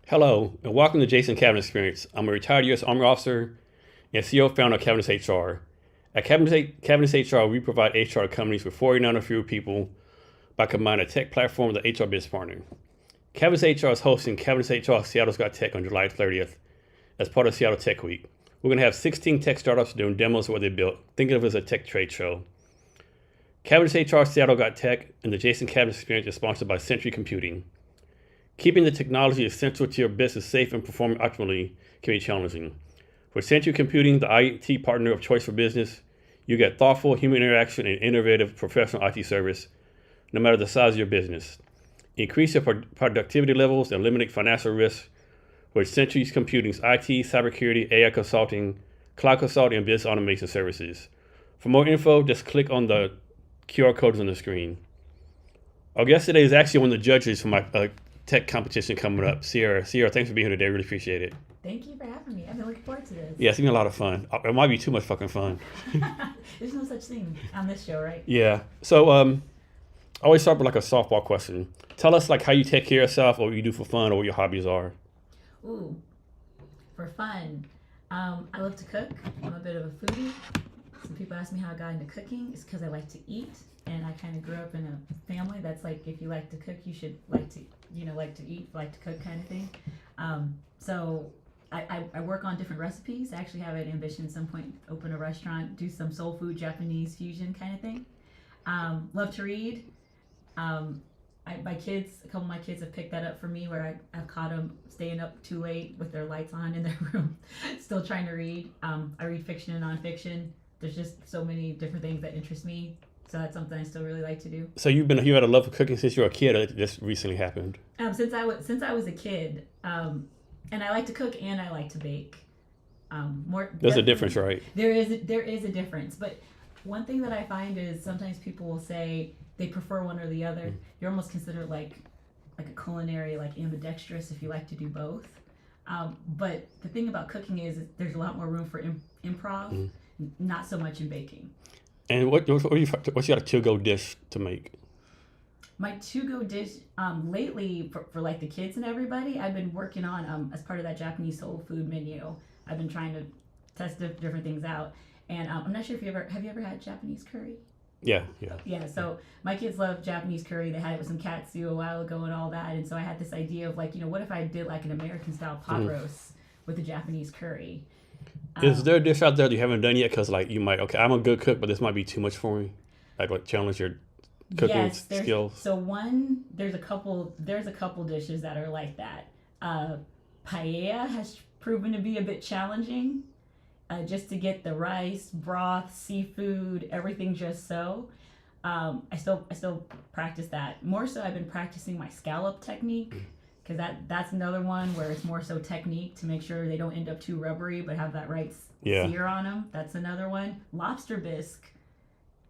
Hello, and welcome to Jason Cabinet Experience. I'm a retired U.S. Army officer and CEO founder of Cabinets HR. At Cabinets HR, we provide HR companies with 49 or fewer people by combining a tech platform with an HR business partner. Cabinets HR is hosting Cabinets HR Seattle's Got Tech on July 30th as part of Seattle Tech Week. We're going to have 16 tech startups doing demos of what they built. Think of it as a tech trade show. Cabinets HR Seattle Got Tech and the Jason Cabinet Experience is sponsored by Century Computing. Keeping the technology essential to your business safe and performing optimally can be challenging. For Century Computing, the IT partner of choice for business, you get thoughtful human interaction and innovative professional IT service, no matter the size of your business. Increase your productivity levels and eliminate financial risks with Century Computing's IT, cybersecurity, AI consulting, cloud consulting, and business automation services. For more info, just click on the QR codes on the screen. Our guest today is actually one of the judges for my tech competition coming up. Sierra, thanks for being here today. I really appreciate it. Thank you for having me. I've been looking forward to this. Yeah, it's been a lot of fun. It might be too much fucking fun. There's no such thing on this show, right? Yeah. So I always start with like a softball question. Tell us like how you take care of yourself or what you do for fun or what your hobbies are. Ooh, for fun. I love to cook. I'm a bit of a foodie. Some people ask me how I got into cooking. It's because I like to eat. And I kind of grew up in a family that's like, if you like to cook, you should like to eat, like to cook kind of thing. So I work on different recipes. I actually have an ambition at some point, open a restaurant, do some soul food, Japanese fusion kind of thing. Love to read. A couple of my kids have picked that up for me where I've caught them staying up too late with their lights on in their room, still trying to read. I read fiction and nonfiction. There's just so many different things that interest me. So that's something I still really like to do. So you had a love for cooking since you were a kid, or it just recently happened? Since I was a kid, and I like to cook and I like to bake. There's a difference, right? There is a difference, but one thing that I find is sometimes people will say they prefer one or the other. Mm-hmm. You're almost considered like a culinary, like ambidextrous if you like to do both. But the thing about cooking is there's a lot more room for improv, mm-hmm. Not so much in baking. And what's your to-go dish to make? My to-go dish lately for like the kids and everybody, I've been working on as part of that Japanese soul food menu. I've been trying to test different things out, and I'm not sure if have you ever had Japanese curry? Yeah. Yeah. So my kids love Japanese curry. They had it with some katsu a while ago and all that, and so I had this idea of like, what if I did like an American style pot roast with the Japanese curry? Is there a dish out there that you haven't done yet? Because like I'm a good cook, but this might be too much for me. Like challenge your cooking skills. So there's a couple dishes that are like that. Paella has proven to be a bit challenging, just to get the rice, broth, seafood, everything just so. I still practice that. More so, I've been practicing my scallop technique. Because that's another one where it's more so technique to make sure they don't end up too rubbery but have that right sear on them. That's another one. Lobster bisque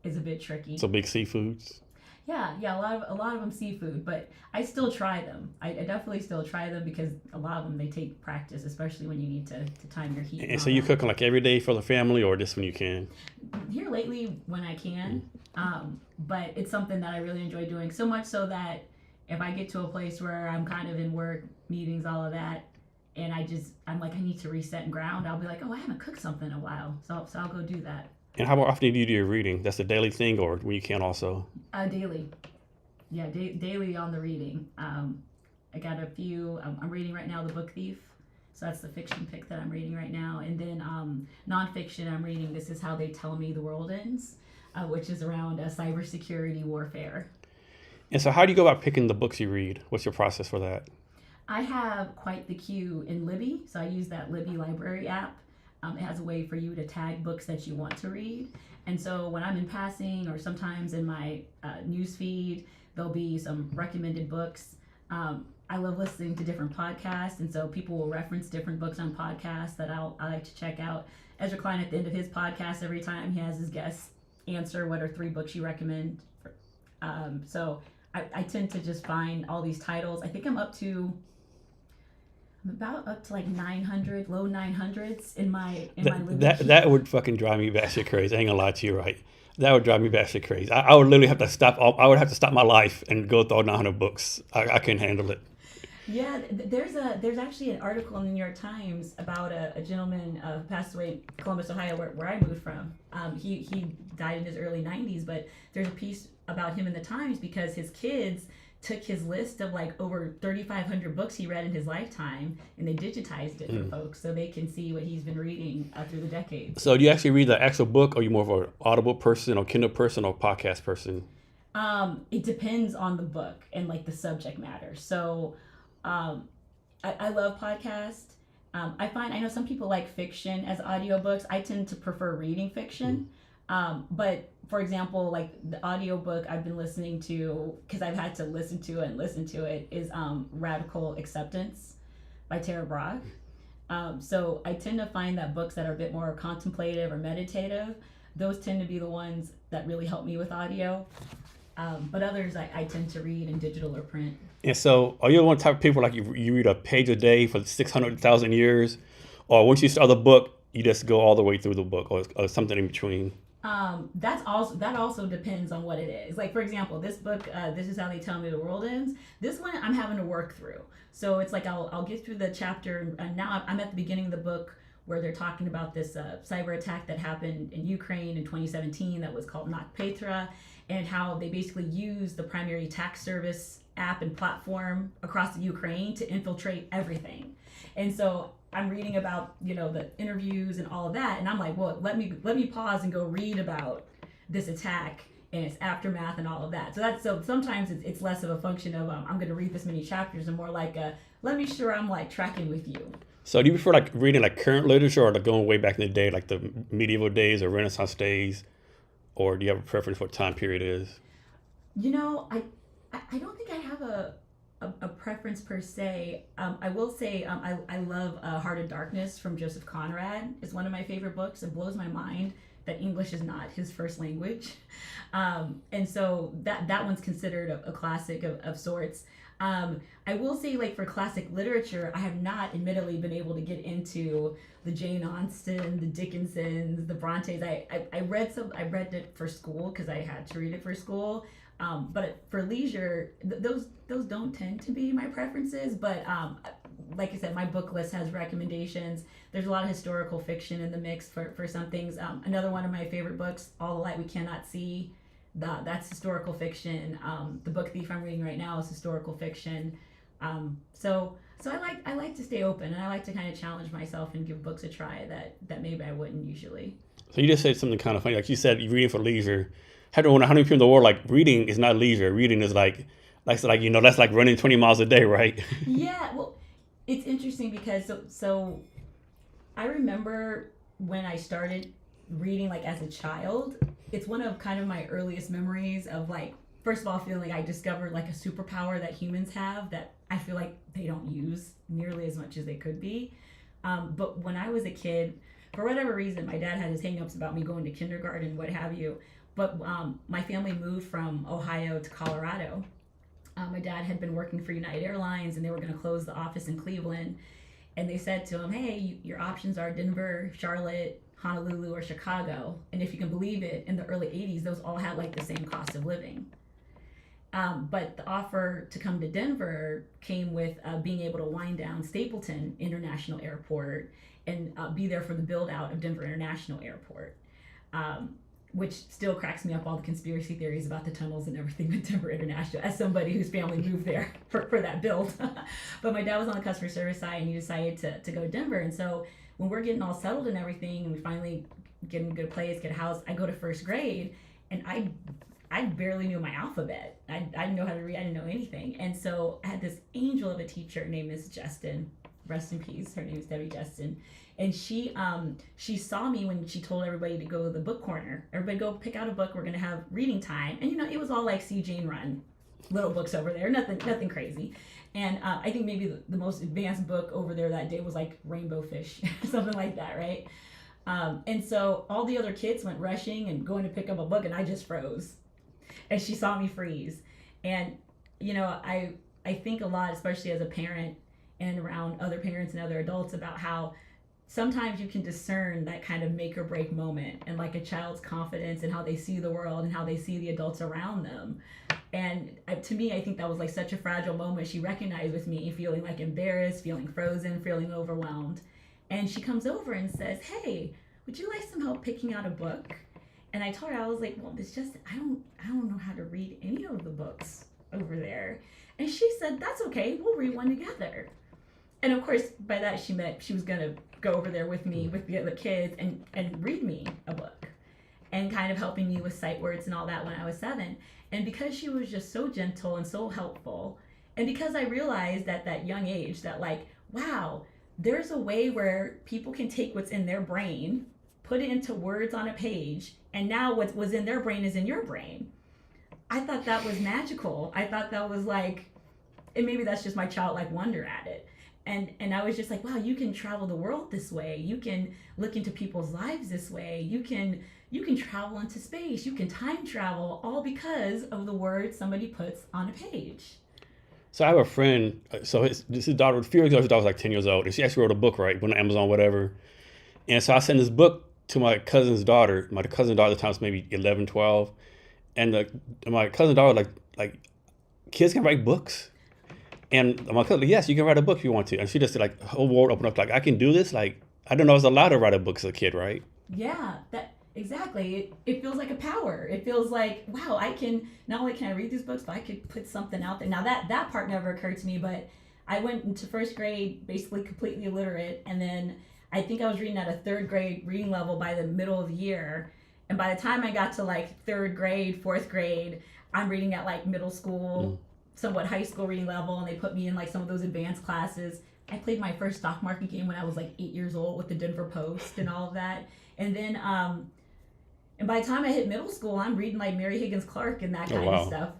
is a bit tricky. So big seafoods. Yeah, a lot of them seafood, but I still try them. I definitely still try them because a lot of them they take practice, especially when you need to time your heat. And so you cooking like every day for the family, or just when you can? Here lately, when I can, but it's something that I really enjoy doing. So much so that if I get to a place where I'm kind of in work, meetings, all of that, and I'm like, I need to reset and ground, I'll be like, oh, I haven't cooked something in a while. So I'll go do that. And how often do you do your reading? That's a daily thing or when you can also? Daily. Yeah, daily on the reading. I got a few, I'm reading right now The Book Thief. So that's the fiction pick that I'm reading right now. And then nonfiction, I'm reading This Is How They Tell Me the World Ends, which is around cybersecurity warfare. And so how do you go about picking the books you read? What's your process for that? I have quite the queue in Libby, so I use that Libby library app. It has a way for you to tag books that you want to read. And so when I'm in passing or sometimes in my news feed, there'll be some recommended books. I love listening to different podcasts, and so people will reference different books on podcasts that I like to check out. Ezra Klein, at the end of his podcast, every time he has his guests answer what are 3 books you recommend. So I tend to just find all these titles. I think I'm about up to like 900, low 900s in my that would fucking drive me batshit crazy. I ain't gonna lie to you, right? That would drive me batshit crazy. I would literally have to stop. I would have to stop my life and go through 900 books. I couldn't handle it. Yeah, there's actually an article in the New York Times about a gentleman who passed away in Columbus, Ohio, where I moved from. He died in his early 90s, but there's a piece about him in the Times because his kids took his list of like over 3,500 books he read in his lifetime and they digitized it for folks so they can see what he's been reading through the decades. So do you actually read the actual book, or are you more of an Audible person, or Kindle person, or podcast person? It depends on the book and like the subject matter. So I love podcasts. I know some people like fiction as audiobooks. I tend to prefer reading fiction. But for example, like the audiobook I've been listening to, because I've had to listen to it, is Radical Acceptance by Tara Brach. So I tend to find that books that are a bit more contemplative or meditative, those tend to be the ones that really help me with audio. But others I tend to read in digital or print. And so, are you one type of people like you read a page a day for 600,000 years, or once you start the book, you just go all the way through the book, or something in between? That also depends on what it is. Like for example, this book, This Is How They Tell Me the World Ends. This one I'm having to work through. So it's like I'll get through the chapter, and now I'm at the beginning of the book where they're talking about this cyber attack that happened in Ukraine in 2017 that was called NotPetya, and how they basically used the primary attack service app and platform across the Ukraine to infiltrate everything. And so I'm reading about, the interviews and all of that, and I'm like, well, let me pause and go read about this attack and its aftermath and all of that. So sometimes it's less of a function of I'm going to read this many chapters, and more like let me sure I'm like tracking with you. So do you prefer like reading like current literature, or like going way back in the day, like the medieval days or Renaissance days, or do you have a preference for what time period is? I don't think I have a preference per se. I will say I love Heart of Darkness from Joseph Conrad. It's one of my favorite books. It blows my mind that English is not his first language. And so that one's considered a classic of sorts. I will say, like, for classic literature, I have not admittedly been able to get into the Jane Austen, the Dickinsons, the Brontes. I read it for school because I had to read it for school. But for leisure, those don't tend to be my preferences. But like I said, my book list has recommendations. There's a lot of historical fiction in the mix for some things. Another one of my favorite books, All the Light We Cannot See. That's historical fiction. The Book Thief I'm reading right now is historical fiction. So I like to stay open, and I like to kind of challenge myself and give books a try that maybe I wouldn't usually. So you just said something kind of funny. Like you said, you're reading for leisure. How many people in the world like reading is not leisure? Reading is like that's like running 20 miles a day, right? Yeah, well, it's interesting because so I remember when I started reading like as a child. It's one of kind of my earliest memories of like, first of all, feeling like I discovered like a superpower that humans have that I feel like they don't use nearly as much as they could be. But when I was a kid, for whatever reason, my dad had his hangups about me going to kindergarten, what have you. But my family moved from Ohio to Colorado. My dad had been working for United Airlines, and they were going to close the office in Cleveland. And they said to him, hey, your options are Denver, Charlotte, Honolulu, or Chicago. And if you can believe it, in the early 80s, those all had like the same cost of living. But the offer to come to Denver came with being able to wind down Stapleton International Airport and be there for the build out of Denver International Airport. Which still cracks me up, all the conspiracy theories about the tunnels and everything with Denver International, as somebody whose family moved there for that build. But my dad was on the customer service side, and he decided to go to Denver. And so when we're getting all settled and everything, and we finally get in a good place, get a house, I go to first grade, and I barely knew my alphabet. I didn't know how to read. I didn't know anything. And so I had this angel of a teacher named Miss Justin. Rest in peace. Her name is Debbie Justin. And she saw me when she told everybody to go to the book corner. Everybody go pick out a book. We're going to have reading time. And, it was all like C. Jane Run, little books over there. Nothing crazy. And I think maybe the most advanced book over there that day was like Rainbow Fish, something like that, right? And so all the other kids went rushing and going to pick up a book, and I just froze. And she saw me freeze. And, I think a lot, especially as a parent and around other parents and other adults, about how sometimes you can discern that kind of make or break moment and like a child's confidence and how they see the world and how they see the adults around them. And to me, I think that was like such a fragile moment. She recognized with me feeling like embarrassed, feeling frozen, feeling overwhelmed. And she comes over and says, "Hey, would you like some help picking out a book?" And I told her, I was like, "Well, it's just I don't know how to read any of the books over there." And she said, "That's okay. We'll read one together." And of course, by that she meant she was gonna go over there with me with the other kids and read me a book, and kind of helping me with sight words and all that when I was 7. And because she was just so gentle and so helpful, and because I realized at that young age that, like, wow, there's a way where people can take what's in their brain, put it into words on a page, and now what was in their brain is in your brain. I thought that was magical. I thought that was like, and maybe that's just my childlike wonder at it. And I was just like, wow, you can travel the world this way. You can look into people's lives this way. You can travel into space. You can time travel, all because of the words somebody puts on a page. So I have a friend. So his daughter, a few years ago, his daughter was like 10 years old, and she actually wrote a book, right, went on Amazon, whatever. And so I sent this book to my cousin's daughter. My cousin's daughter at the time was maybe 11, 12. And my cousin's daughter, like, kids can write books. And my cousin, yes, you can write a book if you want to. And she just like, whole world opened up, like, I can do this. Like, I didn't know I was allowed to write a book as a kid, right? Yeah, that exactly. It feels like a power. It feels like, wow, I can, not only can I read these books, but I could put something out there. Now that part never occurred to me, but I went into first grade basically completely illiterate. And then I think I was reading at a 3rd grade reading level by the middle of the year. And by the time I got to like 3rd grade, 4th grade, I'm reading at like middle school, somewhat high school reading level, and they put me in like some of those advanced classes. I played my first stock market game when I was like 8 years old with the Denver Post and all of that. And then, and by the time I hit middle school, I'm reading like Mary Higgins Clark and that kind of stuff.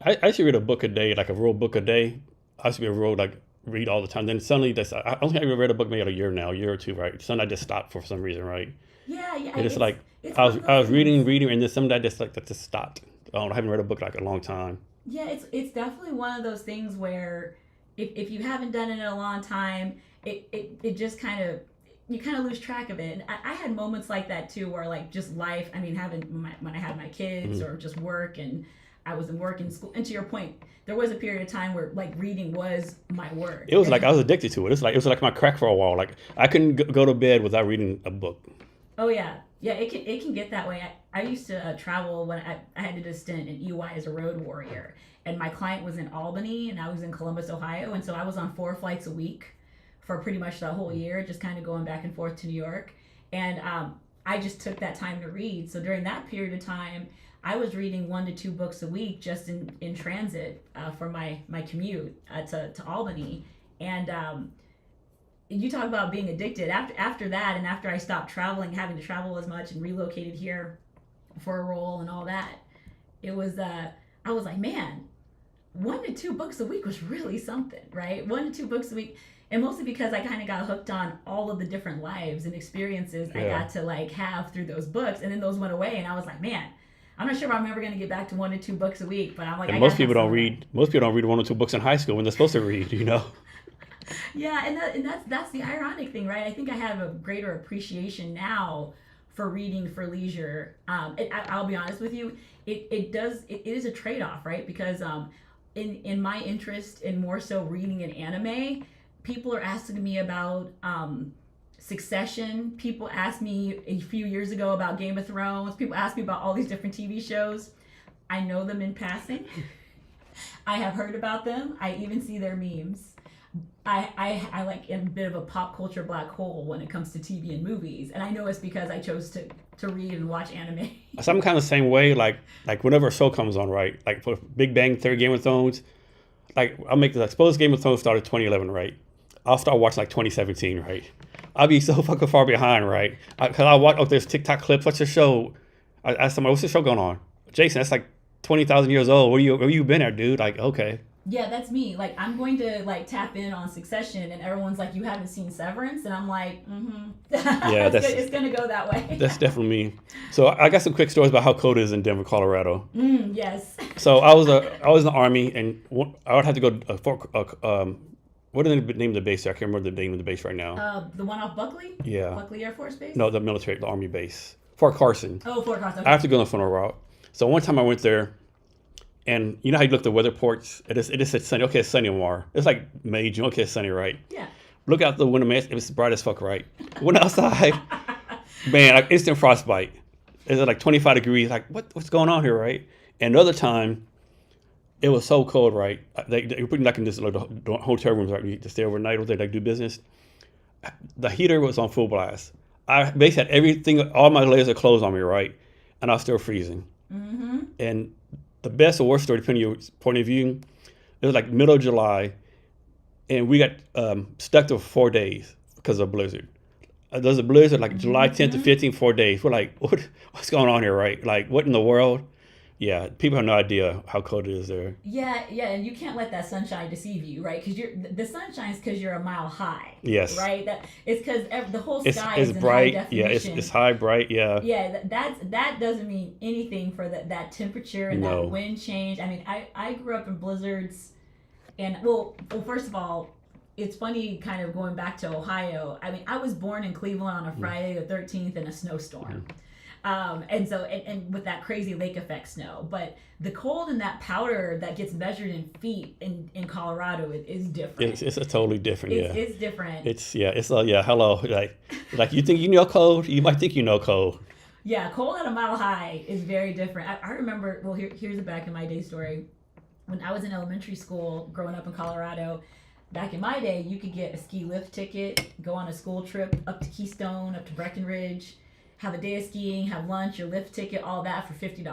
I used to read a book a day, like a real book a day. I used to be a real, like, read all the time. Then suddenly, I don't think I ever read a book maybe a year now, a year or two, right? Suddenly I just stopped for some reason, right? Yeah. And it's like, I was reading, and then suddenly I just like that just stopped. I haven't read a book like a long time. Yeah, it's definitely one of those things where if you haven't done it in a long time, it just kind of, you kind of lose track of it. And I had moments like that too, where like just life, I mean, when I had my kids or just work, and I was in work and school. And to your point, there was a period of time where like reading was my word. It was like I was addicted to it. It was like my crack for a while. Like I couldn't go to bed without reading a book. Oh yeah. It can get that way. I used to travel when I had to do a stint in EY as a road warrior, and my client was in Albany and I was in Columbus, Ohio, and so I was on 4 flights a week for pretty much the whole year, just kind of going back and forth to New York. And I just took that time to read. So during that period of time, I was reading 1 to 2 books a week just in transit for my commute to Albany. And you talk about being addicted. After that, and after I stopped traveling, having to travel as much, and relocated here for a role and all that, it was I was like, man, 1 to 2 books a week was really something, right? 1 to 2 books a week, and mostly because I kind of got hooked on all of the different lives and experiences I got to like have through those books, and then those went away, and I was like, man, I'm not sure if I'm ever going to get back to 1 to 2 books a week, but I'm like, and most people don't read 1 or 2 books in high school when they're supposed to read, you know. Yeah, and that's the ironic thing, right? I think I have a greater appreciation now for reading for leisure. I'll be honest with you, it is a trade-off, right? Because in my interest in more so reading and anime, people are asking me about Succession. People asked me a few years ago about Game of Thrones. People ask me about all these different TV shows. I know them in passing. I have heard about them. I even see their memes. I like am a bit of a pop culture black hole when it comes to TV and movies, and I know it's because I chose to read and watch anime. So I'm kind of the same way. Like whenever a show comes on, right? Like for Big Bang Theory, Game of Thrones. Like I'll make the suppose Game of Thrones started 2011, right? I'll start watching like 2017, right? I'll be so fucking far behind, right? Because I'll watch. Oh, there's TikTok clips. What's your show? I asked somebody, what's the show going on? Jason, that's like 20,000 years old. Where you been at, dude? Like, okay. Yeah, that's me. Like, I'm going to like tap in on Succession, and everyone's like, "You haven't seen Severance," and I'm like, Yeah, it's gonna go that way. That's definitely me. So I got some quick stories about how cold it is in Denver, Colorado. Yes. So I was in the Army, and I would have to go what is the name of the base there? I can't remember the name of the base right now. The one off Buckley? Yeah. Buckley Air Force Base? No, the Army base. Fort Carson. Oh, Fort Carson. Okay. I have to go on the funeral route. So one time I went there, And you know how you look at the weather reports? It just said sunny. Okay, it's sunny tomorrow. It's like May, June. Okay, it's sunny, right? Yeah. Look out the window, man. It was bright as fuck, right? Went outside, man, like instant frostbite. It's like 25 degrees. Like, what's going on here, right? And another time, it was so cold, right? They put me like in this like, the hotel rooms, right? You to stay overnight over there, like do business. The heater was on full blast. I basically had everything, all my layers of clothes on me, right? And I was still freezing. Mm-hmm. And the best or worst story, depending on your point of view, it was like middle of July, and we got stuck there for 4 days because of a blizzard. There's a blizzard like July 10th to 15th, 4 days. We're like, what's going on here, right? Like, what in the world? Yeah, people have no idea how cold it is there. Yeah, and you can't let that sunshine deceive you, right? Because the sunshine is because you're a mile high. Yes. Right. That it's because the whole sky is in bright. high definition. Yeah, it's high, bright. Yeah. Yeah, that doesn't mean anything for that temperature and that wind change. I mean, I grew up in blizzards, and well, first of all, it's funny kind of going back to Ohio. I mean, I was born in Cleveland on a Friday the 13th in a snowstorm. And so, and with that crazy lake effect snow, but the cold and that powder that gets measured in feet in Colorado is different. It's a totally different. It's different. It's hello. Like you think you know cold, you might think you know cold. Yeah, cold at a mile high is very different. I remember. Well, here's a back in my day story. When I was in elementary school, growing up in Colorado, back in my day, you could get a ski lift ticket, go on a school trip up to Keystone, up to Breckenridge, have a day of skiing, have lunch, your lift ticket, all that for $50.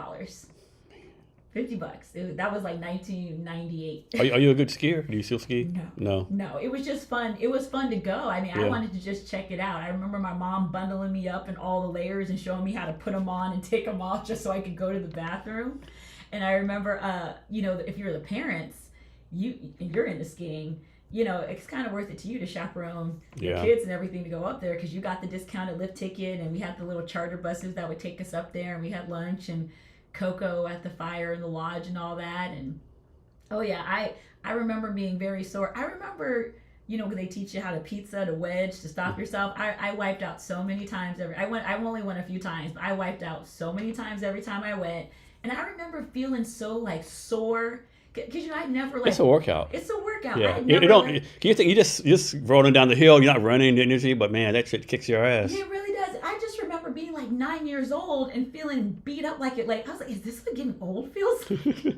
$50. That was like 1998. Are you a good skier? Do you still ski? No. It was just fun. It was fun to go. I mean, I wanted to just check it out. I remember my mom bundling me up in all the layers and showing me how to put them on and take them off just so I could go to the bathroom. And I remember, if you're the parents, you're into skiing, it's kind of worth it to you to chaperone your kids and everything to go up there because you got the discounted lift ticket, and we had the little charter buses that would take us up there, and we had lunch and cocoa at the fire in the lodge and all that. And I remember being very sore. I remember, when they teach you how to pizza, to wedge, to stop yourself. I wiped out so many times. I only went a few times, but I wiped out so many times every time I went. And I remember feeling so like sore. Because I never like. It's a workout. It's a workout. Yeah, you don't. You think you just rolling down the hill. You're not running the energy, but man, that shit kicks your ass. It really does. I just remember being like 9 years old and feeling beat up like it. Like I was like, is this what getting old feels like?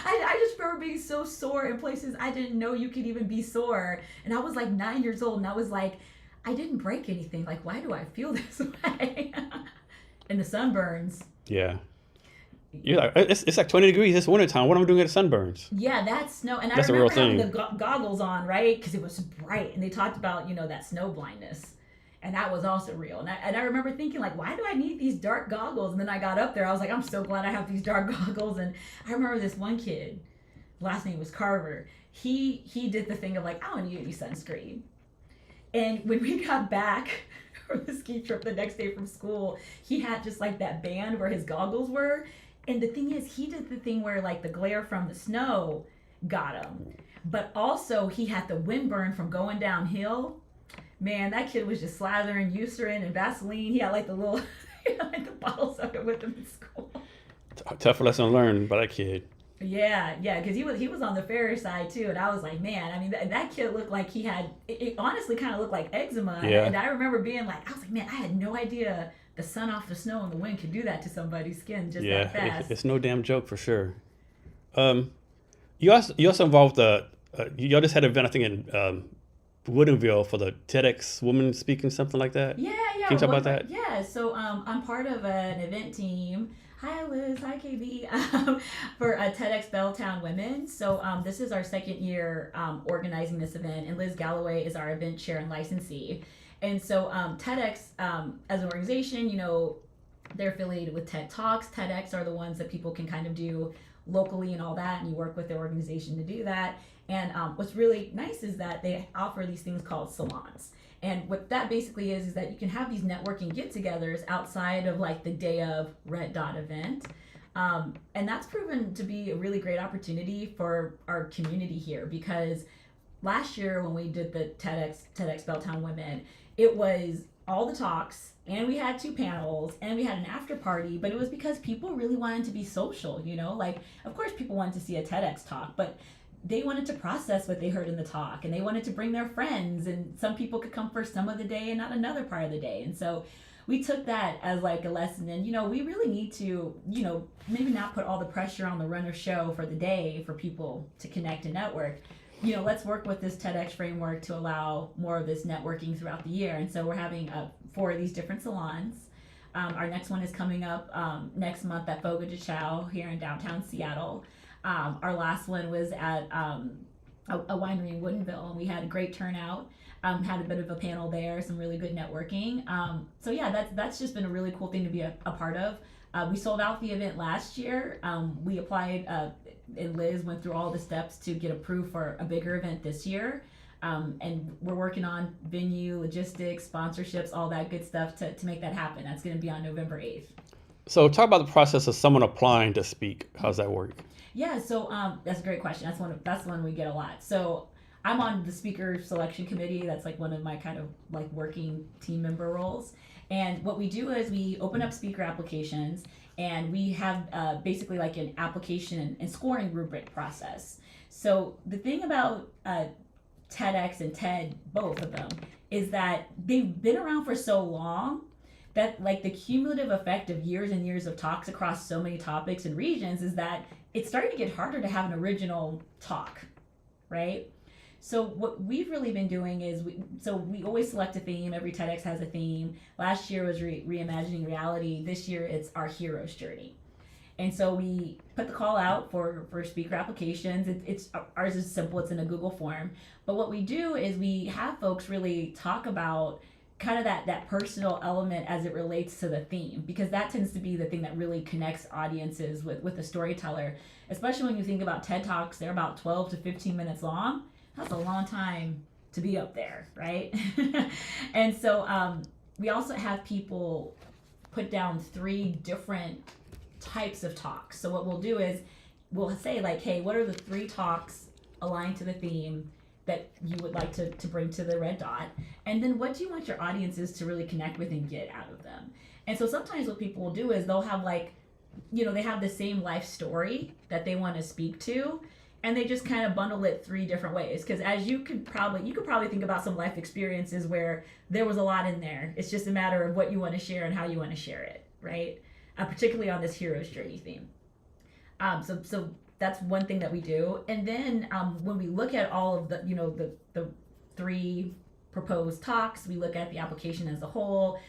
I just remember being so sore in places I didn't know you could even be sore, and I was like 9 years old, and I was like, I didn't break anything. Like, why do I feel this way? And the sunburns. Yeah. You're like, it's like 20 degrees. It's wintertime. What am I doing at the sunburns? Yeah, that's snow. And that's I remember having the goggles on, right? Because it was bright. And they talked about, that snow blindness. And that was also real. And I remember thinking, like, why do I need these dark goggles? And then I got up there. I was like, I'm so glad I have these dark goggles. And I remember this one kid, last name was Carver. He did the thing of like, I don't need any sunscreen. And when we got back from the ski trip the next day from school, he had just like that band where his goggles were. And the thing is, he did the thing where like the glare from the snow got him. But also he had the windburn from going downhill. Man, that kid was just slathering Eucerin and Vaseline. He had like the little, the bottles of it with him in school. Tough lesson learned by that kid. Yeah, because he was on the fairer side too, and I was like, man, I mean that kid looked like he had. It honestly kind of looked like eczema. Yeah. And I remember being like, I was like, man, I had no idea the sun off the snow and the wind could do that to somebody's skin just that fast. It's no damn joke for sure. You also involved you just had an event I think in Woodinville for the TEDx woman speaking, something like that. Yeah. Can you talk about that? Yeah. So I'm part of an event team. Hi Liz, hi KB, for TEDx Belltown Women. So this is our second year organizing this event, and Liz Galloway is our event chair and licensee. And so TEDx as an organization, they're affiliated with TED Talks. TEDx are the ones that people can kind of do locally and all that, and you work with their organization to do that. And what's really nice is that they offer these things called salons. And what that basically is that you can have these networking get-togethers outside of like the day of Red Dot event. And that's proven to be a really great opportunity for our community here because last year when we did the TEDx Belltown Women, it was all the talks, and we had 2 panels, and we had an after party. But it was because people really wanted to be social. Like, of course people wanted to see a TEDx talk, but they wanted to process what they heard in the talk, and they wanted to bring their friends, and some people could come for some of the day and not another part of the day. And so we took that as like a lesson. And we really need to maybe not put all the pressure on the runner show for the day for people to connect and network. Let's work with this TEDx framework to allow more of this networking throughout the year. And so we're having 4 of these different salons. Our next one is coming up next month at Fogo de Chao here in downtown Seattle. Our last one was at a winery in Woodinville, and we had a great turnout. Had a bit of a panel there, some really good networking. So yeah, that's just been a really cool thing to be a part of. We sold out the event last year. We applied, and Liz went through all the steps to get approved for a bigger event this year. And we're working on venue, logistics, sponsorships, all that good stuff to make that happen. That's going to be on November 8th. So talk about the process of someone applying to speak. How's that work? Yeah, so that's a great question. That's one we get a lot. So I'm on the speaker selection committee. That's like one of my kind of like working team member roles. And what we do is we open up speaker applications, and we have basically like an application and scoring rubric process. So the thing about TEDx and TED, both of them, is that they've been around for so long that like the cumulative effect of years and years of talks across so many topics and regions is that it's starting to get harder to have an original talk, right? So what we've really been doing is we always select a theme. Every TEDx has a theme. Last year was reimagining reality. This year it's our hero's journey. And so we put the call out for speaker applications. It's ours is simple. It's in a Google form. But what we do is we have folks really talk about kind of that personal element as it relates to the theme, because that tends to be the thing that really connects audiences with the storyteller. Especially when you think about TED Talks, they're about 12 to 15 minutes long. That's a long time to be up there, right? And so we also have people put down 3 different types of talks. So what we'll do is we'll say like, hey, what are the 3 talks aligned to the theme that you would like to bring to the red dot? And then what do you want your audiences to really connect with and get out of them? And so sometimes what people will do is they'll have like, they have the same life story that they want to speak to, and they just kind of bundle it 3 different ways. Because as you could probably think about some life experiences where there was a lot in there. It's just a matter of what you want to share and how you want to share it, right? Particularly on this hero's journey theme. So that's one thing that we do. And then when we look at all of the 3 proposed talks, we look at the application as a whole.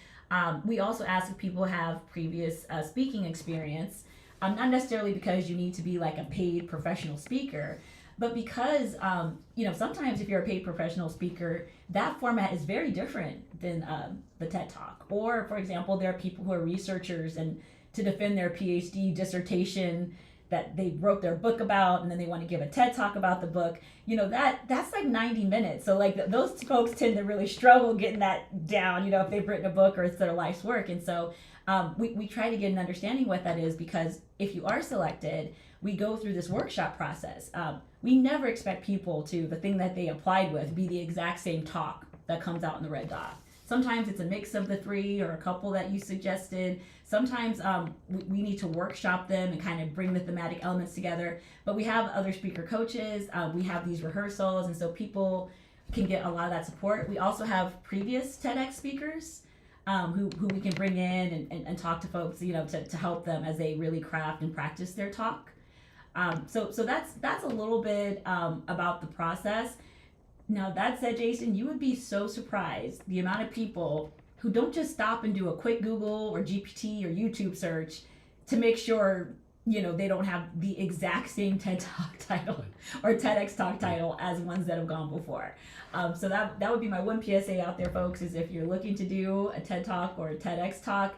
We also ask if people have previous speaking experience. Not necessarily because you need to be like a paid professional speaker, but because sometimes if you're a paid professional speaker, that format is very different than the TED Talk. Or for example, there are people who are researchers, and to defend their PhD dissertation that they wrote their book about, and then they want to give a TED Talk about the book, that's like 90 minutes. So like those folks tend to really struggle getting that down, if they've written a book or it's their life's work. And so we try to get an understanding what that is, because if you are selected, we go through this workshop process. We never expect people to, the thing that they applied with, be the exact same talk that comes out in the red dot. Sometimes it's a mix of the 3 or a couple that you suggested. Sometimes we need to workshop them and kind of bring the thematic elements together. But we have other speaker coaches. We have these rehearsals, and so people can get a lot of that support. We also have previous TEDx speakers who we can bring in and talk to folks, to help them as they really craft and practice their talk. So that's a little bit about the process. Now that said, Jason, you would be so surprised the amount of people who don't just stop and do a quick Google or GPT or YouTube search to make sure they don't have the exact same TED Talk title or TEDx Talk title as ones that have gone before. So that would be my one PSA out there, folks, is if you're looking to do a TED Talk or a TEDx Talk,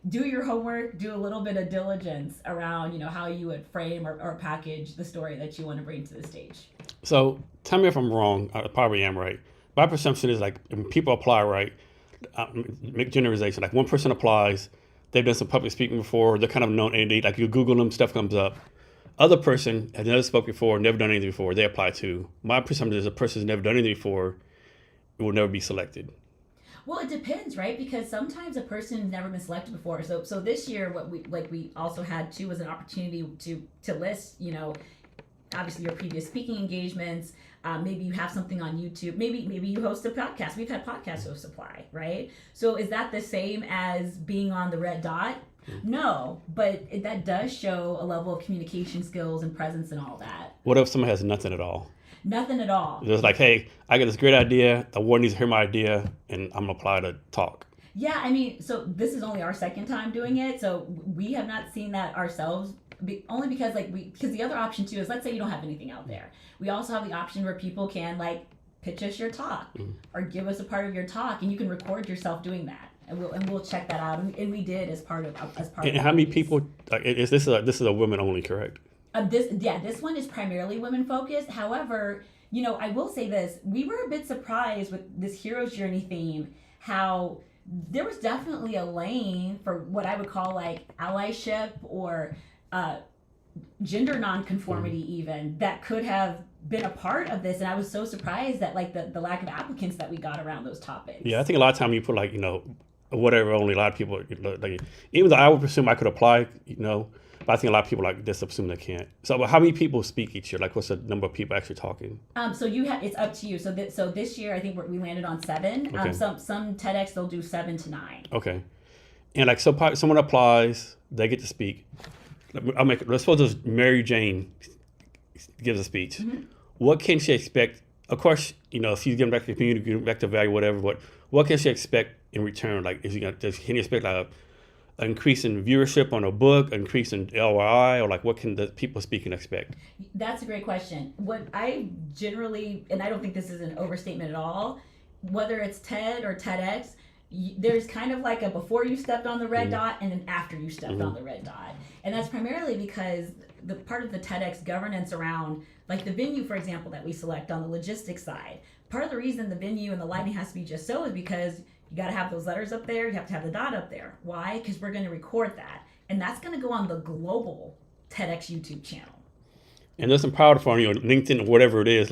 do your homework, do a little bit of diligence around, how you would frame or package the story that you want to bring to the stage. So tell me if I'm wrong. I probably am right. My perception is like when people apply, right, make generalization. Like one person applies, they've done some public speaking before, they're kind of known, and like you Google them, stuff comes up. Other person has never spoke before, never done anything before, they apply to. My perception is a person who's never done anything before will never be selected. Well, it depends, right? Because sometimes a person never been selected before. So this year, what we also had too was an opportunity to list, obviously your previous speaking engagements. Maybe you have something on YouTube. Maybe you host a podcast. We've had podcast host apply, right? So is that the same as being on the red dot? No, but that does show a level of communication skills and presence and all that. What if someone has nothing at all? Nothing at all. It's like, hey, I got this great idea. The world needs to hear my idea, and I'm gonna apply to talk. Yeah, I mean, so this is only our second time doing it, so we have not seen that ourselves. Only because because the other option too is, let's say you don't have anything out there. We also have the option where people can pitch us your talk or give us a part of your talk, and you can record yourself doing that, and we'll check that out. And we did as part of. And how many people? This is a women only, correct? This one is primarily women focused. However, I will say this: we were a bit surprised with this hero's journey theme. How there was definitely a lane for what I would call allyship or gender nonconformity, even that could have been a part of this. And I was so surprised that the lack of applicants that we got around those topics. Yeah, I think a lot of time you put whatever. Only a lot of people even though I would presume I could apply, but I think a lot of people just assume they can't. So, how many people speak each year? What's the number of people actually talking? So it's up to you. So this year I think we landed on 7. Okay. Some TEDx they'll do 7 to 9. Okay, and someone applies, they get to speak. Let's suppose Mary Jane gives a speech. Mm-hmm. What can she expect? Of course, if she's giving back to the community, giving back to value, whatever. But what can she expect in return? Can you expect an increase in viewership on a book, increase in ROI, or what can the people speaking expect? That's a great question. What I generally, and I don't think this is an overstatement at all, whether it's TED or TEDx, there's kind of a before you stepped on the red dot and then after you stepped on the red dot. And that's primarily because the part of the TEDx governance around the venue, for example, that we select on the logistics side. Part of the reason the venue and the lighting has to be just so is because you got to have those letters up there. You have to have the dot up there. Why? Because we're going to record that. And that's going to go on the global TEDx YouTube channel. And there's some power for LinkedIn or whatever it is,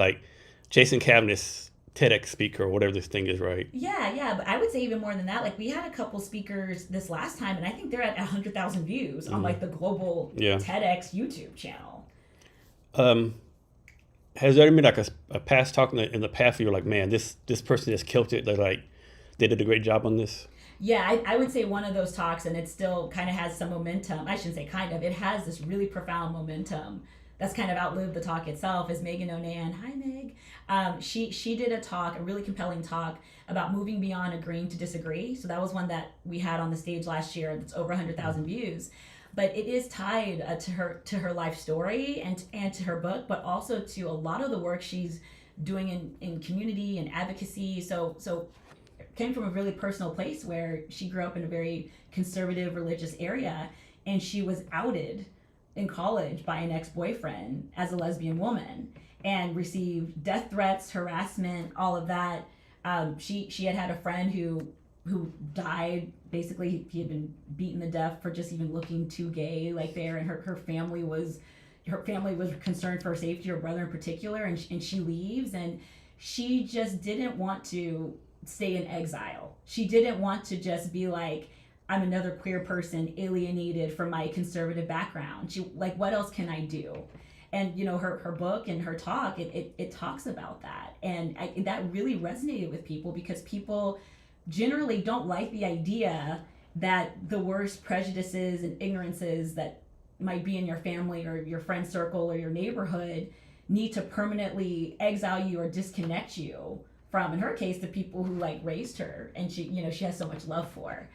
Jason Cavness, TEDx speaker or whatever this thing is, right? Yeah, but I would say even more than that. We had a couple speakers this last time, and I think they're at 100,000 views on the global TEDx YouTube channel. Has there been a past talk in the past where you're man, this person just killed it? They did a great job on this? Yeah, I would say one of those talks, and it still kind of has some momentum. I shouldn't say kind of. It has this really profound momentum that's kind of outlived the talk itself, is Megan Onan. Hi, Meg. She did a really compelling talk about moving beyond agreeing to disagree. So that was one that we had on the stage last year that's over 100,000 views. But it is tied to her life story and to her book, but also to a lot of the work she's doing in community and advocacy. So came from a really personal place where she grew up in a very conservative religious area, and she was outed in college by an ex-boyfriend as a lesbian woman and received death threats, harassment, all of that. She had a friend who died. Basically, he had been beaten to death for just even looking too gay there, and her family was concerned for her safety, her brother in particular, and she leaves, and she just didn't want to stay in exile. She didn't want to just be I'm another queer person alienated from my conservative background. She what else can I do? And her book and her talk, it talks about that, and that really resonated with people, because people generally don't like the idea that the worst prejudices and ignorances that might be in your family or your friend circle or your neighborhood need to permanently exile you or disconnect you from, in her case, the people who raised her and she has so much love for.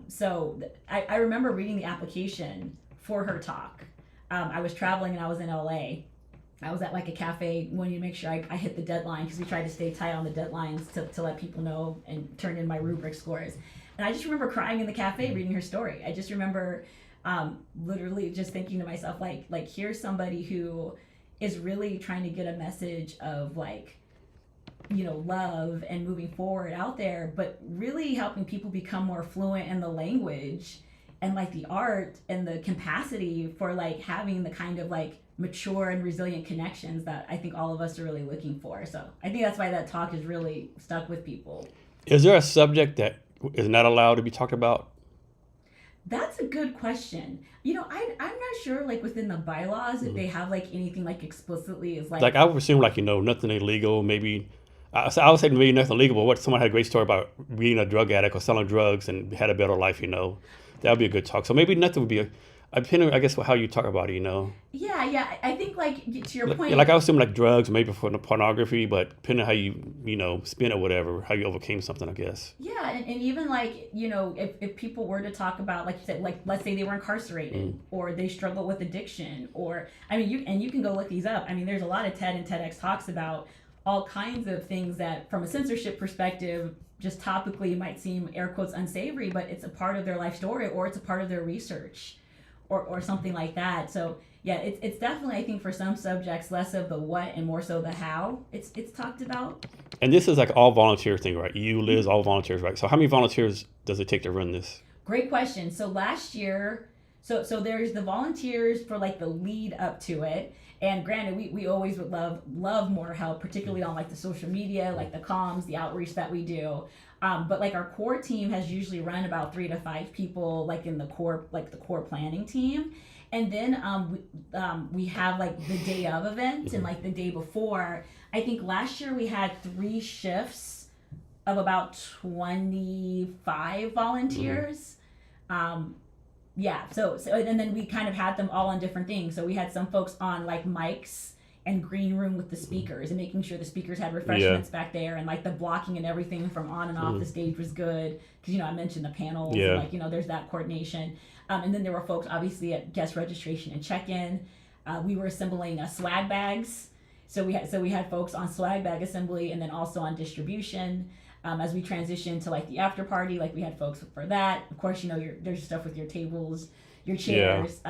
So I remember reading the application for her talk. I was traveling and I was in LA. I was at a cafe, wanting to make sure I hit the deadline, because we tried to stay tight on the deadlines to let people know and turn in my rubric scores. And I just remember crying in the cafe reading her story. I just remember literally just thinking to myself, here's somebody who is really trying to get a message of love and moving forward out there, but really helping people become more fluent in the language and like the art and the capacity for like having the kind of like mature and resilient connections that I think all of us are really looking for. So I think that's why that talk is really stuck with people. Is there a subject that is not allowed to be talked about? That's a good question. I'm not sure like within the bylaws if they have like anything like explicitly is Like I would assume like, nothing illegal, maybe. I would say maybe nothing illegal, but what someone had a great story about being a drug addict or selling drugs and had a better life, that would be a good talk. So maybe nothing would be depending, I guess, how you talk about it, Yeah. I think like to your point. Like I would assume like drugs, maybe for pornography, but depending on how you spin it, whatever, how you overcame something, I guess. Yeah, and even like, if people were to talk about, like you said, like let's say they were incarcerated or they struggle with addiction, or I mean, you can go look these up. I mean, there's a lot of TED and TEDx talks about all kinds of things that from a censorship perspective, just topically might seem air quotes unsavory, but it's a part of their life story or it's a part of their research or something like that. So yeah, it's definitely, I think for some subjects, less of the what and more so the how it's talked about. And this is like all volunteer thing, right? You, Liz, all volunteers, right? So how many volunteers does it take to run this? Great question. So last year, so there's the volunteers for like the lead up to it. And granted, we always would love more help, particularly on like the social media, like the comms, the outreach that we do. But like our core team has usually run about 3 to 5 people, like in the core planning team. And then we have like the day of event and like the day before. I think last year we had 3 shifts of about 25 volunteers. Yeah, so and then we kind of had them all on different things. So we had some folks on like mics and green room with the speakers and making sure the speakers had refreshments back there, and like the blocking and everything from on and off the stage was good because I mentioned the panels and like there's that coordination. And then there were folks obviously at guest registration and check-in. We were assembling swag bags, so we had folks on swag bag assembly and then also on distribution. As we transitioned to like the after party, like we had folks for that. Of course, there's stuff with your tables, your chairs.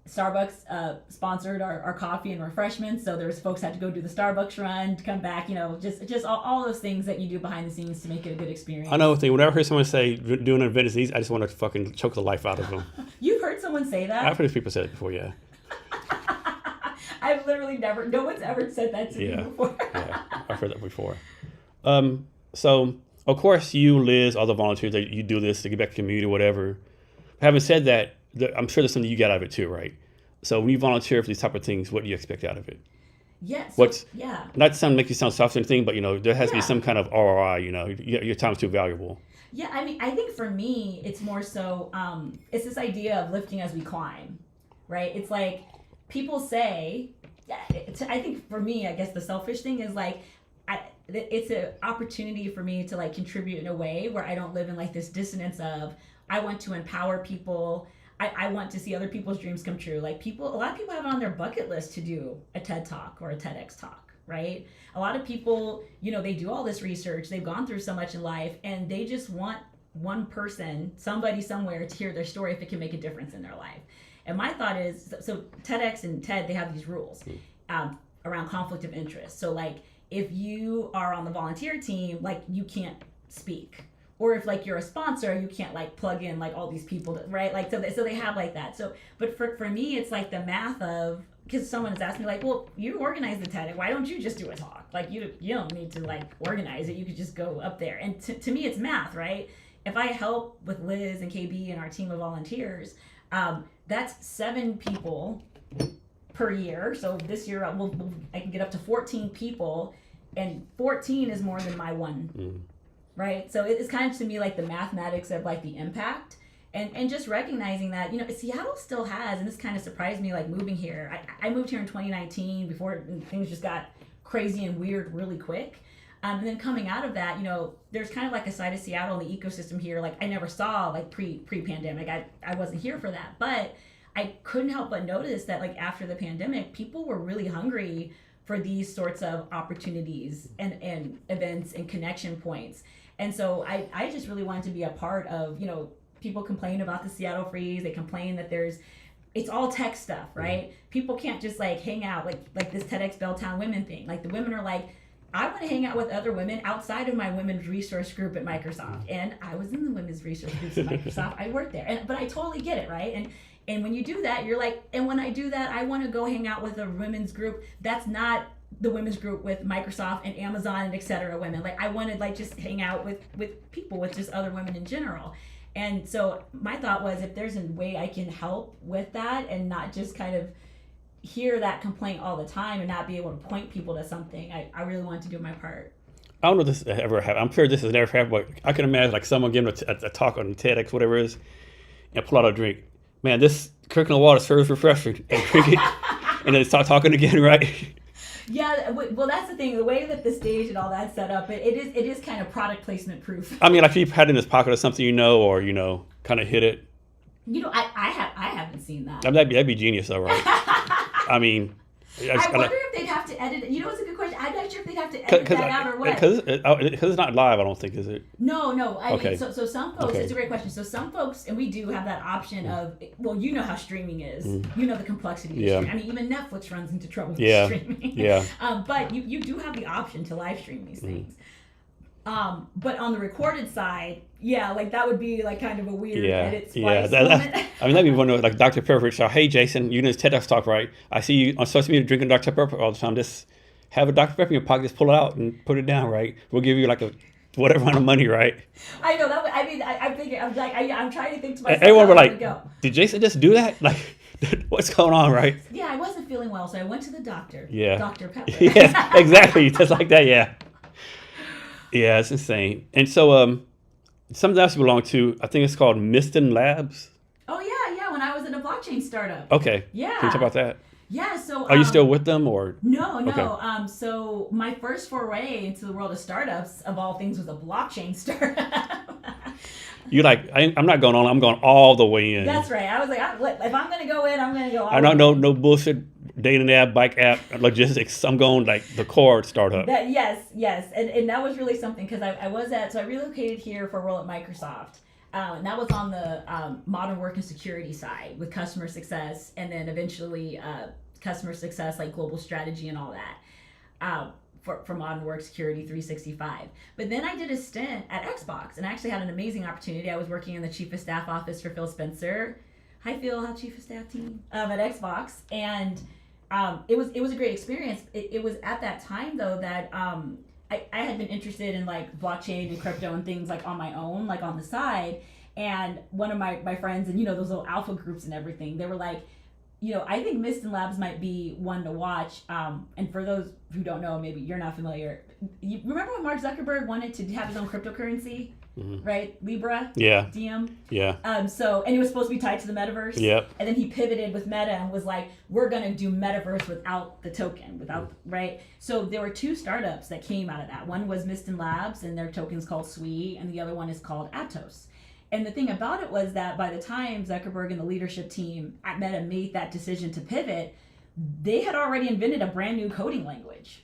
Starbucks sponsored our coffee and refreshments, so there's folks had to go do the Starbucks run to come back. Just all those things that you do behind the scenes to make it a good experience. I know. Whenever I hear someone say doing an event is easy, I just want to fucking choke the life out of them. You've heard someone say that? I've heard people say it before, yeah. I've literally no one's ever said that to me before. Yeah, I've heard that before. So, of course, you, Liz, all the volunteers, that you do this to get back to the community, whatever. Having said that, I'm sure there's something you get out of it too, right? So when you volunteer for these type of things, what do you expect out of it? Yes. Yeah, not to make you sound soft or anything, but there has to be some kind of ROI. Your time's too valuable. Yeah, I mean, I think for me, it's more so it's this idea of lifting as we climb, right? It's like people say. I think for me, I guess the selfish thing is like. It's an opportunity for me to like contribute in a way where I don't live in like this dissonance of I want to empower people. I want to see other people's dreams come true. Like a lot of people have it on their bucket list to do a TED Talk or a TEDx talk, right? A lot of people, they do all this research, they've gone through so much in life, and they just want one person, somebody somewhere, to hear their story if it can make a difference in their life. And my thought is, so TEDx and TED, they have these rules around conflict of interest. So like, if you are on the volunteer team, like you can't speak, or if like you're a sponsor, you can't like plug in like all these people, right? Like so they have like that. So, but for me, it's like the math of, because someone has asked me like, well, you organize the TED, why don't you just do a talk? Like you don't need to like organize it. You could just go up there. And to me, it's math, right? If I help with Liz and KB and our team of volunteers, that's 7 people per year. So this year I can get up to 14 people, and 14 is more than my one, right? So it's kind of to me like the mathematics of like the impact, and just recognizing that Seattle still has, and this kind of surprised me like moving here. I moved here in 2019 before things just got crazy and weird really quick, and then coming out of that, there's kind of like a side of Seattle and the ecosystem here like I never saw like pre-pandemic. I wasn't here for that, but I couldn't help but notice that like after the pandemic, people were really hungry for these sorts of opportunities and events and connection points. And so I just really wanted to be a part of, people complain about the Seattle freeze. They complain that it's all tech stuff, right? People can't just like hang out like this TEDx Belltown women thing. Like the women are like, I want to hang out with other women outside of my women's resource group at Microsoft. And I was in the women's resource groups at Microsoft. I worked there. But I totally get it, right? And when you do that, you're like, and when I do that, I want to go hang out with a women's group. That's not the women's group with Microsoft and Amazon and et cetera women. Like, I wanted like just hang out with people, with just other women in general. And so my thought was, if there's a way I can help with that and not just kind of hear that complaint all the time and not be able to point people to something, I really wanted to do my part. I don't know if this has ever happened. I'm sure this has never happened, but I can imagine like someone giving a talk on TEDx, whatever it is, and pull out a drink. Man, this coconut water serves refreshing, and drink it, and then start talking again, right? Yeah, well, that's the thing. The way that the stage and all that's set up, it is kind of product placement proof. I mean, like if you've had it in his pocket or something, or kind of hit it. I haven't seen that. I mean, that'd be genius, though, right? I mean, I wonder if they'd have to edit it. It's a good question. I'm not sure if they'd have to edit that out or what. Because it's not live, I don't think, is it? No. I mean, so some folks, Okay. It's a great question. So some folks, and we do have that option of, well, you know how streaming is. You know the complexity of streaming. I mean, even Netflix runs into trouble with streaming. Yeah. But you do have the option to live stream these things. But on the recorded side, like that would be like kind of a weird edit splice moment. I mean, that'd be one of like Dr. Pepper. So, hey, Jason, you know this TEDx talk, right? I see you on social media drinking Dr. Pepper all the time. Just have a Dr. Pepper in your pocket, just pull it out and put it down, right? We'll give you like a whatever amount of money, right? I know that. I mean, I'm thinking. I'm trying to think to myself. Everyone were like, did Jason just do that? Like, what's going on, right? Yeah, I wasn't feeling well, so I went to the doctor. Yeah. Dr. Pepper. Yes, exactly. Just like that, yeah. Yeah, it's insane. And so something else you belong to, I think it's called Miston Labs. Oh, yeah, when I was in a blockchain startup. Okay. Yeah. Can you talk about that? Yeah, so... Are you still with them, or...? No. Okay. So my first foray into the world of startups, of all things, was a blockchain startup. You like, I'm not going on, I'm going all the way in. That's right. I was like, if I'm going to go in, I'm going to go all I don't know, no bullshit dating app, bike app, logistics. I'm going like the core startup. Yes. And that was really something, because I relocated here for a role at Microsoft. And that was on the modern work and security side with customer success, and then eventually customer success, like global strategy and all that. For Modern Work Security 365. But then I did a stint at Xbox, and I actually had an amazing opportunity. I was working in the Chief of Staff office for Phil Spencer. Hi, Phil, Chief of Staff team at Xbox. And it was a great experience. It was at that time, though, that I had been interested in like blockchain and crypto and things like on my own, like on the side. And one of my friends, and those little alpha groups and everything, they were like, I think Miston Labs might be one to watch. And for those who don't know, maybe you're not familiar. You remember when Mark Zuckerberg wanted to have his own cryptocurrency, right? Libra? Yeah. Diem? Yeah. And it was supposed to be tied to the metaverse. Yep. And then he pivoted with Meta and was like, we're going to do metaverse without the token, right? So there were two startups that came out of that. One was Miston Labs, and their token's called SWE, and the other one is called Atos. And the thing about it was that by the time Zuckerberg and the leadership team at Meta made that decision to pivot, they had already invented a brand new coding language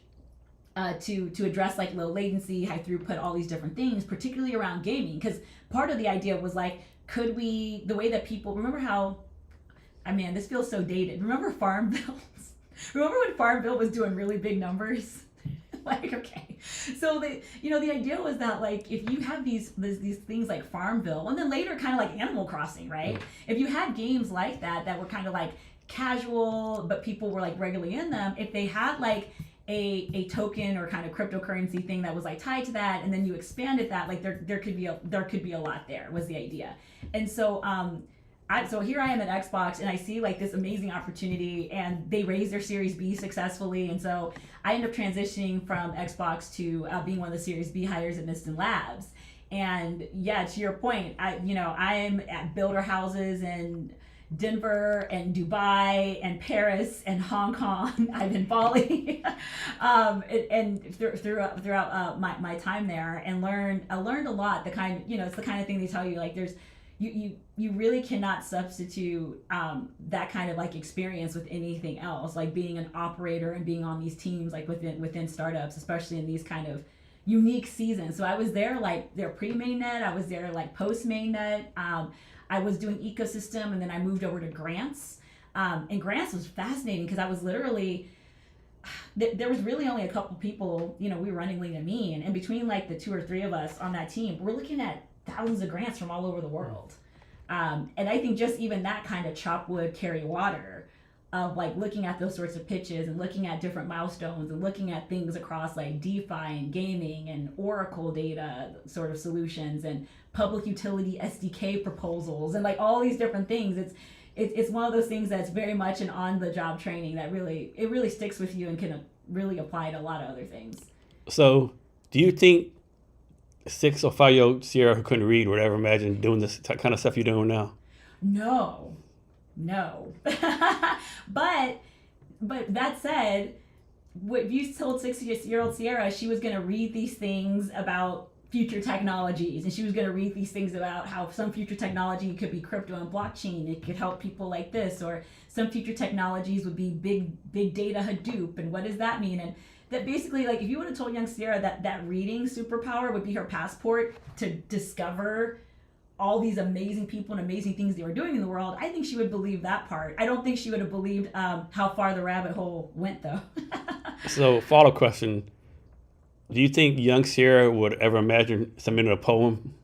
to address like low latency, high throughput, all these different things, particularly around gaming. Because part of the idea was like, the way that people, remember how, this feels so dated. Remember Farmville? Remember when Farmville was doing really big numbers? Okay. So the idea was that like if you have these things like Farmville, and then later kind of like Animal Crossing, right? If you had games like that were kind of like casual, but people were like regularly in them, if they had like a token or kind of cryptocurrency thing that was like tied to that, and then you expanded that, like there could be a lot there, was the idea. And so so here I am at Xbox, and I see like this amazing opportunity, and they raised their Series B successfully, and so I end up transitioning from Xbox to being one of the Series B hires at Miston Labs. And yeah, to your point, I'm at builder houses in Denver and Dubai and Paris and Hong Kong. I'm in Bali, and throughout my time there, and I learned a lot. It's the kind of thing they tell you, like there's. You really cannot substitute that kind of like experience with anything else, like being an operator and being on these teams like within startups, especially in these kind of unique seasons. So I was there like their pre-mainnet, I was there like post-mainnet. I was doing ecosystem, and then I moved over to grants. And grants was fascinating because I was literally there was really only a couple people, we were running Lean and Mean, and between like the 2 or 3 of us on that team, we're looking at thousands of grants from all over the world. And I think just even that kind of chop wood, carry water of like looking at those sorts of pitches and looking at different milestones and looking at things across like DeFi and gaming and Oracle data sort of solutions and public utility SDK proposals and like all these different things. It's one of those things that's very much an on-the-job training that really sticks with you and can really apply to a lot of other things. So, do you think 6 or 5-year-old Sierra who couldn't read would ever imagine doing this kind of stuff you're doing now? No. but that said, if you told 6-year-old Sierra she was going to read these things about future technologies, and she was going to read these things about how some future technology could be crypto and blockchain, it could help people like this, or some future technologies would be big data Hadoop, and what does that mean? And that basically, like, if you would have told young Sierra that reading superpower would be her passport to discover all these amazing people and amazing things they were doing in the world, I think she would believe that part. I don't think she would have believed how far the rabbit hole went, though. So, follow-up question. Do you think young Sierra would ever imagine submitting a poem?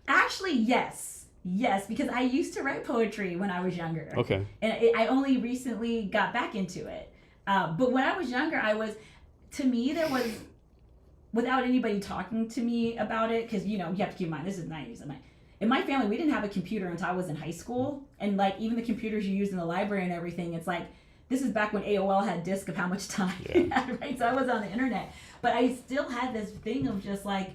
Actually, yes. Yes, because I used to write poetry when I was younger. Okay. And I only recently got back into it. But when I was younger, to me, there was, without anybody talking to me about it, because, you have to keep in mind, this is the 90s. In my family, we didn't have a computer until I was in high school. And, like, even the computers you used in the library and everything, it's like, this is back when AOL had disk of how much time you had, right? So I was on the internet. But I still had this thing of just like,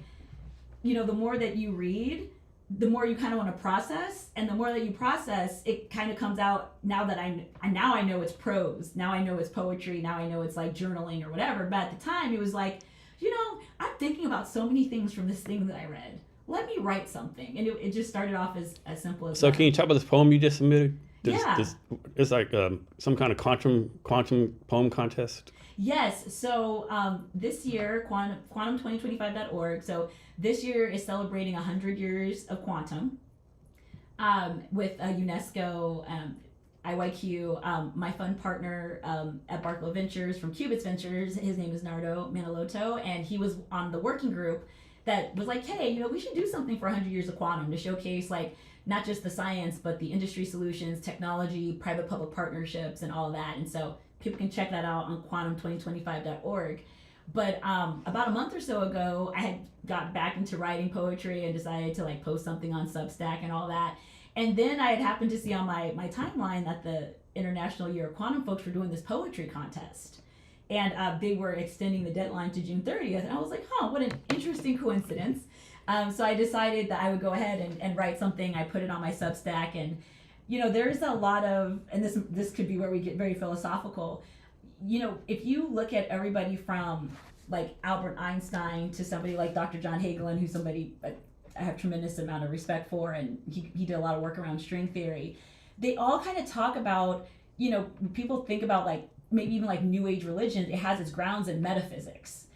the more that you read, the more you kind of want to process. And the more that you process, it kind of comes out now that I know it's prose. Now I know it's poetry. Now I know it's like journaling or whatever. But at the time, it was like, I'm thinking about so many things from this thing that I read. Let me write something. And it just started off as simple as So that. Can you talk about this poem you just submitted? Yeah. It's like some kind of quantum poem contest. Yes. So this year, quantum2025.org. So this year is celebrating 100 years of quantum with UNESCO, IYQ. My fund partner at Barclo Ventures from Qubits Ventures, his name is Nardo Manaloto, and he was on the working group that was like, hey, we should do something for 100 years of quantum to showcase like not just the science, but the industry solutions, technology, private-public partnerships, and all of that. And so people can check that out on quantum2025.org. But about a month or so ago, I had got back into writing poetry and decided to like post something on Substack and all that. And then I had happened to see on my timeline that the International Year of Quantum folks were doing this poetry contest. And they were extending the deadline to June 30th. And I was like, what an interesting coincidence. So I decided that I would go ahead and write something. I put it on my Substack, and there's a lot of, and this could be where we get very philosophical. If you look at everybody from like Albert Einstein to somebody like Dr. John Hagelin, who's somebody I have tremendous amount of respect for, and he did a lot of work around string theory. They all kind of talk about, people think about like maybe even like New Age religions. It has its grounds in metaphysics.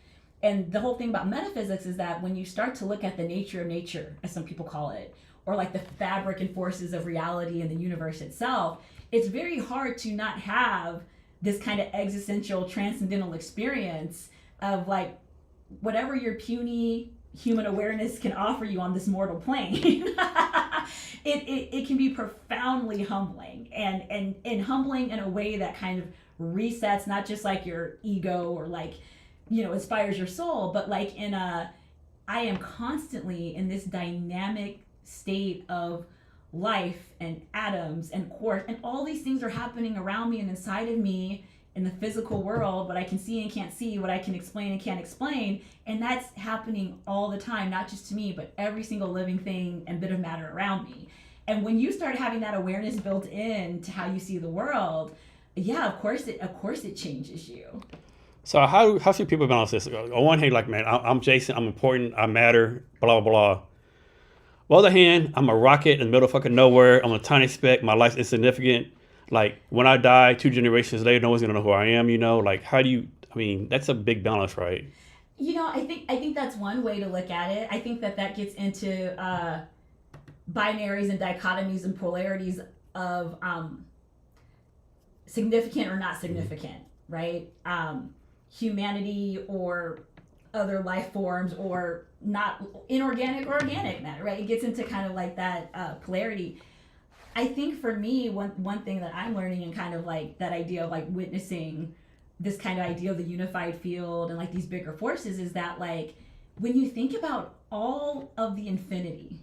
And the whole thing about metaphysics is that when you start to look at the nature of nature, as some people call it, or like the fabric and forces of reality and the universe itself, it's very hard to not have this kind of existential transcendental experience of like whatever your puny human awareness can offer you on this mortal plane. it can be profoundly humbling and humbling in a way that kind of resets not just like your ego or like inspires your soul, but like I am constantly in this dynamic state of life and atoms and quarks, and all these things are happening around me and inside of me in the physical world, what I can see and can't see, what I can explain and can't explain, and that's happening all the time, not just to me, but every single living thing and bit of matter around me. And when you start having that awareness built in to how you see the world, of course it changes you. So how should people balance this? On one hand, like, man, I'm Jason, I'm important, I matter, blah, blah, blah. On the other hand, I'm a rocket in the middle of fucking nowhere. I'm a tiny speck. My life's insignificant. Like, when I die 2 generations later, no one's going to know who I am, Like, that's a big balance, right? I think that's one way to look at it. I think that gets into binaries and dichotomies and polarities of significant or not significant, right? Humanity or other life forms, or not inorganic or organic matter, right? It gets into kind of like that polarity. I think for me, one thing that I'm learning, and kind of like that idea of like witnessing this kind of idea of the unified field and like these bigger forces, is that like when you think about all of the infinity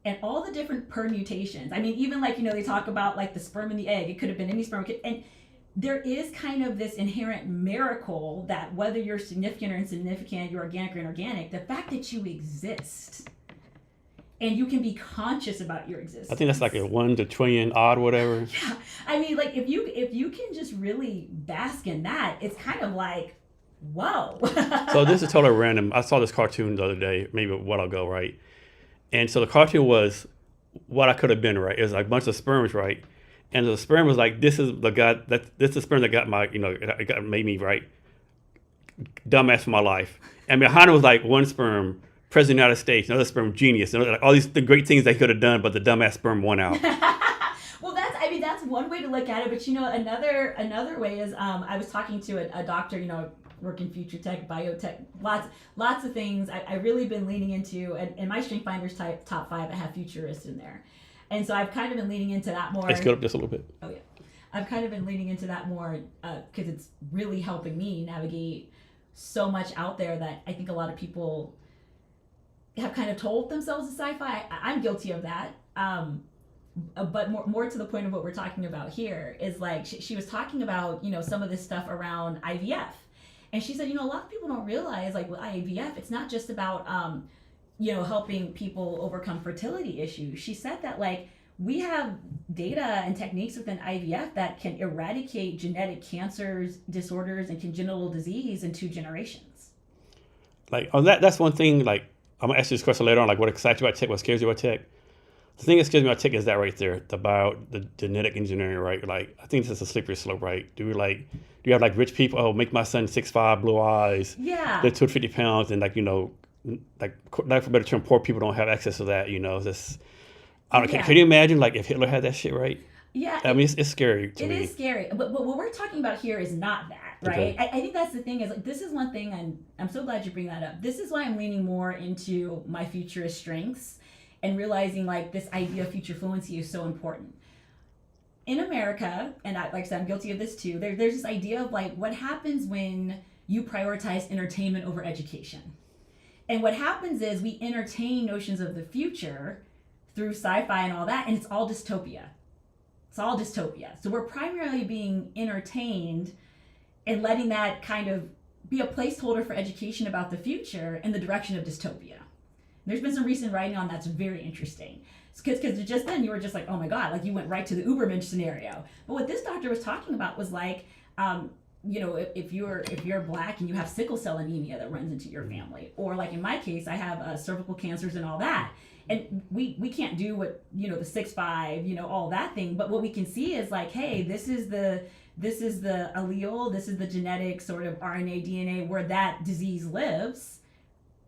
and all the different permutations, I mean, even like, they talk about like the sperm and the egg, it could have been any sperm, and there is kind of this inherent miracle that whether you're significant or insignificant, you're organic or inorganic, the fact that you exist and you can be conscious about your existence. I think that's like a 1 to trillion odd whatever. Yeah, I mean, like if you can just really bask in that, it's kind of like, whoa. So this is totally random. I saw this cartoon the other day, maybe a while ago, right? And so the cartoon was what I could have been, right? It was like a bunch of sperms, right? And the sperm was like, this is the sperm that got my, it made me, right, dumbass for my life. And behind it was like one sperm, President of the United States, another sperm, genius, like all the great things they could have done, but the dumbass sperm won out. Well, that's one way to look at it. But another way is, I was talking to a doctor, work in future tech, biotech, lots of things. I really been leaning into, and my Strength Finders top 5, I have futurists in there. And so I've kind of been leaning into that more. Let's go up just a little bit. Oh yeah, I've kind of been leaning into that more because it's really helping me navigate so much out there that I think a lot of people have kind of told themselves is sci-fi. I'm guilty of that. But more to the point of what we're talking about here is like she was talking about some of this stuff around IVF, and she said a lot of people don't realize like with IVF it's not just about helping people overcome fertility issues. She said that like we have data and techniques within IVF that can eradicate genetic cancers, disorders, and congenital disease in 2 generations. Like that's one thing. Like I'm gonna ask you this question later on. Like what excites you about tech? What scares you about tech? The thing that scares me about tech is that right there, the genetic engineering, right? Like I think this is a slippery slope, right? Do you have like rich people? Oh, make my son 6'5", blue eyes. Yeah. They're 250 pounds, and like like for better term, poor people don't have access to that. This. I don't know. Can you imagine like if Hitler had that shit, right? Yeah. I mean, it's scary to me. It is scary, but what we're talking about here is not that, right? Okay. I think that's the thing is like this is one thing I'm so glad you bring that up. This is why I'm leaning more into my futurist strengths and realizing like this idea of future fluency is so important. In America, and like I said, I'm guilty of this too, there's this idea of like what happens when you prioritize entertainment over education. And what happens is we entertain notions of the future through sci-fi and all that, and it's all dystopia. It's all dystopia. So we're primarily being entertained and letting that kind of be a placeholder for education about the future in the direction of dystopia. There's been some recent writing on that's very interesting. Because just then you were just like, oh my God, like you went right to the Ubermensch scenario. But what this doctor was talking about was like, if you're black and you have sickle cell anemia that runs into your family, or like in my case, I have cervical cancers and all that. And we can't do what, the 6'5", all that thing. But what we can see is like, hey, this is the allele, this is the genetic sort of RNA, DNA where that disease lives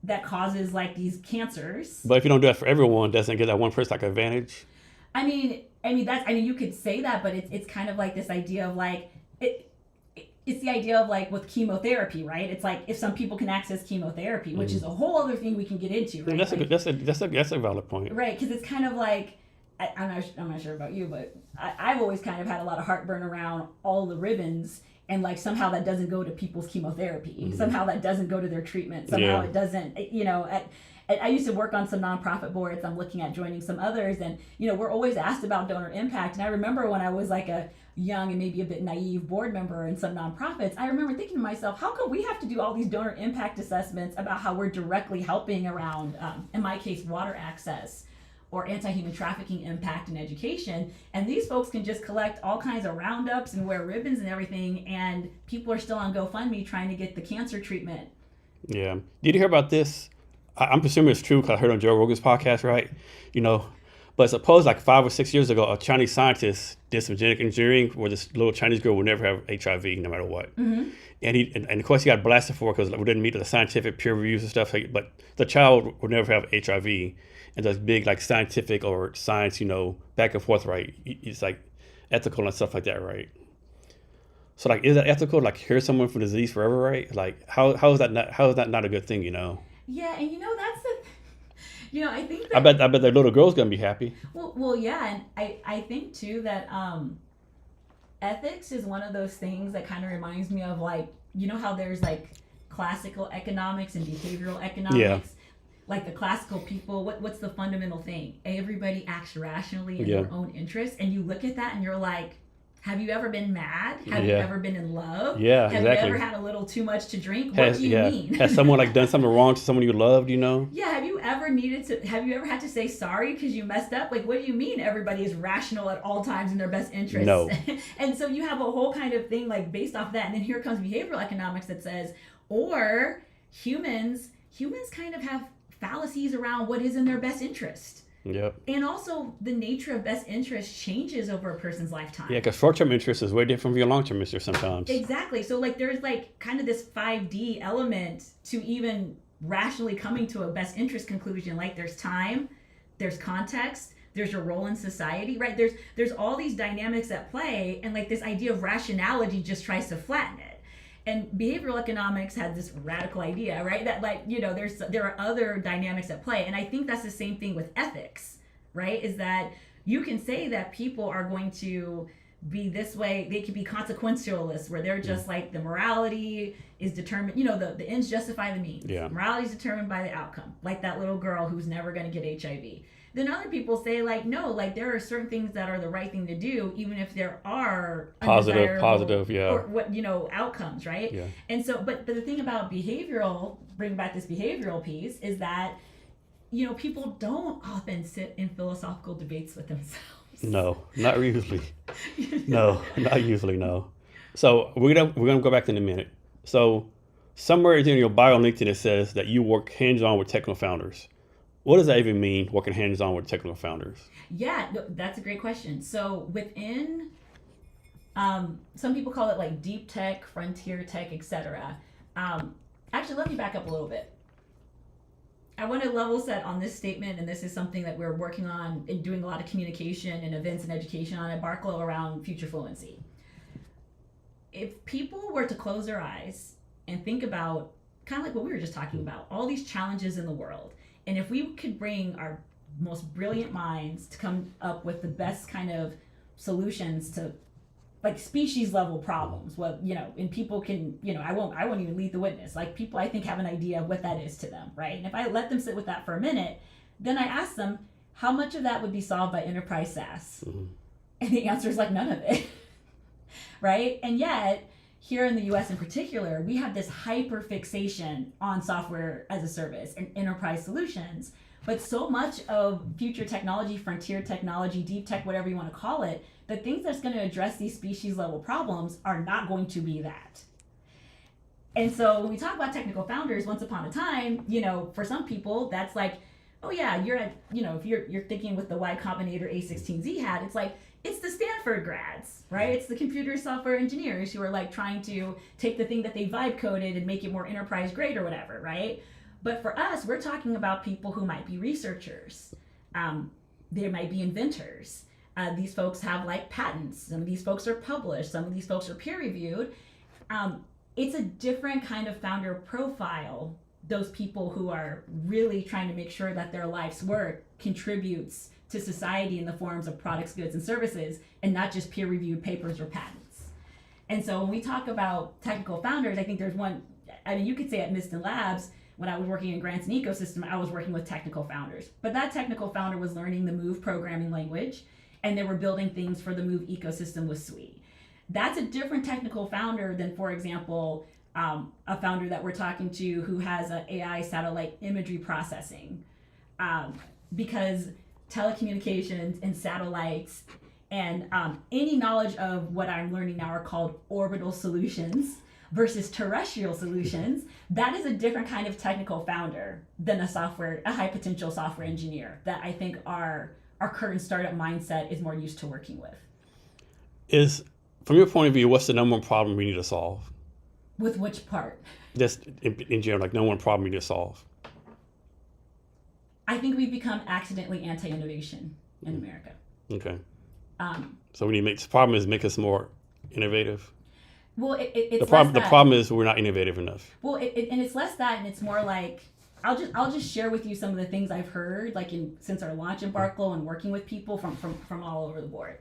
that causes like these cancers. But if you don't do that for everyone, doesn't it give that one person like an advantage? I mean you could say that, but it's kind of like this idea of like it's the idea of like with chemotherapy, right? It's like if some people can access chemotherapy, which is a whole other thing we can get into, right? That's a valid point, right? Because it's kind of like I'm not sure about you, but I've always kind of had a lot of heartburn around all the ribbons, and like somehow that doesn't go to people's chemotherapy, somehow that doesn't go to their treatment, somehow it doesn't, I used to work on some nonprofit boards. I'm looking at joining some others, and we're always asked about donor impact. And I remember when I was like a young and maybe a bit naive board member in some nonprofits, I remember thinking to myself, how come we have to do all these donor impact assessments about how we're directly helping around, in my case, water access or anti-human trafficking impact in education, and these folks can just collect all kinds of roundups and wear ribbons and everything, and people are still on GoFundMe trying to get the cancer treatment. Yeah. Did you hear about this? I'm presuming it's true because I heard on Joe Rogan's podcast, right? But suppose like 5 or 6 years ago, a Chinese scientist did some genetic engineering where this little Chinese girl would never have HIV no matter what. Mm-hmm. And of course he got blasted for it because we didn't meet the scientific peer reviews and stuff. But the child would never have HIV. And those big like scientific or science, back and forth, right? It's like ethical and stuff like that, right? So like, is that ethical? Like, cure someone from disease forever, right? Like, how is that not a good thing? You know. Yeah, and that's the, I think I that, bet their little girl's gonna be happy. well, yeah, and I think too that ethics is one of those things that kind of reminds me of, like, how there's like classical economics and behavioral economics. Yeah. Like the classical people, what's the fundamental thing? Everybody acts rationally in Yeah. their own interest, and you look at that and you're like, have you ever been mad? Have you Yeah. ever been in love? Yeah, Have exactly. you ever had a little too much to drink? What do you mean? Has someone like done something wrong to someone you loved? You know. Yeah, have you ever had to say sorry because you messed up? Like, what do you mean everybody is rational at all times in their best interest? No. And so you have a whole kind of thing like based off that. And then here comes behavioral economics that says, or humans kind of have fallacies around what is in their best interest. Yep. And also the nature of best interest changes over a person's lifetime. Yeah, because short-term interest is way different from your long-term interest sometimes. Exactly. So like there's like kind of this 5D element to even rationally coming to a best interest conclusion. Like there's time, there's context, there's your role in society, right? There's all these dynamics at play, and like this idea of rationality just tries to flatten it. And behavioral economics had this radical idea, right? That like, there are other dynamics at play. And I think that's the same thing with ethics, right? Is that you can say that people are going to be this way. They can be consequentialists, where they're just like the morality is determined, the ends justify the means. Yeah. Morality is determined by the outcome. Like that little girl who's never going to get HIV. Then other people say like, no, like there are certain things that are the right thing to do, even if there are positive, yeah, or what outcomes, right? Yeah. And so, but the thing about bring back this behavioral piece, is that people don't often sit in philosophical debates with themselves. No, not usually. No, not usually. No. So we're gonna go back in a minute. So somewhere in your bio on LinkedIn it says that you work hands-on with technical founders. What does that even mean, working hands-on with technical founders? Yeah, no, that's a great question. So within, some people call it like deep tech, frontier tech, etc. Actually, let me back up a little bit. I want to level set on this statement, and this is something that we're working on and doing a lot of communication and events and education on at Barclo around future fluency. If people were to close their eyes and think about kind of like what we were just talking about, all these challenges in the world, and if we could bring our most brilliant minds to come up with the best kind of solutions to like species level problems, and people can, I won't even lead the witness. Like people, I think, have an idea of what that is to them, right? And if I let them sit with that for a minute, then I ask them, how much of that would be solved by enterprise SaaS? Mm-hmm. And the answer is like none of it, right? And yet, here in the US in particular, we have this hyper fixation on software as a service and enterprise solutions. But so much of future technology, frontier technology, deep tech, whatever you want to call it, the things that's going to address these species level problems are not going to be that. And so when we talk about technical founders, once upon a time, for some people, that's like, oh yeah, if you're thinking with the Y Combinator A16Z hat, it's like, it's the Stanford grads, right? It's the computer software engineers who are like trying to take the thing that they vibe coded and make it more enterprise grade or whatever, right? But for us, we're talking about people who might be researchers. They might be inventors. These folks have like patents. Some of these folks are published. Some of these folks are peer reviewed. It's a different kind of founder profile. Those people who are really trying to make sure that their life's work contributes to society in the forms of products, goods, and services, and not just peer-reviewed papers or patents. And so when we talk about technical founders, I think there's one, you could say at Miston Labs, when I was working in grants and ecosystem, I was working with technical founders. But that technical founder was learning the Move programming language, and they were building things for the Move ecosystem with SWE. That's a different technical founder than, for example, a founder that we're talking to who has an AI satellite imagery processing. Because telecommunications and satellites and any knowledge of what I'm learning now are called orbital solutions versus terrestrial solutions. That is a different kind of technical founder than a high potential software engineer that I think our current startup mindset is more used to working with. From your point of view, what's the number one problem we need to solve? With which part? Just in general, like number one problem we need to solve. I think we've become accidentally anti-innovation in America. Okay. So we need to the problem is make us more innovative. Well, it's The problem, less the that. problem is we're not innovative enough. Well, and it's less that, and it's more like I'll just share with you some of the things I've heard, like since our launch in Barclo and working with people from all over the board.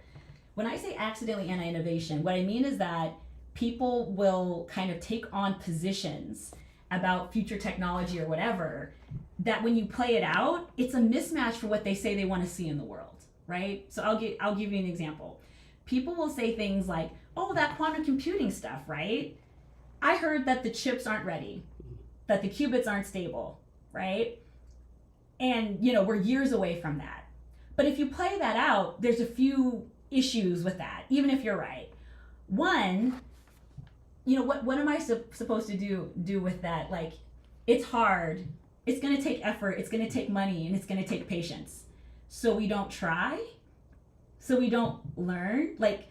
When I say accidentally anti-innovation, what I mean is that people will kind of take on positions about future technology or whatever that when you play it out, it's a mismatch for what they say they want to see in the world, right? So I'll give you an example. People will say things like, "Oh, that quantum computing stuff, right? I heard that the chips aren't ready, that the qubits aren't stable, right? And we're years away from that." But if you play that out, there's a few issues with that, even if you're right. One, what am I supposed to do with that? Like, it's hard. It's going to take effort. It's going to take money, and it's going to take patience. So we don't try. So we don't learn. Like,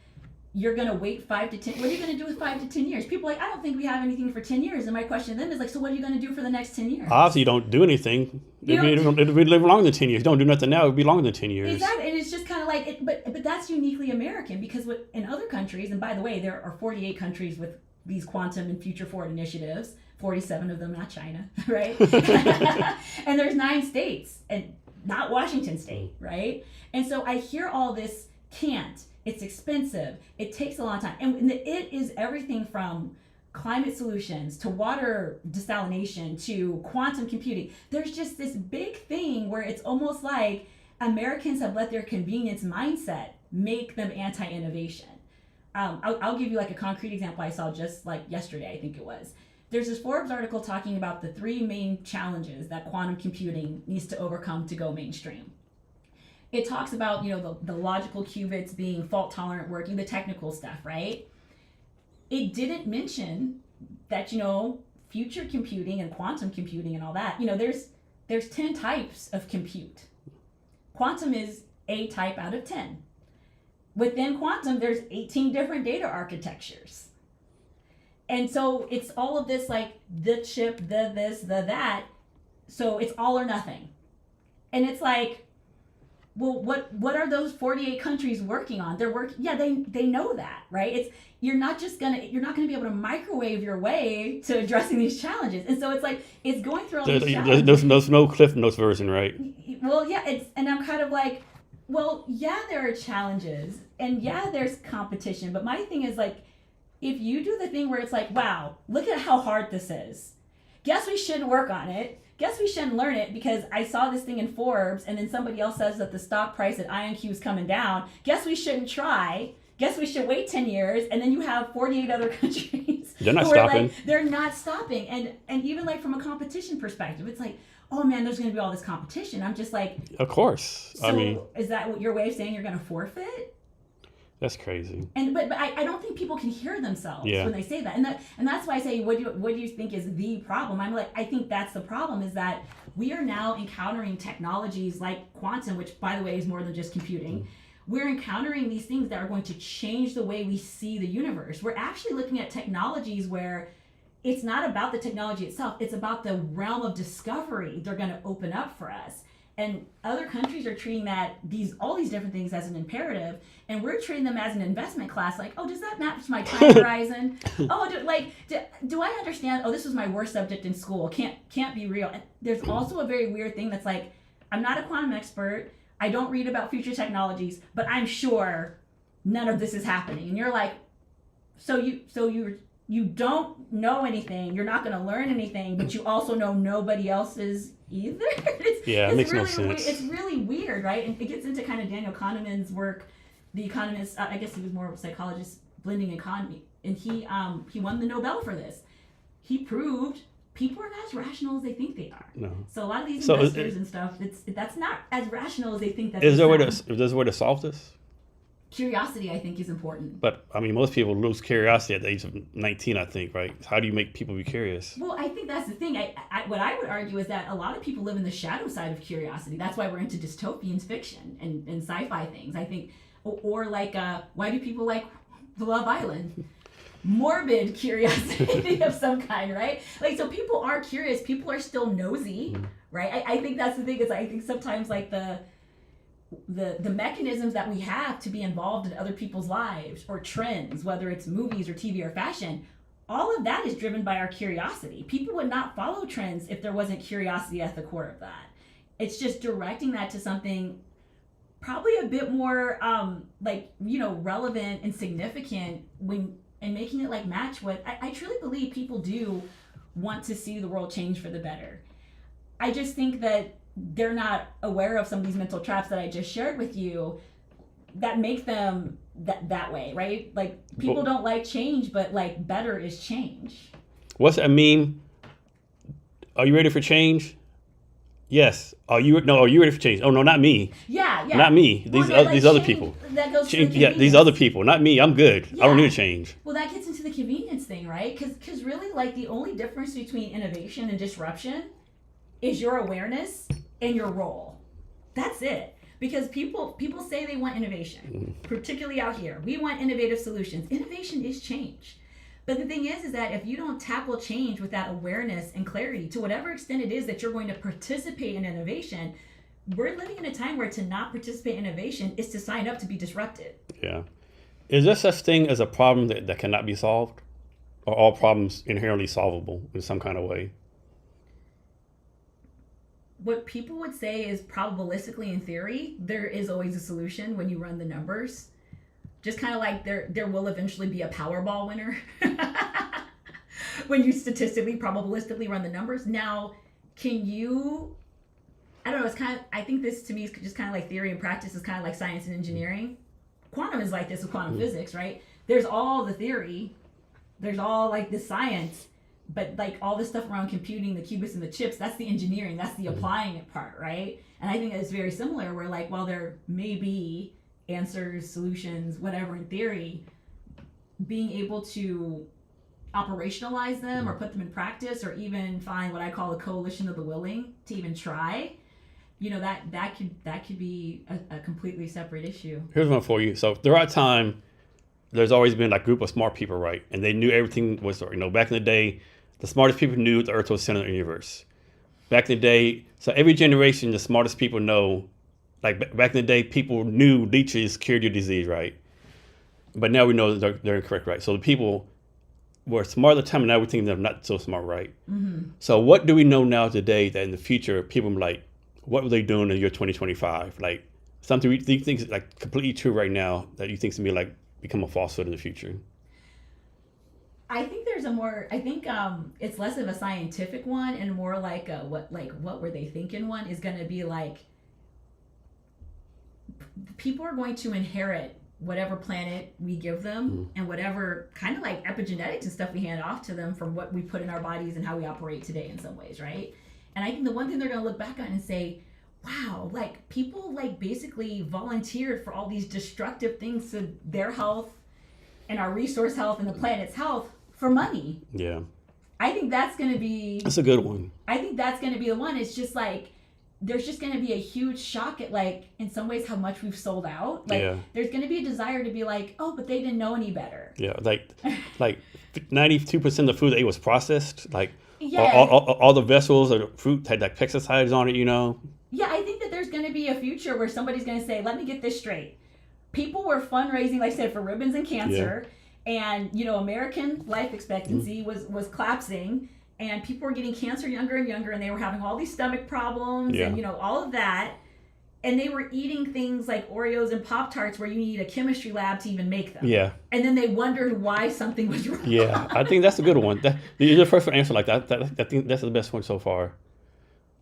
you're going to wait 5 to 10. What are you going to do with 5 to 10 years? People are like, I don't think we have anything for 10 years. And my question to them is like, so what are you going to do for the next 10 years? Obviously, you don't do anything. It'll be live longer than 10 years. Don't do nothing now. It'll be longer than 10 years. Exactly. And it's just kind of like, but that's uniquely American, because in other countries, and by the way, there are 48 countries with these quantum and future forward initiatives, 47 of them not China, right? And there's 9 states, and not Washington State, right? And so I hear all this can't. It's expensive. It takes a long time. And it is everything from climate solutions to water desalination to quantum computing. There's just this big thing where it's almost like Americans have let their convenience mindset make them anti-innovation. I'll give you like a concrete example I saw just like yesterday, I think it was. There's this Forbes article talking about the 3 main challenges that quantum computing needs to overcome to go mainstream. It talks about, the logical qubits being fault tolerant working, the technical stuff, right? It didn't mention that, future computing and quantum computing and all that, there's 10 types of compute. Quantum is a type out of 10. Within quantum, there's 18 different data architectures. And so it's all of this, like the chip, the this, the that. So it's all or nothing. And it's like, well, what are those 48 countries working on? They know that, right? You're not gonna be able to microwave your way to addressing these challenges. And so it's like, it's going through all these challenges. There's no Cliff Notes version, right? Well, yeah, and I'm kind of like, well, yeah, there are challenges, and yeah, there's competition. But my thing is like, if you do the thing where it's like, wow, look at how hard this is. Guess we shouldn't work on it. Guess we shouldn't learn it because I saw this thing in Forbes, and then somebody else says that the stock price at IonQ is coming down. Guess we shouldn't try. Guess we should wait 10 years, and then you have 48 other countries. They're not stopping. Like, they're not stopping. And even like from a competition perspective, it's like, oh man, there's going to be all this competition. I'm just like, of course. So is that what your way of saying you're going to forfeit? That's crazy. But I don't think people can hear themselves when they say that. And that's why I say, what do you think is the problem? I'm like, I think that's the problem, is that we are now encountering technologies like quantum, which by the way is more than just computing. We're encountering these things that are going to change the way we see the universe. We're actually looking at technologies where it's not about the technology itself, it's about the realm of discovery they're going to open up for us. And other countries are treating all these different things as an imperative, and we're treating them as an investment class. Like, oh, does that match my time horizon? Oh, do I understand? Oh, this was my worst subject in school. Can't be real. And there's also a very weird thing that's like, I'm not a quantum expert. I don't read about future technologies, but I'm sure none of this is happening. And you're like, so you don't know anything. You're not going to learn anything, but you also know nobody else is either. It makes really no sense. It's really weird, right? And it gets into kind of Daniel Kahneman's work. The economist, I guess he was more of a psychologist, blending economy, and he won the Nobel for this. He proved people are not as rational as they think they are. No. So a lot of these investors and stuff, that's not as rational as they think that. Is there a way to solve this? Curiosity, I think, is important. But I mean, most people lose curiosity at the age of 19, I think, right? How do you make people be curious? Well, I think that's the thing. What I would argue is that a lot of people live in the shadow side of curiosity. That's why we're into dystopian fiction and sci-fi things. I think, or like, why do people like Love Island? Morbid curiosity of some kind, right? Like, so people are curious. People are still nosy, right? I think that's the thing. Is I think sometimes like the mechanisms that we have to be involved in other people's lives or trends, whether it's movies or TV or fashion, all of that is driven by our curiosity. People would not follow trends if there wasn't curiosity at the core of that. It's just directing that to something probably a bit more relevant and significant and making it like match what I truly believe people do want to see the world change for the better. I just think that they're not aware of some of these mental traps that I just shared with you that make them that way, right? Like people don't like change, but like better is change. What's that meme? Are you ready for change? Yes. Are you ready for change? Oh no, not me. Yeah. Not me. These other people. That goes change, to the these other people, not me. I'm good. Yeah. I don't need to change. Well, that gets into the convenience thing, right? Because really, like the only difference between innovation and disruption is your awareness and your role. That's it. Because people say they want innovation, particularly out here. We want innovative solutions. Innovation is change. But the thing is that if you don't tackle change with that awareness and clarity, to whatever extent it is that you're going to participate in innovation, we're living in a time where to not participate in innovation is to sign up to be disrupted. Yeah. Is there such thing as a problem that cannot be solved? Or all problems inherently solvable in some kind of way? What people would say is probabilistically in theory, there is always a solution when you run the numbers. Just kind of like there will eventually be a Powerball winner when you statistically, probabilistically run the numbers. Now, can you, I don't know, it's kind of, I think this to me is just kind of like theory and practice is kind of like science and engineering. Quantum is like this with quantum physics, right? There's all the theory, there's all like the science, but like all the stuff around computing, the qubits and the chips, that's the engineering, that's the applying it part, right? And I think it's very similar where like, while there may be answers, solutions, whatever in theory, being able to operationalize them or put them in practice or even find what I call a coalition of the willing to even try, that could be a completely separate issue. Here's one for you. So throughout time, there's always been like a group of smart people, right? And they knew everything was, back in the day, the smartest people knew the Earth was the center of the universe. Back in the day, so every generation, the smartest people know. Like back in the day, people knew leeches cured your disease, right? But now we know they're incorrect, right? So the people were smart at the time, and now we think they're not so smart, right? Mm-hmm. So what do we know now today that in the future, people are like, what were they doing in the year 2025? Like something we think is like completely true right now that you think is going to be like become a falsehood in the future? I think it's less of a scientific one and more like what were they thinking one is going to be like, people are going to inherit whatever planet we give them and whatever kind of like epigenetics and stuff we hand off to them from what we put in our bodies and how we operate today in some ways, right? And I think the one thing they're going to look back on and say, wow, like people like basically volunteered for all these destructive things to their health and our resource health and the planet's health for money. Yeah. I think that's going to be... That's a good one. I think that's going to be the one. It's just like, there's just going to be a huge shock at like, in some ways, how much we've sold out. Like, there's going to be a desire to be like, oh, but they didn't know any better. Yeah, like 92% of the food they ate was processed. Like, yeah. all the vegetables or the fruit had like pesticides on it, Yeah, I think that there's going to be a future where somebody's going to say, let me get this straight. People were fundraising, like I said, for ribbons and cancer. Yeah. And, American life expectancy was collapsing. And people were getting cancer younger and younger, and they were having all these stomach problems and, all of that. And they were eating things like Oreos and Pop-Tarts where you need a chemistry lab to even make them. Yeah. And then they wondered why something was wrong. Yeah, I think that's a good one. You're the first one to answer like that. I think that's the best one so far.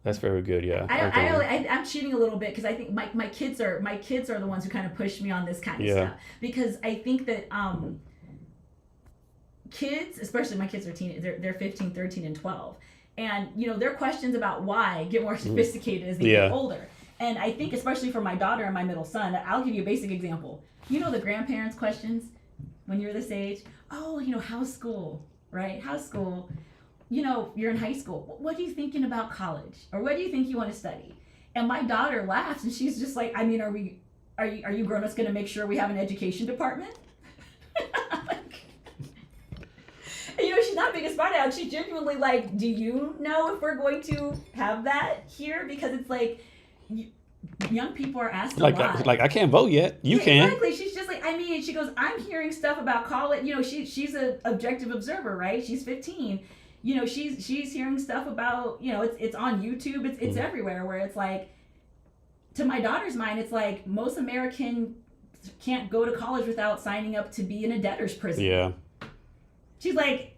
That's very good, yeah. I'm cheating a little bit because I think my kids are the ones who kind of push me on this kind of stuff. Because I think that... kids, especially my kids are they're 15, 13, and 12. And, their questions about why get more sophisticated as they get older. And I think especially for my daughter and my middle son, I'll give you a basic example. The grandparents' questions when you're this age? Oh, how's school, right? How's school? You're in high school. What are you thinking about college? Or what do you think you want to study? And my daughter laughs and she's just like, I mean, are you grown-ups going to make sure we have an education department? She's not being a smart aleck. She's genuinely like, do you know if we're going to have that here? Because it's like, young people are asked a Like, lot. I can't vote yet. You Yeah, can. exactly. She's just like, I mean, she goes, I'm hearing stuff about college. You know, she's an objective observer, right? She's 15. You know, she's hearing stuff about, you know, it's on YouTube. It's everywhere. Where it's like, to my daughter's mind, it's like most American can't go to college without signing up to be in a debtor's prison. Yeah. She's like,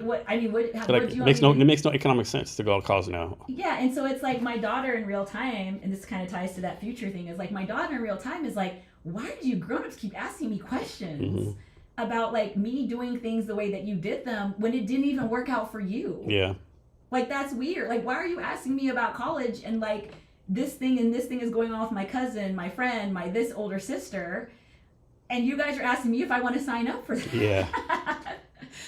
what? I mean, what Like, do you it makes no economic sense to go to college now. Yeah, and so it's like my daughter in real time, and this kind of ties to that future thing, is like my daughter in real time is like, why do you grown-ups keep asking me questions about like me doing things the way that you did them when it didn't even work out for you? Yeah. Like, that's weird. Like, why are you asking me about college and like this thing is going on with my cousin, my friend, my this older sister, and you guys are asking me if I want to sign up for that? Yeah.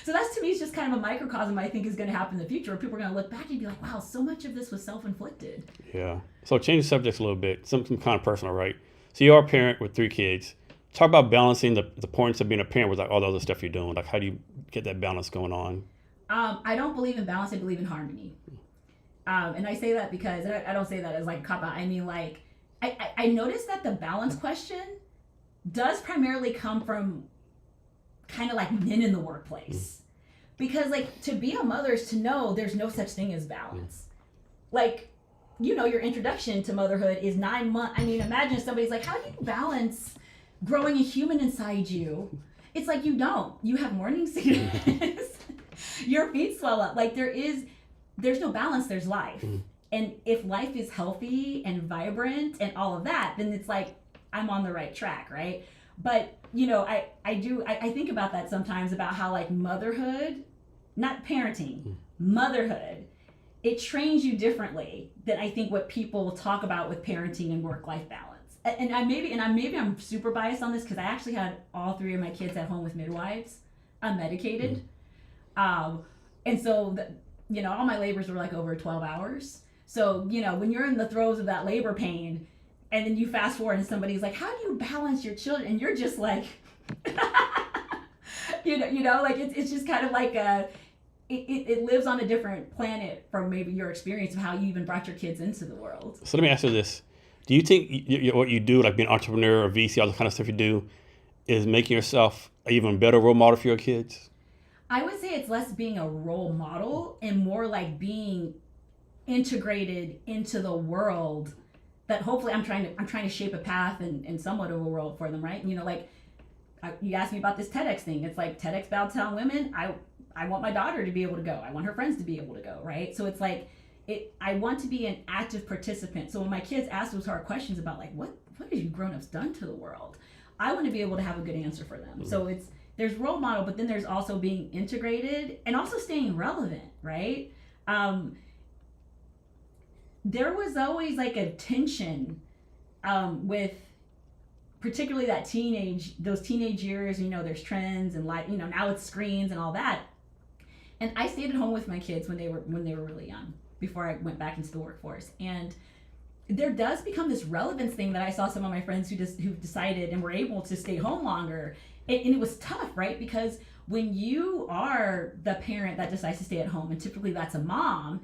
So that's, to me, is just kind of a microcosm I think is going to happen in the future, where people are going to look back and be like, wow, so much of this was self-inflicted. Yeah. So change the subject a little bit, something kind of personal, right? So you're a parent with 3 kids. Talk about balancing the importance of being a parent with like all the other stuff you're doing. Like, how do you get that balance going on? I don't believe in balance. I believe in harmony. And I say that because, and I don't say that as like a cop-out. I mean, like, I noticed that the balance question does primarily come from kind of like men in the workplace. Because like, to be a mother is to know there's no such thing as balance. Like, you know, your introduction to motherhood is 9 months. I mean, imagine somebody's like, how do you balance growing a human inside you? It's like, you don't. You have morning sickness. Your feet swell up. Like, there's no balance, there's life. And if life is healthy and vibrant and all of that, then it's like, I'm on the right track, right? But, you know, I think about that sometimes, about how like motherhood, not parenting, motherhood, it trains you differently than I think what people talk about with parenting and work-life balance. And I'm super biased on this because I actually had all 3 of my kids at home with midwives, unmedicated. And so, you know, all my labors were like over 12 hours. So, you know, when you're in the throes of that labor pain, and then you fast forward and somebody's like, how do you balance your children? And you're just like, you know, like it's just kind of like it lives on a different planet from maybe your experience of how you even brought your kids into the world. So let me ask you this. Do you think what you do, like being an entrepreneur or VC, all the kind of stuff you do, is making yourself an even better role model for your kids? I would say it's less being a role model and more like being integrated into the world that hopefully I'm trying to shape a path and somewhat of a world for them, right? And, you know, like you asked me about this TEDx thing. It's like TEDx Bowtown Women. I want my daughter to be able to go. I want her friends to be able to go, right? So it's like I want to be an active participant. So when my kids ask those hard questions about like what have you grown-ups done to the world, I want to be able to have a good answer for them. So there's role model, but then there's also being integrated and also staying relevant, right? There was always like a tension with particularly those teenage years. You know, there's trends and like, you know, now it's screens and all that. And I stayed at home with my kids when they were really young, before I went back into the workforce. And there does become this relevance thing that I saw some of my friends who decided and were able to stay home longer. And it was tough, right? Because when you are the parent that decides to stay at home, and typically that's a mom,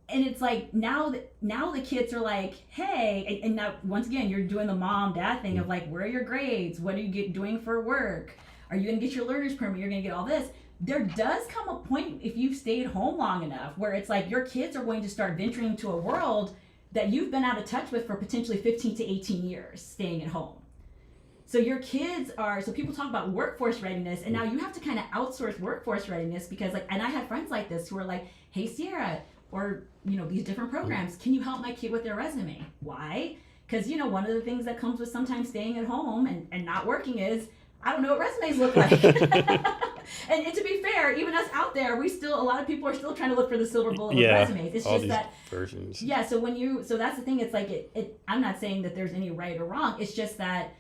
and it's like now the kids are like, hey, and now once again you're doing the mom dad thing of like, where are your grades? What are you doing for work? Are you gonna get your learner's permit? You're gonna get all this. There does come a point, if you've stayed home long enough, where it's like your kids are going to start venturing into a world that you've been out of touch with for potentially 15 to 18 years staying at home. So your kids so people talk about workforce readiness, and now you have to kind of outsource workforce readiness because like, and I have friends like this who are like, hey Sierra, or, you know, these different programs, can you help my kid with their resume? Why? Because, you know, one of the things that comes with sometimes staying at home and not working is, I don't know what resumes look like. and to be fair, even us out there, a lot of people are still trying to look for the silver bullet with resumes. It's just that versions. Yeah, so that's the thing. It's like I'm not saying that there's any right or wrong. It's just that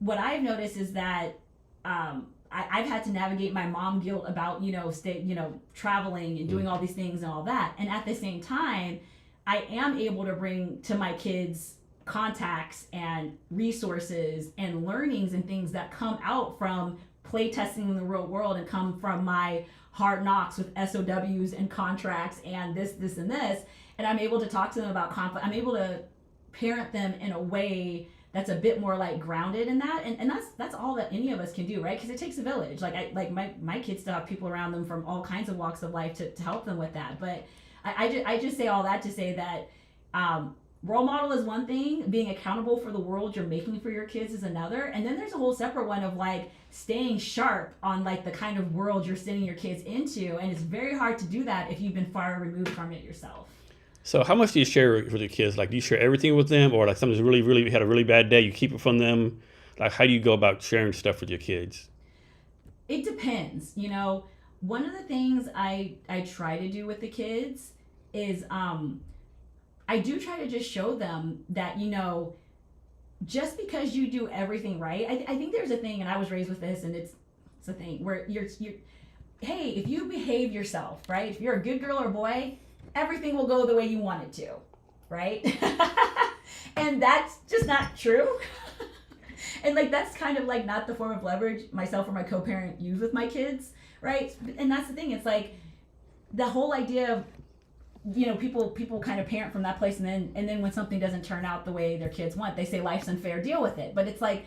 what I've noticed is that I've had to navigate my mom guilt about, you know, traveling and doing all these things and all that. And at the same time, I am able to bring to my kids contacts and resources and learnings and things that come out from play testing in the real world and come from my hard knocks with SOWs and contracts and this and this. And I'm able to talk to them about conflict. I'm able to parent them in a way that's a bit more like grounded in that, and that's all that any of us can do, right? Because it takes a village. Like my kids still have people around them from all kinds of walks of life to help them with that. But I just say all that to say that role model is one thing, being accountable for the world you're making for your kids is another, and then there's a whole separate one of like staying sharp on like the kind of world you're sending your kids into, and it's very hard to do that if you've been far removed from it yourself. So how much do you share with your kids? Like, do you share everything with them, or like something's really had a really bad day, you keep it from them? Like, how do you go about sharing stuff with your kids? It depends. You know, one of the things I try to do with the kids is I do try to just show them that, you know, just because you do everything right, I think there's a thing, and I was raised with this, and it's a thing where you're hey, if you behave yourself, right? If you're a good girl or boy, everything will go the way you want it to, right? And that's just not true. And like that's kind of like not the form of leverage myself or my co-parent use with my kids, right? And that's the thing. It's like the whole idea of, you know, people kind of parent from that place, and then when something doesn't turn out the way their kids want, they say life's unfair, deal with it. But it's like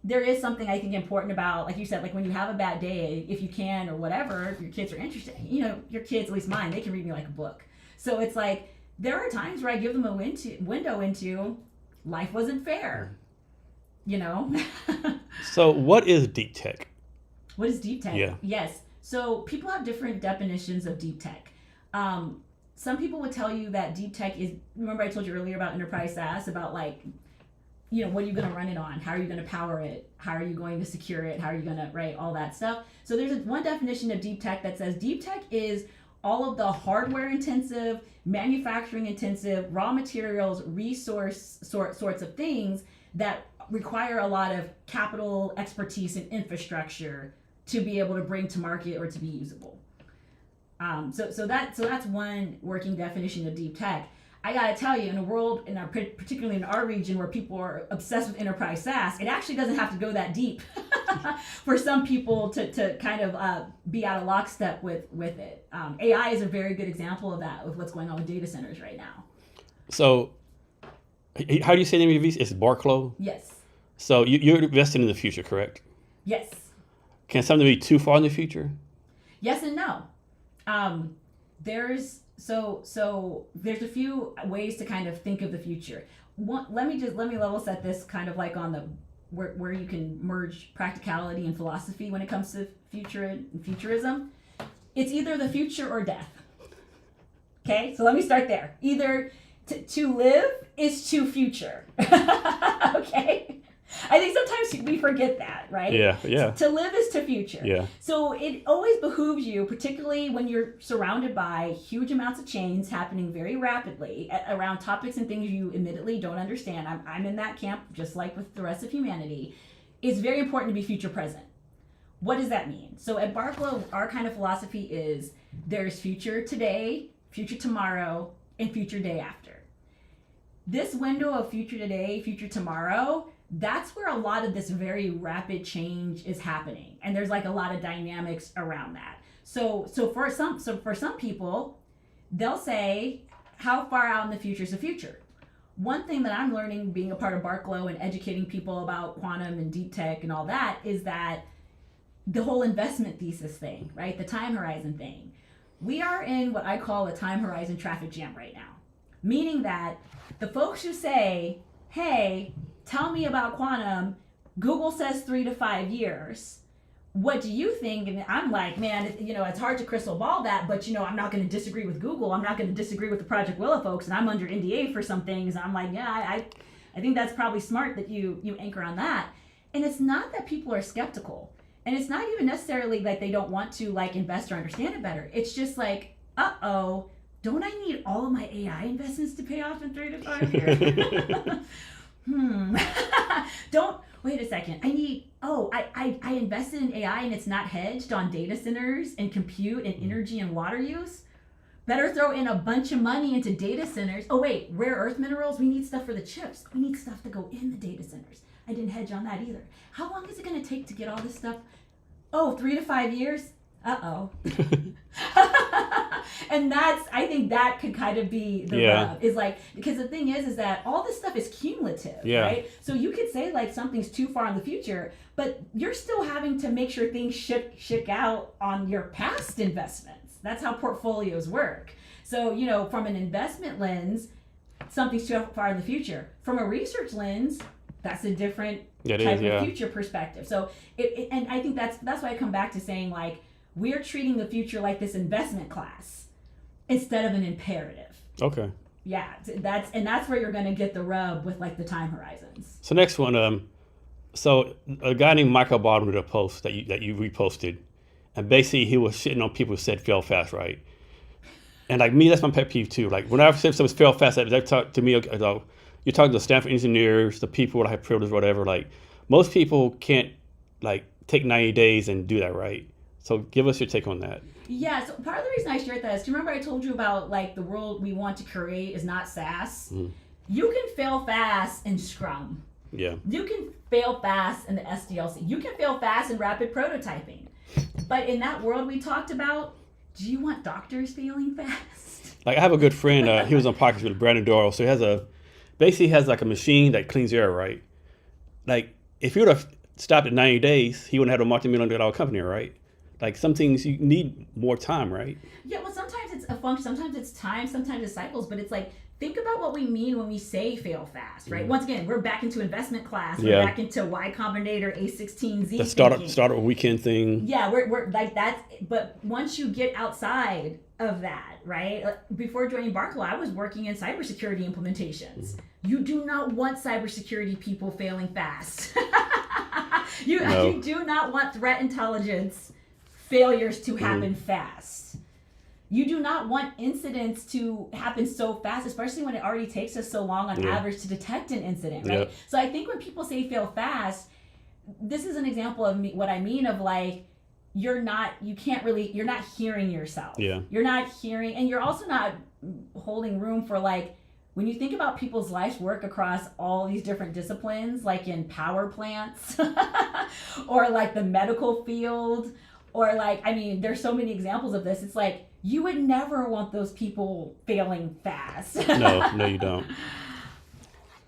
there is something I think important about, like you said, like when you have a bad day, if you can or whatever, if your kids are interested, you know, your kids, at least mine, they can read me like a book. So it's like there are times where I give them a window into life wasn't fair, you know. So what is deep tech? What is deep tech? Yeah. Yes. So people have different definitions of deep tech. Some people would tell you that deep tech is, remember I told you earlier about enterprise SaaS, about like, you know, what are you going to run it on? How are you going to power it? How are you going to secure it? How are you going to, right, all that stuff. So there's one definition of deep tech that says deep tech is all of the hardware intensive, manufacturing intensive, raw materials, resource sorts of things that require a lot of capital, expertise, and infrastructure to be able to bring to market or to be usable. So that's one working definition of deep tech. I gotta tell you, in a world, particularly in our region where people are obsessed with enterprise SaaS, it actually doesn't have to go that deep for some people to kind of be out of lockstep with it. AI is a very good example of that, with what's going on with data centers right now. So how do you say the name of your VC? It's Barclo? Yes. So you're investing in the future, correct? Yes. Can something be too far in the future? Yes and no. There's a few ways to kind of think of the future. Let me level set this kind of like on the where you can merge practicality and philosophy when it comes to future and futurism. It's either the future or death. Okay, so let me start there. Either to live is to future. Okay. I think sometimes we forget that, right? Yeah. To live is to future. Yeah. So it always behooves you, particularly when you're surrounded by huge amounts of change happening very rapidly around topics and things you admittedly don't understand. I'm in that camp, just like with the rest of humanity. It's very important to be future present. What does that mean? So at Barclo, our kind of philosophy is there's future today, future tomorrow, and future day after. This window of future today, future tomorrow, that's where a lot of this very rapid change is happening, and there's like a lot of dynamics around that. So for some people, they'll say, how far out in the future is the future? One thing that I'm learning being a part of Barclo and educating people about quantum and deep tech and all that is that the whole investment thesis thing, right? The time horizon thing. We are in what I call a time horizon traffic jam right now, meaning that the folks who say, hey, tell me about quantum, Google says 3 to 5 years. What do you think? And I'm like, man, it's hard to crystal ball that, but I'm not going to disagree with Google. I'm not going to disagree with the Project Willow folks, and I'm under NDA for some things. I'm like, yeah, I think that's probably smart that you anchor on that. And it's not that people are skeptical, and it's not even necessarily like they don't want to like invest or understand it better. It's just like, don't I need all of my AI investments to pay off in 3 to 5 years? Wait a second. I invested in AI and it's not hedged on data centers and compute and energy and water use. Better throw in a bunch of money into data centers. Oh wait, rare earth minerals, we need stuff for the chips. We need stuff to go in the data centers. I didn't hedge on that either. How long is it going to take to get all this stuff? 3 to 5 years? Uh-oh. And I think that could kind of be the rub, is like, because the thing is that all this stuff is cumulative, right? So you could say like something's too far in the future, but you're still having to make sure things shook out on your past investments. That's how portfolios work. So, you know, from an investment lens, something's too far in the future. From a research lens, that's a different type of future perspective. So and I think that's why I come back to saying, like, we're treating the future like this investment class instead of an imperative. Okay. Yeah, that's where you're going to get the rub with like the time horizons. So next one, so a guy named Michael Baldwin did a post that you reposted, and basically he was shitting on people who said fail fast, right? And like me, that's my pet peeve too. Like when I say someone's fail fast, they talk to me, you're talking to Stanford engineers, the people that have privilege, whatever. Like most people can't like take 90 days and do that, right? So give us your take on that. Yeah, so part of the reason I shared that is, do you remember I told you about like the world we want to create is not SaaS? Mm-hmm. You can fail fast in Scrum. Yeah. You can fail fast in the SDLC. You can fail fast in rapid prototyping. But in that world we talked about, do you want doctors failing fast? Like I have a good friend, he was on podcast with Brandon Doyle. So he basically has like a machine that cleans air, right? Like if he would have stopped at 90 days, he wouldn't have a multi-million-dollar company, right? Like some things you need more time, right? Yeah, well, sometimes it's a function, sometimes it's time, sometimes it's cycles, but it's like, think about what we mean when we say fail fast, right? Mm-hmm. Once again, we're back into investment class. We're back into Y Combinator, A16Z. The startup weekend thing. Yeah, we're like that. But once you get outside of that, right? Like before joining Barclo, I was working in cybersecurity implementations. Mm-hmm. You do not want cybersecurity people failing fast. You do not want threat intelligence failures to happen fast. You do not want incidents to happen so fast, especially when it already takes us so long on average to detect an incident, right? So I think when people say fail fast, this is an example of what I mean of like, you're not hearing yourself. Yeah. You're not hearing, and you're also not holding room for like, when you think about people's life's work across all these different disciplines, like in power plants or like the medical field, or like, I mean, there's so many examples of this. It's like, you would never want those people failing fast. No, you don't.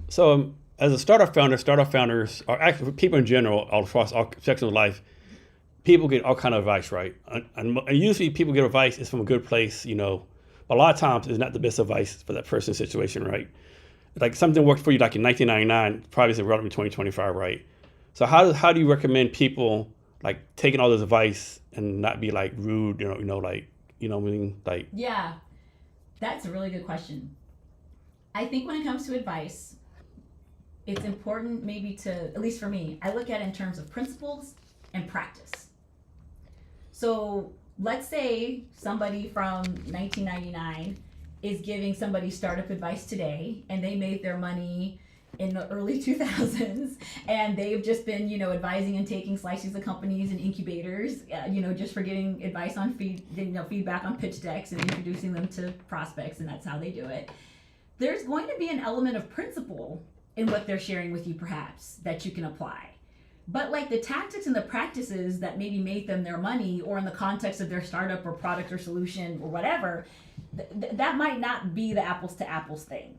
So as a startup founders, or actually people in general, all across all sections of life, people get all kind of advice, right? And usually people get advice is from a good place, you know. But a lot of times it's not the best advice for that person's situation, right? Like something worked for you like in 1999, probably isn't relevant in 2025, right? So how do you recommend people like taking all this advice and not be like rude, you know, like, you know what I mean? Like, yeah, that's a really good question. I think when it comes to advice, it's important maybe to, at least for me, I look at it in terms of principles and practice. So let's say somebody from 1999 is giving somebody startup advice today, and they made their money in the early 2000s, and they've just been, you know, advising and taking slices of companies and incubators, you know, just for getting advice on feedback on pitch decks and introducing them to prospects, and that's how they do it. There's going to be an element of principle in what they're sharing with you, perhaps, that you can apply. But like the tactics and the practices that maybe made them their money, or in the context of their startup or product or solution or whatever, that might not be the apples to apples thing.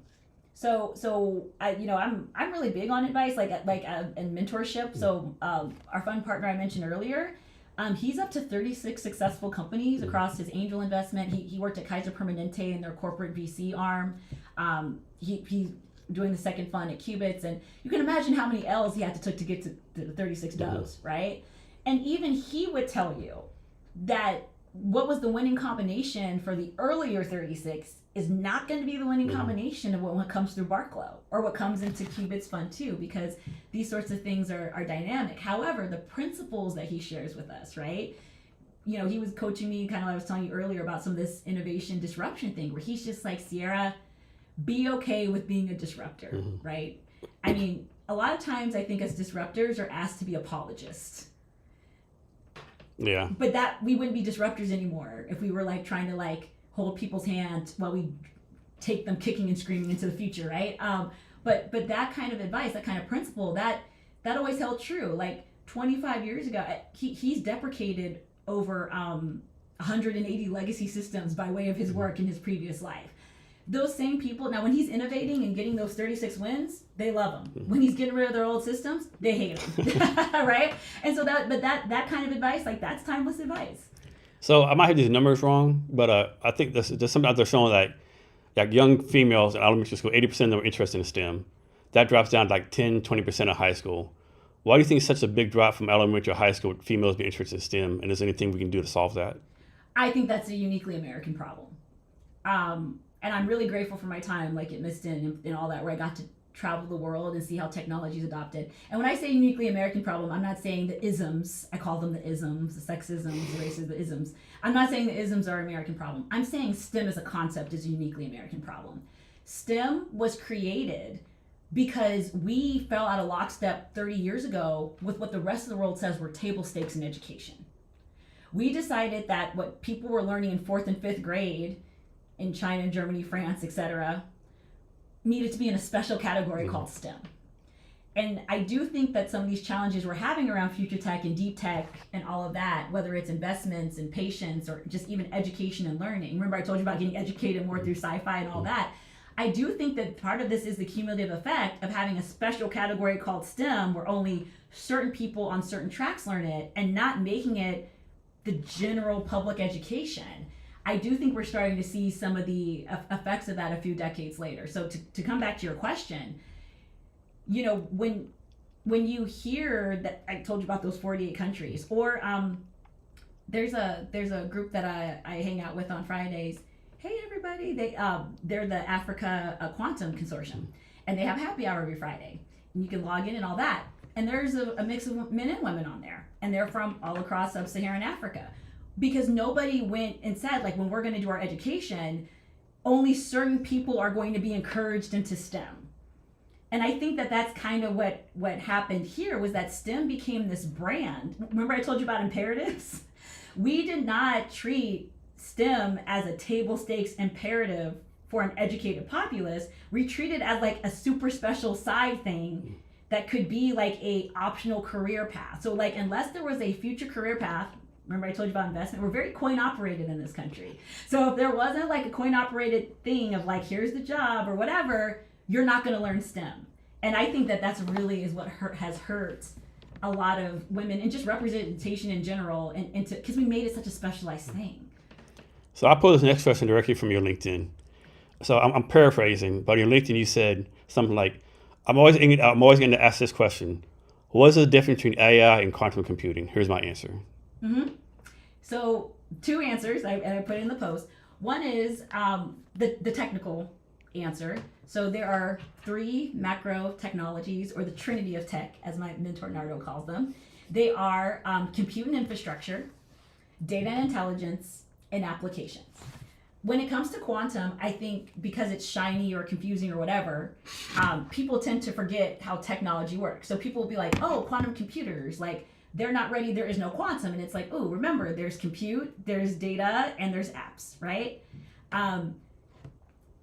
So I'm really big on advice, and mentorship. So our fund partner I mentioned earlier, he's up to 36 successful companies across his angel investment. He worked at Kaiser Permanente in their corporate VC arm. He's doing the second fund at Qubits, and you can imagine how many L's he had to get to the 36 does, right? And even he would tell you that what was the winning combination for the earlier 36 is not going to be the winning combination of what comes through Barclo or what comes into Qubits Fund 2, because these sorts of things are dynamic. However, the principles that he shares with us, right? You know, he was coaching me, kind of like I was telling you earlier about some of this innovation disruption thing, where he's just like, Sierra, be okay with being a disruptor, right? I mean, a lot of times I think as disruptors are asked to be apologists. Yeah. But that we wouldn't be disruptors anymore if we were like trying to like hold people's hand while we take them kicking and screaming into the future, right? But that kind of advice, that kind of principle, that always held true. Like 25 years ago, he's deprecated over 180 legacy systems by way of his work in his previous life. Those same people, now when he's innovating and getting those 36 wins, they love him. When he's getting rid of their old systems, they hate him, right? And so that kind of advice, like that's timeless advice. So I might have these numbers wrong, but I think there's something out there showing that like young females in elementary school, 80% of them are interested in STEM. That drops down to like 10, 20% of high school. Why do you think it's such a big drop from elementary to high school females being interested in STEM? And is there anything we can do to solve that? I think that's a uniquely American problem. And I'm really grateful for my time like at Miston and all that, where I got to travel the world and see how technology is adopted. And when I say uniquely American problem, I'm not saying the isms, I call them the isms, the sexisms, the racism, the isms. I'm not saying the isms are an American problem. I'm saying STEM as a concept is a uniquely American problem. STEM was created because we fell out of lockstep 30 years ago with what the rest of the world says were table stakes in education. We decided that what people were learning in 4th and 5th grade in China, Germany, France, etc., needed to be in a special category called STEM. And I do think that some of these challenges we're having around future tech and deep tech and all of that, whether it's investments and patience or just even education and learning. Remember I told you about getting educated more through sci-fi and all that. I do think that part of this is the cumulative effect of having a special category called STEM where only certain people on certain tracks learn it and not making it the general public education. I do think we're starting to see some of the effects of that a few decades later. So to come back to your question, you know, when you hear that I told you about those 48 countries, or there's a group that I hang out with on Fridays. Hey everybody, they're the Africa Quantum Consortium, and they have happy hour every Friday, and you can log in and all that. And there's a mix of men and women on there, and they're from all across sub-Saharan Africa. Because nobody went and said, like, when we're going to do our education, only certain people are going to be encouraged into STEM. And I think that that's kind of what happened here was that STEM became this brand. Remember I told you about imperatives? We did not treat STEM as a table stakes imperative for an educated populace. We treated it as like a super special side thing that could be like a optional career path. So like unless there was a future career path, remember I told you about investment? We're very coin operated in this country. So if there wasn't like a coin operated thing of like, here's the job or whatever, you're not going to learn STEM. And I think that that's really is what has hurt a lot of women and just representation in general, and because we made it such a specialized thing. So I posed this next question directly from your LinkedIn. So I'm paraphrasing, but in your LinkedIn you said something like, I'm always going to ask this question. What is the difference between AI and quantum computing? Here's my answer. Mm-hmm. So 2 answers I put in the post. One is the technical answer. So there are 3 macro technologies, or the trinity of tech, as my mentor Nardo calls them. They are compute and infrastructure, data and intelligence, and applications. When it comes to quantum, I think because it's shiny or confusing or whatever, people tend to forget how technology works. So people will be like, oh, quantum computers, like, they're not ready, there is no quantum. And it's like, oh, remember, there's compute, there's data, and there's apps, right?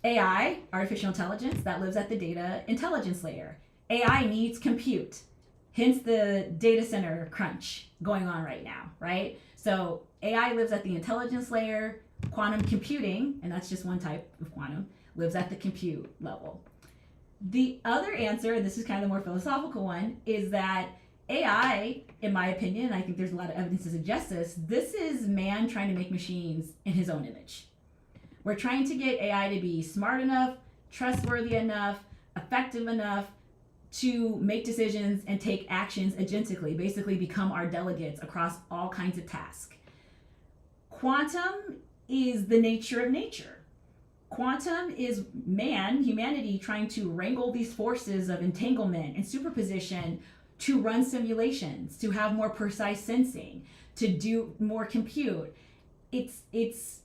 AI, artificial intelligence, that lives at the data intelligence layer. AI needs compute, hence the data center crunch going on right now, right? So AI lives at the intelligence layer, quantum computing, and that's just one type of quantum, lives at the compute level. The other answer, and this is kind of the more philosophical one, is that AI, in my opinion, I think there's a lot of evidence to suggest this is man trying to make machines in his own image. We're trying to get AI to be smart enough, trustworthy enough, effective enough to make decisions and take actions agentically, basically become our delegates across all kinds of tasks. Quantum is the nature of nature. Quantum is humanity trying to wrangle these forces of entanglement and superposition to run simulations, to have more precise sensing, to do more compute. It's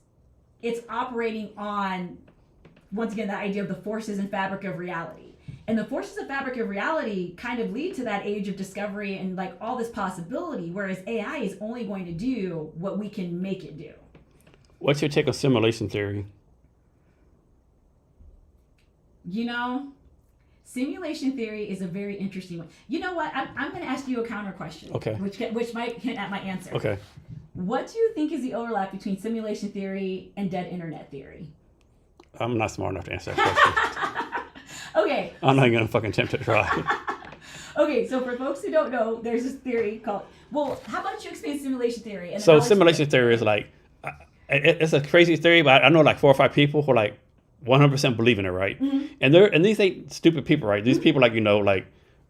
operating on, once again, that idea of the forces and fabric of reality. And the forces and fabric of reality kind of lead to that age of discovery and like all this possibility, whereas AI is only going to do what we can make it do. What's your take on simulation theory? You know, simulation theory is a very interesting one. You know what? I'm going to ask you a counter question. Okay. Which might hint at my answer. Okay. What do you think is the overlap between simulation theory and dead internet theory? I'm not smart enough to answer that question. Okay. I'm not going to fucking attempt to try. Okay, so for folks who don't know, there's this theory called, well, how about you explain simulation theory? And so simulation theory is like, it's a crazy theory, but I know like 4 or 5 people who like 100% believe in it, right? Mm-hmm. And these ain't stupid people, right? These people like,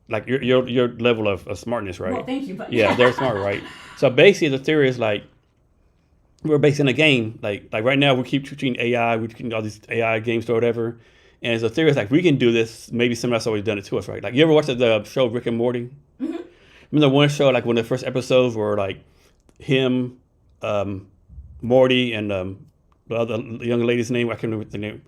like your level of smartness, right? Well, thank you. But yeah, they're smart, right? So basically the theory is like, we're based in a game, like right now we keep treating AI, we keep all these AI games or whatever. And so the theory is like, we can do this, maybe someone else always done it to us, right? Like you ever watched the show Rick and Morty? Mm-hmm. Remember the one show, like when the first episodes were like him, Morty, and the other young lady's name, I can't remember the name.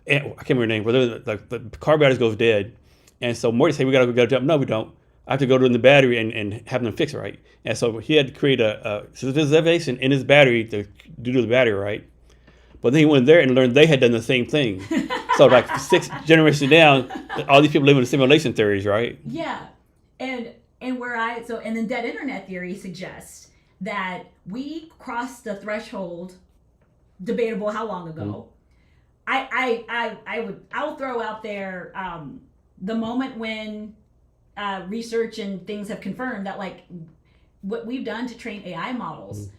I can't remember her name, but the car battery goes dead. And so Morty said, we gotta jump. No, we don't. I have to go to the battery and have them fix it, right? And so he had to create a civilization in his battery to do the battery, right? But then he went there and learned they had done the same thing. So like 6 generations down, all these people live in the simulation theories, right? Yeah. And then dead internet theory suggests that we crossed the threshold, debatable how long ago. Mm-hmm. I will throw out there the moment when research and things have confirmed that like what we've done to train AI models,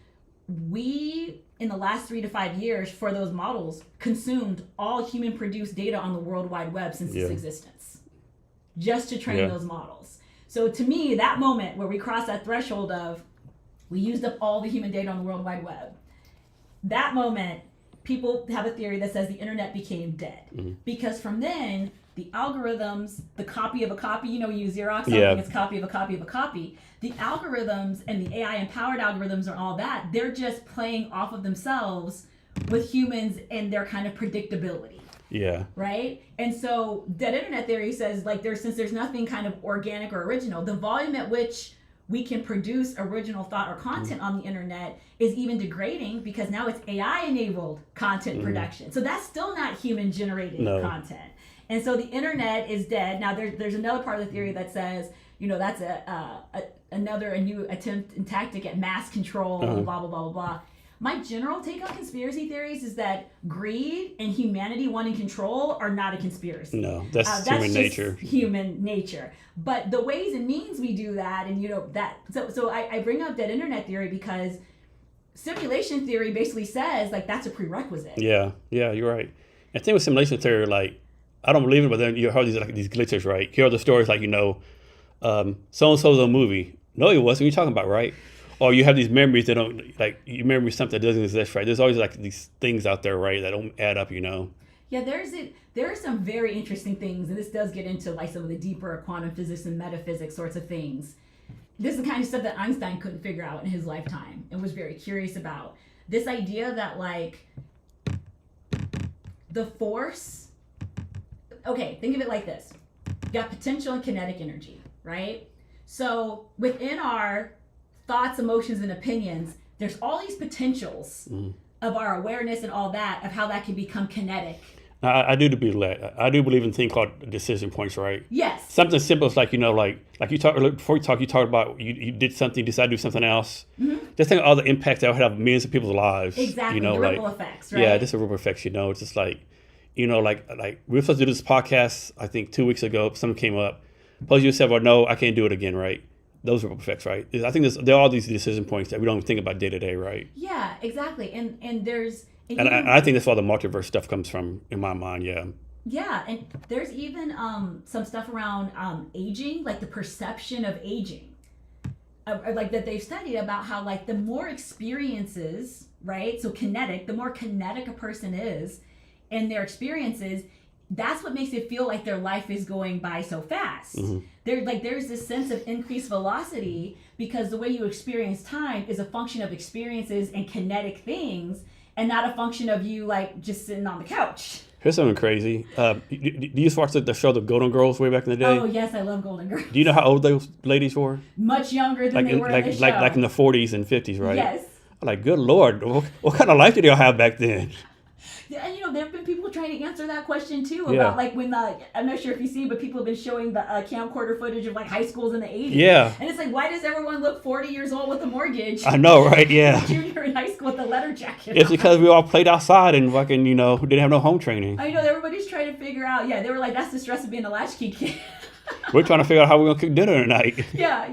we in the last 3 to 5 years for those models consumed all human produced data on the World Wide Web since its existence, just to train those models. So to me, that moment where we crossed that threshold of we used up all the human data on the World Wide Web, that moment, people have a theory that says the internet became dead. Mm-hmm. Because from then, the algorithms, the copy of a copy, you Xerox something, it's copy of a copy of a copy. The algorithms and the AI-empowered algorithms and all that, they're just playing off of themselves with humans and their kind of predictability. Yeah. Right? And so dead internet theory says, like, since there's nothing kind of organic or original, the volume at which we can produce original thought or content on the internet is even degrading because now it's AI-enabled content production. So that's still not human-generated content. And so the internet is dead. Now there's another part of the theory that says, that's a new attempt and tactic at mass control, blah, blah, blah, blah, blah. My general take on conspiracy theories is that greed and humanity wanting control are not a conspiracy. No, that's human nature. Human nature. But the ways and means we do that, and so I bring up dead internet theory because simulation theory basically says like that's a prerequisite. Yeah, you're right. And the thing with simulation theory, like I don't believe it, but then you heard these glitches, right? Hear the stories like so and so's a movie. No, it wasn't. What are you talking about, right? Or you have these memories that don't, like, you remember something that doesn't exist, right? There's always, like, these things out there, right, that don't add up, Yeah, there are some very interesting things, and this does get into, like, some of the deeper quantum physics and metaphysics sorts of things. This is the kind of stuff that Einstein couldn't figure out in his lifetime and was very curious about. This idea that, like, the force... Okay, think of it like this. You got potential and kinetic energy, right? So within our thoughts, emotions, and opinions, there's all these potentials of our awareness and all that, of how that can become kinetic. I do believe that. I do believe in a thing called decision points, right? Yes. Something simple is like, like you talked, before you talked about you did something, you decided to do something else. Mm-hmm. Just think of all the impacts that would have millions of people's lives. Exactly, the ripple effects, right? Yeah, just the ripple effects, it's just like, like we were supposed to do this podcast, I think 2 weeks ago, something came up. Suppose you said, well, no, I can't do it again, right? Those ripple effects, right? I think there are all these decision points that we don't think about day to day, right? Yeah, exactly. And there's... And I think that's where the multiverse stuff comes from, in my mind, yeah. Yeah, and there's even some stuff around aging, like the perception of aging. Like that they've studied about how, like, the more experiences, right? So kinetic, the more kinetic a person is in their experiences, that's what makes it feel like their life is going by so fast. Mm-hmm. There's this sense of increased velocity because the way you experience time is a function of experiences and kinetic things, and not a function of you like just sitting on the couch. Here's something crazy. Do you used to watch the show The Golden Girls way back in the day? Oh yes, I love Golden Girls. Do you know how old those ladies were? Much younger than they were in the show. Like in the 40s and 50s, right? Yes. Like, good Lord, what kind of life did y'all have back then? Yeah, and there have been people trying to answer that question too Yeah. about like when I'm not sure if you see, but people have been showing the camcorder footage of like high schools in the 80s. Yeah. And it's like, why does everyone look 40 years old with a mortgage? I know, right? Yeah. Junior in high school with a letter jacket. It's because we all played outside and fucking, didn't have no home training. I know, everybody's trying to figure out. Yeah, they were like, that's the stress of being a latchkey kid. We're trying to figure out how we're gonna cook dinner tonight. Yeah,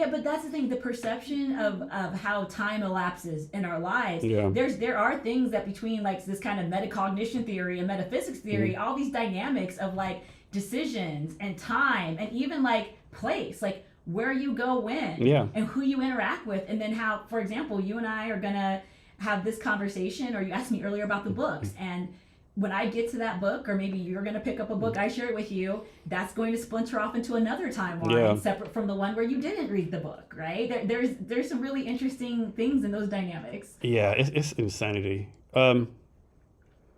but that's the thing. The perception of how time elapses in our lives. Yeah. There are things that between like this kind of metacognition theory and metaphysics theory, all these dynamics of like decisions and time and even like place, like where you go when, and who you interact with, and then how, for example, you and I are gonna have this conversation, or you asked me earlier about the books, and when I get to that book, or maybe you're going to pick up a book, I share it with you, that's going to splinter off into another timeline separate from the one where you didn't read the book, right? There's some really interesting things in those dynamics. Yeah, it's insanity.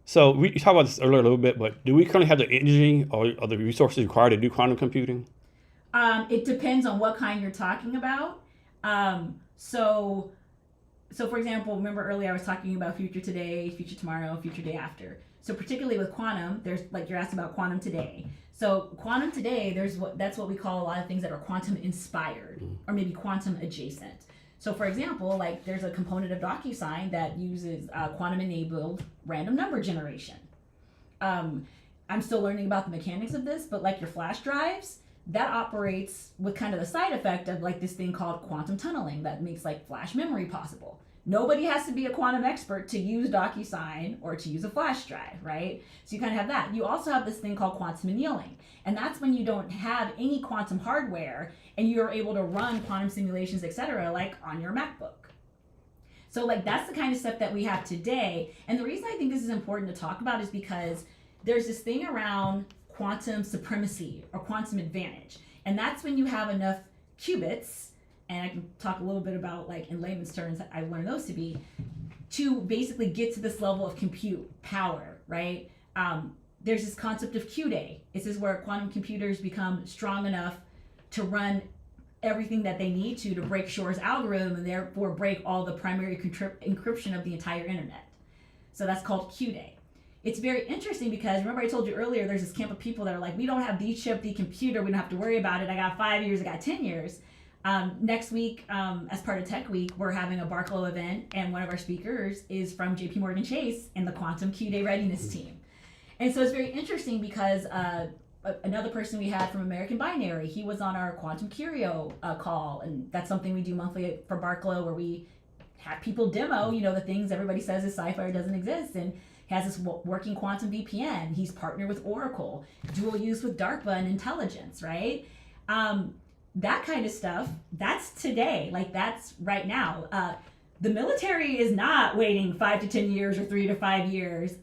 So we talked about this earlier a little bit, but do we currently have the energy or the resources required to do quantum computing? It depends on what kind you're talking about. So for example, remember earlier I was talking about future today, future tomorrow, future day after. So particularly with quantum, there's like you're asked about quantum today. So quantum today, that's what we call a lot of things that are quantum inspired or maybe quantum adjacent. So for example, like there's a component of DocuSign that uses quantum enabled random number generation. I'm still learning about the mechanics of this, but like your flash drives, that operates with kind of the side effect of like this thing called quantum tunneling that makes like flash memory possible. Nobody has to be a quantum expert to use DocuSign or to use a flash drive, right? So you kind of have that. You also have this thing called quantum annealing. And that's when you don't have any quantum hardware and you're able to run quantum simulations, et cetera, like on your MacBook. So like that's the kind of stuff that we have today. And the reason I think this is important to talk about is because there's this thing around quantum supremacy or quantum advantage. And that's when you have enough qubits, and I can talk a little bit about, like, in layman's terms, I've learned those to basically get to this level of compute power, right? There's this concept of Q-Day. This is where quantum computers become strong enough to run everything that they need to break Shor's algorithm and therefore break all the primary encryption of the entire internet. So that's called Q-Day. It's very interesting because remember I told you earlier there's this camp of people that are like, we don't have the chip, the computer, we don't have to worry about it. I got 5 years, I got 10 years. Next week, as part of Tech Week, we're having a Barclo event, and one of our speakers is from JP Morgan Chase and the Quantum Q-Day Readiness team. And so it's very interesting because another person we had from American Binary, he was on our Quantum Curio call, and that's something we do monthly for Barclo where we have people demo, the things everybody says is sci-fi or doesn't exist, and he has this working quantum VPN. He's partnered with Oracle, dual use with DARPA and intelligence, right? That kind of stuff, that's today, like that's right now. The military is not waiting 5 to 10 years or 3 to 5 years.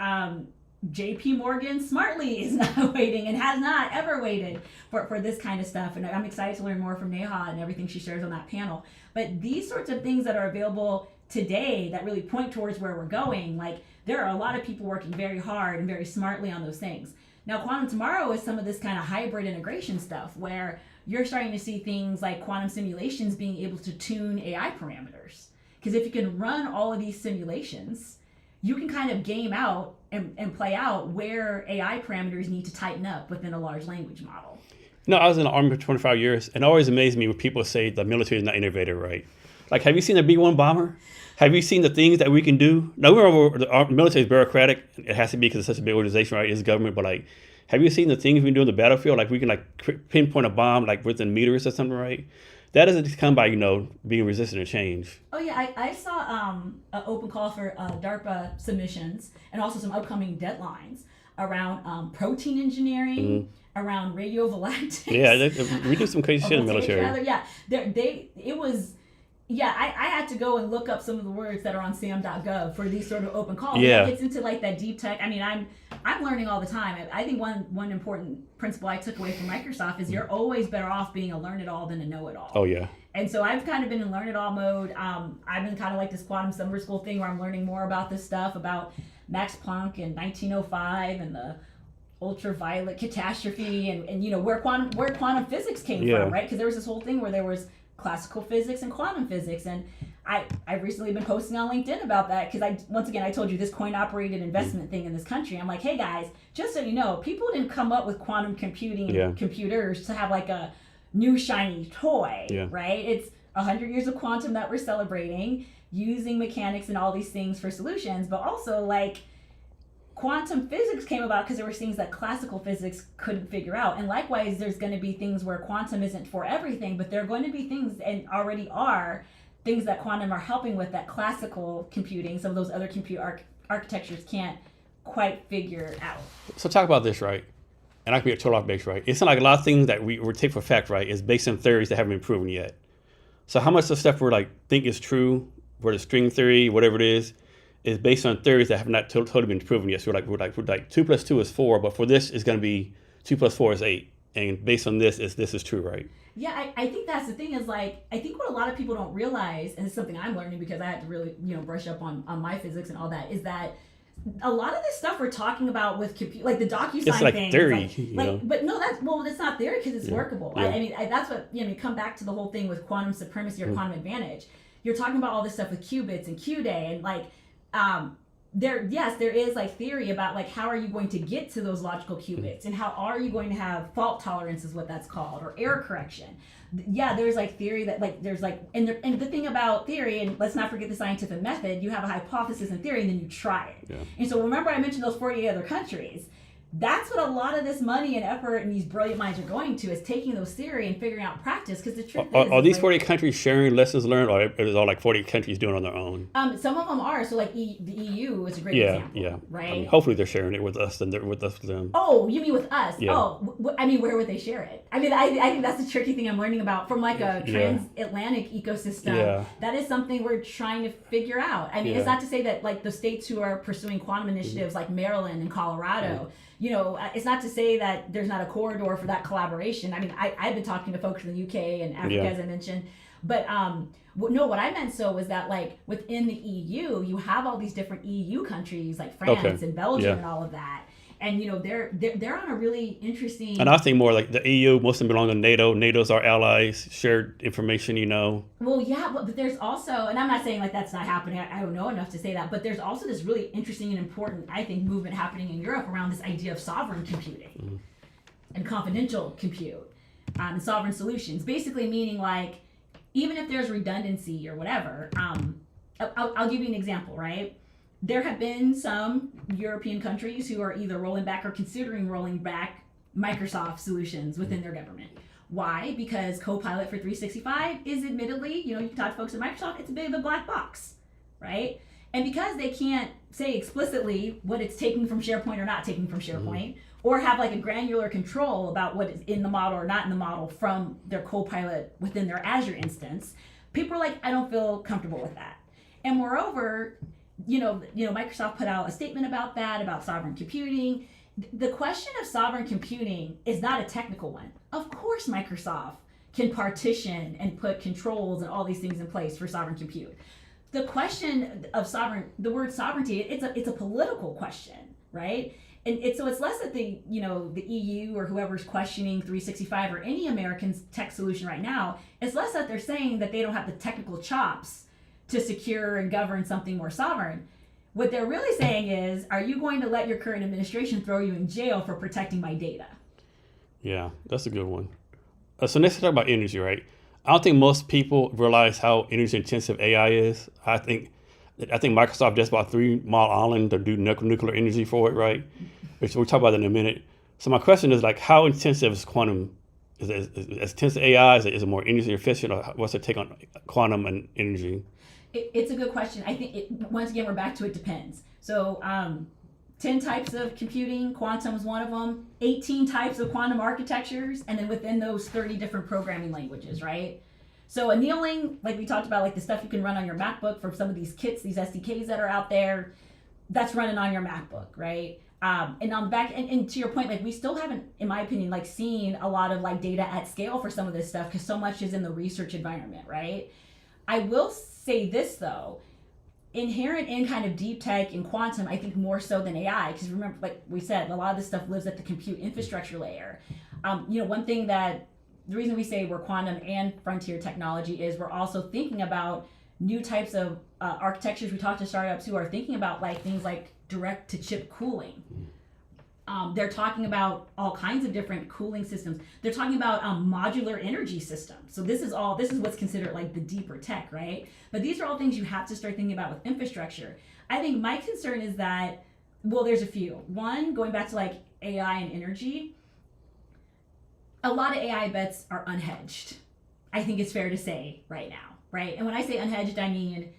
JP Morgan smartly is not waiting and has not ever waited for this kind of stuff. And I'm excited to learn more from Neha and everything she shares on that panel. But these sorts of things that are available today that really point towards where we're going, like there are a lot of people working very hard and very smartly on those things. Now, quantum tomorrow is some of this kind of hybrid integration stuff where you're starting to see things like quantum simulations being able to tune AI parameters. Because if you can run all of these simulations, you can kind of game out and play out where AI parameters need to tighten up within a large language model. I was in the Army for 25 years, and it always amazed me when people say the military is not innovative, right? Like, have you seen the B-1 bomber? Have you seen the things that we can do? Now, our military is bureaucratic. It has to be because it's such a big organization, right? It's government, but like, have you seen the things we can do in the battlefield? Like, we can like pinpoint a bomb like within meters or something, right? That doesn't come by, being resistant to change. Oh yeah, I saw an open call for DARPA submissions and also some upcoming deadlines around protein engineering, around radiovolatics. Yeah, we do some crazy shit in the military. I had to go and look up some of the words that are on sam.gov for these sort of open calls. Yeah. It gets into like that deep tech. I mean, I'm learning all the time. I think one important principle I took away from Microsoft is you're always better off being a learn-it-all than a know-it-all. Oh, yeah. And so I've kind of been in learn-it-all mode. I've been kind of like this quantum summer school thing where I'm learning more about this stuff, about Max Planck in 1905 and the ultraviolet catastrophe and where quantum physics came from, right? Because there was this whole thing where there was classical physics and quantum physics, and I've recently been posting on LinkedIn about that because once again I told you this coin operated investment thing in this country. I'm like, hey guys, just so you know, people didn't come up with quantum computing and computers to have like a new shiny toy, right? It's 100 years of quantum that we're celebrating, using mechanics and all these things for solutions, but also like quantum physics came about because there were things that classical physics couldn't figure out. And likewise, there's going to be things where quantum isn't for everything, but there are going to be things, and already are, things that quantum are helping with that classical computing, some of those other compute architectures can't quite figure out. So talk about this, right? And I can be a total off base, right? It's not like a lot of things that we take for fact, right, is based on theories that haven't been proven yet. So how much of the stuff we're like think is true, where the string theory, whatever it is based on theories that have not totally been proven yet. So we're like 2 + 2 is 4, but for this it's going to be 2 + 4 is 8, and based on this is true, right? Yeah, I think that's the thing is like, I think what a lot of people don't realize, and it's something I'm learning because I had to really, brush up on my physics and all that, is that a lot of this stuff we're talking about with like the DocuSign it's like thing, theory, but no, it's not theory because it's workable. Yeah. I mean, that's what, come back to the whole thing with quantum supremacy or quantum advantage. You're talking about all this stuff with qubits and Q-day and like, there is like theory about like how are you going to get to those logical qubits and how are you going to have fault tolerance is what that's called, or error correction. Yeah, there's like theory that like there's like and the thing about theory, and let's not forget the scientific method, you have a hypothesis in theory and then you try it. And so remember I mentioned those 48 other countries. That's what a lot of this money and effort and these brilliant minds are going to, is taking those theory and figuring out practice. Because the truth are these 48 countries sharing lessons learned, or is all like 48 countries doing it on their own? Some of them are. So like the EU is a great example. Right. I mean, hopefully they're sharing it with us and they're with us with them. Oh, you mean with us? Yeah. Oh, I mean, where would they share it? I mean, I think that's the tricky thing I'm learning about from like a transatlantic ecosystem. Yeah. That is something we're trying to figure out. I mean, it's not to say that like the states who are pursuing quantum initiatives like Maryland and Colorado, it's not to say that there's not a corridor for that collaboration. I mean, I've been talking to folks in the UK and Africa, as I mentioned, but what I meant was that like within the EU, you have all these different EU countries like France and Belgium and all of that. And they're on a really interesting. And I think more like the EU, most of them belong to NATO. NATO's our allies, shared information, Well, yeah, but there's also, and I'm not saying like that's not happening. I don't know enough to say that, but there's also this really interesting and important, I think, movement happening in Europe around this idea of sovereign computing and confidential compute and sovereign solutions. Basically meaning like, even if there's redundancy or whatever, I'll give you an example, right? There have been some European countries who are either rolling back or considering rolling back Microsoft solutions within their government. Why? Because Copilot for 365 is admittedly, you can talk to folks at Microsoft, it's a bit of a black box, right? And because they can't say explicitly what it's taking from SharePoint or not taking from SharePoint, or have like a granular control about what is in the model or not in the model from their Copilot within their Azure instance, people are like, I don't feel comfortable with that. And moreover, Microsoft put out a statement about that, about sovereign computing. The question of sovereign computing is not a technical one. Of course, Microsoft can partition and put controls and all these things in place for sovereign compute. The question of the word sovereignty, it's a political question, right? And it's less that the EU or whoever's questioning 365 or any American's tech solution right now. It's less that they're saying that they don't have the technical chops to secure and govern something more sovereign. What they're really saying is, are you going to let your current administration throw you in jail for protecting my data? Yeah, that's a good one. So next, talk about energy, right? I don't think most people realize how energy intensive AI is. I think Microsoft just bought 3 Mile Island to do nuclear energy for it, right? Which we'll talk about that in a minute. So my question is like, how intensive is quantum? Is it as intensive AI? Is it more energy efficient? Or what's the take on quantum and energy? It's a good question. I think, once again, we're back to it depends. So 10 types of computing, quantum is one of them, 18 types of quantum architectures, and then within those 30 different programming languages, right? So annealing, like we talked about, like the stuff you can run on your MacBook for some of these kits, these SDKs that are out there, that's running on your MacBook, right? And on the back, and to your point, like we still haven't, in my opinion, like seen a lot of like data at scale for some of this stuff because so much is in the research environment, right? I will say this though, inherent in kind of deep tech and quantum, I think more so than AI, because remember, like we said, a lot of this stuff lives at the compute infrastructure layer. One thing that, the reason we say we're quantum and frontier technology is we're also thinking about new types of architectures. We talked to startups who are thinking about like things like direct to chip cooling. They're talking about all kinds of different cooling systems. They're talking about modular energy systems. So this is what's considered like the deeper tech, right? But these are all things you have to start thinking about with infrastructure. I think my concern is that, well, there's a few. One, going back to like AI and energy, a lot of AI bets are unhedged. I think it's fair to say right now, right? And when I say unhedged, I mean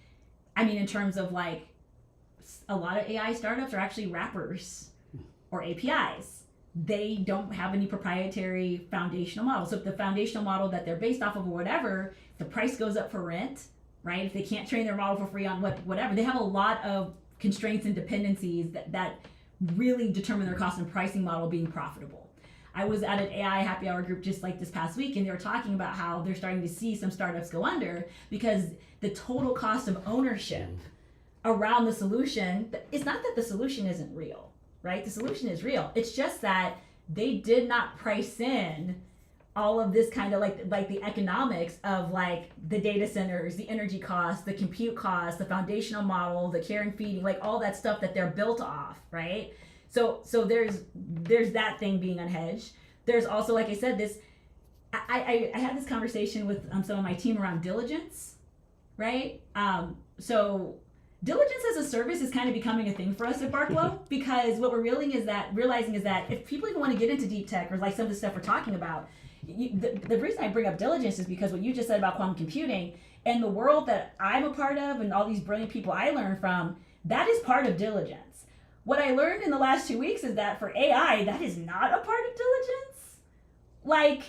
in terms of like a lot of AI startups are actually wrappers or APIs. They don't have any proprietary foundational model. So if the foundational model that they're based off of or whatever, if the price goes up for rent, right? If they can't train their model for free on whatever, they have a lot of constraints and dependencies that really determine their cost and pricing model being profitable. I was at an AI happy hour group just like this past week, and they were talking about how they're starting to see some startups go under because the total cost of ownership around the solution, it's not that the solution isn't real, right? The solution is real. It's just that they did not price in all of this kind of like the economics of like the data centers, the energy costs, the compute costs, the foundational model, the care and feeding, like all that stuff that they're built off, right? So there's that thing being unhedged. There's also, like I said, this. I had this conversation with some of my team around diligence, right? So diligence as a service is kind of becoming a thing for us at Barclo because what we're realizing is that if people even want to get into deep tech or like some of the stuff we're talking about, the reason I bring up diligence is because what you just said about quantum computing and the world that I'm a part of and all these brilliant people I learn from, that is part of diligence. What I learned in the last 2 weeks is that for AI, that is not a part of diligence. Like,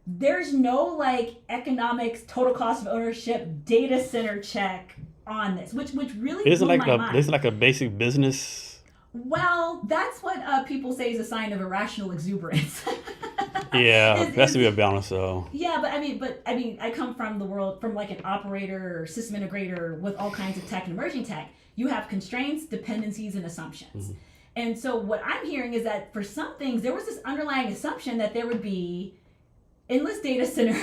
there's no like economics, total cost of ownership, data center check on this, which really blew my mind. Isn't like a basic business? Well, that's what people say is a sign of irrational exuberance. Yeah, there has to be a balance though. Yeah, but I mean, I come from the world from like an operator or system integrator with all kinds of tech and emerging tech. You have constraints, dependencies, and assumptions. Mm-hmm. And so what I'm hearing is that for some things, there was this underlying assumption that there would be endless data center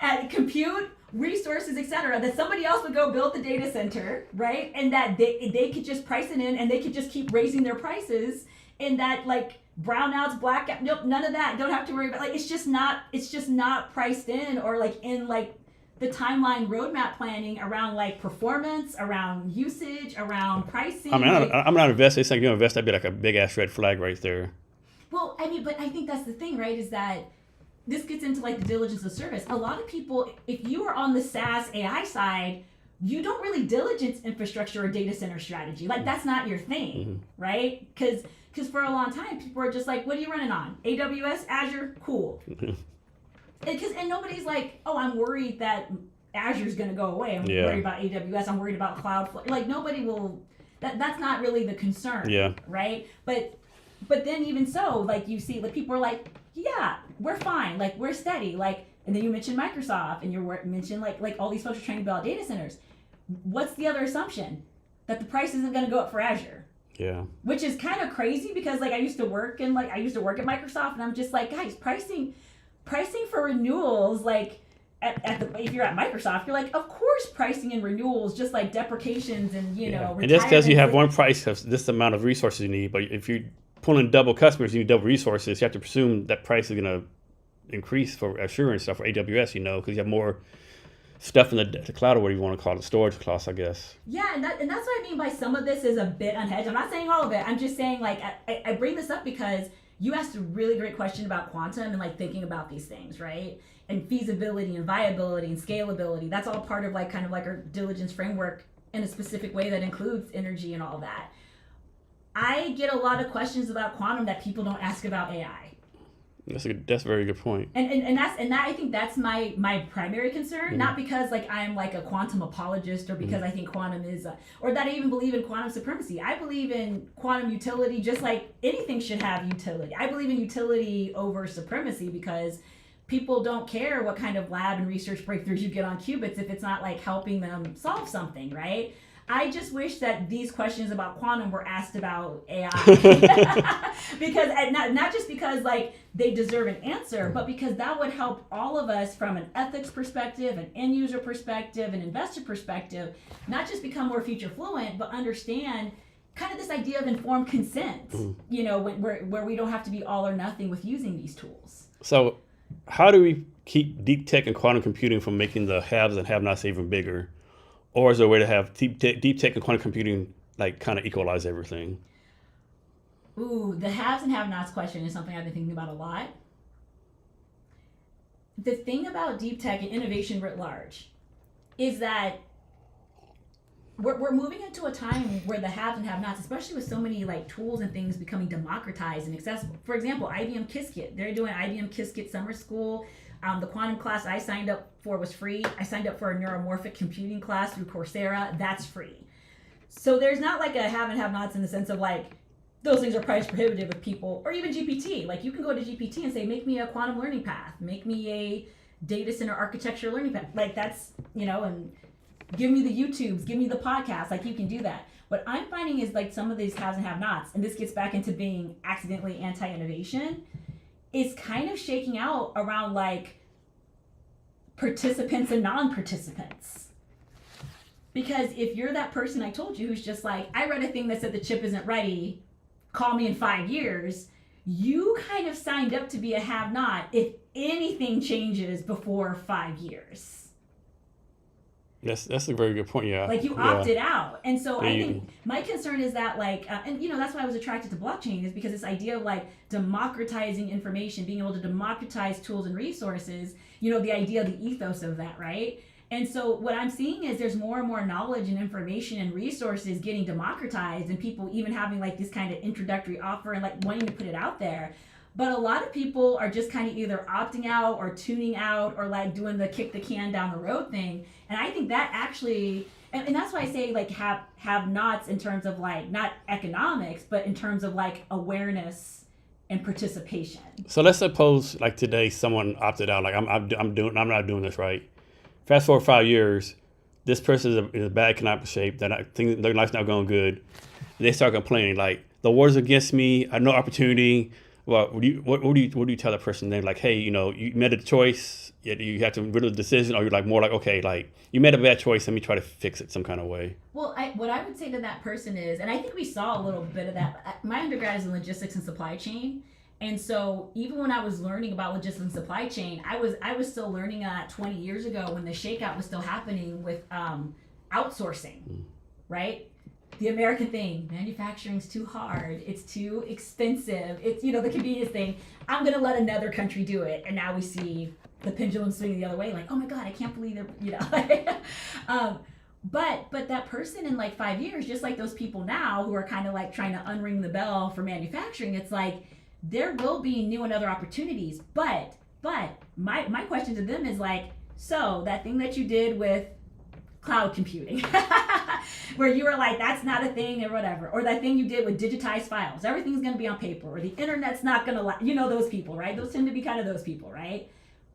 and compute, resources, etc., that somebody else would go build the data center, right? And that they could just price it in and they could just keep raising their prices and that like brownouts, blackout, nope, none of that. Don't have to worry about like it's just not priced in or like in like the timeline roadmap planning around like performance, around usage, around pricing. I mean, I'm not investing. It's like you invest, that'd be like a big ass red flag right there. Well, I mean, but I think that's the thing, right? Is that this gets into like the diligence of service. A lot of people, if you are on the SaaS AI side, you don't really diligence infrastructure or data center strategy. Like that's not your thing, right? Because for a long time, people are just like, what are you running on? AWS, Azure, cool. And nobody's like, oh, I'm worried that Azure's going to go away. I'm worried about AWS. I'm worried about Cloudflare. Like nobody will. That's not really the concern. Yeah. Right. But then even so, like you see, like people are like, yeah, we're fine. Like we're steady. Like, and then you mentioned Microsoft, and you mentioned like all these folks are trying to build out data centers. What's the other assumption? That the price isn't going to go up for Azure. Yeah. Which is kind of crazy because like I used to work at Microsoft, and I'm just like, guys, pricing for renewals, like if you're at Microsoft, you're like, of course, pricing and renewals, just like deprecations and and just because you have one price of this amount of resources you need, but if you're pulling double customers, you need double resources, you have to presume that price is going to increase for Azure and stuff for AWS, because you have more stuff in the cloud, or whatever you want to call it, storage class, I guess. Yeah, and that's what I mean by some of this is a bit unhedged. I'm not saying all of it. I'm just saying like I bring this up because you asked a really great question about quantum and like thinking about these things, right? And feasibility and viability and scalability. That's all part of like kind of like our diligence framework in a specific way that includes energy and all that. I get a lot of questions about quantum that people don't ask about AI. That's a very good point. And I think that's my primary concern, not because like I'm like a quantum apologist or because I think quantum is or that I even believe in quantum supremacy. I believe in quantum utility just like anything should have utility. I believe in utility over supremacy because people don't care what kind of lab and research breakthroughs you get on qubits if it's not like helping them solve something, right? I just wish that these questions about quantum were asked about AI. Because not just because like they deserve an answer, but because that would help all of us from an ethics perspective, an end user perspective, an investor perspective, not just become more future fluent, but understand kind of this idea of informed consent, you know, where we don't have to be all or nothing with using these tools. So how do we keep deep tech and quantum computing from making the haves and have-nots even bigger? Or is there a way to have deep tech and quantum computing like kind of equalize everything? Ooh, the haves and have-nots question is something I've been thinking about a lot. The thing about deep tech and innovation writ large is that we're moving into a time where the haves and have-nots, especially with so many like tools and things becoming democratized and accessible. For example, IBM Qiskit. They're doing IBM Qiskit summer school. The quantum class I signed up for was free. I signed up for a neuromorphic computing class through Coursera. That's free. So there's not like a have and have-nots in the sense of like those things are price prohibitive with people, or even GPT. Like you can go to GPT and say, make me a quantum learning path, make me a data center architecture learning path. Like that's, you know, and give me the YouTubes, give me the podcasts, like you can do that. What I'm finding is like some of these haves and have-nots, and this gets back into being accidentally anti-innovation, is kind of shaking out around like participants and non-participants. Because if you're that person I told you who's just like, I read a thing that said the chip isn't ready, call me in 5 years, you kind of signed up to be a have-not if anything changes before 5 years. That's a very good point. Yeah. Like you opted out. And so I think my concern is that like, and you know, that's why I was attracted to blockchain, is because this idea of like democratizing information, being able to democratize tools and resources, you know, the idea, the ethos of that, right? And so what I'm seeing is there's more and more knowledge and information and resources getting democratized, and people even having like this kind of introductory offer and like wanting to put it out there. But a lot of people are just kind of either opting out or tuning out or like doing the kick the can down the road thing. And I think that actually, and that's why I say like have nots in terms of like not economics, but in terms of like awareness and participation. So let's suppose like today someone opted out, like I'm not doing this right. Fast forward 5 years, this person is in a bad economic shape. Their life's not going good. And they start complaining like the war's against me. I have no opportunity. Well, what do you tell that person then? Like, hey, you know, you made a choice. You have to rid of the decision, or you're like more like, okay, like you made a bad choice. Let me try to fix it some kind of way. Well, what I would say to that person is, and I think we saw a little bit of that. My undergrad is in logistics and supply chain, and so even when I was learning about logistics and supply chain, I was still learning 20 years ago when the shakeout was still happening with outsourcing, right? The American thing, manufacturing's too hard, it's too expensive, it's, you know, the convenience thing, I'm gonna let another country do it. And now we see the pendulum swinging the other way, like, oh my God, I can't believe they're, you know. But that person in like 5 years, just like those people now who are kind of like trying to unring the bell for manufacturing, it's like, there will be new and other opportunities. But my question to them is like, so that thing that you did with cloud computing, where you were like, that's not a thing or whatever, or that thing you did with digitized files, everything's going to be on paper, or the internet's not going to, you know, those people, right? Those tend to be kind of those people, right?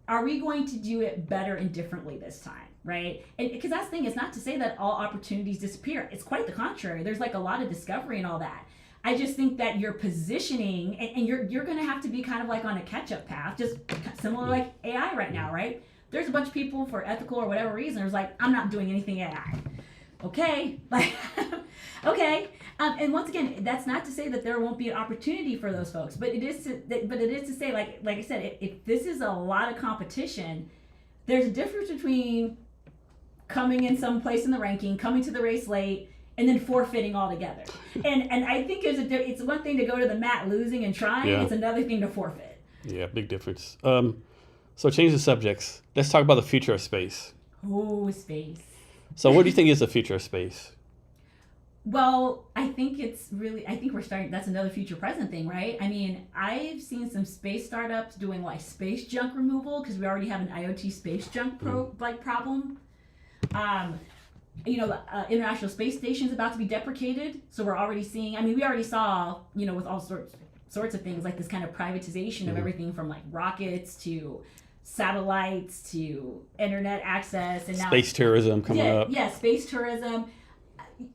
Are we going to do it better and differently this time, right? And because that's the thing, it's not to say that all opportunities disappear. It's quite the contrary. There's like a lot of discovery and all that. I just think that your positioning, and you're going to have to be kind of like on a catch-up path, just similar like AI right now, right? There's a bunch of people for ethical or whatever reason, there's like, I'm not doing anything AI. Okay, like, okay. And once again, that's not to say that there won't be an opportunity for those folks, but it is to say, like I said, if this is a lot of competition, there's a difference between coming in some place in the ranking, coming to the race late, and then forfeiting altogether. And I think it's one thing to go to the mat losing and trying, It's another thing to forfeit. Yeah, big difference. So change the subjects. Let's talk about the future of space. Oh, space. So what do you think is the future of space? Well, I think we're starting, that's another future present thing, right? I mean, I've seen some space startups doing like space junk removal because we already have an IoT space junk problem. You know, the International Space Station is about to be deprecated. So we're already seeing, I mean, we already saw, you know, with all sorts of things like this kind of privatization of everything from like rockets to satellites to internet access, and now space tourism coming up. Yeah, space tourism.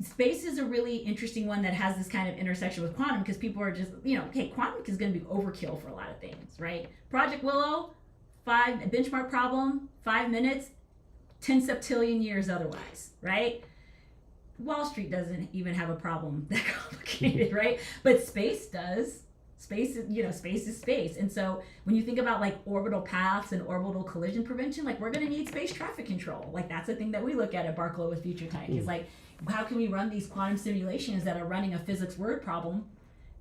space is a really interesting one that has this kind of intersection with quantum, because people are just, okay, quantum is going to be overkill for a lot of things, right? Project Willow, benchmark problem, 5 minutes, 10 septillion years otherwise, right? Wall Street doesn't even have a problem that complicated, right? But space does. Space is space. And so when you think about like orbital paths and orbital collision prevention, like we're going to need space traffic control. Like that's a thing that we look at Barclo with Future Tech. Is like, how can we run these quantum simulations that are running a physics word problem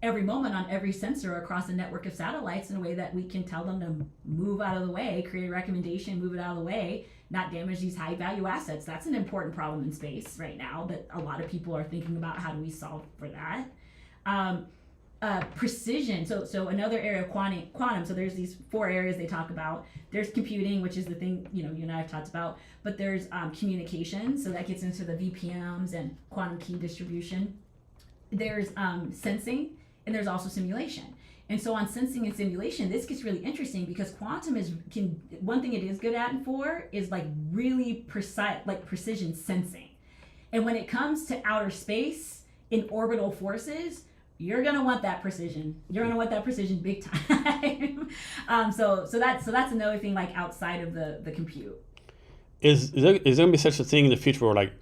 every moment on every sensor across a network of satellites in a way that we can tell them to move out of the way, create a recommendation, move it out of the way, not damage these high value assets. That's an important problem in space right now that a lot of people are thinking about. How do we solve for that? Precision. So another area of quantum. So there's these 4 areas they talk about. There's computing, which is the thing you and I have talked about. But there's communication. So that gets into the VPMs and quantum key distribution. There's sensing, and there's also simulation. And so on sensing and simulation, this gets really interesting because quantum one thing it is good at and for is like really precise, like precision sensing. And when it comes to outer space in orbital forces, you're gonna want that precision. You're gonna want that precision big time. So that's another thing like outside of the compute. Is there gonna be such a thing in the future where like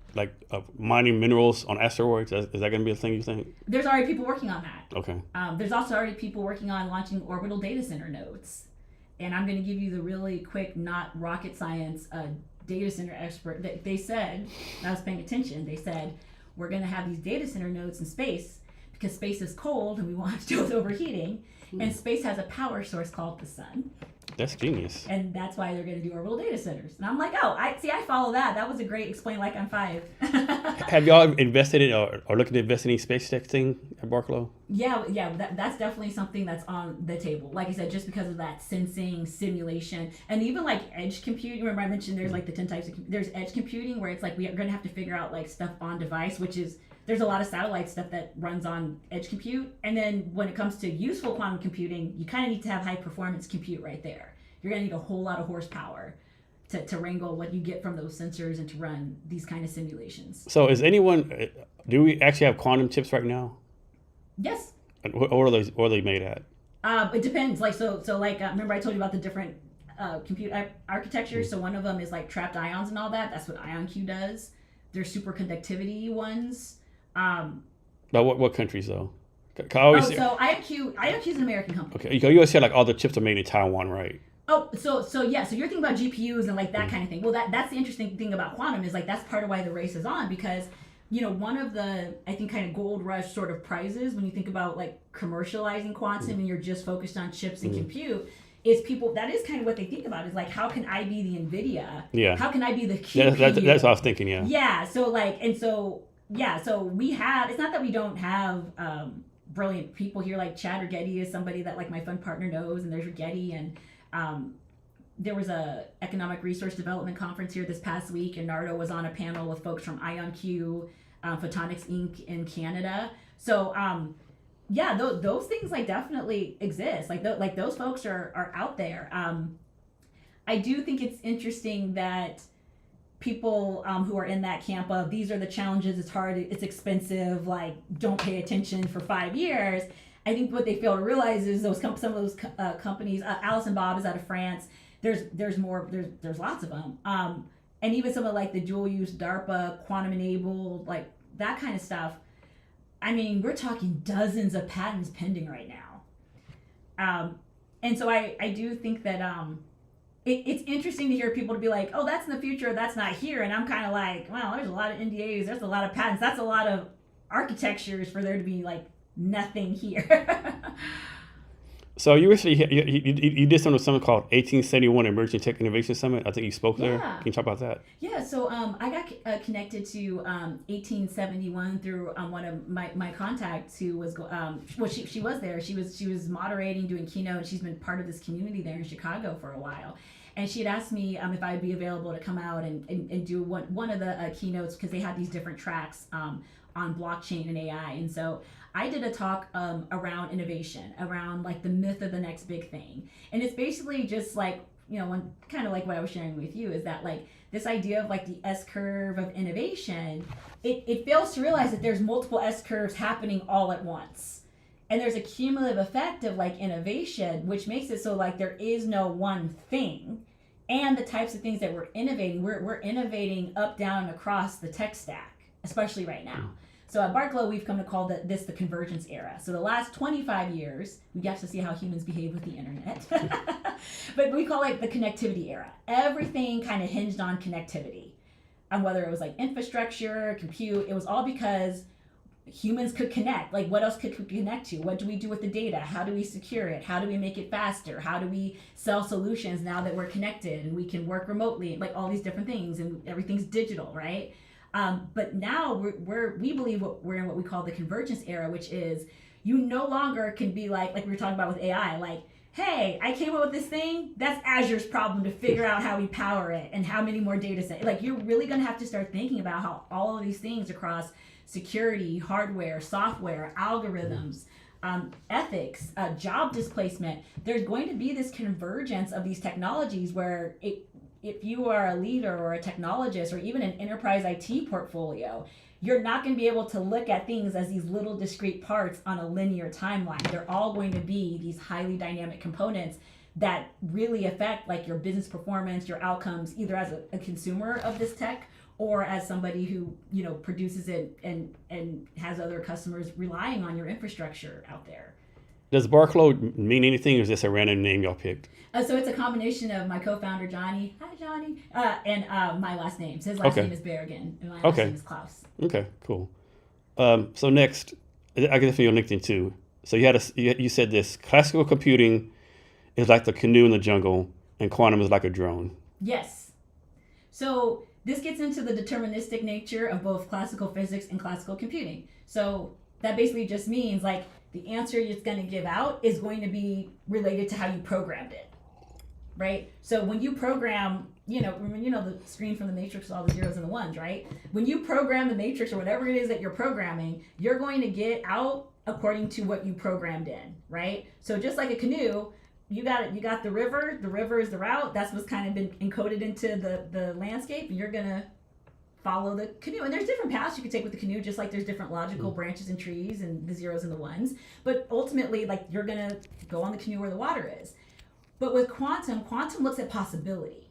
mining minerals on asteroids? Is that gonna be a thing, you think? There's already people working on that. Okay. There's also already people working on launching orbital data center nodes. And I'm gonna give you the really quick, not rocket science, data center expert. They said, I was paying attention, they said, we're gonna have these data center nodes in space because space is cold and we won't have to deal with overheating. And space has a power source called the sun. That's genius. And that's why they're going to do orbital data centers. And I'm like, I follow that. That was a great explain like I'm 5. Have y'all invested in or looking to invest in any space tech thing at Barclo? Yeah, that's definitely something that's on the table. Like I said, just because of that sensing, simulation, and even like edge computing. Remember I mentioned there's like the 10 types of, there's edge computing where it's like we are going to have to figure out like stuff on device, which is, there's a lot of satellite stuff that runs on edge compute. And then when it comes to useful quantum computing, you kind of need to have high performance compute right there. You're going to need a whole lot of horsepower to wrangle what you get from those sensors and to run these kind of simulations. So do we actually have quantum chips right now? Yes. And what are they made at? It depends. Like, so like, remember I told you about the different compute architecture. So one of them is like trapped ions and all that. That's what IonQ does. There's superconductivity ones. But what countries though? So IonQ is an American company. Okay, you always say like all the chips are made in Taiwan, right? Oh, so yeah, so you're thinking about GPUs and like that kind of thing. Well, that's the interesting thing about quantum is like that's part of why the race is on, because one of the I think kind of gold rush sort of prizes when you think about like commercializing quantum and you're just focused on chips and compute is people, that is kind of what they think about is like, how can I be the NVIDIA? Yeah. How can I be the QPU? That's what I was thinking. Yeah. Yeah. So like, and so yeah, so we have. It's not that we don't have brilliant people here. Like Chad Rigetti is somebody that like my fund partner knows, and there's Rigetti, and there was a economic resource development conference here this past week, and Nardo was on a panel with folks from IonQ, Photonics Inc. in Canada. So yeah, those things like definitely exist. Like those folks are out there. I do think it's interesting that people who are in that camp of these are the challenges, it's hard, it's expensive, like don't pay attention for 5 years. I think what they fail to realize is some of those companies, Alice and Bob is out of France. There's lots of them. And even some of like the dual use DARPA, quantum enabled, like that kind of stuff. I mean, we're talking dozens of patents pending right now. And so I do think that it's interesting to hear people to be like, oh, that's in the future, that's not here. And I'm kind of like, well, there's a lot of NDAs, there's a lot of patents, that's a lot of architectures for there to be like nothing here. So you did something called 1871 Emerging Tech Innovation Summit. I think you spoke there. Can you talk about that? Yeah. So I got connected to 1871 through one of my contacts who was she was there. She was moderating, doing keynote. She's been part of this community there in Chicago for a while. And she had asked me if I'd be available to come out and do one of the keynotes because they had these different tracks on blockchain and AI. And so I did a talk around innovation, around like the myth of the next big thing. And it's basically just like one kind of like what I was sharing with you is that like this idea of like the S curve of innovation, it fails to realize that there's multiple S curves happening all at once. And there's a cumulative effect of like innovation, which makes it so like there is no one thing. And the types of things that we're innovating, we're innovating up, down, and across the tech stack, especially right now. So at Barclo, we've come to call this the convergence era. So the last 25 years, we got to see how humans behave with the internet. But we call it the connectivity era. Everything kind of hinged on connectivity. And whether it was like infrastructure, compute, it was all because humans could connect. Like what else could we connect to? What do we do with the data? How do we secure it? How do we make it faster? How do we sell solutions now that we're connected and we can work remotely? Like all these different things, and everything's digital, right? But now we believe we're in what we call the convergence era, which is you no longer can be like we were talking about with AI, like, hey, I came up with this thing. That's Azure's problem to figure out how we power it and how many more data sets. Like you're really going to have to start thinking about how all of these things across security, hardware, software, algorithms, ethics, job displacement, there's going to be this convergence of these technologies where if you are a leader or a technologist or even an enterprise IT portfolio, you're not going to be able to look at things as these little discrete parts on a linear timeline. They're all going to be these highly dynamic components that really affect like your business performance, your outcomes, either as a consumer of this tech or as somebody who produces it and has other customers relying on your infrastructure out there. Does Barclo mean anything, or is this a random name y'all picked? So it's a combination of my co-founder Johnny, hi Johnny, and my last name. So his last name is Berrigan, and my last name is Clouse. Okay, cool. So next, I guess for your LinkedIn too. So you said this: classical computing is like the canoe in the jungle, and quantum is like a drone. Yes. So this gets into the deterministic nature of both classical physics and classical computing. So that basically just means like the answer it's going to give out is going to be related to how you programmed it, right? So when you program, the screen from the Matrix with all the zeros and the ones, right? When you program the Matrix or whatever it is that you're programming, you're going to get out according to what you programmed in, right? So just like a canoe, you got the river is the route. That's what's kind of been encoded into the landscape, and you're going to follow the canoe. And there's different paths you can take with the canoe, just like there's different logical branches and trees and the zeros and the ones. But ultimately, like you're going to go on the canoe where the water is. But with quantum looks at possibility.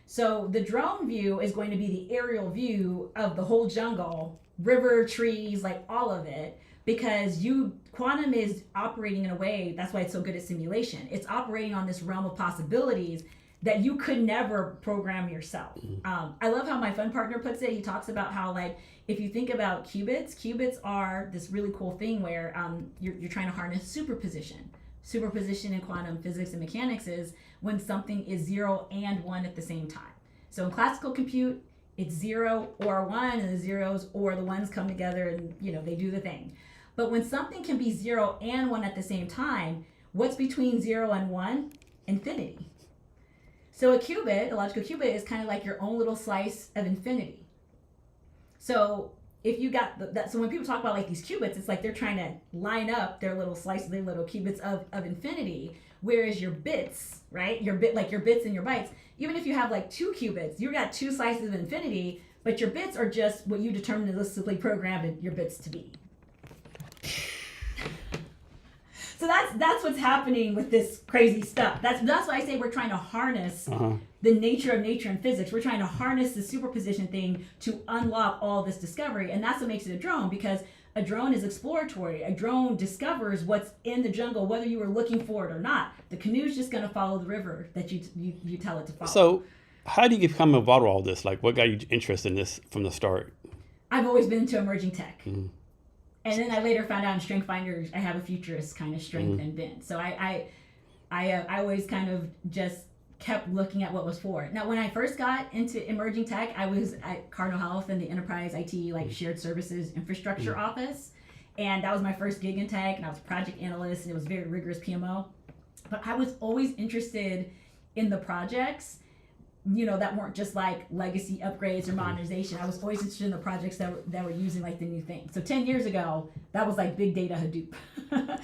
So the drone view is going to be the aerial view of the whole jungle, river, trees, like all of it, because quantum is operating in a way, that's why it's so good at simulation. It's operating on this realm of possibilities that you could never program yourself. I love how my fun partner puts it. He talks about how like, if you think about qubits are this really cool thing where you're trying to harness superposition. Superposition in quantum physics and mechanics is when something is 0 and 1 at the same time. So in classical compute, it's 0 or 1, and the zeros or the ones come together and they do the thing. But when something can be 0 and 1 at the same time, what's between 0 and 1? Infinity. So a logical qubit is kind of like your own little slice of infinity. So if you got so when people talk about like these qubits, it's like they're trying to line up their little slices, their little qubits of infinity. Whereas your bits, right? Your bits and your bytes, even if you have like 2 qubits, you got 2 slices of infinity, but your bits are just what you deterministically programmed your bits to be. So that's what's happening with this crazy stuff. That's why I say we're trying to harness the nature of nature and physics. We're trying to harness the superposition thing to unlock all this discovery, and that's what makes it a drone, because a drone is exploratory. A drone discovers what's in the jungle, whether you were looking for it or not. The canoe's just going to follow the river that you tell it to follow. So how do you become involved with all this? Like, what got you interested in this from the start? I've always been into emerging tech. Mm-hmm. And then I later found out in Strength Finders, I have a futurist kind of strength and bent. So I always kind of just kept looking at what was for it. Now, when I first got into emerging tech, I was at Cardinal Health in the enterprise IT, like shared services infrastructure office. And that was my first gig in tech, and I was a project analyst, and it was very rigorous PMO. But I was always interested in the projects, that weren't just like legacy upgrades or modernization. I was always interested in the projects that were using like the new thing. So 10 years ago, that was like big data Hadoop.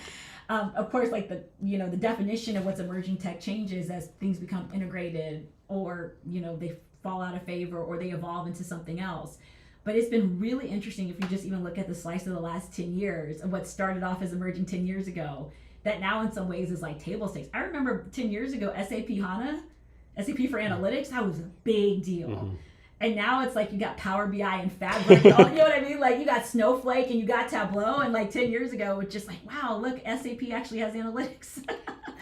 Of course, like the definition of what's emerging tech changes as things become integrated, or they fall out of favor, or they evolve into something else. But it's been really interesting if you just even look at the slice of the last 10 years of what started off as emerging 10 years ago, that now in some ways is like table stakes. I remember 10 years ago, SAP HANA, SAP for analytics, that was a big deal. Mm-hmm. And now it's like you got Power BI and Fabric, you know what I mean? Like you got Snowflake and you got Tableau, and like 10 years ago, it's just like, wow, look, SAP actually has analytics.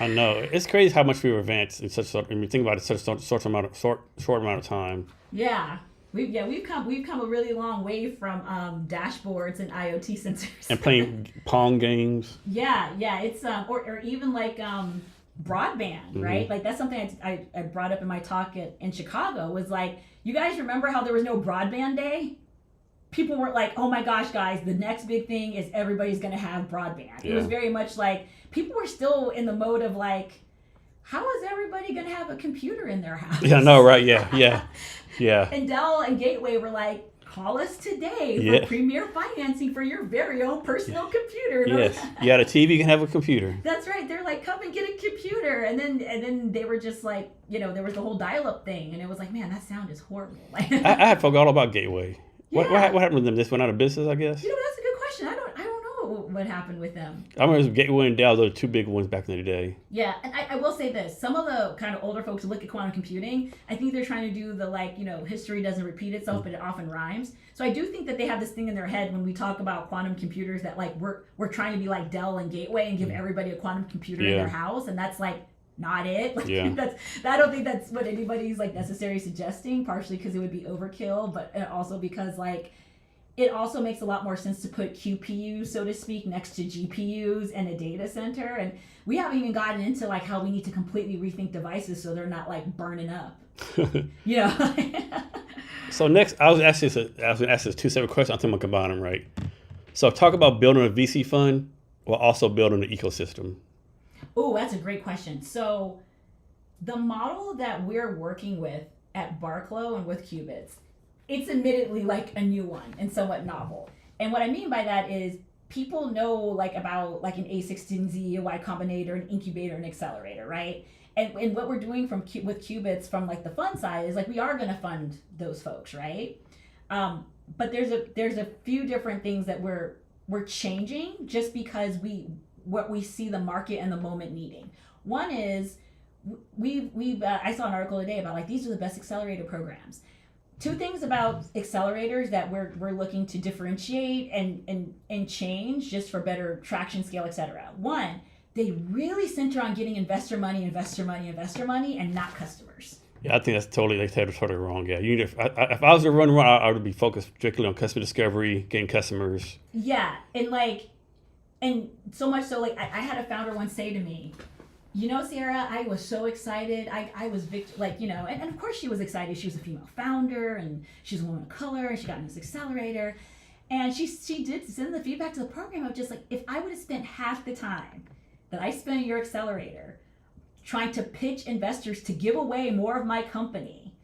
I know. It's crazy how much we've advanced in such when you think about it, such a short amount of time. Yeah. We've come a really long way from dashboards and IoT sensors. And playing Pong games. Yeah, it's or even like broadband, right? Like that's something I brought up in my talk in Chicago, was like, you guys remember how there was no broadband day? People weren't like, oh my gosh, guys, the next big thing is everybody's going to have broadband. It was very much like people were still in the mode of like, how is everybody going to have a computer in their house? Yeah, no, right? Yeah. And Dell and Gateway were like, call us today for premier financing for your very own personal computer. Yes, you got a TV, you can have a computer. That's right. They're like, come and get a computer. And then they were just like, there was the whole dial-up thing. And it was like, man, that sound is horrible. Like, I had forgot all about Gateway. What happened with them? This went out of business, I guess? that's a good question. I don't know what happened with them. I remember Gateway and Dell, those are two big ones back in the day. Yeah, and I will say this. Some of the kind of older folks who look at quantum computing, I think they're trying to do the history doesn't repeat itself, but it often rhymes. So I do think that they have this thing in their head when we talk about quantum computers that like we're trying to be like Dell and Gateway and give everybody a quantum computer in their house, and that's like not it. Like, I don't think that's what anybody's like necessarily suggesting, partially because it would be overkill, but also because like it also makes a lot more sense to put QPUs, so to speak, next to GPUs in a data center. And we haven't even gotten into like how we need to completely rethink devices so they're not like burning up. So next, I was going to ask this two separate questions. I think I'm going to combine them, right? So talk about building a VC fund while also building an ecosystem. Oh, that's a great question. So the model that we're working with at Barclo and with Qubits, it's admittedly like a new one and somewhat novel. And what I mean by that is people know like about like an A16Z, a Y Combinator, an incubator, an accelerator, right? And what we're doing with Qubits from like the fund side is like we are going to fund those folks, right? But there's a few different things that we're changing just because what we see the market and the moment needing. One is I saw an article today about like these are the best accelerator programs. Two things about accelerators that we're looking to differentiate and change just for better traction, scale, etc. One, they really center on getting investor money, and not customers. Yeah, I think that's totally wrong. Yeah, if I was to run, I would be focused strictly on customer discovery, getting customers. Yeah, and so much so, like I had a founder once say to me, Sierra, I was so excited. I was and of course she was excited. She was a female founder and she's a woman of color and she got in this accelerator. And she did send the feedback to the program of just like, if I would have spent half the time that I spent in your accelerator trying to pitch investors to give away more of my company,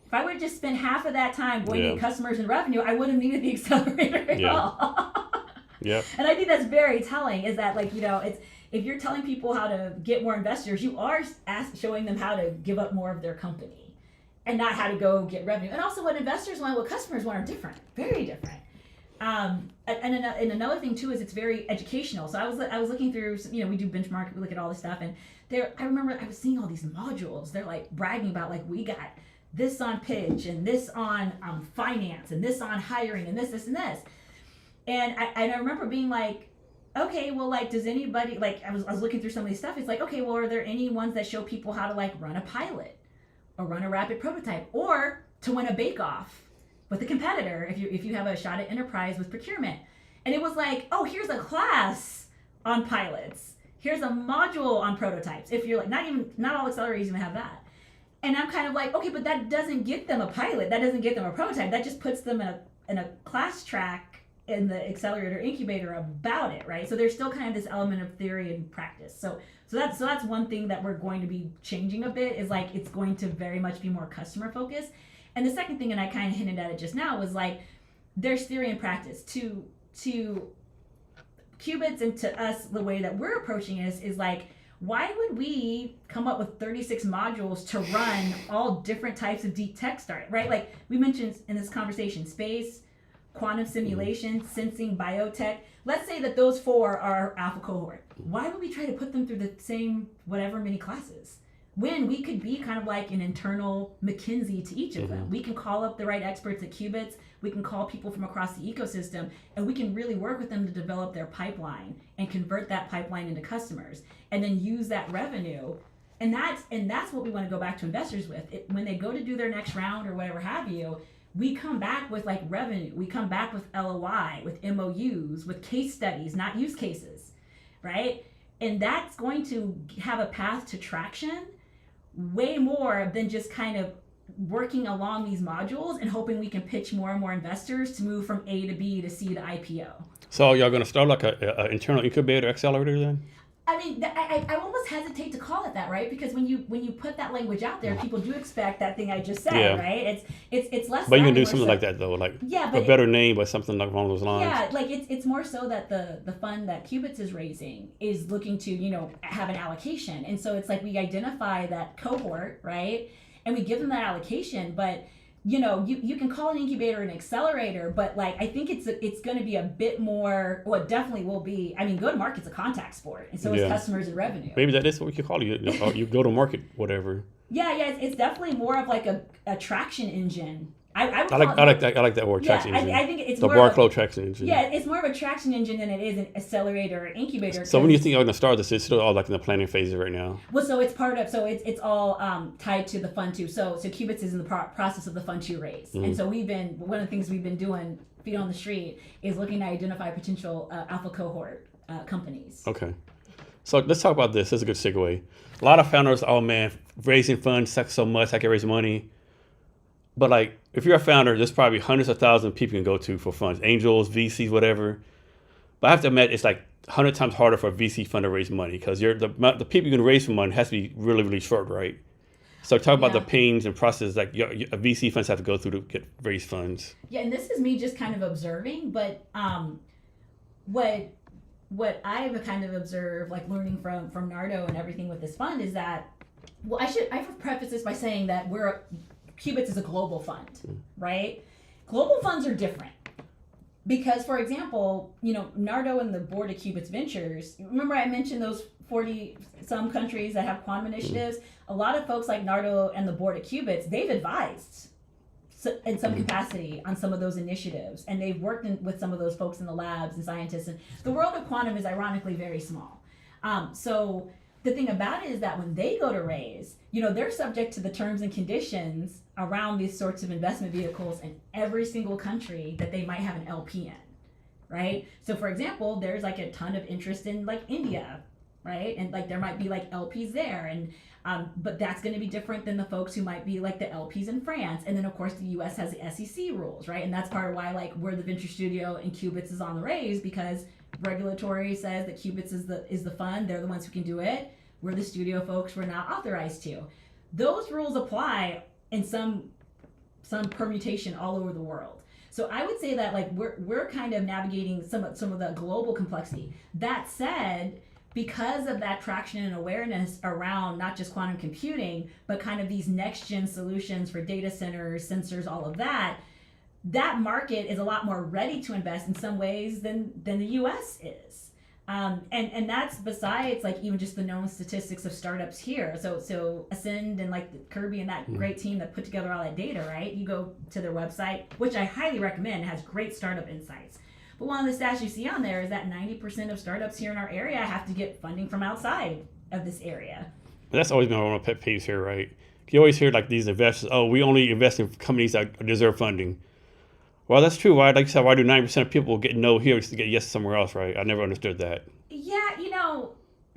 if I would have just spent half of that time going to customers and revenue, I wouldn't have needed the accelerator at all. Yep. And I think that's very telling is that it's, if you're telling people how to get more investors, you are showing them how to give up more of their company and not how to go get revenue. And also what investors want, what customers want are different, very different. And another thing too is it's very educational. So I was looking through, we do benchmark, we look at all this stuff, and I remember I was seeing all these modules. They're like bragging about like we got this on pitch and this on finance and this on hiring and this and this. And I remember being like, okay, well, like, does anybody, like, I was looking through some of these stuff. It's like, okay, well, are there any ones that show people how to like run a pilot or run a rapid prototype or to win a bake-off with a competitor if you have a shot at enterprise with procurement? And it was like, oh, here's a class on pilots. Here's a module on prototypes. If you're like, not all accelerators even have that. And I'm kind of like, okay, but that doesn't get them a pilot. That doesn't get them a prototype. That just puts them in a class track in the accelerator incubator about it, right? So there's still kind of this element of theory and practice. So that's one thing that we're going to be changing a bit is like it's going to very much be more customer focused. And the second thing, and I kind of hinted at it just now, was like there's theory and practice. To qubits, and to us, the way that we're approaching this is like, why would we come up with 36 modules to run all different types of deep tech start, right? Like we mentioned in this conversation, space, quantum simulation, sensing, biotech. Let's say that those 4 are alpha cohort. Why would we try to put them through the same whatever many classes? When we could be kind of like an internal McKinsey to each of them. We can call up the right experts at Qubits, we can call people from across the ecosystem, and we can really work with them to develop their pipeline and convert that pipeline into customers, and then use that revenue. And that's what we want to go back to investors with. When they go to do their next round or whatever have you, we come back with like revenue, we come back with LOI, with MOUs, with case studies, not use cases, right? And that's going to have a path to traction way more than just kind of working along these modules and hoping we can pitch more and more investors to move from A to B to C to IPO. So y'all going to start like a internal incubator accelerator then? I mean, I almost hesitate to call it that, right? Because when you put that language out there, people do expect that thing I just said, right? It's less. But you can do something like that though, like a better name, but something like along those lines. Yeah, like it's more so that the fund that Qubits is raising is looking to have an allocation, and so it's like we identify that cohort, right, and we give them that allocation, but. You can call an incubator an accelerator, but like I think it's going to be a bit more. Well, it definitely will be. I mean, go to market's a contact sport, and so is customers and revenue. Maybe that is what we could call it. You go to market, whatever. Yeah, it's definitely more of like a traction engine. I like that word, traction engine. I think it's the more Barclo traction engine. Yeah, it's more of a traction engine than it is an accelerator or incubator. So when you think you're going to start this, it's still all like in the planning phases right now. Well, so it's part of, it's all tied to the Fund 2. So Qubits is in the process of the Fund 2 raise. And so one of the things we've been doing, feet on the street, is looking to identify potential alpha cohort companies. Okay. So let's talk about this. This is a good segue. A lot of founders, oh man, raising funds sucks so much, I can raise money. But like, if you're a founder, there's probably hundreds of thousands of people you can go to for funds, angels, VCs, whatever. But I have to admit, it's like 100 times harder for a VC fund to raise money because the people you can raise for money has to be really, really short, right? So talk about the pains and process like a VC funds have to go through to raise funds. Yeah, and this is me just kind of observing, but what I've kind of observed, like learning from Nardo and everything with this fund is that, well, I should preface this by saying that Qubits is a global fund, right? Global funds are different because, for example, Nardo and the board of Qubits Ventures, remember I mentioned those 40 some countries that have quantum initiatives? A lot of folks like Nardo and the board of Qubits, they've advised in some capacity on some of those initiatives, and they've worked with some of those folks in the labs and scientists, and the world of quantum is ironically very small. So the thing about it is that when they go to raise, they're subject to the terms and conditions around these sorts of investment vehicles in every single country that they might have an LP in, right? So for example, there's like a ton of interest in like India, right? And like there might be like LPs there, and but that's going to be different than the folks who might be like the LPs in France. And then of course the US has the SEC rules, right? And that's part of why like we're the venture studio and Qubits is on the raise, because regulatory says that Qubits is the fund, they're the ones who can do it. We're the studio folks, we're not authorized to. Those rules apply in some permutation all over the world. So I would say that like we're kind of navigating some of the global complexity. That said, because of that traction and awareness around not just quantum computing, but kind of these next gen solutions for data centers, sensors, all of that market is a lot more ready to invest in some ways than the US is. And that's besides like even just the known statistics of startups here. So Ascend and like Kirby and that great team that put together all that data, right? You go to their website, which I highly recommend, it has great startup insights. But one of the stats you see on there is that 90% of startups here in our area have to get funding from outside of this area. But that's always been one of my pet peeves here, right? You always hear like these investors, oh, we only invest in companies that deserve funding. Well, that's true. Why, like you said, why do 90% of people get no here to get yes somewhere else, right? I never understood that. Yeah,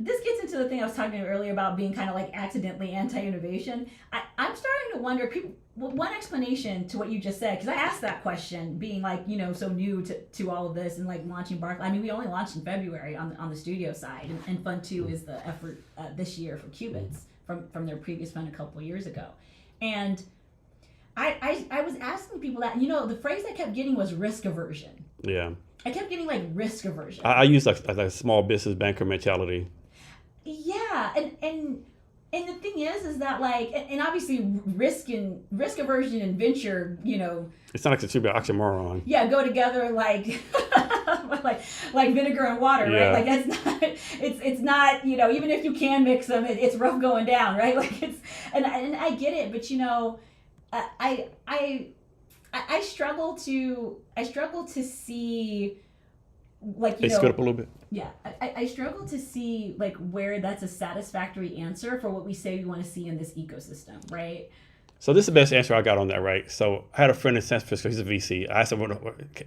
this gets into the thing I was talking about earlier about being kind of like accidentally anti-innovation. I'm starting to wonder, one explanation to what you just said, because I asked that question, being like, so new to all of this and like launching Barclo. I mean, we only launched in February on the studio side, and Fund 2 is the effort this year for Qubits from their previous fund a couple of years ago. And I was asking people that, the phrase I kept getting was risk aversion. Yeah. I kept getting like risk aversion. I use like a small business banker mentality. Yeah, and the thing is that like, and obviously risk aversion and venture, It's not like it should be an oxymoron. yeah, go together like like vinegar and water, Yeah. right? Like that's not it's not, even if you can mix them, it's rough going down, right? Like and I get it, but I struggle to see, like, They split up a little bit. yeah, I struggle to see like where that's a satisfactory answer for what we say we want to see in this ecosystem, right? So this is the best answer I got on that, right? So I had a friend in San Francisco. He's a VC. I said,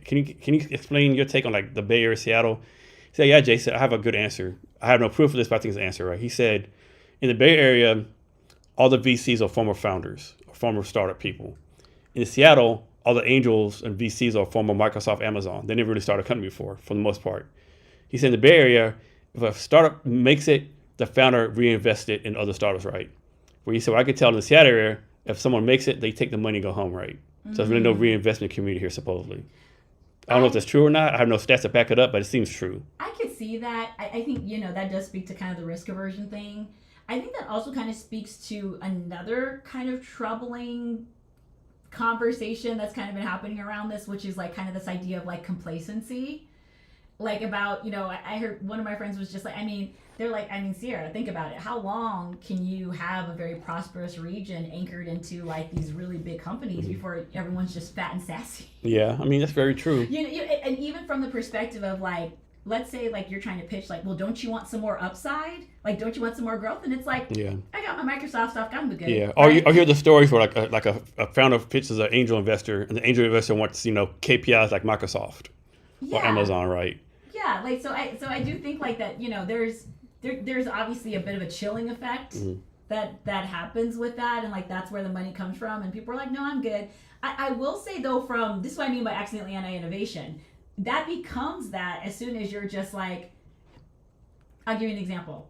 can you explain your take on like the Bay Area, Seattle? He said, yeah, Jason, I have a good answer. I have no proof of this, but I think it's an answer, right? He said, in the Bay Area, all the VCs are former founders, or former startup people. In Seattle, all the angels and VCs are former Microsoft, Amazon. They never really started a company before, for the most part. He said in the Bay Area, if a startup makes it, the founder reinvests it in other startups, right? Where he said, well, I could tell in the Seattle area, if someone makes it, they take the money and go home, right? So there's really no reinvestment community here, supposedly. I don't know if that's true or not. I have no stats to back it up, but it seems true. I could see that. I think, that does speak to kind of the risk aversion thing. I think that also kind of speaks to another kind of troubling conversation that's kind of been happening around this, which is like kind of this idea of like complacency. Like about, I heard one of my friends was just like, they're like, Sierra, think about it. How long can you have a very prosperous region anchored into like these really big companies before everyone's just fat and sassy? Yeah, that's very true. And even from the perspective of like, let's say like you're trying to pitch like, well, don't you want some more upside? Like, don't you want some more growth? And it's like, yeah, I got my Microsoft stuff, I'm good. Yeah, right? or hear the stories where like a founder pitches an angel investor, and the angel investor wants KPIs like Microsoft or Amazon, right? Yeah, like so I do think like that. There's obviously a bit of a chilling effect that happens with that, and like that's where the money comes from, and people are like, no, I'm good. I will say though, this is what I mean by accidentally anti-innovation. That becomes that as soon as you're just like, I'll give you an example.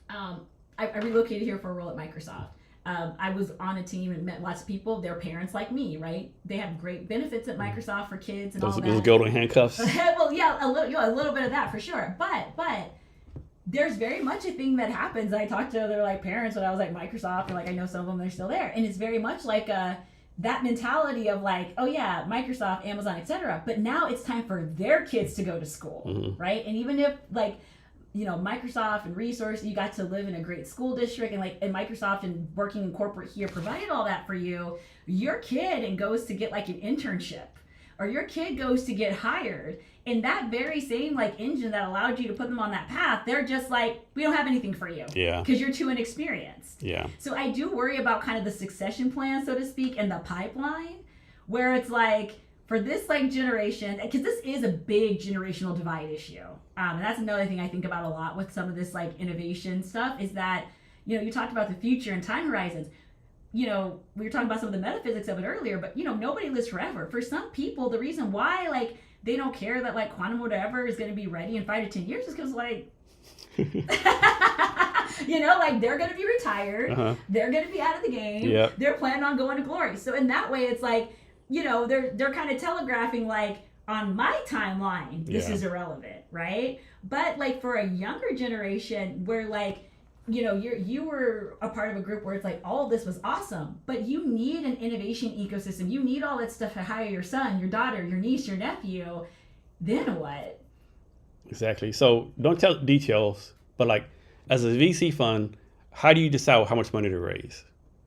I relocated here for a role at Microsoft. I was on a team and met lots of people. They're parents like me, right? They have great benefits at Microsoft for kids and all that. Those golden handcuffs. Well, yeah, a little bit of that for sure. But there's very much a thing that happens. I talked to other like parents when I was at Microsoft, and like I know some of them, they're still there, and it's very much like that mentality of like, oh yeah, Microsoft, Amazon, etc. But now it's time for their kids to go to school, right? And even if like, Microsoft and resource, you got to live in a great school district, and Microsoft and working in corporate here provided all that for you, your kid and goes to get like an internship, or your kid goes to get hired, and that very same like engine that allowed you to put them on that path, they're just like, we don't have anything for you. Yeah. Because you're too inexperienced. Yeah. So I do worry about kind of the succession plan, so to speak, and the pipeline, where it's like, for this like generation, because this is a big generational divide issue. And that's another thing I think about a lot with some of this like innovation stuff, is that, you talked about the future and time horizons. We were talking about some of the metaphysics of it earlier, but nobody lives forever. For some people, the reason why like they don't care that like quantum whatever is going to be ready in 5 to 10 years is because like like they're going to be retired, they're going to be out of the game, they're planning on going to glory. So in that way, it's like, they're kind of telegraphing like, on my timeline, this is irrelevant, right? But like for a younger generation, where like, you were a part of a group where it's like all of this was awesome, but you need an innovation ecosystem. You need all that stuff to hire your son, your daughter, your niece, your nephew. Then what? Exactly. So don't tell details, but like as a VC fund, how do you decide how much money to raise?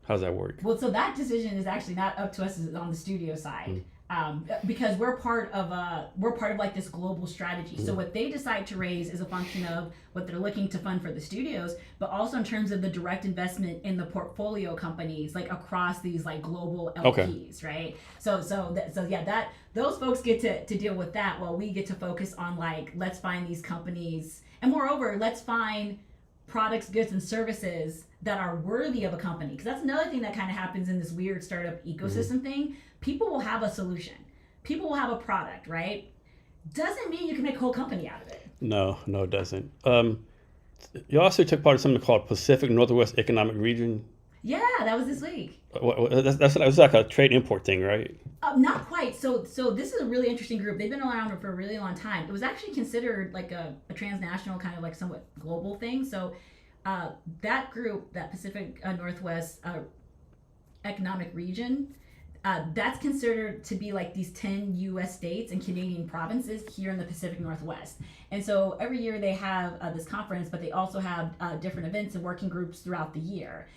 How does that work? Well, so that decision is actually not up to us on the studio side. Because we're part of like this global strategy. So what they decide to raise is a function of what they're looking to fund for the studios, but also in terms of the direct investment in the portfolio companies, like across these like global LPs, right? So those folks get to deal with that, while we get to focus on like, let's find these companies, and moreover, let's find products, goods, and services that are worthy of a company. Because that's another thing that kind of happens in this weird startup ecosystem thing. People will have a solution. People will have a product, right? Doesn't mean you can make a whole company out of it. No, it doesn't. You also took part in something called Pacific Northwest Economic Region. Yeah, that was this week. That's like a trade import thing, right? Not quite. So this is a really interesting group. They've been around for a really long time. It was actually considered like a transnational kind of like somewhat global thing. So that group, that Pacific Northwest economic region, that's considered to be like these 10 US states and Canadian provinces here in the Pacific Northwest. And so every year they have this conference, but they also have different events and working groups throughout the year.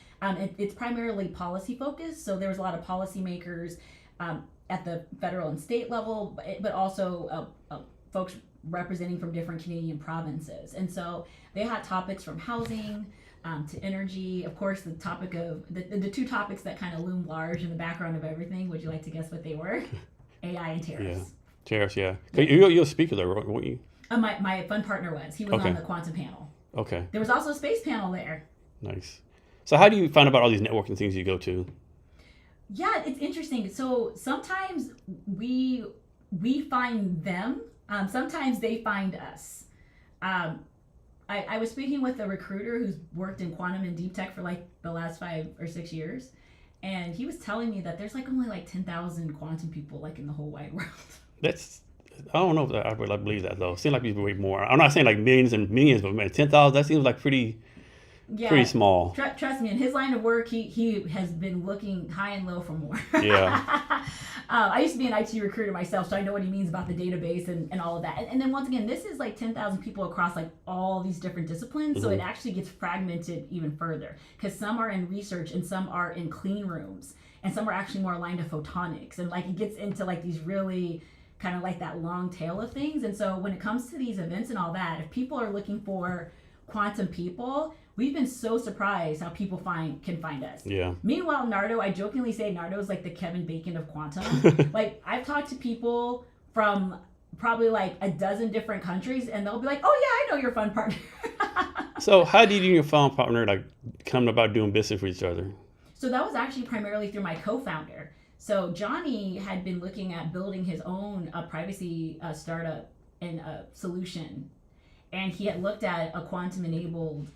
It's primarily policy focused. So there was a lot of policymakers at the federal and state level, but also folks representing from different Canadian provinces. And so they had topics from housing to energy. Of course, the topic of the two topics that kind of loom large in the background of everything. Would you like to guess what they were? AI and tariffs. Yeah, tariffs. Yeah, you're a speaker there, weren't you? My fun partner was. He was Okay. on the quantum panel. Okay, There was also a space panel there. nice. So how do you find about all these networking things you go to? Yeah, it's interesting. So sometimes we find them. Sometimes they find us. Um, I was speaking with a recruiter who's worked in quantum and deep tech for like the last 5 or 6 years, and he was telling me that there's like only like 10,000 quantum people like in the whole wide world. I don't know if I would like believe that though. It seems like people way more. I'm not saying like millions and millions, but man, 10,000, that seems like pretty small. Trust me, in his line of work, he has been looking high and low for more. Yeah. I used to be an IT recruiter myself, so I know what he means about the database and all of that. And then once again, this is like 10,000 people across like all these different disciplines, so it actually gets fragmented even further because some are in research and some are in clean rooms and some are actually more aligned to photonics, and like it gets into like these really kind of like that long tail of things. And so when it comes to these events and all that, if people are looking for quantum people, we've been so surprised how people can find us. Yeah. Meanwhile, Nardo, I jokingly say Nardo is like the Kevin Bacon of quantum. Like I've talked to people from probably like a dozen different countries, and they'll be like, "Oh yeah, I know your fun partner." So how did you and your fun partner like come about doing business with each other? So that was actually primarily through my co-founder. So Johnny had been looking at building his own privacy startup and solution. And he had looked at a quantum-enabled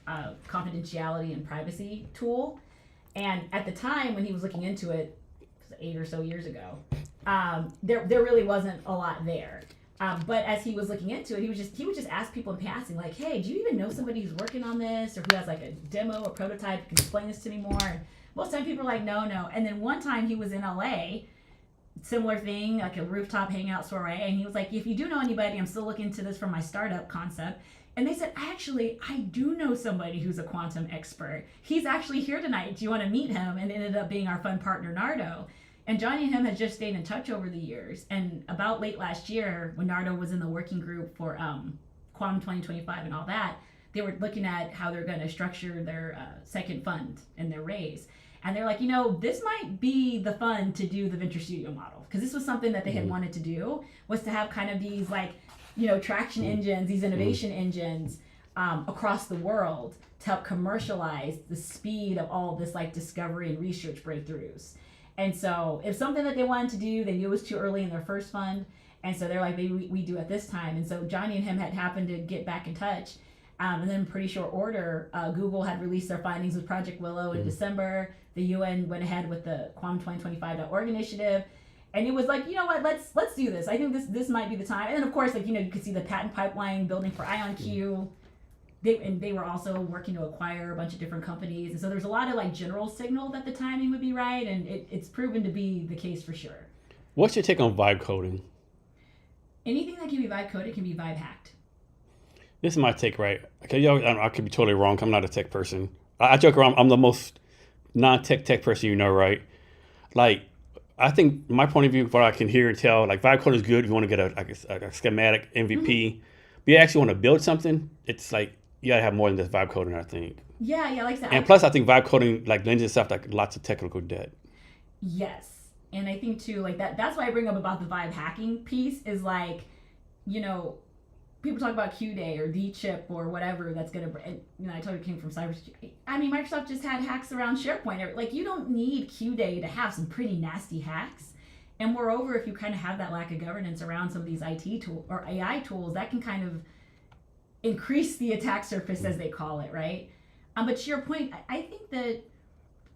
confidentiality and privacy tool. And at the time when he was looking into it, 8 or so years ago, there really wasn't a lot there. But as he was looking into it, he would just ask people in passing, like, "Hey, do you even know somebody who's working on this, or who has like a demo or prototype who can explain this to me more?" And most time people are like, "No." And then one time he was in LA, similar thing, like a rooftop hangout soiree, and he was like, "If you do know anybody, I'm still looking into this for my startup concept." And they said, "Actually, I do know somebody who's a quantum expert. He's actually here tonight. Do you want to meet him?" And it ended up being our fun partner, Nardo. And Johnny and him had just stayed in touch over the years. And about late last year, when Nardo was in the working group for Quantum 2025 and all that, they were looking at how they're going to structure their second fund and their raise. And they're like, this might be the fund to do the venture studio model. Because this was something that they had wanted to do, was to have kind of these like, traction engines, these innovation engines across the world to help commercialize the speed of all this like discovery and research breakthroughs. And so it's something that they wanted to do. They knew it was too early in their first fund. And so they're like, maybe we do it this time. And so Johnny and him had happened to get back in touch. And then in pretty short order, Google had released their findings with Project Willow in December. The UN went ahead with the quantum2025.org initiative. And it was like, you know what, let's do this. I think this might be the time. And then of course, like, you could see the patent pipeline building for IonQ. They were also working to acquire a bunch of different companies. And so there's a lot of like general signal that the timing would be right. And it's proven to be the case for sure. What's your take on vibe coding? Anything that can be vibe coded can be vibe hacked. This is my take, right? Okay, I could be totally wrong. I'm not a tech person. I joke around. I'm the most non-tech person right? Like, I think my point of view, what I can hear and tell, like vibe coding is good if you want to get a schematic MVP. But you actually want to build something, it's like you gotta have more than just vibe coding, I think. Yeah, like that. And plus, I think vibe coding like lends itself like lots of technical debt. Yes, and I think too, like that's why I bring up about the vibe hacking piece is like, people talk about Q Day or the chip or whatever that's gonna. I told you it came from cybersecurity. I mean, Microsoft just had hacks around SharePoint. Like, you don't need Q Day to have some pretty nasty hacks. And moreover, if you kind of have that lack of governance around some of these IT tool or AI tools, that can kind of increase the attack surface, as they call it, right? But to your point, I think that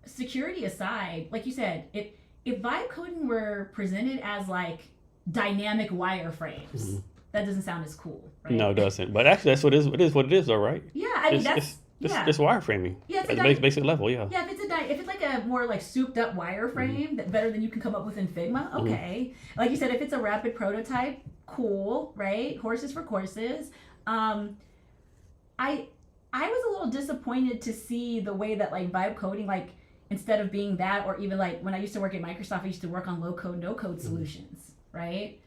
security aside, like you said, if vibe coding were presented as like dynamic wireframes, that doesn't sound as cool, right? No, it doesn't. But actually, that's what it is. What it is, though, right? Yeah, I mean It's wireframing. Yeah, it's at the basic level. Yeah. Yeah, if it's like a more like souped up wireframe that better than you can come up with in Figma, okay. Like you said, if it's a rapid prototype, cool, right? Horses for courses. I was a little disappointed to see the way that like vibe coding, like instead of being that, or even like when I used to work at Microsoft, I used to work on low code, no code solutions, right?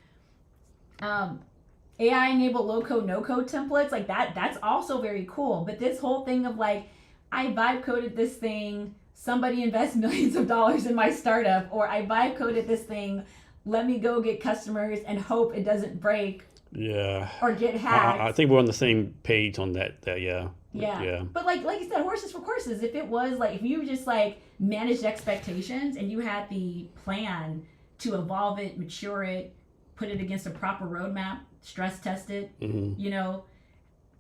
AI enabled low code, no code templates, like that's also very cool. But this whole thing of like, I vibe coded this thing, somebody invest millions of dollars in my startup, or I vibe coded this thing, let me go get customers and hope it doesn't break. Yeah. Or get hacked. I think we're on the same page on that. Yeah. Yeah. But like you said, horses for courses. If it was like, if you just like managed expectations and you had the plan to evolve it, mature it, put it against a proper roadmap, stress test it, you know,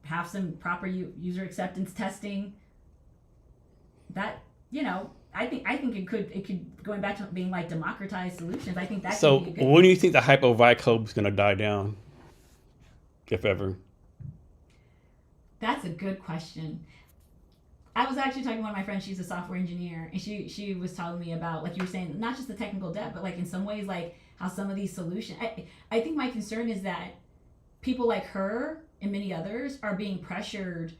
have some proper user acceptance testing, that, you know, I think it could, going back to being like democratized solutions, I think that so could be a good when do you think the hype of vibe code is going to die down, if ever? That's a good question. I was actually talking to one of my friends, she's a software engineer, and she was telling me about, like you were saying, not just the technical debt, but like in some ways, like how some of these solutions, I think my concern is that people like her and many others are being pressured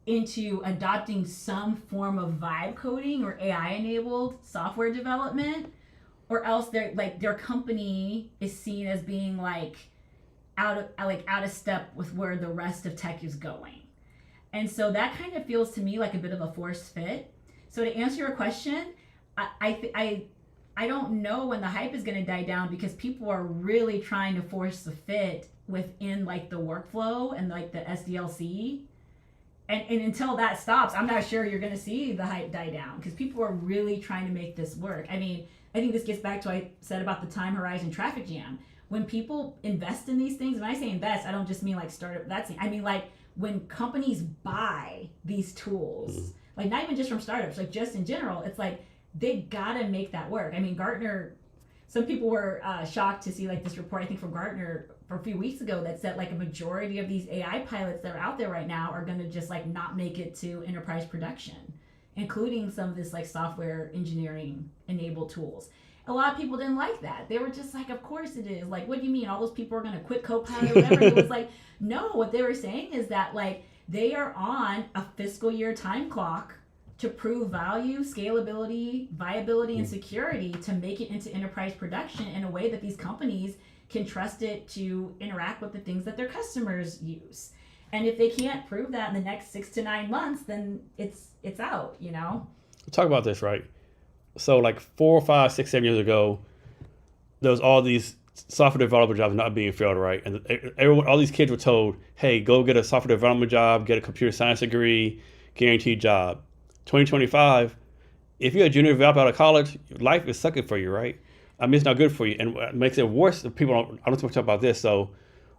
into adopting some form of vibe coding or AI enabled software development, or else their company is seen as being like out of step with where the rest of tech is going. And so that kind of feels to me like a bit of a forced fit. So to answer your question, I don't know when the hype is going to die down, because people are really trying to force the fit within like the workflow and like the SDLC. And until that stops, I'm not sure you're going to see the hype die down, because people are really trying to make this work. I mean, I think this gets back to what I said about the time horizon traffic jam. When people invest in these things, when I say invest, I don't just mean like startup, I mean like when companies buy these tools, like not even just from startups, like just in general, it's like they gotta make that work. I mean, Gartner, some people were shocked to see like this report, I think from Gartner for a few weeks ago, that said like a majority of these AI pilots that are out there right now are gonna just like not make it to enterprise production, including some of this like software engineering enabled tools. A lot of people didn't like that. They were just like, of course it is. Like, what do you mean? All those people are going to quit Copilot or whatever? It was like, no, what they were saying is that like they are on a fiscal year time clock to prove value, scalability, viability, and security to make it into enterprise production in a way that these companies can trust it to interact with the things that their customers use. And if they can't prove that in the next 6 to 9 months, then it's out, you know? Talk about this, right? So like 4, 5, 6, 7 years ago, there was all these software developer jobs not being filled, right? And all these kids were told, hey, go get a software development job, get a computer science degree, guaranteed job. 2025, if you're a junior developer out of college, life is sucking for you, right? I mean, it's not good for you. And what makes it worse, I don't talk about this. So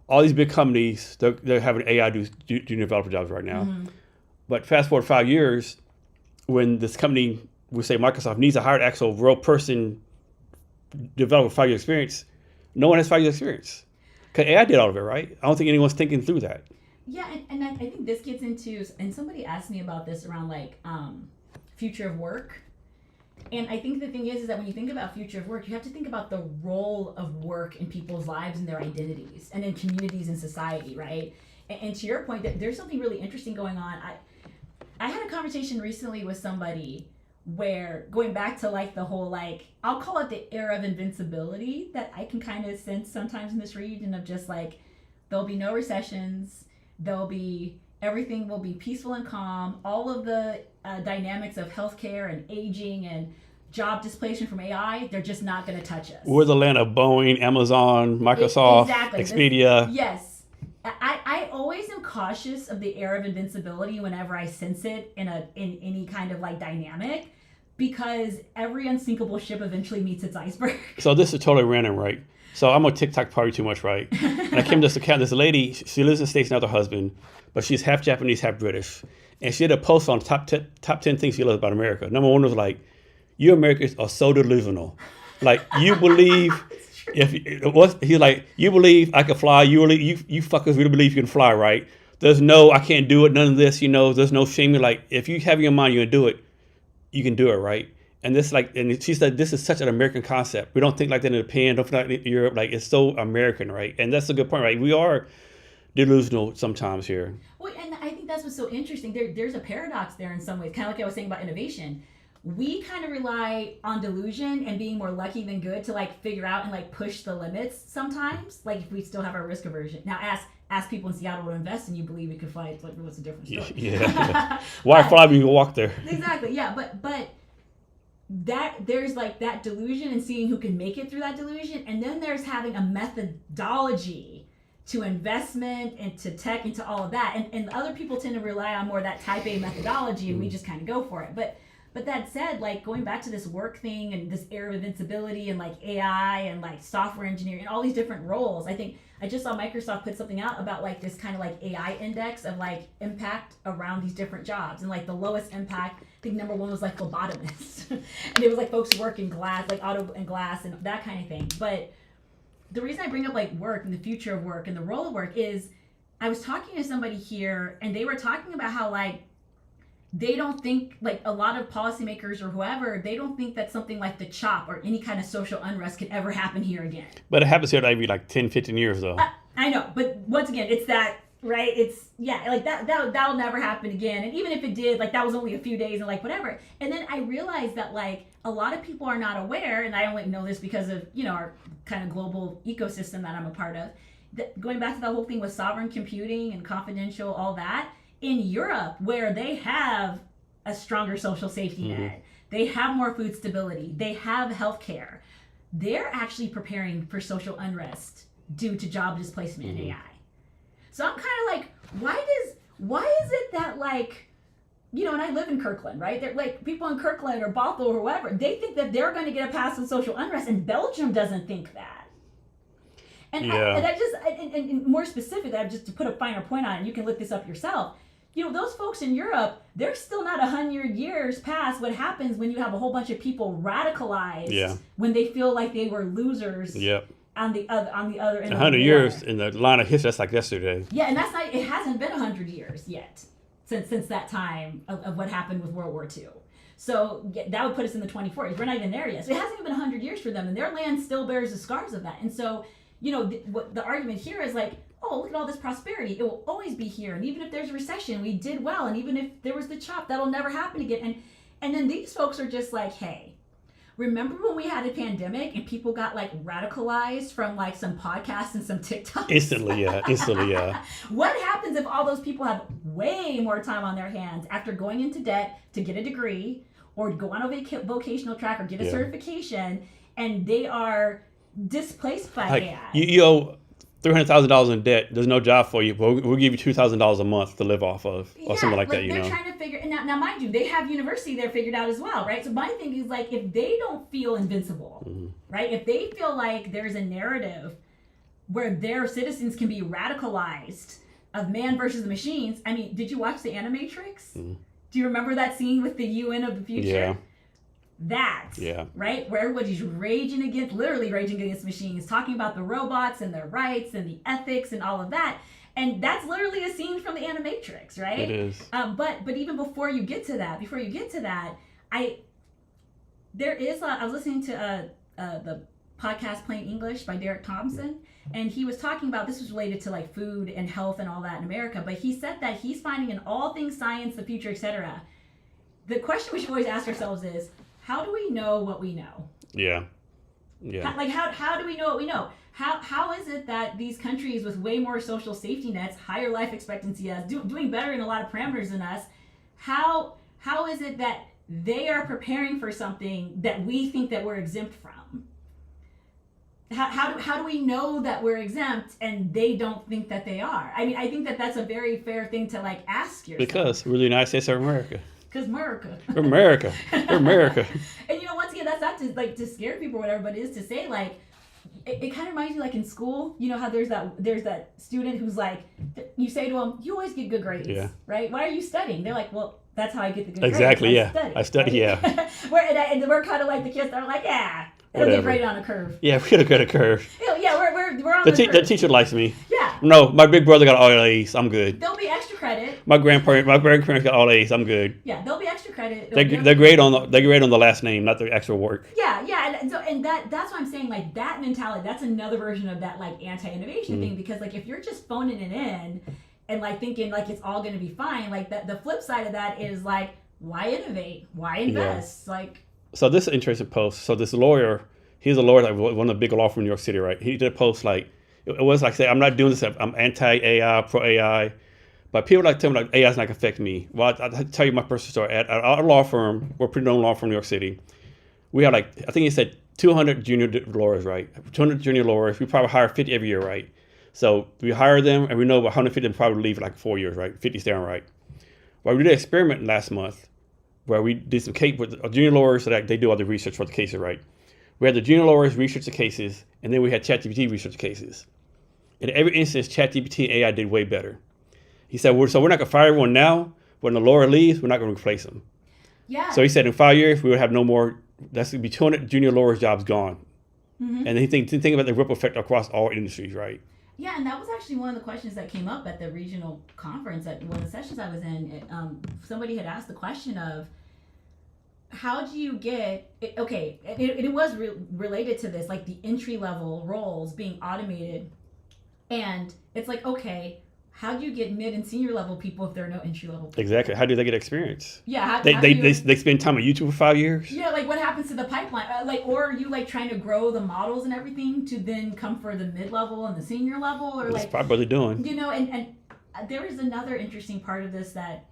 all these big companies, they're having AI do junior developer jobs right now. But fast forward 5 years, when this company, we say Microsoft, needs to hire an actual real person develop with 5 years experience, no one has 5 years experience. Because AI did all of it, right? I don't think anyone's thinking through that. Yeah, and I think this gets into, and somebody asked me about this around like future of work. And I think the thing is that when you think about future of work, you have to think about the role of work in people's lives and their identities and in communities and society, right? And to your point, that there's something really interesting going on. I had a conversation recently with somebody where, going back to like the whole, like, I'll call it the era of invincibility that I can kind of sense sometimes in this region, of just like, there'll be no recessions, everything will be peaceful and calm, all of the dynamics of healthcare and aging and job displacement from AI, they're just not going to touch us. We're the land of Boeing, Amazon, Microsoft, exactly. Expedia. Yes. I always am cautious of the era of invincibility whenever I sense it in any kind of like dynamic, because every unsinkable ship eventually meets its iceberg. So this is totally random, right? So I'm on TikTok probably too much, right? And I came to this lady, she lives in the States now with her husband, but she's half Japanese, half British. And she had a post on top 10 things she loves about America. Number one was like, you Americans are so delusional. Like, you believe he's like, you believe I can fly. You fuckers really believe you can fly, right? There's no, I can't do it. None of this, there's no shame. Like, if you have in your mind you're gonna do it, you can do it, right? And this, like, and she said, this is such an American concept. We don't think like that in Japan. Don't think like in Europe. Like, it's so American, right? And that's a good point, right? We are delusional sometimes here. Well, and I think that's what's so interesting. There's a paradox there in some ways, kind of like I was saying about innovation. We kind of rely on delusion and being more lucky than good to like figure out and like push the limits sometimes. Like, if we still have our risk aversion. Now, ask people in Seattle to invest and you believe you can fly. It's like, what's a different story? Yeah. Why fly when you can walk there? Exactly. Yeah. But that there's like that delusion and seeing who can make it through that delusion, and then there's having a methodology to investment and to tech and to all of that, and other people tend to rely on more that type A methodology, and we just kind of go for it. But that said, like, going back to this work thing and this air of invincibility and like AI and like software engineering and all these different roles, I think I just saw Microsoft put something out about like this kind of like AI index of like impact around these different jobs, and like the lowest impact, I think number one was like phlebotomist, and it was like folks who work in glass, like auto and glass and that kind of thing. But the reason I bring up like work and the future of work and the role of work is I was talking to somebody here and they were talking about how like they don't think, like a lot of policymakers or whoever, they don't think that something like the CHOP or any kind of social unrest could ever happen here again. But it happens here every like 10, 15 years though. I know, but once again, it's that, right? It's, yeah, like that'll never happen again. And even if it did, like that was only a few days and like whatever. And then I realized that like a lot of people are not aware, and I only know this because of, our kind of global ecosystem that I'm a part of, that going back to the whole thing with sovereign computing and confidential, all that, in Europe, where they have a stronger social safety net, they have more food stability, they have healthcare, they're actually preparing for social unrest due to job displacement and AI. So I'm kind of like, why is it that like, and I live in Kirkland, right? They're like people in Kirkland or Bothell or whoever, they think that they're going to get a pass on social unrest, and Belgium doesn't think that. And, and more specifically, just to put a finer point on it, you can look this up yourself. Those folks in Europe, they're still not 100 years past what happens when you have a whole bunch of people radicalized when they feel like they were losers on the other end. 100 years in the line of history, that's like yesterday. Yeah, and that's not. It hasn't been 100 years yet since that time of what happened with World War II. So that would put us in the 2040s. We're not even there yet. So it hasn't even been 100 years for them, and their land still bears the scars of that. And so, what the argument here is like, oh, look at all this prosperity. It will always be here. And even if there's a recession, we did well. And even if there was the CHOP, that'll never happen again. And then these folks are just like, hey, remember when we had a pandemic and people got like radicalized from like some podcasts and some TikToks? Instantly, yeah. What happens if all those people have way more time on their hands after going into debt to get a degree or go on a vocational track or get a certification, and they are displaced by AI? You owe $300,000 in debt. There's no job for you, but we'll give you $2,000 a month to live off of, or something like that. They're trying to figure. And now, mind you, they have university there figured out as well, right? So my thing is like, if they don't feel invincible, right? If they feel like there's a narrative where their citizens can be radicalized of man versus the machines. I mean, did you watch the Animatrix? Do you remember that scene with the UN of the future? Yeah. Right, where everybody's literally raging against machines, talking about the robots and their rights and the ethics and all of that, and that's literally a scene from the Animatrix, right? It is. But even before you get to that, I was listening to the podcast Plain English by Derek Thompson, and he was talking about, this was related to like food and health and all that in America, but he said that he's finding in all things science, the future, etc., the question we should always ask ourselves is, how do we know what we know? Yeah. How do we know what we know? How is it that these countries with way more social safety nets, higher life expectancy, doing better in a lot of parameters than us, how is it that they are preparing for something that we think that we're exempt from? How do we know that we're exempt and they don't think that they are? I mean, I think that that's a very fair thing to like ask yourself. Because we're the United States of America. Because America. We're America. And once again, that's not to scare people or whatever, but it is to say like, it kind of reminds me like in school, how there's that student who's like, you say to them, you always get good grades, right? Why are you studying? They're like, well, That's how I get the good Exactly, grades. yeah. I study, right? yeah. and we're kind of like the kids that are like, yeah, it'll get Whatever. graded on a curve. Yeah, we got a curve. Yeah, we're on the curve. The teacher likes me. Yeah. No, my big brother got all A's. I'm good. There'll be extra credit. My grandparents got all A's. I'm good. Yeah, there'll be extra credit. They grade on the last name, not the actual work. Yeah, and that's what I'm saying. Like that mentality, that's another version of that like anti-innovation thing. Because like if you're just phoning it in and like thinking like it's all going to be fine, like that, the flip side of that is like, why innovate? Why invest? Yeah. Like. So this is an interesting post. So this lawyer, he's a lawyer, like one of the big law firms in New York City, right? He did a post like, it was like, say, I'm not doing this. I'm anti-AI, pro-AI. But people like tell me like AI's not gonna affect me. Well, I'll tell you my personal story. At our law firm, we're a pretty known law firm in New York City. We have like, I think he said 200 junior lawyers, right? 200 junior lawyers. We probably hire 50 every year, right? So we hire them, and we know 150 of them probably leave in like 4 years, right? 50 stay on, right? Well, we did an experiment last month where we did some case with junior lawyers so that they do all the research for the cases, right? We had the junior lawyers research the cases, and then we had ChatGPT research the cases. In every instance, ChatGPT and AI did way better. He said, so we're not going to fire everyone now. When the lawyer leaves, we're not going to replace them. Yeah. So he said in 5 years, we would have no more, that's going to be 200 junior lawyers' jobs gone. Mm-hmm. And he think about the ripple effect across all industries, right? Yeah, and that was actually one of the questions that came up at the regional conference at one of the sessions I was in. Somebody had asked the question of, how do you get, it was related to this, like the entry-level roles being automated. And it's like, okay, how do you get mid and senior level people if there are no entry level people? Exactly. How do they get experience? Yeah. They spend time on YouTube for 5 years? Yeah, like what happens to the pipeline? Or are you like trying to grow the models and everything to then come for the mid level and the senior level? Or That's like, probably what they're doing. You know, and there is another interesting part of this that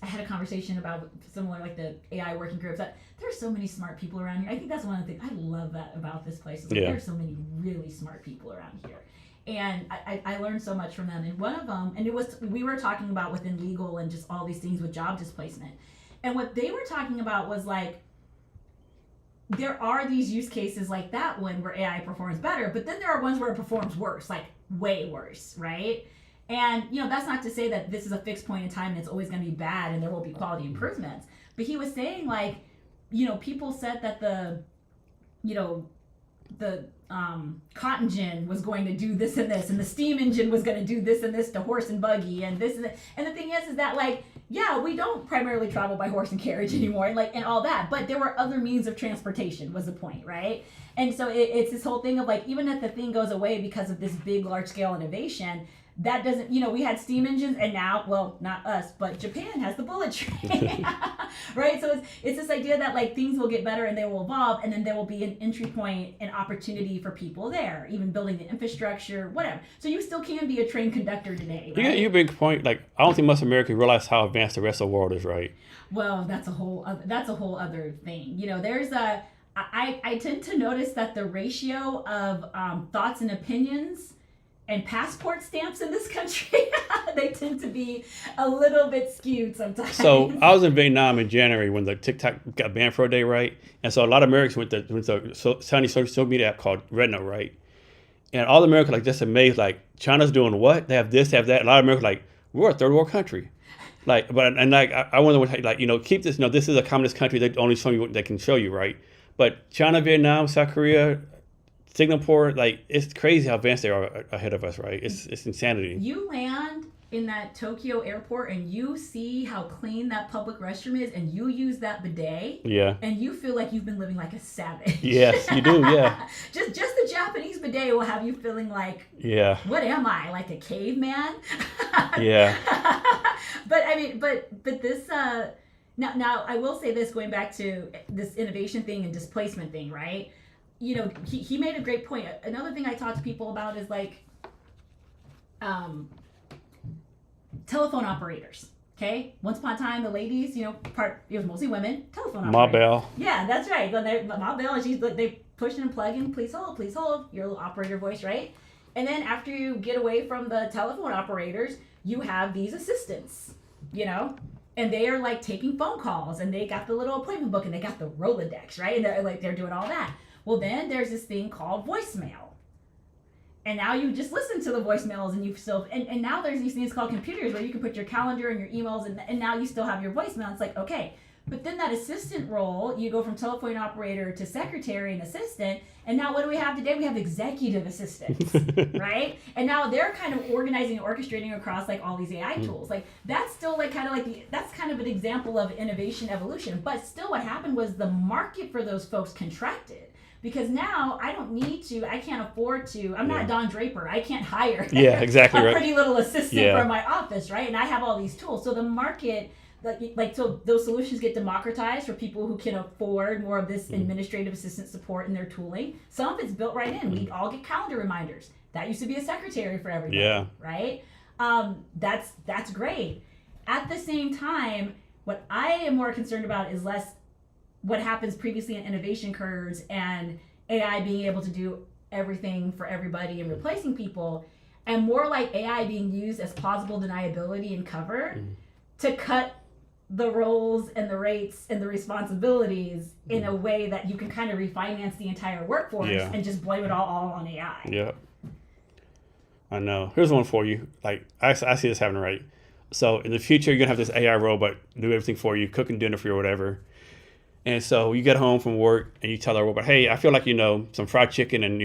I had a conversation about, similar like the AI working groups, that there's so many smart people around here. I think that's one of the things I love that about this place. Is like, there's so many really smart people around here. And I learned so much from them. And one of them, and we were talking about within legal and just all these things with job displacement. And what they were talking about was like, there are these use cases like that one where AI performs better, but then there are ones where it performs worse, like way worse, right? And, you know, that's not to say that this is a fixed point in time and it's always going to be bad and there will be quality improvements. But he was saying like, you know, people said that the cotton gin was going to do this and this, and the steam engine was going to do this and this to horse and buggy and this and that. And the thing is that like, yeah, we don't primarily travel by horse and carriage anymore, and all that, but there were other means of transportation was the point, right? And so it's this whole thing of like, even if the thing goes away because of this big, large scale innovation, that doesn't, you know, we had steam engines and now, well, not us, but Japan has the bullet train, right? So it's this idea that like things will get better and they will evolve, and then there will be an entry point and opportunity for people there, even building the infrastructure, whatever. So you still can be a train conductor today, right? You big point. Like, I don't think most Americans realize how advanced the rest of the world is, right? Well, that's a whole other thing. You know, I tend to notice that the ratio of thoughts and opinions and passport stamps in this country, they tend to be a little bit skewed sometimes. So I was in Vietnam in January when the TikTok got banned for a day, right? And so a lot of Americans went to a tiny social media app called Retina, right? And all the Americans like just amazed, like, China's doing what? They have this, they have that. A lot of Americans like, we're a third world country. Like, but I wonder what, like, you know, keep this, you know, this is a communist country. They only show you what they can show you, right? But China, Vietnam, South Korea, Singapore, like, it's crazy how advanced they are ahead of us, right? It's insanity. You land in that Tokyo airport and you see how clean that public restroom is, and you use that bidet. Yeah. And you feel like you've been living like a savage. Yes, you do. Yeah. just the Japanese bidet will have you feeling like, yeah, what am I, like a caveman? Yeah. But I mean, but this now I will say this, going back to this innovation thing and displacement thing, right? You know, he made a great point. Another thing I talk to people about is like telephone operators. Okay, once upon a time, the ladies, you know, it was mostly women. Telephone operators. Ma Bell. Yeah, that's right. Ma Bell, and they pushing and plugging. Please hold, your little operator voice, right? And then after you get away from the telephone operators, you have these assistants, you know, and they are like taking phone calls, and they got the little appointment book, and they got the Rolodex, right? And they're doing all that. Well, then there's this thing called voicemail. And now you just listen to the voicemails, and you still, and now there's these things called computers where you can put your calendar and your emails, and now you still have your voicemail. It's like, okay. But then that assistant role, you go from telephone operator to secretary and assistant, and now what do we have today? We have executive assistants, right? And now they're kind of organizing and orchestrating across like all these AI tools. Like that's still like kind of like that's kind of an example of innovation evolution. But still, what happened was the market for those folks contracted. Because now I can't afford to, I'm not Don Draper, I can't hire exactly a pretty little assistant Yeah. from my office, right? And I have all these tools. So the market, so those solutions get democratized for people who can afford more of this administrative assistant support in their tooling. Some of it's built right in. We all get calendar reminders. That used to be a secretary for everybody, right? That's great. At the same time, what I am more concerned about is less what happens previously in innovation curves and AI being able to do everything for everybody and replacing people, and more like AI being used as plausible deniability and cover to cut the roles and the rates and the responsibilities in a way that you can kind of refinance the entire workforce and just blame it all on AI. Yeah. I know. Here's one for you. Like I see this happening, right? So in the future, you're gonna have this AI robot do everything for you, cooking dinner for you or whatever. And so you get home from work and you tell the robot, hey, I feel like, some fried chicken and,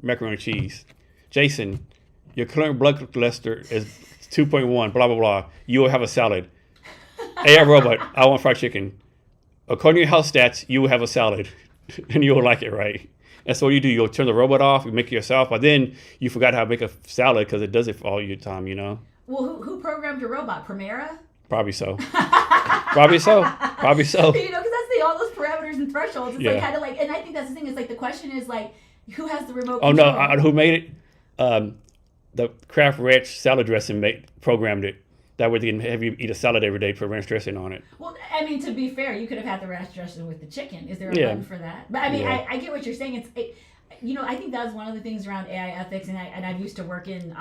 macaroni and cheese. Jason, your current blood cholesterol is 2.1, blah, blah, blah. You will have a salad. AI robot, I want fried chicken. According to your health stats, you will have a salad and you will like it, right? And so what you do, you'll turn the robot off, you make it yourself, but then you forgot how to make a salad because it does it for all your time, Well, who programmed your robot? Primera? Probably so. Probably so. Because that's all those parameters and thresholds. It's like kind of like, and I think that's the thing is like the question is like, who has the remote control? Oh no, who made it? The Kraft Ranch salad dressing programmed it. That way they can have you eat a salad every day, put ranch dressing on it. Well, I mean, to be fair, you could have had the ranch dressing with the chicken. Is there a button for that? But I mean, I get what you're saying. I think that's one of the things around AI ethics, and I've used to work in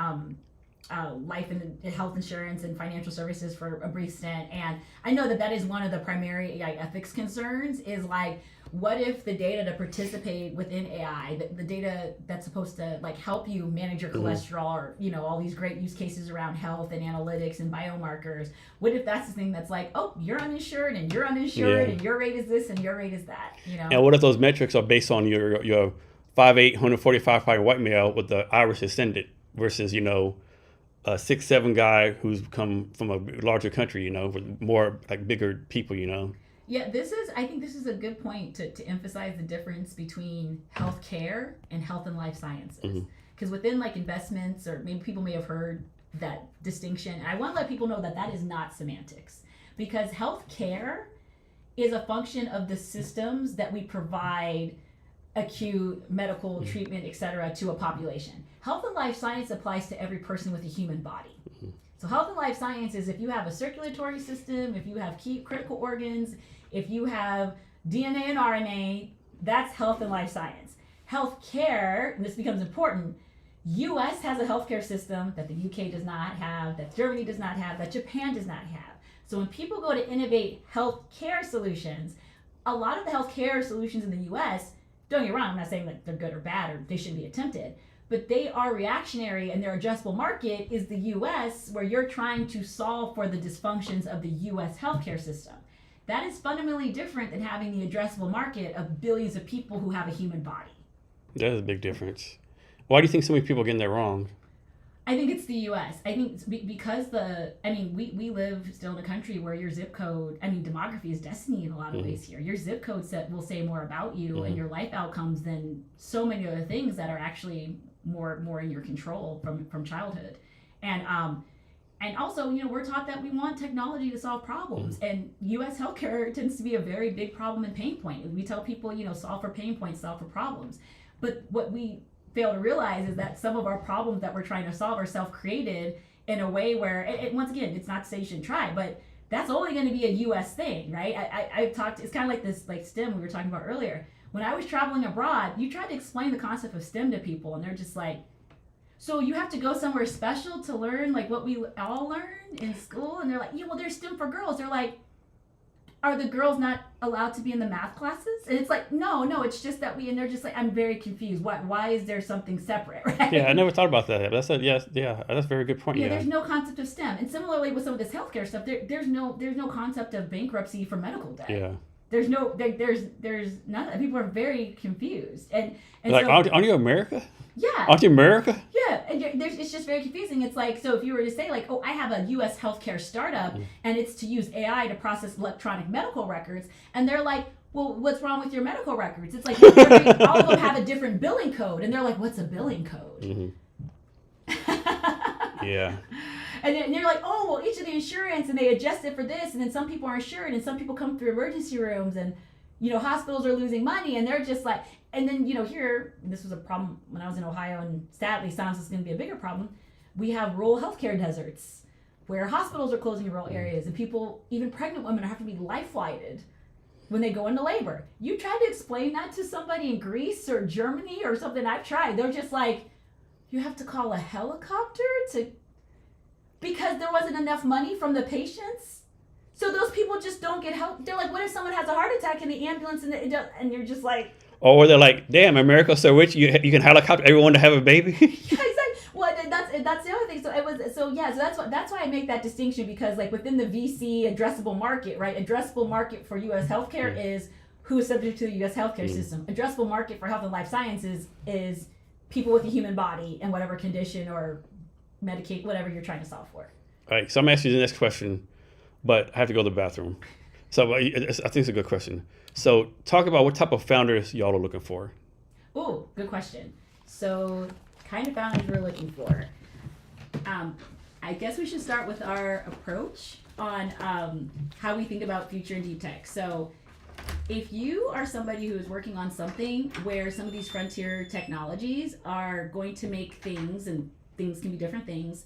life and health insurance and financial services for a brief stint, and I know that is one of the primary AI ethics concerns is like, what if the data to participate within AI, the data that's supposed to like help you manage your cholesterol or all these great use cases around health and analytics and biomarkers, what if that's the thing that's like, oh, you're uninsured and you're uninsured and your rate is this and your rate is that, And what if those metrics are based on your 5'8", 145-pound white male with the iris extended versus a 6'7" guy who's come from a larger country, with more like bigger people, Yeah, I think this is a good point to emphasize the difference between healthcare and health and life sciences. Because within like investments, or maybe people may have heard that distinction. I want to let people know that is not semantics. Because healthcare is a function of the systems that we provide acute medical treatment, et cetera, to a population. Health and life science applies to every person with a human body. So health and life science is if you have a circulatory system, if you have key critical organs, if you have DNA and RNA, that's health and life science. Healthcare, and this becomes important, US has a healthcare system that the UK does not have, that Germany does not have, that Japan does not have. So when people go to innovate healthcare solutions, a lot of the healthcare solutions in the US, don't get me wrong, I'm not saying that they're good or bad or they shouldn't be attempted, but they are reactionary, and their addressable market is the US, where you're trying to solve for the dysfunctions of the US healthcare system. That is fundamentally different than having the addressable market of billions of people who have a human body. That is a big difference. Why do you think so many people are getting that wrong? I think it's the U.S. I think it's because we live still in a country where your zip code, demography is destiny in a lot of ways here. Your zip code will say more about you and your life outcomes than so many other things that are actually more in your control from childhood. And also, we're taught that we want technology to solve problems. And U.S. healthcare tends to be a very big problem and pain point. We tell people, solve for pain points, solve for problems. But what we fail to realize is that some of our problems that we're trying to solve are self-created in a way where, and once again, it's not to say you shouldn't try, but that's only going to be a U.S. thing, right? I've talked, it's kind of like this, like STEM we were talking about earlier. When I was traveling abroad, you tried to explain the concept of STEM to people, and they're just like, so you have to go somewhere special to learn like what we all learn in school? And they're like, yeah, well, there's STEM for girls. They're like, are the girls not allowed to be in the math classes? And it's like, no, it's just that and they're just like, I'm very confused. Why is there something separate, right? Yeah, I never thought about that. That's that's a very good point. Yeah, there's no concept of STEM. And similarly with some of this healthcare stuff, there's no concept of bankruptcy for medical debt. Yeah. There's none. People are very confused. And like, so, aren't you America? Yeah. Aren't you America? Yeah, and it's just very confusing. It's like, so if you were to say like, oh, I have a U.S. healthcare startup and it's to use AI to process electronic medical records, and they're like, well, what's wrong with your medical records? It's like, all of them have a different billing code, and they're like, what's a billing code? Mm-hmm. Yeah. And you're like, oh, well, each of the insurance, and they adjust it for this, and then some people are insured, and some people come through emergency rooms, and hospitals are losing money, and they're just like, and then here, this was a problem when I was in Ohio, and sadly sounds it's going to be a bigger problem. We have rural healthcare deserts where hospitals are closing in rural areas, and people, even pregnant women, have to be life flighted when they go into labor. You try to explain that to somebody in Greece or Germany or something. I've tried. They're just like, you have to call a helicopter because there wasn't enough money from the patients. So those people just don't get help. They're like, what if someone has a heart attack in the ambulance and you're just like... Or they're like, damn, America's so rich, you can helicopter everyone to have a baby? Yeah, exactly. Well, that's the other thing. So that's why I make that distinction, because like within the VC addressable market, right? Addressable market for U.S. healthcare is who is subject to the U.S. healthcare system. Addressable market for health and life sciences is people with a human body and whatever condition or medicate, whatever you're trying to solve for. All right, so I'm asking you the next question, but I have to go to the bathroom. So I think it's a good question. So talk about what type of founders y'all are looking for. Oh, good question. So kind of founders we're looking for. I guess we should start with our approach on how we think about future and deep tech. So if you are somebody who is working on something where some of these frontier technologies are going to make things, and things can be different things,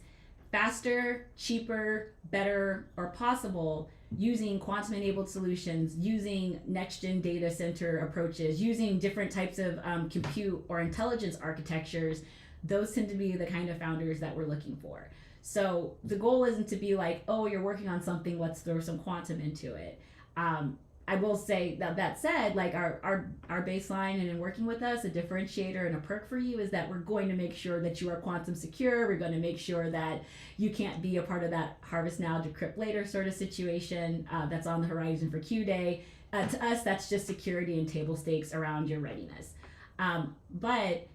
faster, cheaper, better, or possible, using quantum-enabled solutions, using next-gen data center approaches, using different types of compute or intelligence architectures, those tend to be the kind of founders that we're looking for. So the goal isn't to be like, oh, you're working on something, let's throw some quantum into it. I will say that said, like our baseline and in working with us, a differentiator and a perk for you is that we're going to make sure that you are quantum secure. We're going to make sure that you can't be a part of that harvest now, decrypt later sort of situation that's on the horizon for Q-Day. To us, that's just security and table stakes around your readiness. But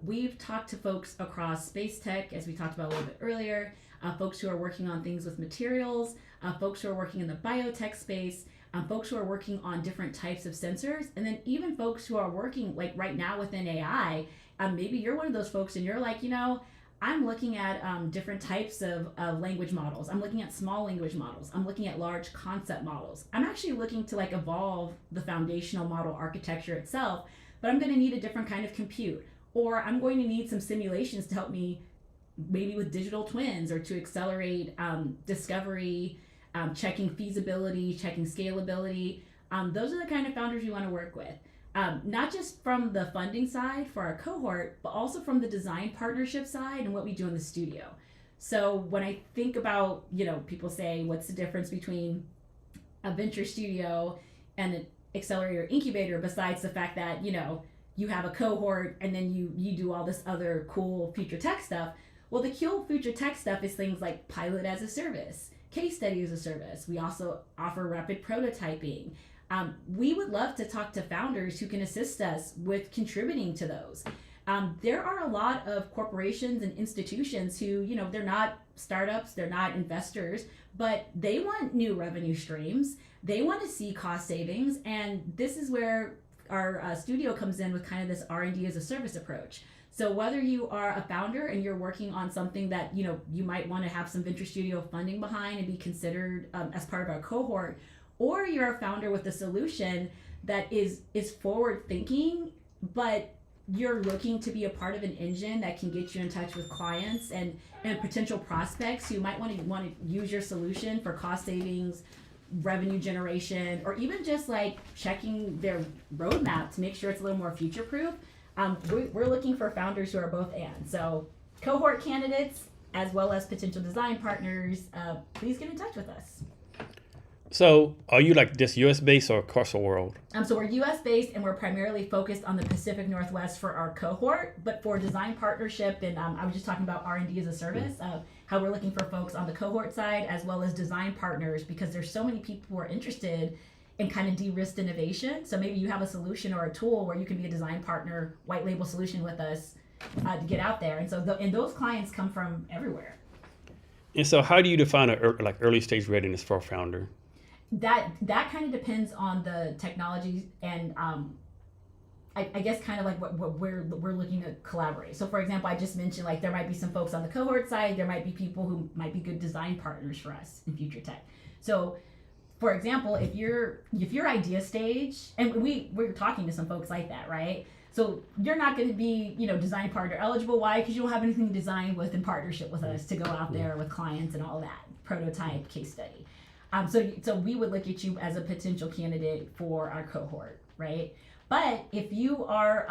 we've talked to folks across space tech, as we talked about a little bit earlier, folks who are working on things with materials, folks who are working in the biotech space, folks who are working on different types of sensors, and then even folks who are working like right now within AI. Maybe you're one of those folks and you're like, I'm looking at different types of language models. I'm looking at small language models. I'm looking at large concept models. I'm actually looking to like evolve the foundational model architecture itself, but I'm going to need a different kind of compute, or I'm going to need some simulations to help me maybe with digital twins or to accelerate discovery, checking feasibility, checking scalability. Those are the kind of founders you want to work with. Not just from the funding side for our cohort, but also from the design partnership side and what we do in the studio. So when I think about, people say, what's the difference between a venture studio and an accelerator incubator, besides the fact that, you have a cohort and then you do all this other cool future tech stuff. Well, the cool future tech stuff is things like pilot as a service, case study as a service. We also offer rapid prototyping. We would love to talk to founders who can assist us with contributing to those. There are a lot of corporations and institutions who, they're not startups, they're not investors, but they want new revenue streams. They want to see cost savings. And this is where our studio comes in with kind of this R&D as a service approach. So whether you are a founder and you're working on something that, you might want to have some venture studio funding behind and be considered as part of our cohort, or you're a founder with a solution that is forward thinking, but you're looking to be a part of an engine that can get you in touch with clients and potential prospects who might want to use your solution for cost savings, revenue generation, or even just like checking their roadmap to make sure it's a little more future proof. We're looking for founders who are both and. So cohort candidates as well as potential design partners, please get in touch with us. So are you like just US based or across the world? So we're US based and we're primarily focused on the Pacific Northwest for our cohort, but for design partnership and I was just talking about R&D as a service, how we're looking for folks on the cohort side as well as design partners because there's so many people who are interested in kind of de-risked innovation. So maybe you have a solution or a tool where you can be a design partner, white label solution with us to get out there. And so and those clients come from everywhere. And so how do you define like early stage readiness for a founder? That kind of depends on the technology and I guess kind of like what we're looking to collaborate. So for example, I just mentioned like there might be some folks on the cohort side, there might be people who might be good design partners for us in future tech. So for example, if you're idea stage, and we're talking to some folks like that, right? So you're not going to be, design partner eligible. Why? Because you don't have anything to design with in partnership with us to go out there with clients and all that prototype case study. So we would look at you as a potential candidate for our cohort, right? But if you are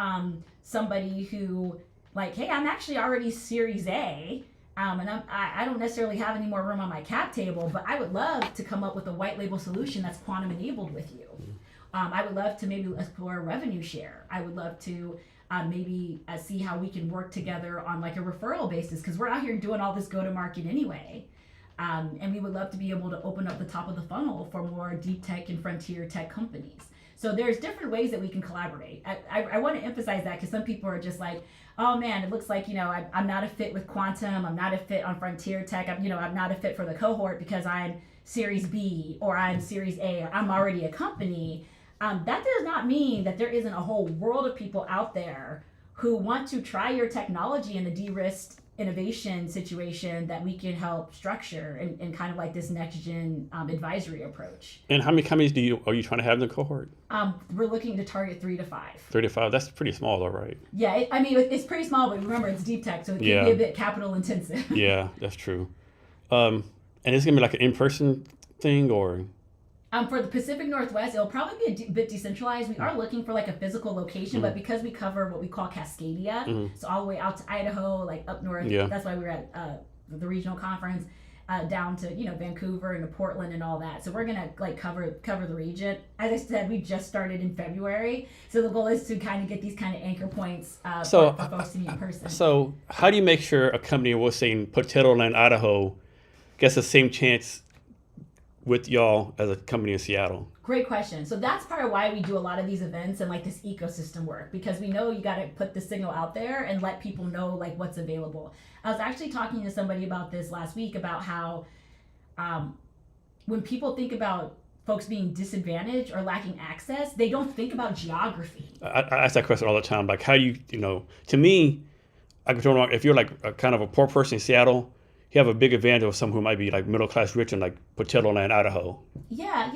somebody who like, hey, I'm actually already Series A, and I don't necessarily have any more room on my cap table, but I would love to come up with a white label solution that's quantum enabled with you. I would love to maybe explore a revenue share. I would love to maybe see how we can work together on like a referral basis because we're out here doing all this go to market anyway. And we would love to be able to open up the top of the funnel for more deep tech and frontier tech companies. So there's different ways that we can collaborate. I want to emphasize that because some people are just like, oh man, it looks like, I'm not a fit with quantum. I'm not a fit on frontier tech. I'm not a fit for the cohort because I'm Series B or I'm Series A or I'm already a company. That does not mean that there isn't a whole world of people out there who want to try your technology in a de-risked innovation situation that we can help structure and kind of like this next gen advisory approach. And how many companies are you trying to have in the cohort? We're looking to target 3 to 5. 3 to 5. That's pretty small, though, right? Yeah, it's pretty small, but remember it's deep tech, so it can be a bit capital intensive. Yeah, that's true. And it's gonna be like an in-person thing, or? For the Pacific Northwest, it'll probably be a bit decentralized. We are looking for like a physical location, but because we cover what we call Cascadia, so all the way out to Idaho, like up north, that's why we were at the regional conference, down to Vancouver and to Portland and all that. So we're gonna like cover the region. As I said, we just started in February, so the goal is to kind of get these kind of anchor points for folks to meet in person. So how do you make sure a company, we'll say in Potato Land, Idaho, gets the same chance with y'all as a company in Seattle? Great question. So that's part of why we do a lot of these events and like this ecosystem work, because we know you got to put the signal out there and let people know like what's available. I was actually talking to somebody about this last week about how when people think about folks being disadvantaged or lacking access, they don't think about geography. I ask that question all the time. Like, how do to me, I can tell if you're like a kind of a poor person in Seattle, you have a big advantage of someone who might be like middle class rich in like Potato Land, Idaho. Yeah,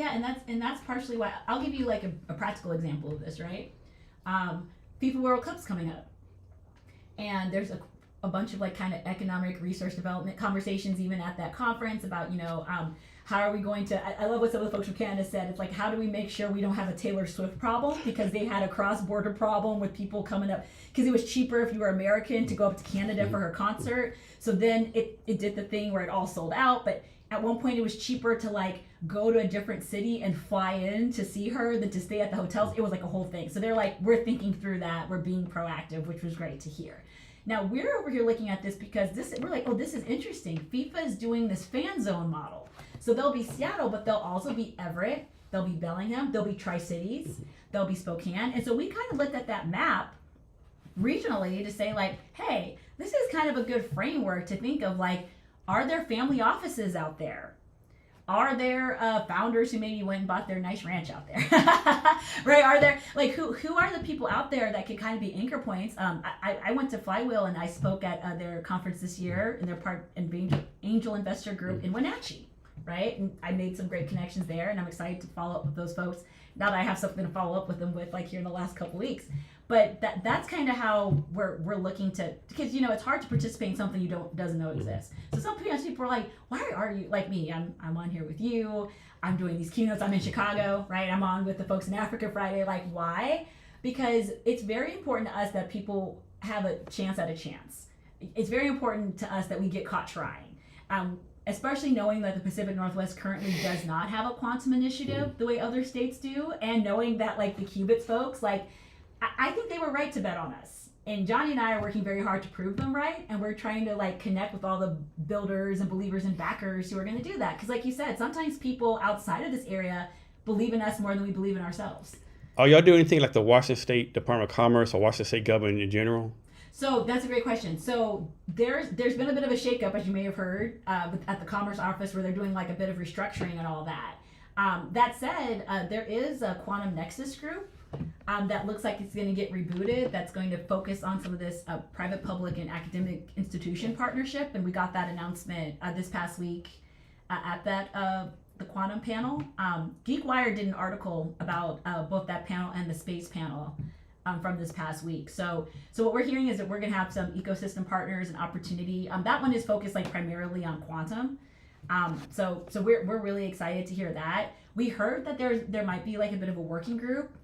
and that's partially why. I'll give you like a practical example of this, right? FIFA World Cup's coming up, and there's a bunch of like kind of economic research development conversations even at that conference about how are we going to, I love what some of the folks from Canada said, it's like how do we make sure we don't have a Taylor Swift problem, because they had a cross-border problem with people coming up, because it was cheaper if you were American to go up to Canada for her concert. So then it did the thing where it all sold out, but at one point it was cheaper to like go to a different city and fly in to see her than to stay at the hotels. It was like a whole thing. So they're like, we're thinking through that, we're being proactive, which was great to hear. Now we're over here looking at this because we're like, oh, this is interesting. FIFA is doing this fan zone model. So they'll be Seattle, but they'll also be Everett, they'll be Bellingham, they'll be Tri-Cities, they'll be Spokane. And so we kind of looked at that map regionally to say like, hey, this is kind of a good framework to think of like, are there family offices out there? Are there founders who maybe went and bought their nice ranch out there? Right? Are there, like, who are the people out there that could kind of be anchor points? I went to Flywheel and I spoke at their conference this year, and they're part in Angel Investor Group in Wenatchee, right? And I made some great connections there, and I'm excited to follow up with those folks now that I have something to follow up with them with, like here in the last couple weeks. But that's kind of how we're looking to, because it's hard to participate in something you doesn't know exists. So some people are like, why are you like me? I'm on here with you. I'm doing these keynotes. I'm in Chicago, right? I'm on with the folks in Africa Friday. Like, why? Because it's very important to us that people have a chance at a chance. It's very important to us that we get caught trying. especially knowing that the Pacific Northwest currently does not have a quantum initiative the way other states do, and knowing that like the qubits folks, like I think they were right to bet on us. And Johnny and I are working very hard to prove them right, and we're trying to like connect with all the builders and believers and backers who are going to do that. Because like you said, sometimes people outside of this area believe in us more than we believe in ourselves. Are y'all doing anything like the Washington State Department of Commerce or Washington State government in general? So that's a great question. So there's been a bit of a shakeup, as you may have heard, at the Commerce Office, where they're doing like a bit of restructuring and all that. That said, there is a Quantum Nexus group that looks like it's going to get rebooted. That's going to focus on some of this private, public, and academic institution partnership. And we got that announcement this past week at the Quantum panel. GeekWire did an article about both that panel and the space panel from this past week. So what we're hearing is that we're going to have some ecosystem partners and opportunity. That one is focused like primarily on quantum. So we're really excited to hear that. We heard that there might be like a bit of a working group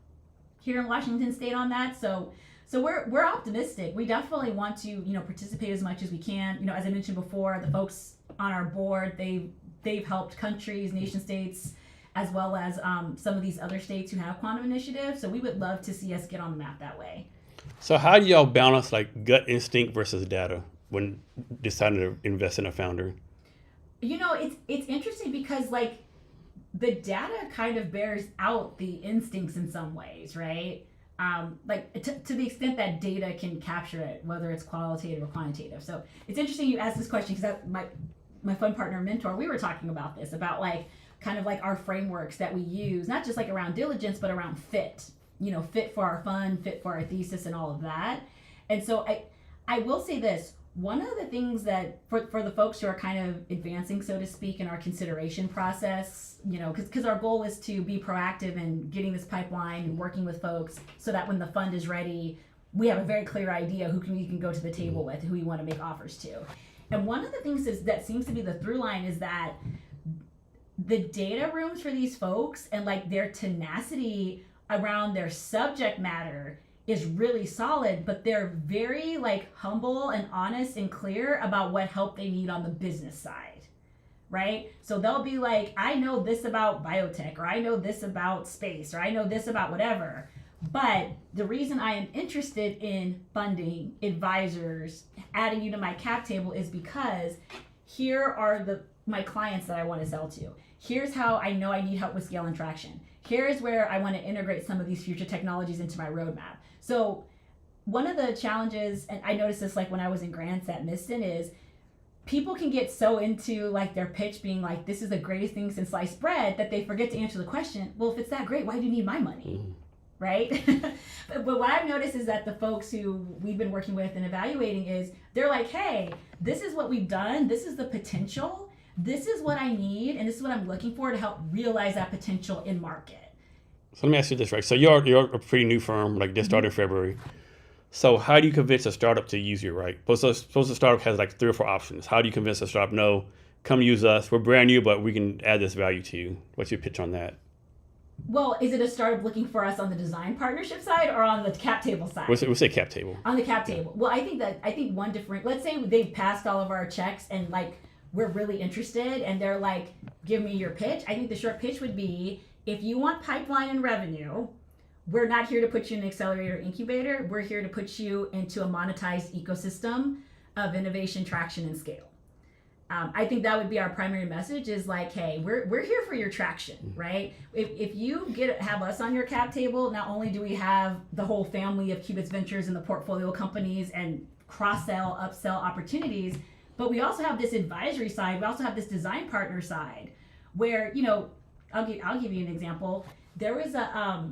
here in Washington State on that. So we're optimistic. We definitely want to participate as much as we can. As I mentioned before, the folks on our board, they've helped countries, nation states, as well as some of these other states who have quantum initiatives. So we would love to see us get on the map that way. So how do y'all balance like gut instinct versus data when deciding to invest in a founder? It's interesting because like the data kind of bears out the instincts in some ways, right? Like to the extent that data can capture it, whether it's qualitative or quantitative. So it's interesting you asked this question because my fun partner and mentor, we were talking about this, about like kind of like our frameworks that we use, not just like around diligence, but around fit, fit for our fund, fit for our thesis and all of that. And so I will say this, one of the things that for the folks who are kind of advancing, so to speak, in our consideration process, because our goal is to be proactive in getting this pipeline and working with folks so that when the fund is ready, we have a very clear idea who we can go to the table with, who we want to make offers to. And one of the things that seems to be the through line is that the data rooms for these folks and like their tenacity around their subject matter is really solid, but they're very like humble and honest and clear about what help they need on the business side, right? So they'll be like, I know this about biotech, or I know this about space, or I know this about whatever. But the reason I am interested in funding, advisors, adding you to my cap table is because here are my clients that I want to sell to. Here's how I know I need help with scale and traction. Here's where I want to integrate some of these future technologies into my roadmap. So one of the challenges, and I noticed this like when I was in grants at Miston, is people can get so into like their pitch being like, this is the greatest thing since sliced bread, that they forget to answer the question, well, if it's that great, why do you need my money? Right? But what I've noticed is that the folks who we've been working with and evaluating is, they're like, hey, this is what we've done. This is the potential. This is what I need. And this is what I'm looking for to help realize that potential in market. So let me ask you this, right? So you're a pretty new firm, like just started in February. So how do you convince a startup to use you, right? Suppose the startup has like 3 or 4 options. How do you convince a startup, no, come use us. We're brand new, but we can add this value to you. What's your pitch on that? Well, is it a startup looking for us on the design partnership side or on the cap table side? We'll say cap table. On the cap table. Well, I think one different, let's say they've passed all of our checks and like we're really interested and they're like, give me your pitch. I think the short pitch would be, if you want pipeline and revenue, we're not here to put you in an accelerator or incubator. We're here to put you into a monetized ecosystem of innovation, traction, and scale. I think that would be our primary message is like, hey, we're here for your traction, right? If you have us on your cap table, not only do we have the whole family of Qubits Ventures and the portfolio companies and cross-sell, upsell opportunities, but we also have this advisory side. We also have this design partner side where, I'll give you an example. There was a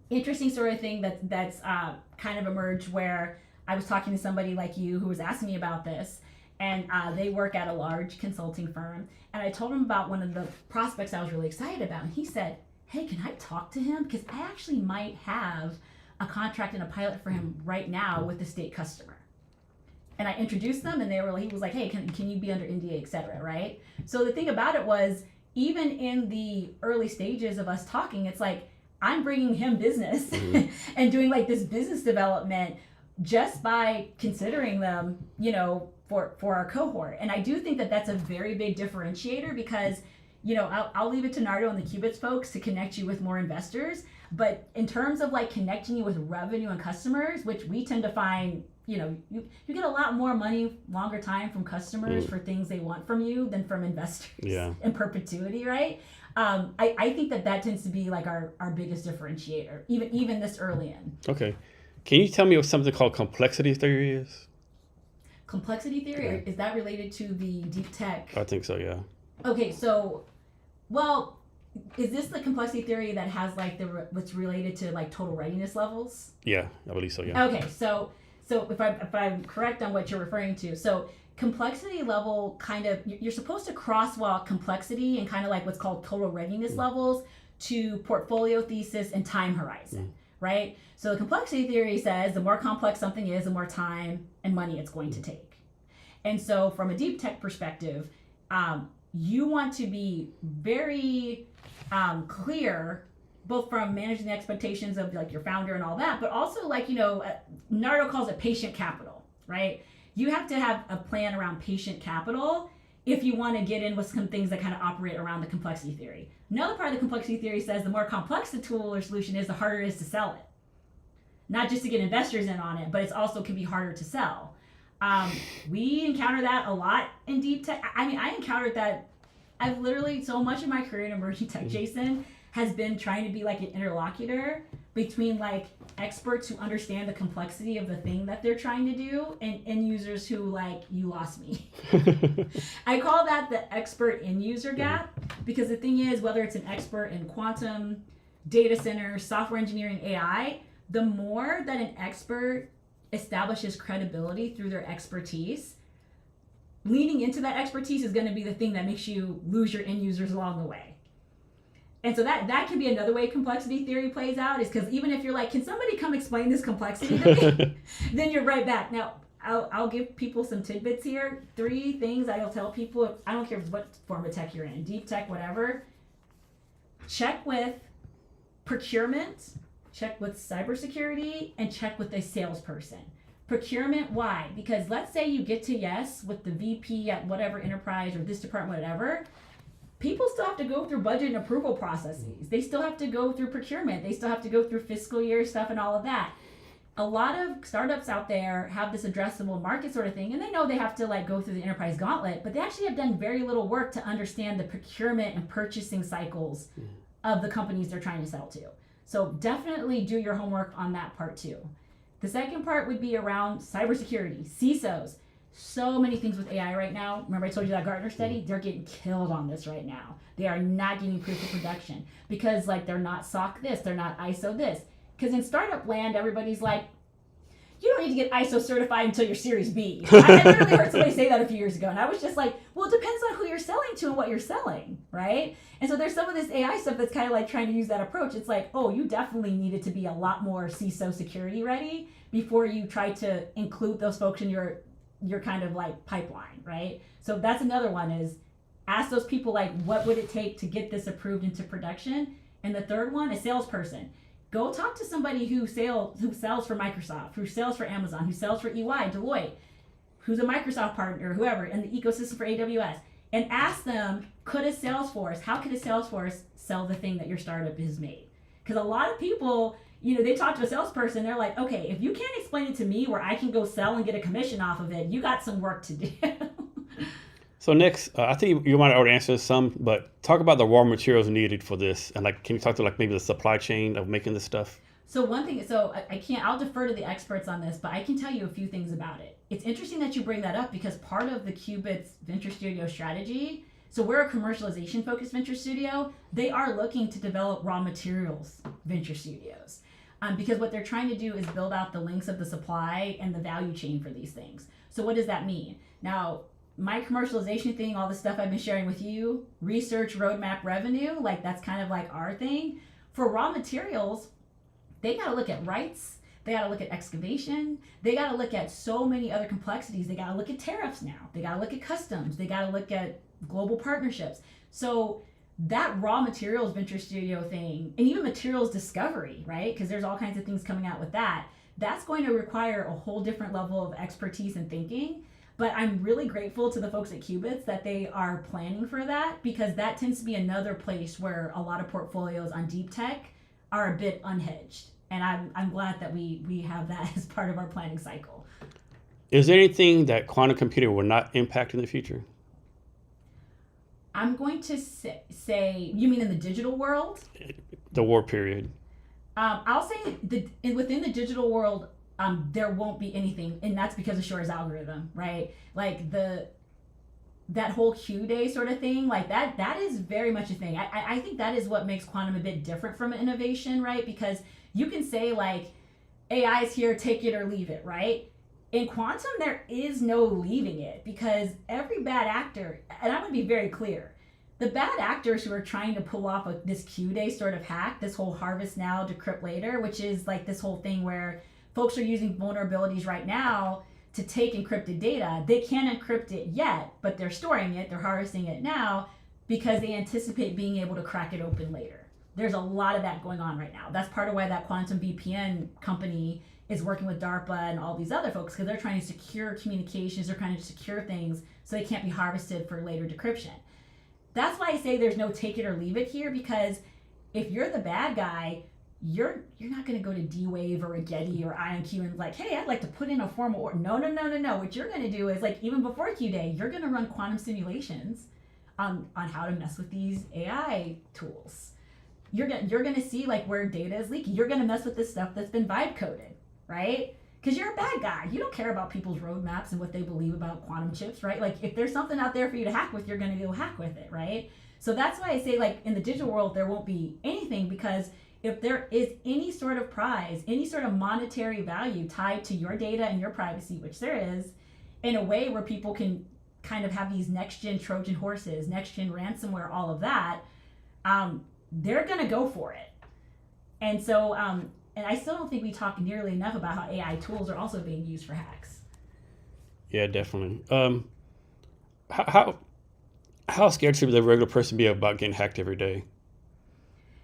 interesting sort of thing that's kind of emerged where I was talking to somebody like you who was asking me about this. And they work at a large consulting firm. And I told him about one of the prospects I was really excited about. And he said, hey, can I talk to him? Because I actually might have a contract and a pilot for him right now with the state customer. And I introduced them and he was like, hey, can you be under NDA, et cetera, right? So the thing about it was, even in the early stages of us talking, it's like, I'm bringing him business and doing like this business development just by considering them, for our cohort. And I do think that that's a very big differentiator because, I'll leave it to Nardo and the Qubits folks to connect you with more investors. But in terms of like connecting you with revenue and customers, which we tend to find, you get a lot more money, longer time from customers for things they want from you than from investors in perpetuity, right? I think that tends to be like our biggest differentiator, even this early in. Okay. Can you tell me what something called complexity theory is? Complexity theory? Is that related to the deep tech? I think so, yeah. Okay, so, well, is this the complexity theory that has like what's related to like total readiness levels? Yeah, I believe so, yeah. Okay, so if I'm correct on what you're referring to, so complexity level kind of, you're supposed to crosswalk complexity and kind of like what's called total readiness levels to portfolio thesis and time horizon, right? So the complexity theory says the more complex something is, the more time and money it's going to take. And so from a deep tech perspective, you want to be very clear, both from managing the expectations of like your founder and all that, but also like, Nardo calls it patient capital, right? You have to have a plan around patient capital if you want to get in with some things that kind of operate around the complexity theory. Another part of the complexity theory says the more complex the tool or solution is, the harder it is to sell it. Not just to get investors in on it, but it's also can be harder to sell. We encounter that a lot in deep tech. I mean, I encountered that. I've literally, so much of my career in emerging tech, Jason, has been trying to be like an interlocutor between like experts who understand the complexity of the thing that they're trying to do and end users who like, you lost me. I call that the expert end user gap, because the thing is, whether it's an expert in quantum, data center, software engineering, AI, the more that an expert establishes credibility through their expertise, leaning into that expertise is going to be the thing that makes you lose your end users along the way. And so that can be another way complexity theory plays out, is because even if you're like, can somebody come explain this complexity to me? Then you're right back. Now, I'll give people some tidbits here. 3 things I'll tell people, I don't care what form of tech you're in, deep tech, whatever. Check with procurement, check with cybersecurity, and check with a salesperson. Procurement, why? Because let's say you get to yes with the VP at whatever enterprise or this department, whatever. People still have to go through budget and approval processes. They still have to go through procurement. They still have to go through fiscal year stuff and all of that. A lot of startups out there have this addressable market sort of thing, and they know they have to like go through the enterprise gauntlet, but they actually have done very little work to understand the procurement and purchasing cycles of the companies they're trying to sell to. So definitely do your homework on that part too. The second part would be around cybersecurity, CISOs. So many things with AI right now. Remember I told you that Gartner study? They're getting killed on this right now. They are not getting proof of production because like they're not SOC this, they're not ISO this. Because in startup land, everybody's like, you don't need to get ISO certified until you're Series B. I literally heard somebody say that a few years ago, and I was just like, well, it depends on who you're selling to and what you're selling, right? And so there's some of this AI stuff that's kind of like trying to use that approach. It's like, oh, you definitely needed to be a lot more CISO security ready before you try to include those folks in your kind of like pipeline, right? So that's another one, is ask those people like, what would it take to get this approved into production? And the third one, a salesperson. Go talk to somebody who sells for Microsoft, who sells for Amazon, who sells for EY, Deloitte, who's a Microsoft partner, whoever, in the ecosystem for AWS, and ask them, how could a Salesforce sell the thing that your startup has made? Because a lot of people, they talk to a salesperson, they're like, okay, if you can't explain it to me where I can go sell and get a commission off of it, you got some work to do. So next, I think you might already answer some, but talk about the raw materials needed for this, and like, can you talk to like maybe the supply chain of making this stuff? So one thing, I'll defer to the experts on this, but I can tell you a few things about it. It's interesting that you bring that up because part of the Qubits Venture Studio strategy, so we're a commercialization focused venture studio, they are looking to develop raw materials venture studios. Because what they're trying to do is build out the links of the supply and the value chain for these things. So what does that mean? Now, my commercialization thing, all the stuff I've been sharing with you, research, roadmap, revenue, like that's kind of like our thing. For raw materials, they got to look at rights. They got to look at excavation. They got to look at so many other complexities. They got to look at tariffs now. They got to look at customs. They got to look at global partnerships. So that raw materials venture studio thing, and even materials discovery, right? Because there's all kinds of things coming out with that. That's going to require a whole different level of expertise and thinking. But I'm really grateful to the folks at Qubits that they are planning for that, because that tends to be another place where a lot of portfolios on deep tech are a bit unhedged. And I'm glad that we have that as part of our planning cycle. Is there anything that quantum computing will not impact in the future? I'm going to say, you mean in the digital world? The war period. I'll say within the digital world, there won't be anything, and that's because of Shor's algorithm, right? Like that whole Q day sort of thing, like that is very much a thing. I think that is what makes quantum a bit different from innovation, right? Because you can say like AI is here, take it or leave it, right? In quantum, there is no leaving it, because every bad actor, and I'm going to be very clear, the bad actors who are trying to pull off this Q day sort of hack, this whole harvest now, decrypt later, which is like this whole thing where folks are using vulnerabilities right now to take encrypted data. They can't encrypt it yet, but they're storing it, they're harvesting it now because they anticipate being able to crack it open later. There's a lot of that going on right now. That's part of why that quantum VPN company is working with DARPA and all these other folks, because they're trying to secure communications, they're trying to secure things so they can't be harvested for later decryption. That's why I say there's no take it or leave it here, because if you're the bad guy, you're not going to go to D-Wave or a Getty or IonQ and like, hey, I'd like to put in a formal order. No. What you're going to do is, like, even before Q-Day, you're going to run quantum simulations on how to mess with these AI tools. You're going to see like where data is leaking. You're going to mess with this stuff that's been vibe coded, right? Because you're a bad guy. You don't care about people's roadmaps and what they believe about quantum chips, right? Like, if there's something out there for you to hack with, you're going to go hack with it, right? So that's why I say, like, in the digital world, there won't be anything, because if there is any sort of prize, any sort of monetary value tied to your data and your privacy, which there is, in a way where people can kind of have these next-gen Trojan horses, next-gen ransomware, all of that, they're going to go for it. And so, and I still don't think we talk nearly enough about how AI tools are also being used for hacks. Yeah, definitely. How scared should the regular person be about getting hacked every day?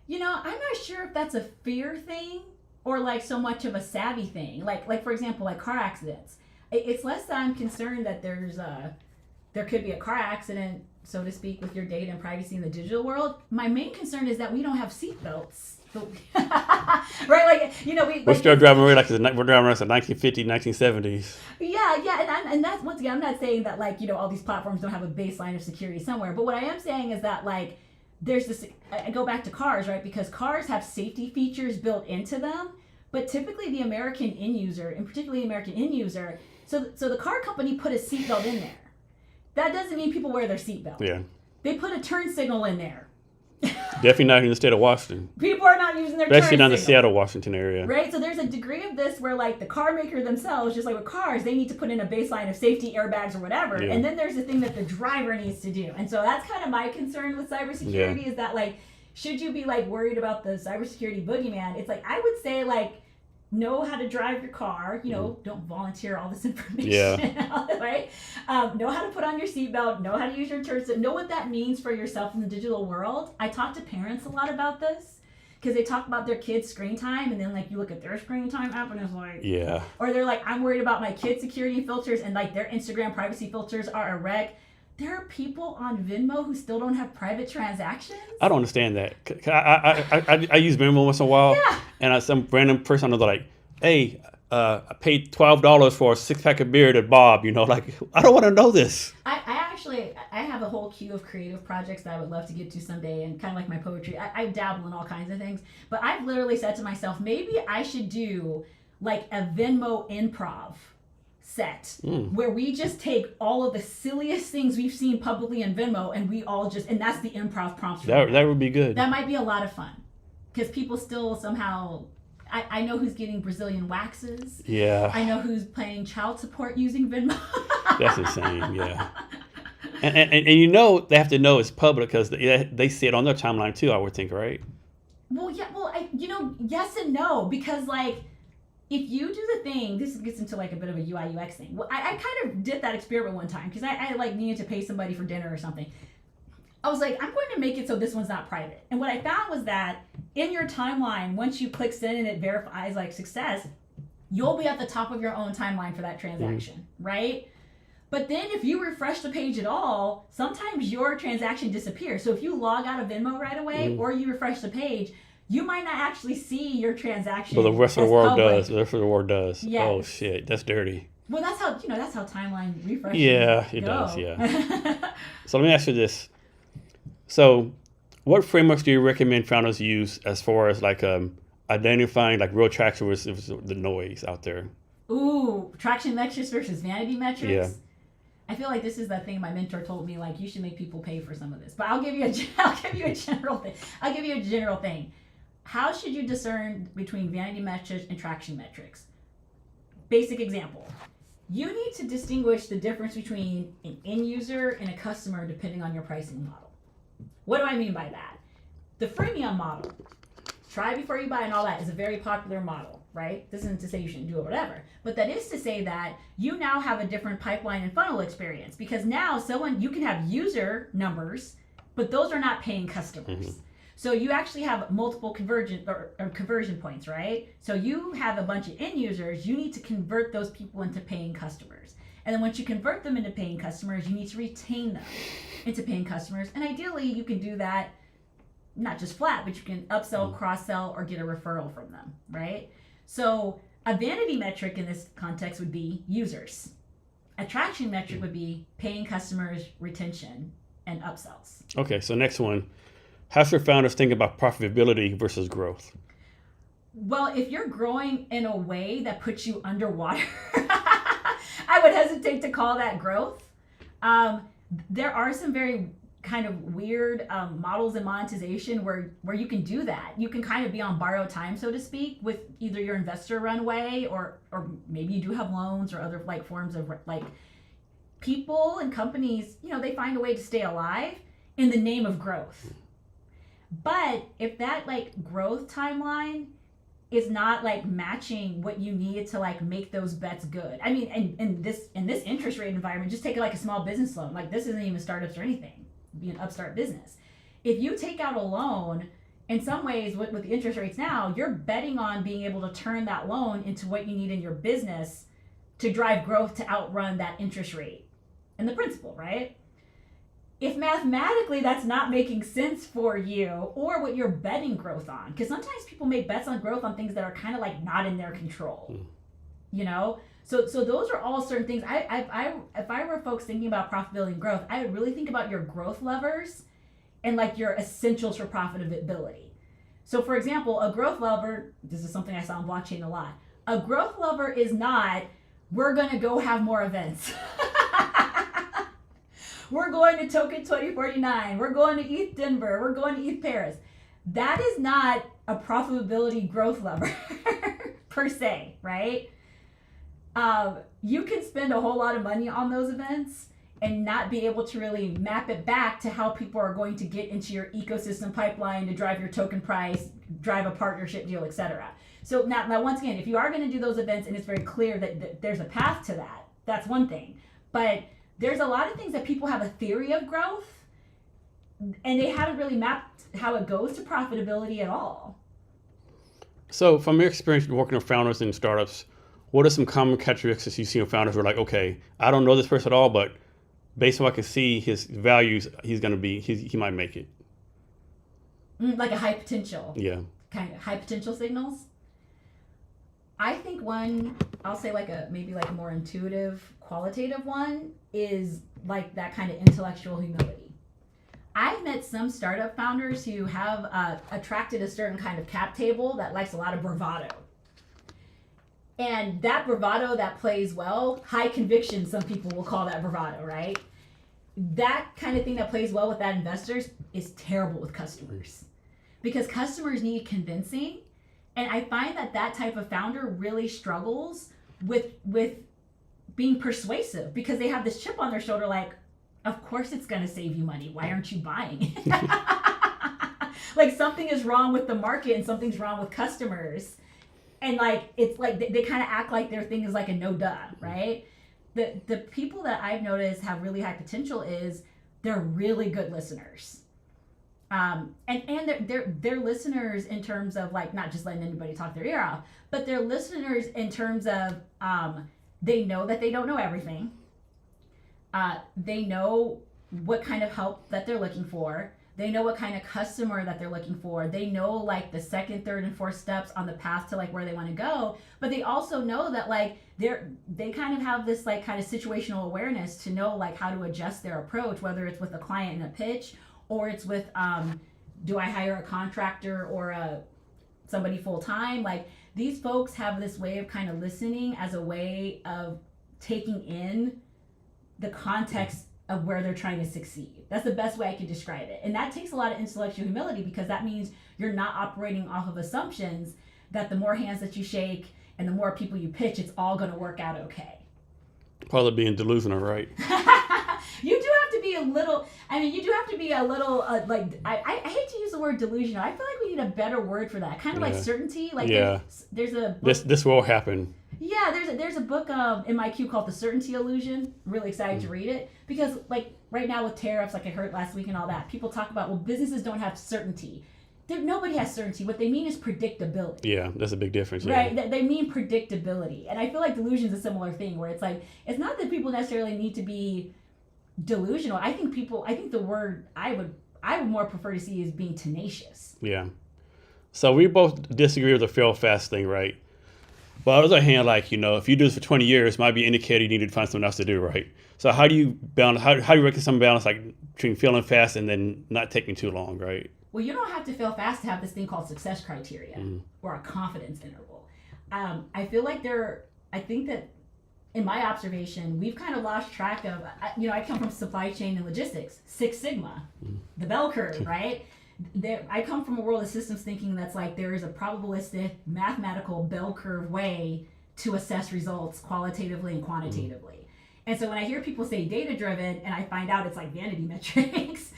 You know, I'm not sure if that's a fear thing or like so much of a savvy thing. Like for example, like car accidents. It's less that I'm concerned that there could be a car accident, so to speak, with your data and privacy in the digital world. My main concern is that we don't have seatbelts. Right, like, you know, we're still driving around like we're driving around the 1950s, 1970s. Yeah, and that's, once again, I'm not saying that, like, you know, all these platforms don't have a baseline of security somewhere, but what I am saying is that, like, there's this. I go back to cars, right? Because cars have safety features built into them, but typically the American end user, and particularly the American end user, so the car company put a seatbelt in there. That doesn't mean people wear their seatbelt. Yeah. They put a turn signal in there. Definitely not in the state of Washington. People are not using their turn especially not in the signal. Seattle, Washington area. Right? So there's a degree of this where, like, the car maker themselves, just like with cars, they need to put in a baseline of safety, airbags, or whatever. Yeah. And then there's the thing that the driver needs to do. And so that's kind of my concern with cybersecurity, is that, like, should you be, like, worried about the cybersecurity boogeyman? It's like, I would say, like, know how to drive your car, you know, don't volunteer all this information, right? Know how to put on your seatbelt, know how to use your turn signal, know what that means for yourself in the digital world. I talk to parents a lot about this, because they talk about their kids' screen time, and then, like, you look at their screen time app, and it's like, yeah. Or they're like, I'm worried about my kids' security filters, and, like, their Instagram privacy filters are a wreck. There are people on Venmo who still don't have private transactions. I don't understand that. I use Venmo once in a while, and some random person I know, like, hey, I paid $12 for a 6-pack of beer to Bob. You know, like, I don't want to know this. I have a whole queue of creative projects that I would love to get to someday, and kind of like my poetry. I dabble in all kinds of things, but I've literally said to myself, maybe I should do like a Venmo improv set where we just take all of the silliest things we've seen publicly in Venmo, and we all just, and that's the improv prompts. That would be good. That might be a lot of fun, because people still somehow, I know who's getting Brazilian waxes. Yeah. I know who's paying child support using Venmo. That's insane. Yeah. And you know, they have to know it's public, because they see it on their timeline too, I would think, right? Well, yeah. Well, you know, yes and no, because, like, if you do the thing, this gets into like a bit of a UI UX thing. Well, I kind of did that experiment one time, because I like needed to pay somebody for dinner or something. I was like, I'm going to make it so this one's not private. And what I found was that in your timeline, once you click send and it verifies like success, you'll be at the top of your own timeline for that transaction, right? But then if you refresh the page at all, sometimes your transaction disappears. So if you log out of Venmo right away or you refresh the page, you might not actually see your transaction. But the rest of the world public. does. The rest of the world does. Yes. Oh shit, that's dirty. Well, that's how timeline refreshes. Yeah, it go. does. Yeah. So let me ask you this. So, what frameworks do you recommend founders use as far as like identifying like real traction versus the noise out there? Ooh, traction metrics versus vanity metrics. Yeah. I feel like this is the thing my mentor told me, like, you should make people pay for some of this. But I'll give you a general thing. I'll give you a general thing. How should you discern between vanity metrics and traction metrics? Basic example. You need to distinguish the difference between an end user and a customer depending on your pricing model. What do I mean by that? The freemium model, try before you buy and all that, is a very popular model, right? This isn't to say you shouldn't do it, whatever. But that is to say that you now have a different pipeline and funnel experience, because now you can have user numbers, but those are not paying customers. Mm-hmm. So you actually have multiple conversion points, right? So you have a bunch of end users, you need to convert those people into paying customers. And then once you convert them into paying customers, you need to retain them into paying customers. And ideally, you can do that not just flat, but you can upsell, cross-sell, or get a referral from them, right? So a vanity metric in this context would be users. A traction metric would be paying customers, retention, and upsells. Okay, so next one. How should founders think about profitability versus growth? Well, if you're growing in a way that puts you underwater, I would hesitate to call that growth. There are some very kind of weird models in monetization where you can do that. You can kind of be on borrowed time, so to speak, with either your investor runway or maybe you do have loans or other like forms of like people and companies, they find a way to stay alive in the name of growth. But if that like growth timeline is not like matching what you needed to like make those bets good. I mean, in this interest rate environment, just take like a small business loan. Like this isn't even startups or anything. Be an upstart business. If you take out a loan, in some ways with the interest rates now, you're betting on being able to turn that loan into what you need in your business to drive growth to outrun that interest rate and the principal, right? If mathematically that's not making sense for you or what you're betting growth on, because sometimes people make bets on growth on things that are kind of like not in their control, So those are all certain things. If I were folks thinking about profitability and growth, I would really think about your growth levers and like your essentials for profitability. So for example, a growth lever, this is something I saw on blockchain a lot. A growth lever is not, we're going to go have more events. We're going to Token 2049. We're going to ETH Denver. We're going to ETH Paris. That is not a profitability growth lever per se, right? You can spend a whole lot of money on those events and not be able to really map it back to how people are going to get into your ecosystem pipeline to drive your token price, drive a partnership deal, etc. So now once again, if you are going to do those events and it's very clear that there's a path to that, that's one thing. But there's a lot of things that people have a theory of growth and they haven't really mapped how it goes to profitability at all. So from your experience working with founders and startups, what are some common characteristics you see in founders who are like, okay, I don't know this person at all, but based on what I can see his values, he might make it. Like a high potential. Yeah. Kind of high potential signals. I think one, I'll say maybe a more intuitive, qualitative one is like that kind of intellectual humility. I've met some startup founders who have attracted a certain kind of cap table that likes a lot of bravado. And that bravado that plays well, high conviction, some people will call that bravado, right? That kind of thing that plays well with that investors is terrible with customers because customers need convincing. And I find that type of founder really struggles with being persuasive because they have this chip on their shoulder like, of course it's going to save you money. Why aren't you buying? Like something is wrong with the market and something's wrong with customers. And like, it's like they kind of act like their thing is like a no duh, right? The people that I've noticed have really high potential is they're really good listeners. And they're listeners in terms of like not just letting anybody talk their ear off, but they're listeners in terms of they know that they don't know everything. They know what kind of help that they're looking for. They know what kind of customer that they're looking for. They know like the second, third, and fourth steps on the path to like where they want to go. But they also know that like they kind of have this like kind of situational awareness to know like how to adjust their approach, whether it's with a client in a pitch or it's with do I hire a contractor or somebody full time? Like these folks have this way of kind of listening as a way of taking in the context of where they're trying to succeed. That's the best way I could describe it. And that takes a lot of intellectual humility because that means you're not operating off of assumptions that the more hands that you shake and the more people you pitch, it's all going to work out okay. Part of being delusional, right? You do have to be a little, like, I hate to use the word delusional. I feel like we need a better word for that. Kind of like certainty. Like there's a book, this will happen. Yeah, there's a book in my queue called The Certainty Illusion. Really excited to read it because like right now with tariffs, like I heard last week and all that, people talk about, well, businesses don't have certainty. Nobody has certainty. What they mean is predictability. Yeah, that's a big difference. Right? Yeah. They mean predictability. And I feel like delusion is a similar thing where it's like, it's not that people necessarily need to be delusional. I think the word I would more prefer to see is being tenacious. Yeah. So we both disagree with the fail fast thing, right? But on the other hand, like, you know, if you do this for 20 years, it might be an indicator you need to find something else to do, right? So how do you balance, how do you reckon some balance like between failing fast and then not taking too long, right? Well, you don't have to fail fast to have this thing called success criteria or a confidence interval. I feel like I think that in my observation, we've kind of lost track of, I come from supply chain and logistics, Six Sigma, the bell curve, right? I come from a world of systems thinking that's like there is a probabilistic, mathematical bell curve way to assess results qualitatively and quantitatively. And so when I hear people say data driven and I find out it's like vanity metrics,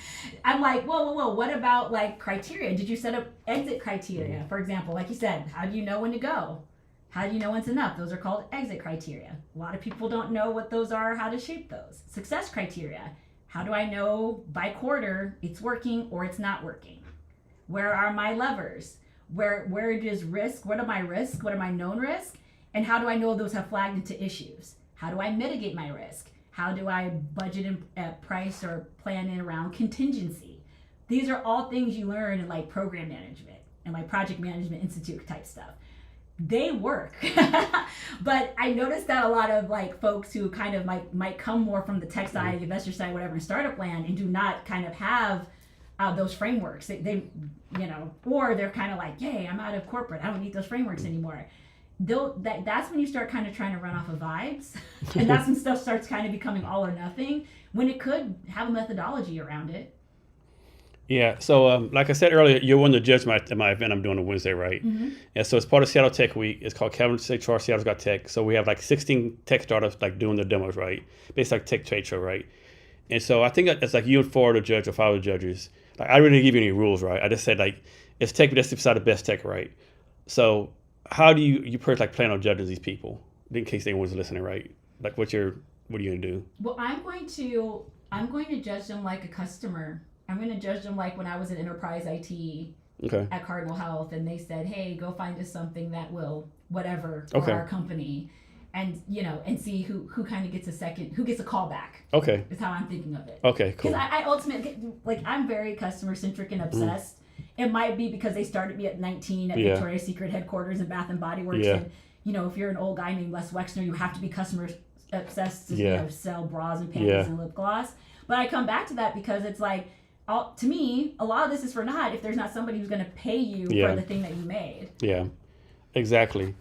I'm like, whoa, what about like criteria? Did you set up exit criteria? For example, like you said, how do you know when to go? How do you know when's enough? Those are called exit criteria. A lot of people don't know what those are or how to shape those. Success criteria. How do I know by quarter it's working or it's not working? Where are my levers? Where is risk? What are my risks? What are my known risks? And how do I know those have flagged into issues? How do I mitigate my risk? How do I budget and price or plan in around contingency? These are all things you learn in like program management and like project management institute type stuff. They work. But I noticed that a lot of like folks who kind of might come more from the tech side, investor side, whatever, in startup land and do not kind of have those frameworks. They or they're kind of like, yay, I'm out of corporate. I don't need those frameworks anymore. That's when you start kind of trying to run off of vibes. And that's when stuff starts kind of becoming all or nothing when it could have a methodology around it. Yeah. So like I said earlier, you're one of the judges at my event I'm doing on Wednesday, right? And so it's part of Seattle Tech Week. It's called Cabinet HR Seattle's Got Tech. So we have like 16 tech startups like doing the demos, right? Basically like tech trade show, right? And so I think it's like you and four of the judges or five of the judges. Like I really didn't give you any rules, right? I just said like it's tech, but that's beside the best tech, right? So how do you plan on judging these people in case anyone's listening, right? Like what are you gonna do? Well, I'm going to judge them like a customer. I'm going to judge them like when I was in enterprise IT at Cardinal Health and they said, hey, go find us something that will whatever for our company. And, and see who kind of gets who gets a call back. Okay. Is how I'm thinking of it. Okay, cool. Because I ultimately, like, I'm very customer centric and obsessed. It might be because they started me at 19 at Victoria's Secret headquarters in Bath and Body Works. And, if you're an old guy named Les Wexner, you have to be customer obsessed to sell bras and panties and lip gloss. But I come back to that because it's like, to me, a lot of this is for naught if there's not somebody who's going to pay you for the thing that you made. Yeah, exactly.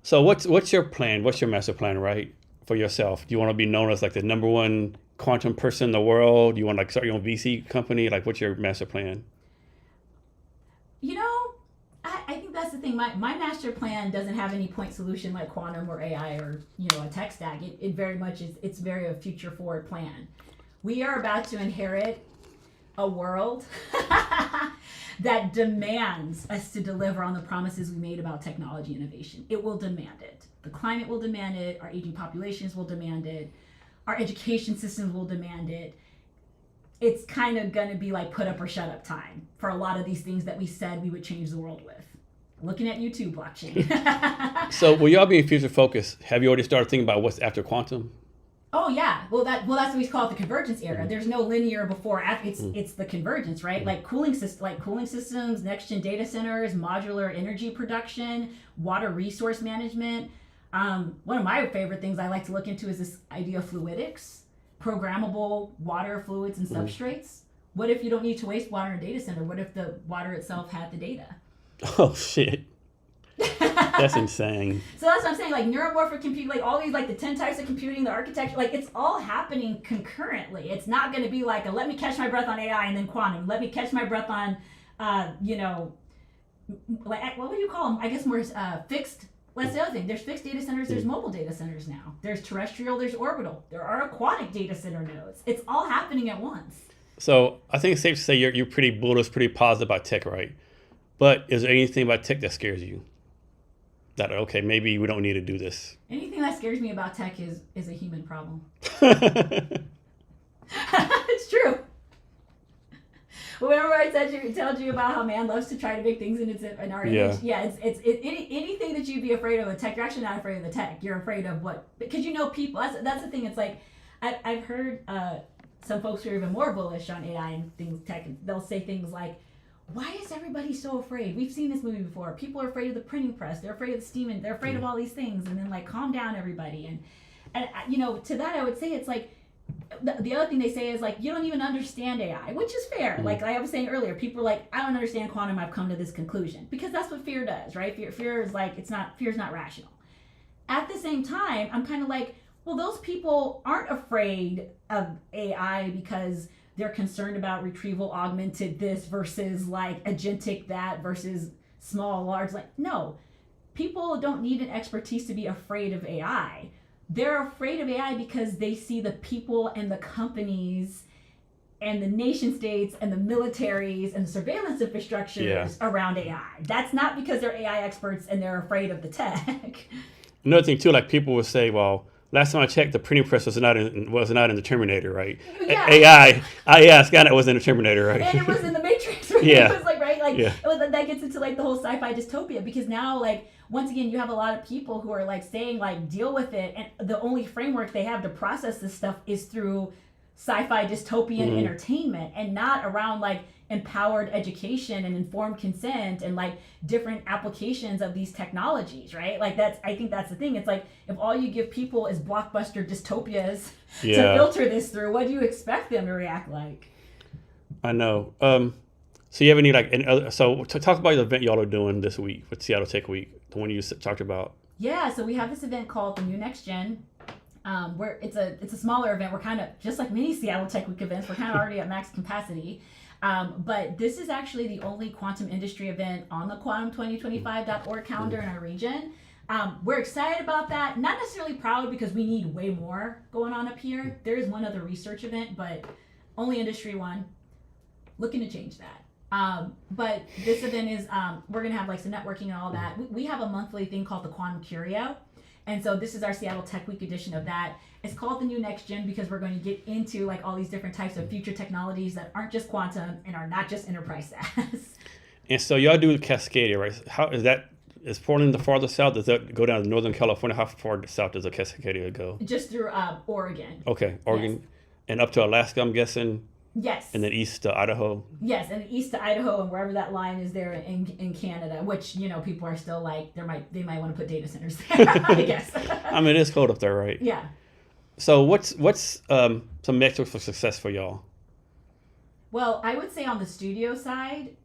So what's your plan? What's your master plan, right, for yourself? Do you want to be known as like the number one quantum person in the world? Do you want to like start your own VC company? Like, what's your master plan? I think that's the thing. My master plan doesn't have any point solution like quantum or AI or a tech stack. It very much is. It's very a future forward plan. We are about to inherit a world that demands us to deliver on the promises we made about technology innovation. It will demand it. The climate will demand it. Our aging populations will demand it. Our education systems will demand it. It's kind of going to be like put up or shut up time for a lot of these things that we said we would change the world with. Looking at YouTube blockchain. So will y'all be future focused? Have you already started thinking about what's after quantum? Oh yeah, that's what we call it, the convergence era. There's no linear before after. It's the convergence, right? Like cooling systems, next gen data centers, modular energy production, water resource management. One of my favorite things I like to look into is this idea of fluidics, programmable water fluids and substrates. What if you don't need to waste water in a data center? What if the water itself had the data? Oh shit. That's insane. So that's what I'm saying, like neuromorphic computing, like all these, like the 10 types of computing, the architecture, like it's all happening concurrently. It's not going to be like a let me catch my breath on AI and then quantum. Let me catch my breath on, like what would you call them? I guess more fixed. That's the other thing. There's fixed data centers. There's mobile data centers now. There's terrestrial. There's orbital. There are aquatic data center nodes. It's all happening at once. So I think it's safe to say you're pretty bullish, pretty positive about tech, right? But is there anything about tech that scares you? That, okay, maybe we don't need to do this. Anything that scares me about tech is a human problem. It's true. Remember I told you about how man loves to try to make things in our image? Yeah, it's anything that you'd be afraid of with tech, you're actually not afraid of the tech. You're afraid of what, because you know people. That's the thing. It's like, I've heard some folks who are even more bullish on AI and things tech, and they'll say things like, why is everybody so afraid? We've seen this movie before. People are afraid of the printing press. They're afraid of the steam, and they're afraid of all these things. And then like, calm down, everybody. And to that I would say it's like, the other thing they say is like, you don't even understand AI, which is fair. Mm-hmm. Like I was saying earlier, people are like, I don't understand quantum. I've come to this conclusion, because that's what fear does, right? Fear is like, fear's not rational. At the same time, I'm kind of like, well, those people aren't afraid of AI because they're concerned about retrieval augmented this versus like agentic that versus small, large. Like, no, people don't need an expertise to be afraid of AI. They're afraid of AI because they see the people and the companies and the nation states and the militaries and the surveillance infrastructures around AI. That's not because they're AI experts and they're afraid of the tech. Another thing too, like people would say, well, last time I checked, the printing press was not in the Terminator, right? Yeah. AI, Skynet was in the Terminator, right? And it was in the Matrix, right? Yeah. It was like, right? Like, that gets into like the whole sci-fi dystopia, because now, like, once again, you have a lot of people who are like saying, like, deal with it, and the only framework they have to process this stuff is through sci-fi dystopian entertainment, and not around like empowered education and informed consent and like different applications of these technologies, right? Like I think that's the thing. It's like, if all you give people is blockbuster dystopias to filter this through, what do you expect them to react like? I know. So you have any so to talk about the event y'all are doing this week with Seattle Tech Week, the one you talked about? Yeah, so we have this event called the New Next Gen. Where it's a smaller event. We're kind of just like many Seattle Tech Week events. We're kind of already at max capacity. But this is actually the only quantum industry event on the quantum2025.org calendar in our region. We're excited about that. Not necessarily proud, because we need way more going on up here. There is one other research event, but only industry one. Looking to change that. But this event is, we're going to have like some networking and all that. We have a monthly thing called the Quantum Curio. And so this is our Seattle Tech Week edition of that. It's called the New Next Gen because we're going to get into like all these different types of future technologies that aren't just quantum and are not just enterprise SaaS. And so y'all do Cascadia, right? How is that? Is Portland the farthest south? Does that go down to Northern California? How far south does a Cascadia go? Just through Oregon. Okay, Oregon. Yes. And up to Alaska, I'm guessing? Yes. And then east to Idaho? Yes, and east to Idaho and wherever that line is there in Canada, which, people are still like, they might want to put data centers there, I guess. I mean, it is cold up there, right? Yeah. So what's some metrics for success for y'all? Well, I would say on the studio side,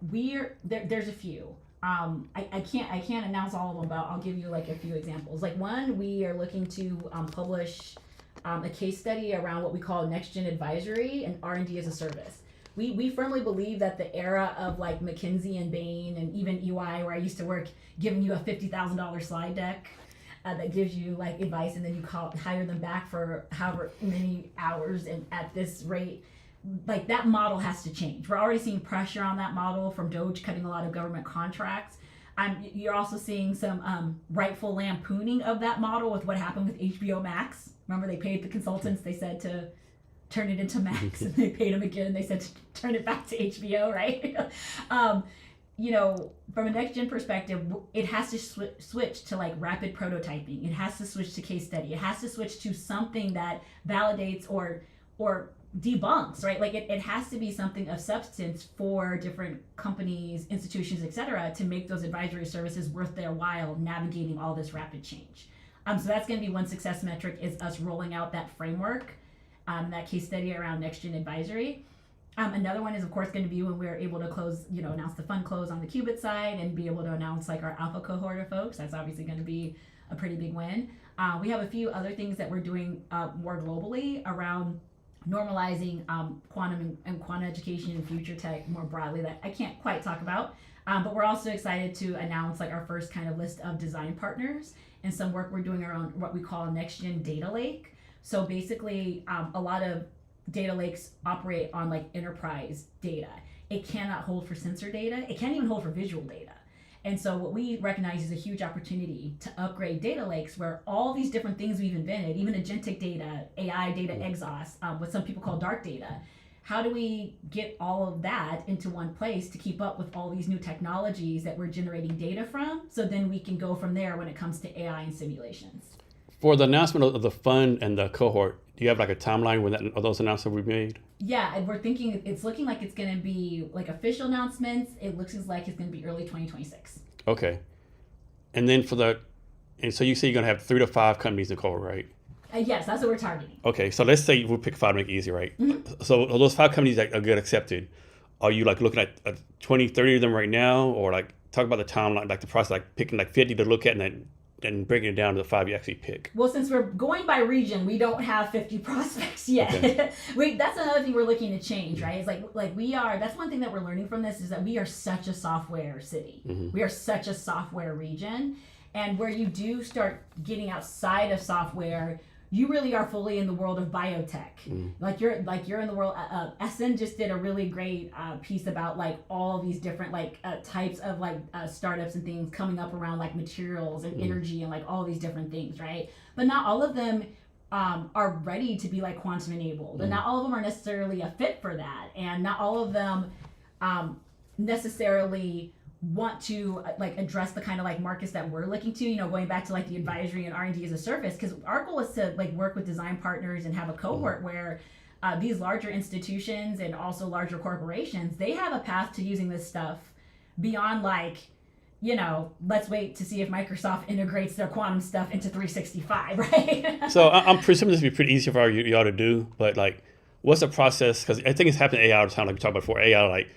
there's a few. I can't announce all of them, but I'll give you like a few examples. Like one, we are looking to publish a case study around what we call next gen advisory and R&D as a service. We firmly believe that the era of like McKinsey and Bain and even EY, where I used to work, giving you a $50,000 slide deck that gives you like advice, and then you hire them back for however many hours and at this rate, like that model has to change. We're already seeing pressure on that model from DOGE cutting a lot of government contracts. You're also seeing some rightful lampooning of that model with what happened with HBO Max. Remember, they paid the consultants, they said to turn it into Max, and they paid them again, and they said to turn it back to HBO, right? from a next gen perspective, it has to switch to like rapid prototyping. It has to switch to case study. It has to switch to something that validates or debunks, right? Like it has to be something of substance for different companies, institutions, etc., to make those advisory services worth their while navigating all this rapid change. So that's going to be one success metric, is us rolling out that framework, that case study around next gen advisory. Another one is, of course, going to be when we're able to close, announce the fund close on the Qubit side and be able to announce like our alpha cohort of folks. That's obviously going to be a pretty big win. We have a few other things that we're doing more globally around normalizing quantum and quantum education and future tech more broadly that I can't quite talk about. But we're also excited to announce like our first kind of list of design partners and some work we're doing around what we call a next gen data lake. So basically, a lot of data lakes operate on like enterprise data. It cannot hold for sensor data. It can't even hold for visual data. And so what we recognize is a huge opportunity to upgrade data lakes where all these different things we've invented, even agentic data, AI data exhaust, what some people call dark data, how do we get all of that into one place to keep up with all these new technologies that we're generating data from, so then we can go from there when it comes to AI and simulations. For the announcement of the fund and the cohort, do you have like a timeline when those announcements will be made? Yeah, and we're thinking it's looking like it's going to be like official announcements. It looks like it's going to be early 2026. Okay. And then and so you say you're going to have 3 to 5 companies in the cohort, right? Yes, that's what we're targeting. Okay, so let's say we'll pick 5 to make it easy, right? Mm-hmm. So those 5 companies that are get accepted, are you like looking at 20, 30 of them right now? Or like talk about the timeline, like the process, like picking like 50 to look at and breaking it down to the 5 you actually pick? Well, since we're going by region, we don't have 50 prospects yet. Okay. That's another thing we're looking to change, right? It's like we are, that's one thing that we're learning from this, is that we are such a software city. Mm-hmm. We are such a software region. And where you do start getting outside of software, you really are fully in the world of biotech. Mm. Like you're in the world. SN just did a really great piece about like all these different types of startups and things coming up around like materials and energy and like all these different things, right? But not all of them are ready to be like quantum enabled, and not all of them are necessarily a fit for that, and not all of them necessarily want to like address the kind of like markets that we're looking to, going back to like the advisory and R&D as a service, because our goal is to like work with design partners and have a cohort where these larger institutions and also larger corporations, they have a path to using this stuff beyond like, let's wait to see if Microsoft integrates their quantum stuff into 365, right? So I'm presuming this would be pretty easy for y'all to do, but like, what's the process? Because I think it's happening AI all the time, like we talked about before, AI, like,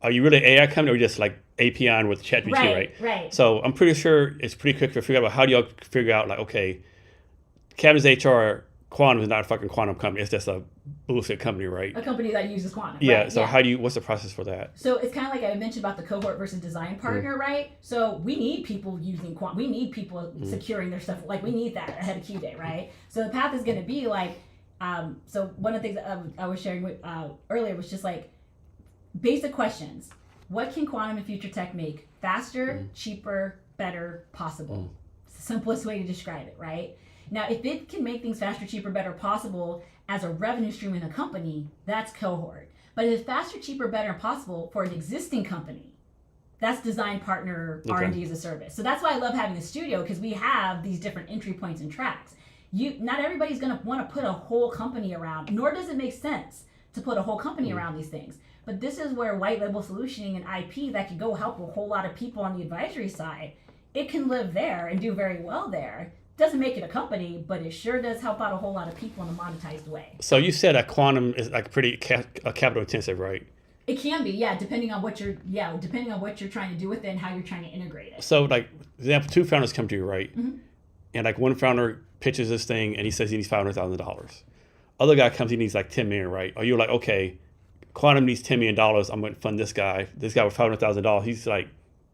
are you really an AI company or just like API with ChatGPT, right? Right. So I'm pretty sure it's pretty quick to figure out how do y'all figure out like, okay, Cabinets HR Quantum is not a fucking quantum company. It's just a bullshit company, right? A company that uses quantum. Yeah. Right? So what's the process for that? So it's kind of like I mentioned about the cohort versus design partner, right? So we need people using quantum. We need people securing their stuff. Like we need that ahead of Q Day, right? So the path is going to be like, so one of the things that I was sharing with earlier was just like, basic questions. What can quantum and future tech make faster, cheaper, better, possible? It's the simplest way to describe it, right? Now, if it can make things faster, cheaper, better, possible as a revenue stream in a company, that's cohort. But if it's faster, cheaper, better, possible for an existing company, that's design partner R&D as a service. So that's why I love having a studio, because we have these different entry points and tracks. Not everybody's going to want to put a whole company around, nor does it make sense to put a whole company around these things. But this is where white label solutioning and IP that could go help a whole lot of people on the advisory side, it can live there and do very well there. Doesn't make it a company, but it sure does help out a whole lot of people in a monetized way. So you said that quantum is like pretty capital intensive, right? It can be, yeah, depending on what you're trying to do with it and how you're trying to integrate it. So like, example, 2 founders come to you, right? Mm-hmm. And like one founder pitches this thing and he says he needs $500,000. Other guy comes, he needs like 10 million, right? Or you're like, okay, quantum needs $10 million. I'm going to fund this guy. This guy with $500,000. He's like,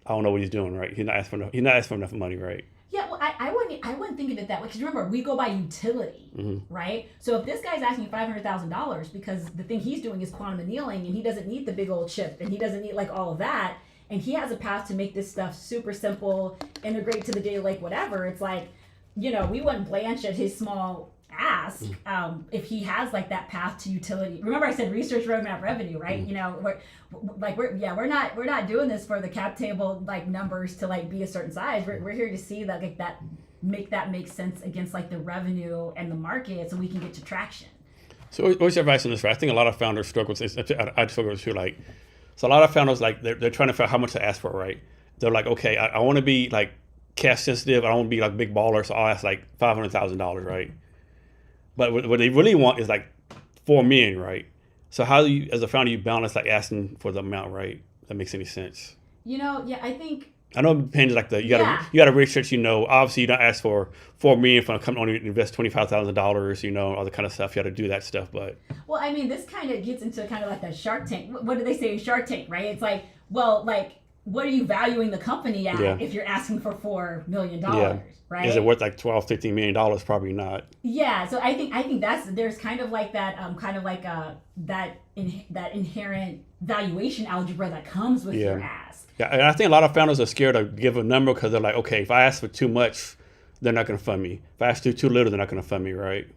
I don't know what he's doing, right? He's not asking for enough money, right? Yeah, well, I wouldn't think of it that way, because remember, we go by utility, right? So if this guy's asking $500,000 because the thing he's doing is quantum annealing and he doesn't need the big old chip and he doesn't need like all of that, and he has a path to make this stuff super simple, integrate to the data lake, whatever, it's like, we wouldn't blanch at his small ask if he has like that path to utility. Remember I said research, roadmap, revenue, right? You know, we're not doing this for the cap table like numbers to like be a certain size. We're here to see that like that make sense against like the revenue and the market, so we can get to traction. So what's your advice on this? Right? I think a lot of founders struggle with this. I struggle with it too. Like, so a lot of founders, like, they're trying to figure out how much to ask for, right? They're like, okay, I want to be like cash sensitive. I don't want to be like big baller, so I'll ask like $500,000, right? But what they really want is like $4 million, right? So how do you, as a founder, you balance like asking for the amount, right? That makes any sense? You know, yeah, I think. I know it depends. Like you gotta research. You know, obviously you don't ask for $4 million if a company only invest $25,000. You know, all the kind of stuff. You got to do that stuff. But well, I mean, this kind of gets into kind of like that Shark Tank. What do they say in Shark Tank, right? It's like, well, like, what are you valuing the company at if you're asking for $4 million, right? Is it worth like $12-15 million? Probably not. Yeah, so I think there's kind of like that that inherent valuation algebra that comes with your ask. Yeah, and I think a lot of founders are scared to give a number because they're like, okay, if I ask for too much, they're not going to fund me. If I ask for too little, they're not going to fund me, right?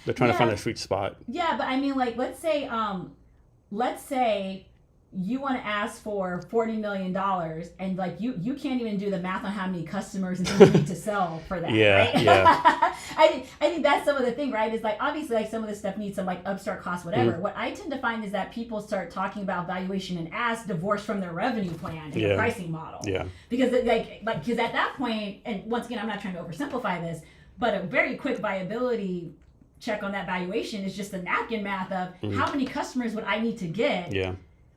They're trying to find that sweet spot. Yeah, but I mean, like, let's say you want to ask for $40 million and like you can't even do the math on how many customers and things you need to sell for that, right? Yeah. I think that's some of the thing, right? Is like, obviously, like, some of this stuff needs some like upstart cost, whatever. What I tend to find is that people start talking about valuation and ask divorced from their revenue plan and their pricing model. Yeah. Because because at that point, and once again, I'm not trying to oversimplify this, but a very quick viability check on that valuation is just the napkin math of how many customers would I need to get. Yeah.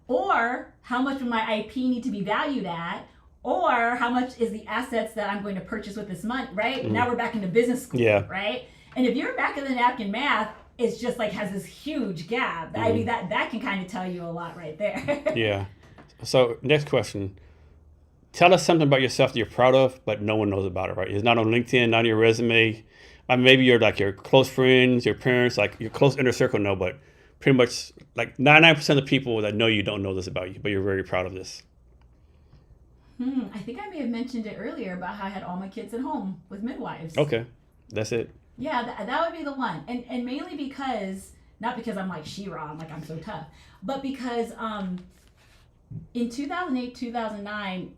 Or how much would my IP need to be valued at? Or how much is the assets that I'm going to purchase with this money, right? Now we're back into business school, right? And if you're back in the napkin math, it's just like has this huge gap. I mean, that can kind of tell you a lot right there. Yeah. So next question. Tell us something about yourself that you're proud of, but no one knows about it, right? It's not on LinkedIn, not on your resume. Maybe you're like your close friends, your parents, like your close inner circle know, but pretty much like 99% of the people that know you don't know this about you, but you're very proud of this. I think I may have mentioned it earlier about how I had all my kids at home with midwives. Okay, that's it. Yeah, that would be the one. And mainly because, not because I'm like She-Ra, like I'm so tough, but because in 2008, 2009,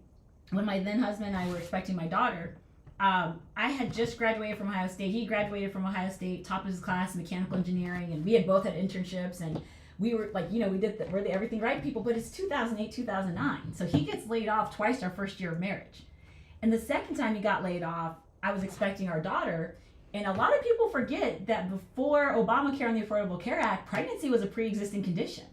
when my then husband and I were expecting my daughter, I had just graduated from Ohio State. He graduated from Ohio State, top of his class in mechanical engineering, and we had both had internships, and we were like, we did we're the everything right people, but it's 2008, 2009. So he gets laid off twice our first year of marriage. And the second time he got laid off, I was expecting our daughter, and a lot of people forget that before Obamacare and the Affordable Care Act, pregnancy was a pre-existing condition.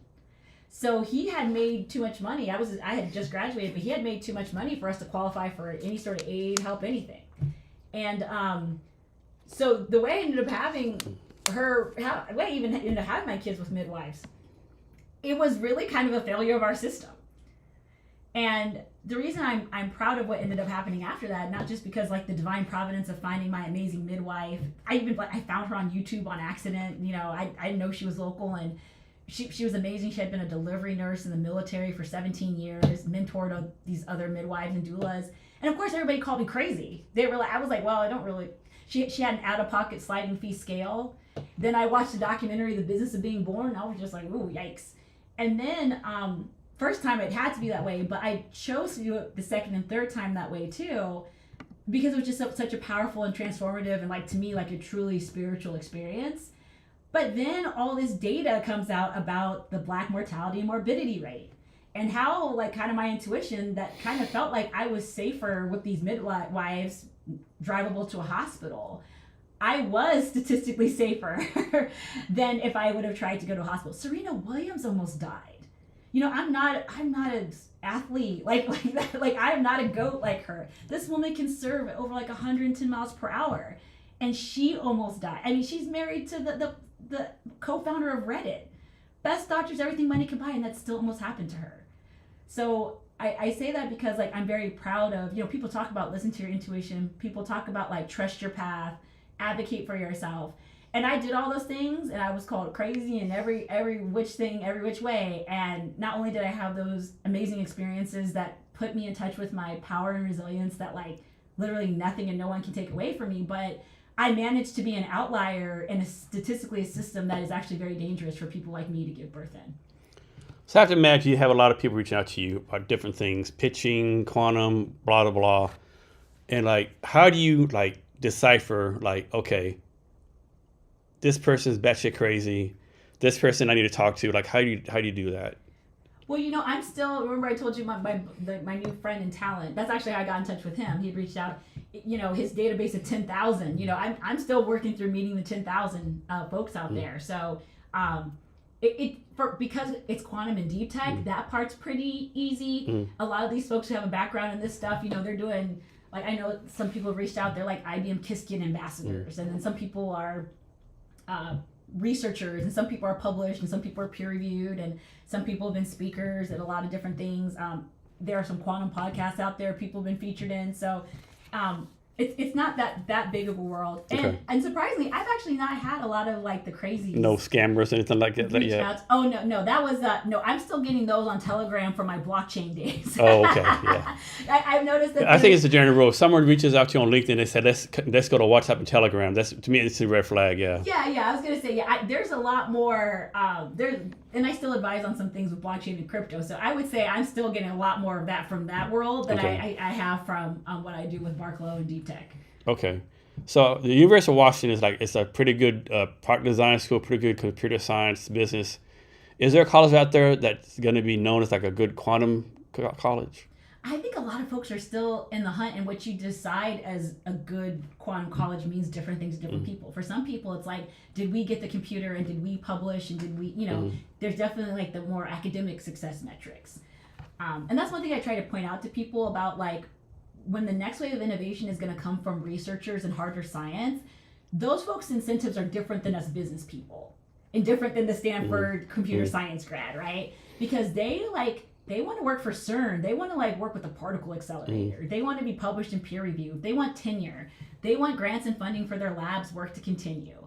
So he had made too much money. I had just graduated, but he had made too much money for us to qualify for any sort of aid, help, anything. And so the way I ended up having my kids with midwives, it was really kind of a failure of our system. And the reason I'm proud of what ended up happening after that, not just because like the divine providence of finding my amazing midwife, I found her on YouTube on accident. I didn't know she was local, and she was amazing. She had been a delivery nurse in the military for 17 years, mentored these other midwives and doulas. And of course, everybody called me crazy. I was like, well, I don't really. She had an out-of-pocket sliding fee scale. Then I watched the documentary, The Business of Being Born, and I was just like, ooh, yikes. And then, first time it had to be that way, but I chose to do it the second and third time that way too, because it was just such a powerful and transformative and, like, to me, like a truly spiritual experience. But then all this data comes out about the Black mortality and morbidity rate. And how, like, kind of my intuition that kind of felt like I was safer with these midwives drivable to a hospital. I was statistically safer than if I would have tried to go to a hospital. Serena Williams almost died. I'm not an athlete like that. Like, I am not a goat like her. This woman can serve at over like 110 miles per hour, and she almost died. I mean, she's married to the co-founder of Reddit. Best doctors, everything money can buy, and that still almost happened to her. So I say that because, like, I'm very proud of, people talk about listen to your intuition. People talk about, like, trust your path, advocate for yourself. And I did all those things, and I was called crazy in every which way. And not only did I have those amazing experiences that put me in touch with my power and resilience that, like, literally nothing and no one can take away from me, but I managed to be an outlier in a statistically a system that is actually very dangerous for people like me to give birth in. So I have to imagine you have a lot of people reaching out to you about different things, pitching, quantum, blah, blah, blah. And like, how do you like decipher like, okay, this person's batshit crazy, this person I need to talk to? Like, how do you do that? Well, I'm still, remember I told you my new friend in talent, that's actually how I got in touch with him. He reached out, his database of 10,000, I'm still working through meeting the 10,000 folks out there. So, because it's quantum and deep tech, that part's pretty easy. A lot of these folks who have a background in this stuff, they're doing, like, I know some people have reached out, they're like IBM Kiskian ambassadors, and then some people are researchers, and some people are published, and some people are peer reviewed, and some people have been speakers at a lot of different things. There are some quantum podcasts out there people have been featured in. So it's not that big of a world. And surprisingly, I've actually not had a lot of like the crazy no scammers or anything like that yet. Oh no, that was no. I'm still getting those on Telegram from my blockchain days. Oh, okay, yeah. I've noticed that. I think it's the general rule. If someone reaches out to you on LinkedIn, they said let's go to WhatsApp and Telegram. That's, to me, it's a red flag. Yeah. Yeah. I was gonna say there's a lot more and I still advise on some things with blockchain and crypto. So I would say I'm still getting a lot more of that from that world than I have from what I do with Barclo and deep tech. Okay. So the University of Washington it's a pretty good product design school, pretty good computer science business. Is there a college out there that's going to be known as like a good quantum college? I think a lot of folks are still in the hunt, and what you decide as a good quantum college means different things to different people. For some people, it's like, did we get the computer and did we publish and did we, there's definitely like the more academic success metrics. And that's one thing I try to point out to people about like, when the next wave of innovation is going to come from researchers and harder science, those folks' incentives are different than us business people and different than the Stanford computer science grad, right? Because they want to work for CERN. They want to like work with the particle accelerator. They want to be published in peer review. They want tenure. They want grants and funding for their labs work to continue.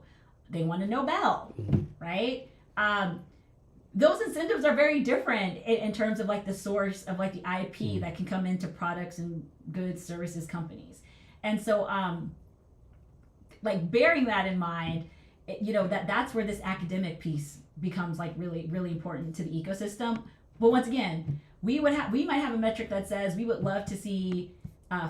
They want a Nobel, right? Those incentives are very different in terms of like the source of like the IP that can come into products and goods, services, companies. And so like bearing that in mind, that's where this academic piece becomes like really, really important to the ecosystem. But once again, we might have a metric that says we would love to see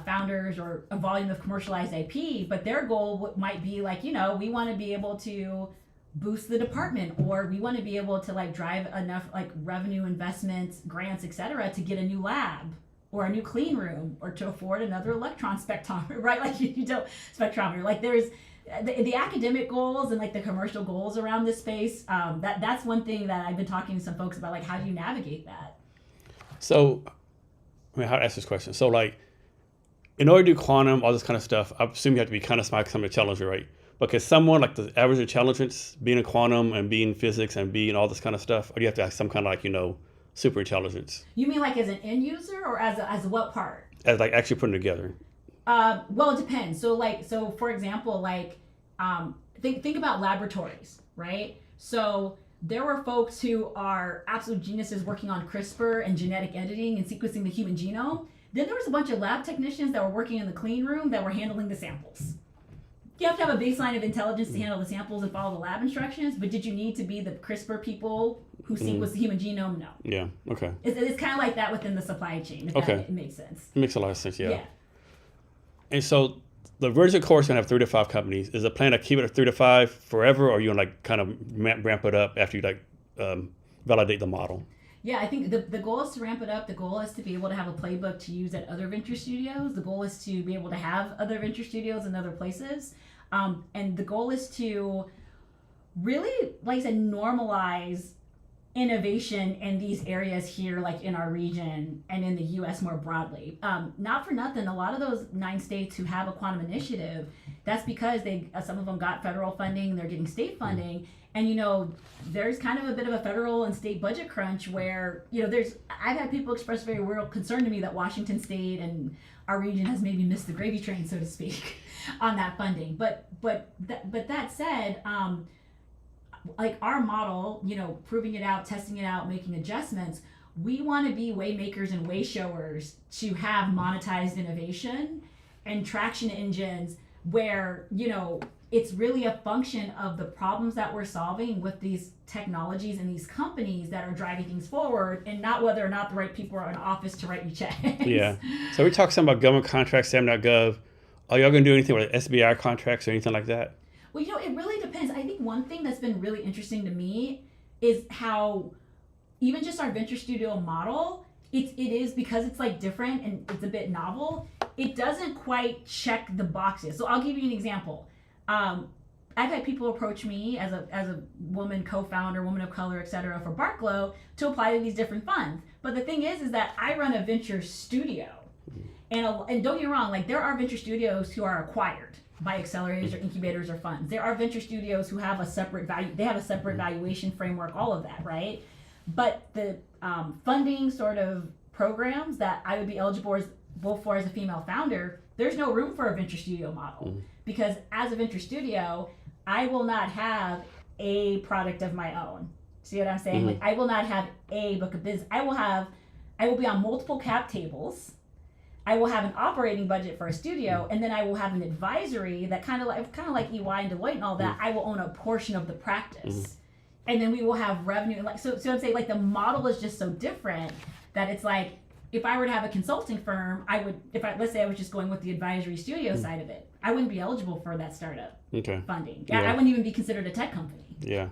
founders or a volume of commercialized IP, but their goal might be like, we want to be able to boost the department, or we want to be able to like drive enough like revenue, investments, grants, etc., to get a new lab or a new clean room or to afford another electron spectrometer, right? Like you don't spectrometer. Like there's the academic goals and like the commercial goals around this space. That's one thing that I've been talking to some folks about. Like, how do you navigate that? So, how to ask this question? So, like, in order to do quantum, all this kind of stuff, I assume you have to be kind of smart, some intelligent, right? Because someone like the average intelligence, being in quantum and being in physics and being all this kind of stuff, or do you have to have some kind of like, super intelligence? You mean like as an end user or as what part? As like actually putting together. Well, it depends. So for example, like think about laboratories, right? So there were folks who are absolute geniuses working on CRISPR and genetic editing and sequencing the human genome. Then there was a bunch of lab technicians that were working in the clean room that were handling the samples. You have to have a baseline of intelligence to handle the samples and follow the lab instructions, but did you need to be the CRISPR people who sequence the human genome? No. Yeah, okay. It's kind of like that within the supply chain, if that makes sense. It makes a lot of sense, yeah. And so the vertical course is going to have 3 to 5 companies. Is the plan to keep it at 3 to 5 forever, or are you going to like kind of ramp it up after you like validate the model? Yeah, I think the goal is to ramp it up. The goal is to be able to have a playbook to use at other venture studios. The goal is to be able to have other venture studios in other places. And the goal is to really, like I said, normalize innovation in these areas here, like in our region and in the U.S. more broadly. Not for nothing, a lot of those 9 states who have a quantum initiative, that's because some of them got federal funding, they're getting state funding. And, there's kind of a bit of a federal and state budget crunch where, I've had people express very real concern to me that Washington State and our region has maybe missed the gravy train, so to speak, on that funding. But that said, like our model, proving it out, testing it out, making adjustments, we want to be way makers and way showers to have monetized innovation and traction engines where, you know, it's really a function of the problems that we're solving with these technologies and these companies that are driving things forward, and not whether or not the right people are in office to write you checks. Yeah. So we talked some about government contracts, SAM.gov. Are y'all going to do anything with SBI contracts or anything like that? Well, you know, it really depends. I think one thing that's been really interesting to me is how even just our venture studio model, it is because it's like different and it's a bit novel, it doesn't quite check the boxes. So I'll give you an example. I've had people approach me as a woman co-founder, woman of color, et cetera, for Barclo to apply to these different funds. But the thing is that I run a venture studio. And don't get me wrong, like there are venture studios who are acquired by accelerators or incubators or funds. There are venture studios who have a separate value, they have a separate valuation framework, all of that, right? But the funding sort of programs that I would be eligible for as a female founder, there's no room for a venture studio model. Because as a venture studio, I will not have a product of my own. See what I'm saying? Like I will not have a book of business. I will be on multiple cap tables. I will have an operating budget for a studio, and then I will have an advisory that kind of like EY and Deloitte and all that. I will own a portion of the practice, and then we will have revenue. Like so I'm saying, like the model is just so different that it's like if I were to have a consulting firm, let's say I was just going with the advisory studio side of it, I wouldn't be eligible for that startup funding. Yeah. I wouldn't even be considered a tech company. Yeah.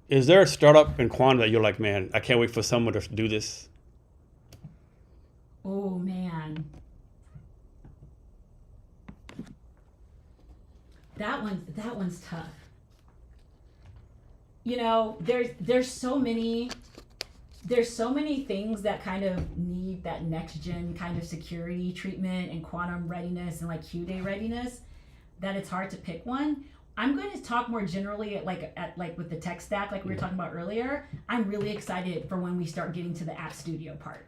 Is there a startup in quantum that you're like, man, I can't wait for someone to do this? Oh man, that one's tough. You know, there's so many things that kind of need that next gen kind of security treatment and quantum readiness and like Q-day readiness that it's hard to pick one. I'm going to talk more generally at with the tech stack like we were talking about earlier. I'm really excited for when we start getting to the app studio part.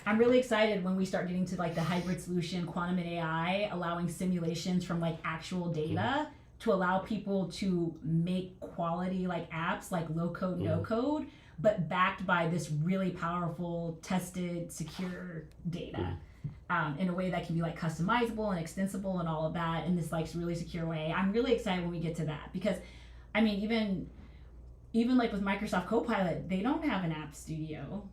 I'm really excited when we start getting to like the hybrid solution, quantum and AI, allowing simulations from like actual data to allow people to make quality like apps, like low code, no code, but backed by this really powerful, tested, secure data in a way that can be like customizable and extensible and all of that in this like really secure way. I'm really excited when we get to that because, I mean, even like with Microsoft Copilot, they don't have an app studio.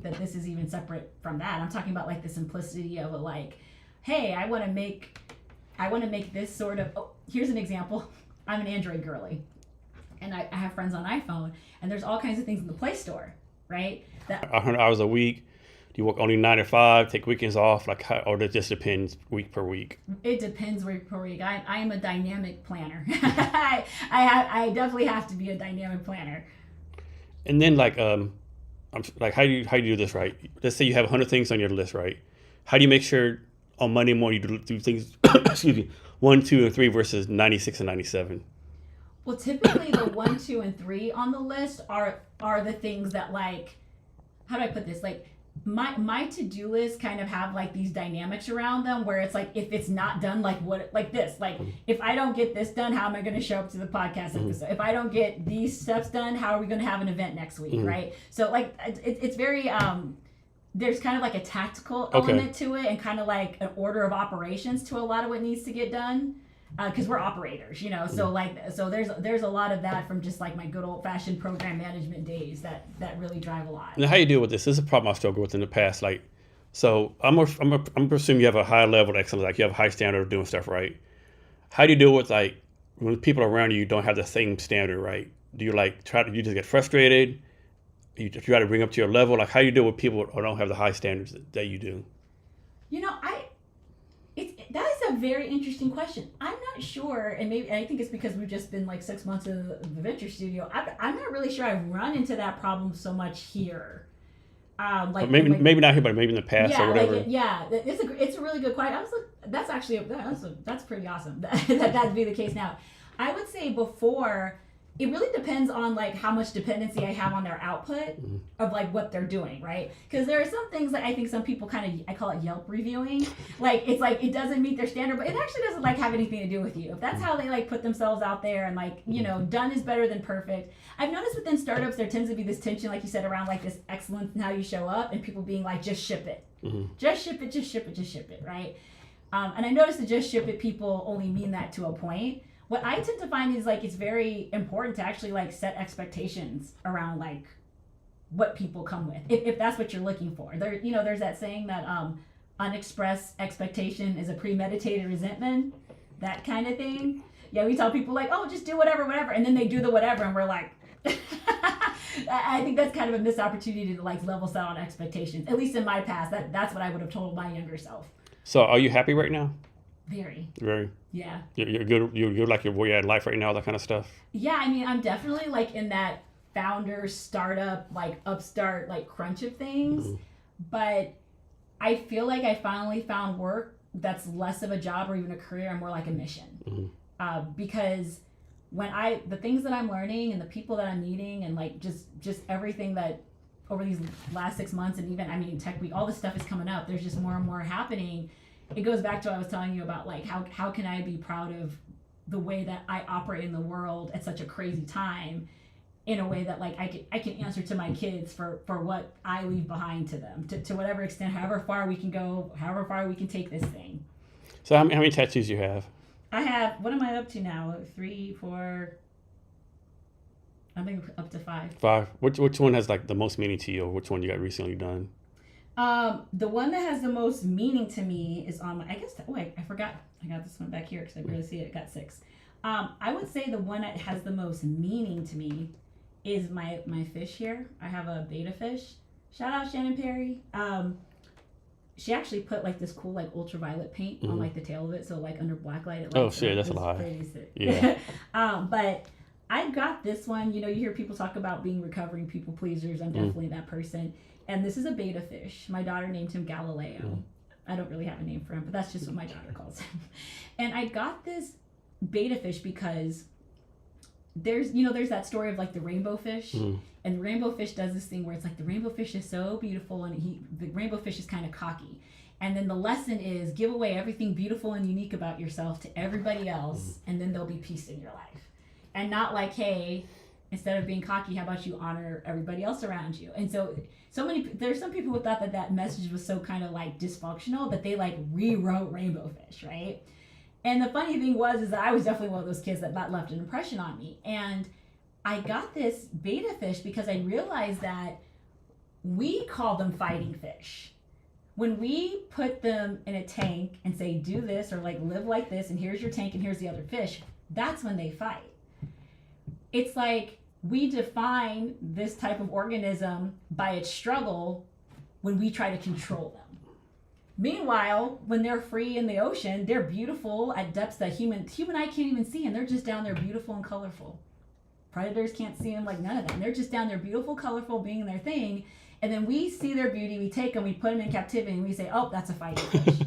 That this is even separate from that. I'm talking about like the simplicity of a like, hey, I want to make this sort of. Oh, here's an example. I'm an Android girly, and I have friends on iPhone, and there's all kinds of things in the Play Store, right? That 100 hours a week. Do you work only 9 to 5? Take weekends off? Like, or it just depends week per week? It depends week per week. I am a dynamic planner. I definitely have to be a dynamic planner. And then like how do you do this, right? Let's say you have 100 things on your list, right? How do you make sure on Monday morning you do things, excuse me, 1, 2, and 3 versus 96 and 97? Well, typically the 1, 2, and 3 on the list are the things that like, how do I put this? Like my to-do list kind of have like these dynamics around them where it's like if it's not done like what like this like if I don't get this done, how am I going to show up to the podcast episode? If I don't get these steps done, how are we going to have an event next week, right? So like it's very there's kind of like a tactical element to it and kind of like an order of operations to a lot of what needs to get done because we're operators, you know, so there's a lot of that from just like my good old-fashioned program management days that really drive a lot. Now, how you deal with this? This is a problem I struggled with in the past. Like, so I'm assuming you have a high level of excellence, like you have a high standard of doing stuff, right? How do you deal with like when people around you don't have the same standard, right? Do you like you just get frustrated? You try to bring up to your level? Like, how do you deal with people who don't have the high standards that you do? You know, that is a very interesting question. I'm not sure, and I think it's because we've just been like 6 months in the venture studio. I'm not really sure I've run into that problem so much here. Maybe not here, but maybe in the past or whatever. It's a really good question. That's actually that's pretty awesome that'd be the case now. I would say before. It really depends on like how much dependency I have on their output of like what they're doing, right? Because there are some things that I think some people I call it Yelp reviewing. Like it's like it doesn't meet their standard, but it actually doesn't like have anything to do with you. If that's how they like put themselves out there and like, you know, done is better than perfect. I've noticed within startups there tends to be this tension, like you said, around like this excellence in how you show up and people being like, just ship it. Just ship it, just ship it, just ship it, right? And I noticed that just ship it people only mean that to a point. What I tend to find is like it's very important to actually like set expectations around like what people come with, if that's what you're looking for. There, there's that saying that unexpressed expectation is a premeditated resentment, that kind of thing. Yeah, we tell people like, oh, just do whatever, and then they do the whatever, and we're like, I think that's kind of a missed opportunity to like level set on expectations. At least in my past, that's what I would have told my younger self. So, are you happy right now? Very. Yeah. You're good. You're like where you're at in life right now, that kind of stuff. Yeah, I mean, I'm definitely like in that founder, startup, like upstart, like crunch of things. Mm-hmm. But I feel like I finally found work that's less of a job or even a career and more like a mission. Mm-hmm. Because the things that I'm learning and the people that I'm meeting and like just everything that over these last 6 months, and even, I mean, Tech Week, all this stuff is coming up. There's just more and more happening. It goes back to what I was telling you about, like, how can I be proud of the way that I operate in the world at such a crazy time, in a way that like I can answer to my kids for what I leave behind to them, to whatever extent, however far we can go, however far we can take this thing. So how many tattoos you have? I have, what am I up to now? 3, 4, I think up to 5. 5. Which one has like the most meaning to you, or which one you got recently done? The one that has the most meaning to me is on my, I guess, I forgot. I got this one back here because I barely see it. It got 6. I would say the one that has the most meaning to me is my fish here. I have a beta fish. Shout out Shannon Perry. She actually put like this cool like ultraviolet paint on like the tail of it, so like under black light it lights. Oh shit, that's a lie. Yeah. But I got this one. You hear people talk about being recovering people pleasers. I'm definitely that person. And this is a beta fish. My daughter named him Galileo. I don't really have a name for him, but that's just what my daughter calls him. And I got this beta fish because there's that story of like the rainbow fish. And the rainbow fish does this thing where it's like the rainbow fish is so beautiful and the rainbow fish is kind of cocky. And then the lesson is give away everything beautiful and unique about yourself to everybody else, and then there'll be peace in your life. And not like, hey, instead of being cocky, how about you honor everybody else around you? And there's some people who thought that message was so kind of like dysfunctional that they like rewrote rainbow fish, right? And the funny thing is that I was definitely one of those kids that left an impression on me. And I got this beta fish because I realized that we call them fighting fish. When we put them in a tank and say, do this, or like live like this, and here's your tank and here's the other fish, that's when they fight. It's like we define this type of organism by its struggle when we try to control them. Meanwhile, when they're free in the ocean, they're beautiful at depths that human eye can't even see, and they're just down there beautiful and colorful. Predators can't see them, like none of them. They're just down there beautiful, colorful, being their thing. And then we see their beauty, we take them, we put them in captivity, and we say, oh, that's a fighting fish.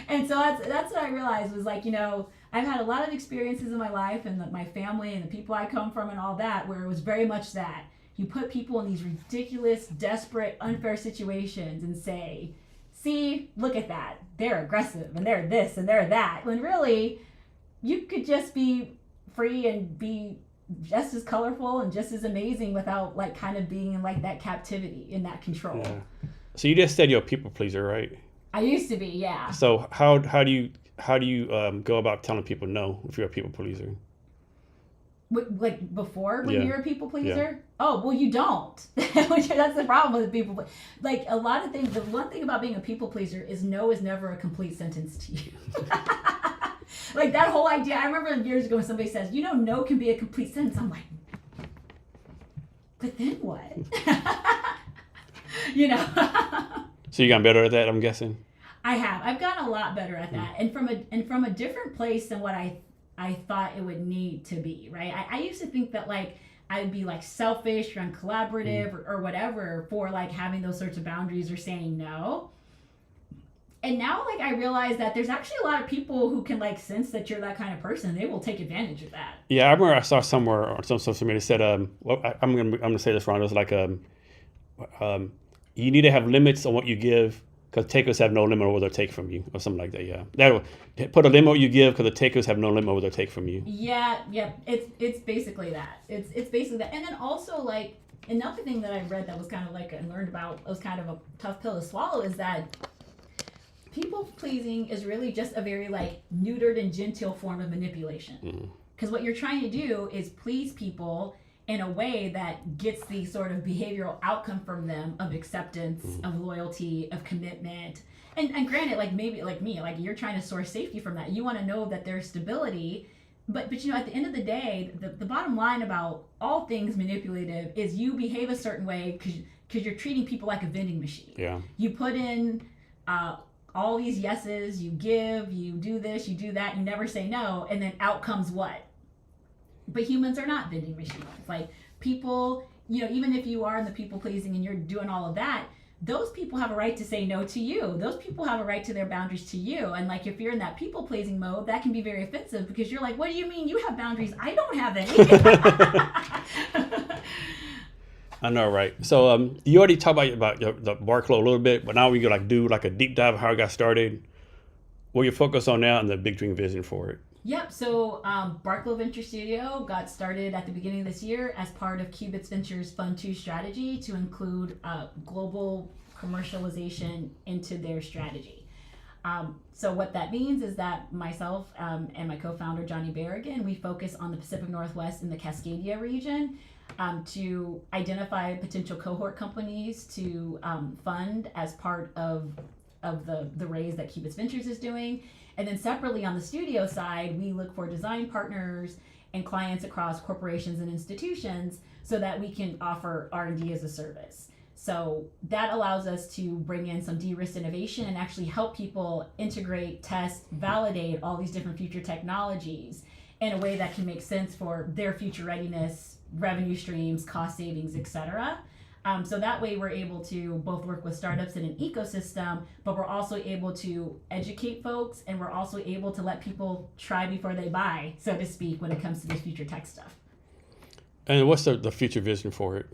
And so that's what I realized was like, I've had a lot of experiences in my life and my family and the people I come from and all that, where it was very much that. You put people in these ridiculous, desperate, unfair situations and say, see, look at that. They're aggressive and they're this and they're that. When really, you could just be free and be just as colorful and just as amazing without like kind of being in like that captivity, in that control. Yeah. So you just said you're a people pleaser, right? I used to be, yeah. So how do you go about telling people no if you're a people pleaser? Like before, when you're a people pleaser? Yeah. Oh, well, you don't. That's the problem with people. Like a lot of things, the one thing about being a people pleaser is no is never a complete sentence to you. Like that whole idea, I remember years ago when somebody says, no can be a complete sentence. I'm like, but then what? So you got better at that, I'm guessing? I have. I've gotten a lot better at that. And from a different place than what I thought it would need to be, right? I used to think that like I'd be like selfish or uncollaborative or whatever for like having those sorts of boundaries or saying no. And now like I realize that there's actually a lot of people who can like sense that you're that kind of person. They will take advantage of that. Yeah, I remember I saw somewhere on some social media said, I'm gonna say this wrong. It was like you need to have limits on what you give, because takers have no limit on what they'll take from you, or something like that. Yeah, put a limit on what you give, because the takers have no limit on what they'll take from you. Yeah. It's basically that. It's basically that. And then also like another thing that I read that was kind of like and learned about, it was kind of a tough pill to swallow, is that people pleasing is really just a very like neutered and genteel form of manipulation. Because what you're trying to do is please people in a way that gets the sort of behavioral outcome from them of acceptance, of loyalty, of commitment. And granted, like maybe like me, like you're trying to source safety from that. You want to know that there's stability. But you know, at the end of the day, the bottom line about all things manipulative is you behave a certain way because you're treating people like a vending machine. Yeah. You put in all these yeses, you give, you do this, you do that, you never say no, and then out comes what? But humans are not vending machines. Like people, you know, even if you are in the people pleasing and you're doing all of that, those people have a right to say no to you. Those people have a right to their boundaries to you. And like if you're in that people pleasing mode, that can be very offensive because you're like, what do you mean you have boundaries? I don't have any. I know, right? So you already talked about the Barclo a little bit, but now we go like do like a deep dive of how it got started. What you focus on now and the big dream vision for it. Yep. So Barclo Venture Studio got started at the beginning of this year as part of Qubits Ventures Fund 2 strategy to include global commercialization into their strategy. So what that means is that myself and my co-founder, Johnny Berrigan, we focus on the Pacific Northwest and the Cascadia region to identify potential cohort companies to fund as part of the raise that Qubits Ventures is doing. And then separately on the studio side, we look for design partners and clients across corporations and institutions so that we can offer R&D as a service. So that allows us to bring in some de-risk innovation and actually help people integrate, test, validate all these different future technologies in a way that can make sense for their future readiness, revenue streams, cost savings, etc. So that way we're able to both work with startups in an ecosystem, but we're also able to educate folks and we're also able to let people try before they buy, so to speak, when it comes to this future tech stuff. And what's the future vision for it?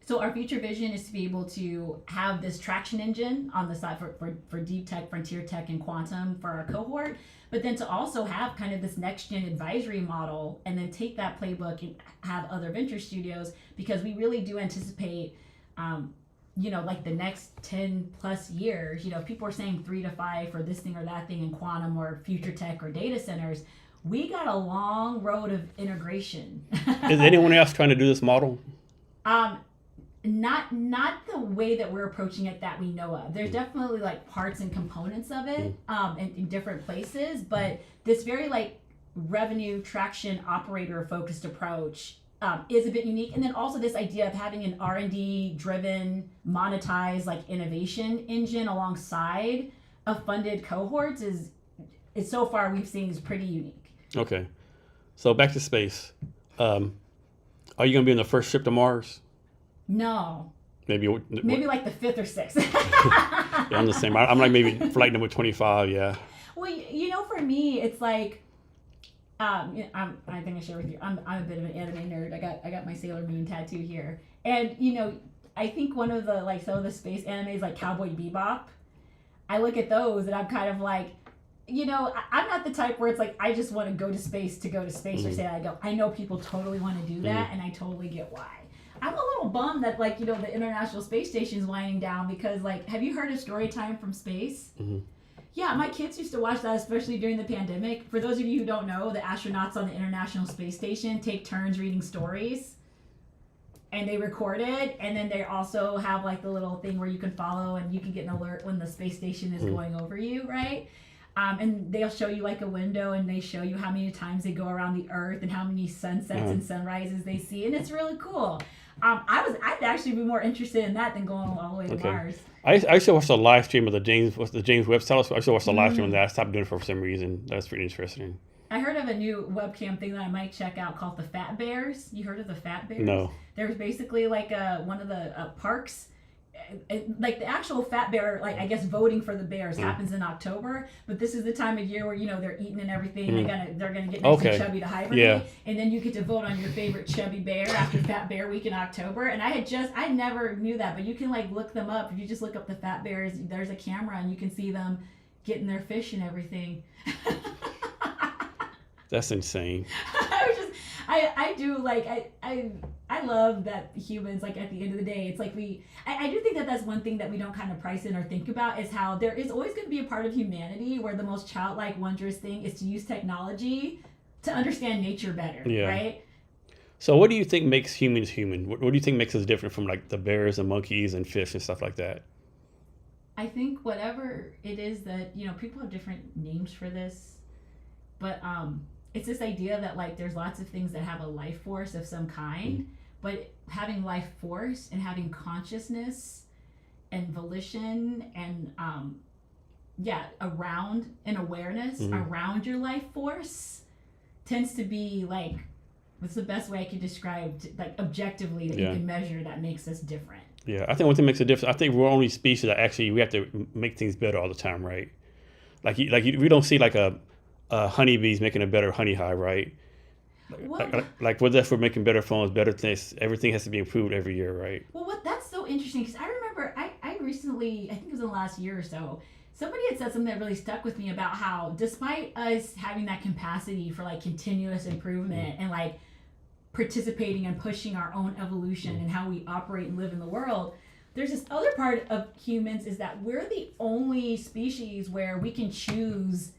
So our future vision is to be able to have this traction engine on the side for deep tech, frontier tech, and quantum for our cohort, but then to also have kind of this next gen advisory model and then take that playbook and have other venture studios, because we really do anticipate you know, like the next 10 plus years, you know, if people are saying 3 to 5 for this thing or that thing in quantum or future tech or data centers, we got a long road of integration. Is anyone else trying to do this model? Not the way that we're approaching it that we know of. There's definitely like parts and components of it in different places, but this very like revenue traction operator focused approach is a bit unique. And then also this idea of having an R&D driven, monetized like innovation engine alongside of funded cohorts is so far we've seen is pretty unique. Okay. So back to space. Are you going to be in the first ship to Mars? No. Maybe like the 5th or 6th. Yeah, I'm the same. I'm like maybe flight number 25, yeah. Well, you know, for me, it's like, I think I share with you. I'm a bit of an anime nerd. I got my Sailor Moon tattoo here, and you know, I think one of the like some of the space animes like Cowboy Bebop. I look at those and I'm kind of like, you know, I'm not the type where it's like I just want to go to space or say I go. I know people totally want to do that, and I totally get why. I'm a little bummed that like, you know, the International Space Station is winding down because like, have you heard of Story Time from Space? Mm-hmm. Yeah, my kids used to watch that, especially during the pandemic. For those of you who don't know, the astronauts on the International Space Station take turns reading stories. And they record it. And then they also have like the little thing where you can follow and you can get an alert when the space station is going over you, right? And they'll show you like a window and they show you how many times they go around the Earth and how many sunsets and sunrises they see. And it's really cool. I'd actually be more interested in that than going all the way to Mars. I used to watch the live stream of the James Webb telescope. I used to watch the live stream of that. I stopped doing it for some reason. That's pretty interesting. I heard of a new webcam thing that I might check out called the Fat Bears. You heard of the Fat Bears? No. There's basically like one of the parks. Like the actual fat bear, like I guess voting for the bears happens in October, but this is the time of year where you know they're eating and everything. They're gonna get nice and chubby to hibernate, and then you get to vote on your favorite chubby bear after Fat Bear Week in October. And I never knew that, but you can like look them up. If you just look up the fat bears, there's a camera and you can see them getting their fish and everything. That's insane. I do like I love that humans, like at the end of the day, it's like I do think that that's one thing that we don't kind of price in or think about, is how there is always going to be a part of humanity where the most childlike, wondrous thing is to use technology to understand nature better, right? So what do you think makes humans human? What do you think makes us different from like the bears and monkeys and fish and stuff like that? I think whatever it is that, people have different names for this, but it's this idea that like there's lots of things that have a life force of some kind, but having life force and having consciousness and volition and around and awareness around your life force tends to be like, what's the best way I can describe like objectively that you can measure that makes us different? Yeah, I think one thing makes a difference. I think we're only species that actually we have to make things better all the time, right? We don't see like a honeybees making a better honey hive, right? Like whether if we're making better phones, better things, everything has to be improved every year, right? Well, that's so interesting, because I remember I recently, I think it was in the last year or so, somebody had said something that really stuck with me about how despite us having that capacity for like continuous improvement and like participating and pushing our own evolution and how we operate and live in the world, there's this other part of humans is that we're the only species where we can choose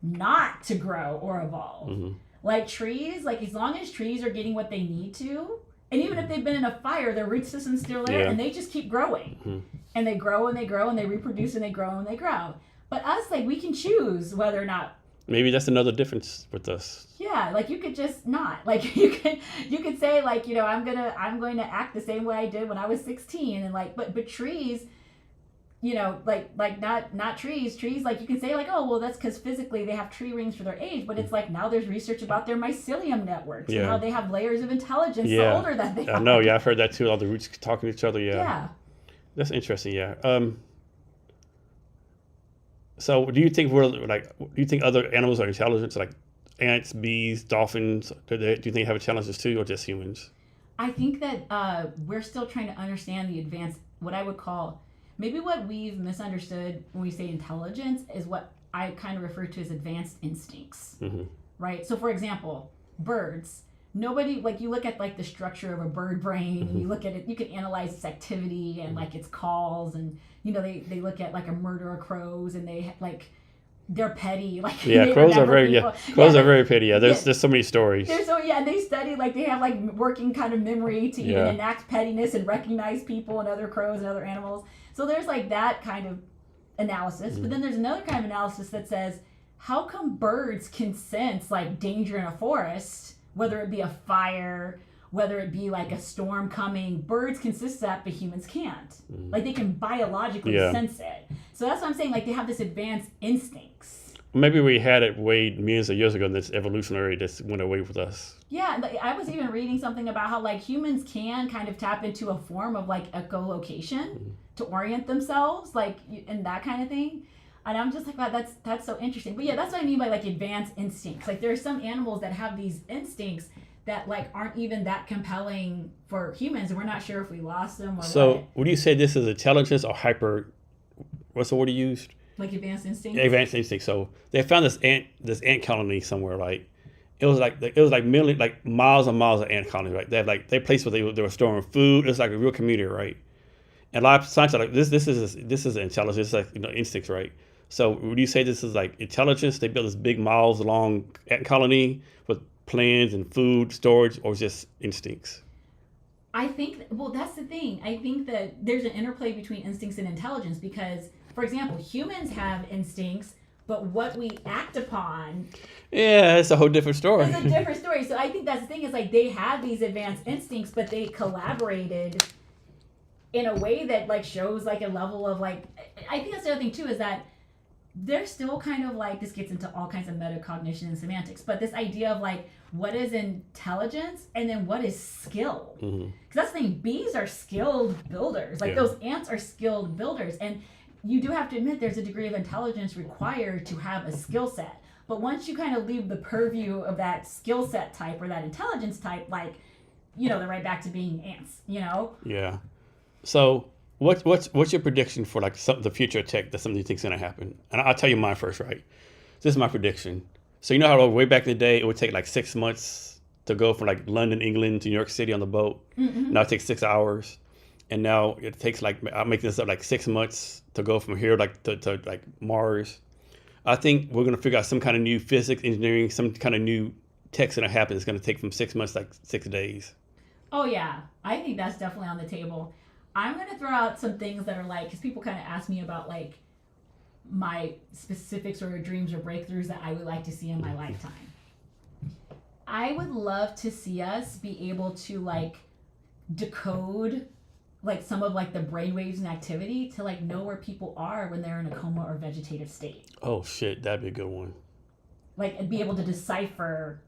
not to grow or evolve. Like trees, like as long as trees are getting what they need to, and even if they've been in a fire, their root system's still there and they just keep growing. And they grow and they grow and they reproduce and they grow and they grow. But us, like we can choose whether or not. Maybe that's another difference with us. Yeah, like you could just not. Like you could say like, I'm going to act the same way I did when I was 16, and like but trees, like not trees. Trees, like you can say like, oh well, that's because physically they have tree rings for their age, but it's like now there's research about their mycelium networks and how they have layers of intelligence the older that they are. I know, I've heard that too. All the roots talking to each other. Yeah. That's interesting. So do you think other animals are intelligent, like ants, bees, dolphins? Do you think they have challenges too, or just humans? I think that we're still trying to understand the advanced, what I would call, maybe what we've misunderstood when we say intelligence is what I kind of refer to as advanced instincts, right? So for example, birds, nobody, like you look at like the structure of a bird brain and you look at it, you can analyze its activity and like its calls, and they look at like a murder of crows and they like they're petty, like crows are very very petty. There's so many stories. And they study, like they have like working kind of memory to even enact pettiness and recognize people and other crows and other animals. So there's like that kind of analysis, but then there's another kind of analysis that says, how come birds can sense like danger in a forest, whether it be a fire, whether it be like a storm coming? Birds can sense that, but humans can't. Like they can biologically sense it. So that's what I'm saying, like they have this advanced instincts. Maybe we had it way millions of years ago, and this evolutionary just went away with us. Yeah, I was even reading something about how like humans can kind of tap into a form of like echolocation to orient themselves, like, and that kind of thing. And I'm just like, wow, that's so interesting. But yeah, that's what I mean by like advanced instincts. Like there are some animals that have these instincts that like aren't even that compelling for humans, and we're not sure if we lost them or so would you say this is intelligence or hyper, what's the word you used? Like advanced instincts? Advanced instincts. So they found this ant colony somewhere, like it was like million, like miles and miles of ant colonies, right? They have like they place where they were storing food. It's like a real community, right? And a lot of scientists are like, this is intelligence, it's like instincts, right? So would you say this is like intelligence? They built this big miles long ant colony with plans and food storage, or just instincts? I think, well, that's the thing. I think that there's an interplay between instincts and intelligence because, for example, humans have instincts, but what we act upon... Yeah, it's a whole different story. It's a different story. So I think that's the thing, is like they have these advanced instincts, but they collaborated in a way that like shows like a level of like... I think that's the other thing too, is that they're still kind of like, this gets into all kinds of metacognition and semantics, but this idea of like, what is intelligence and then what is skill? Because that's the thing, bees are skilled builders. Like those ants are skilled builders. And you do have to admit there's a degree of intelligence required to have a skill set. But once you kind of leave the purview of that skill set type or that intelligence type, like, they're right back to being ants, Yeah. So what's your prediction for like the future of tech, that's something you think is going to happen? And I'll tell you mine first, right? This is my prediction. So you know how way back in the day, it would take like 6 months to go from like London, England to New York City on the boat. Now it takes 6 hours. And now it takes like, I'm making this up, like 6 months to go from here like to like Mars. I think we're going to figure out some kind of new physics, engineering, some kind of new tech's going to happen. It's going to take from 6 months, like 6 days. Oh yeah, I think that's definitely on the table. I'm going to throw out some things that are like, because people kind of ask me about like my specific sort of dreams or breakthroughs that I would like to see in my lifetime. I would love to see us be able to like decode like some of like the brainwaves and activity to like know where people are when they're in a coma or vegetative state. Oh shit, that'd be a good one. Like, and be able to decipher,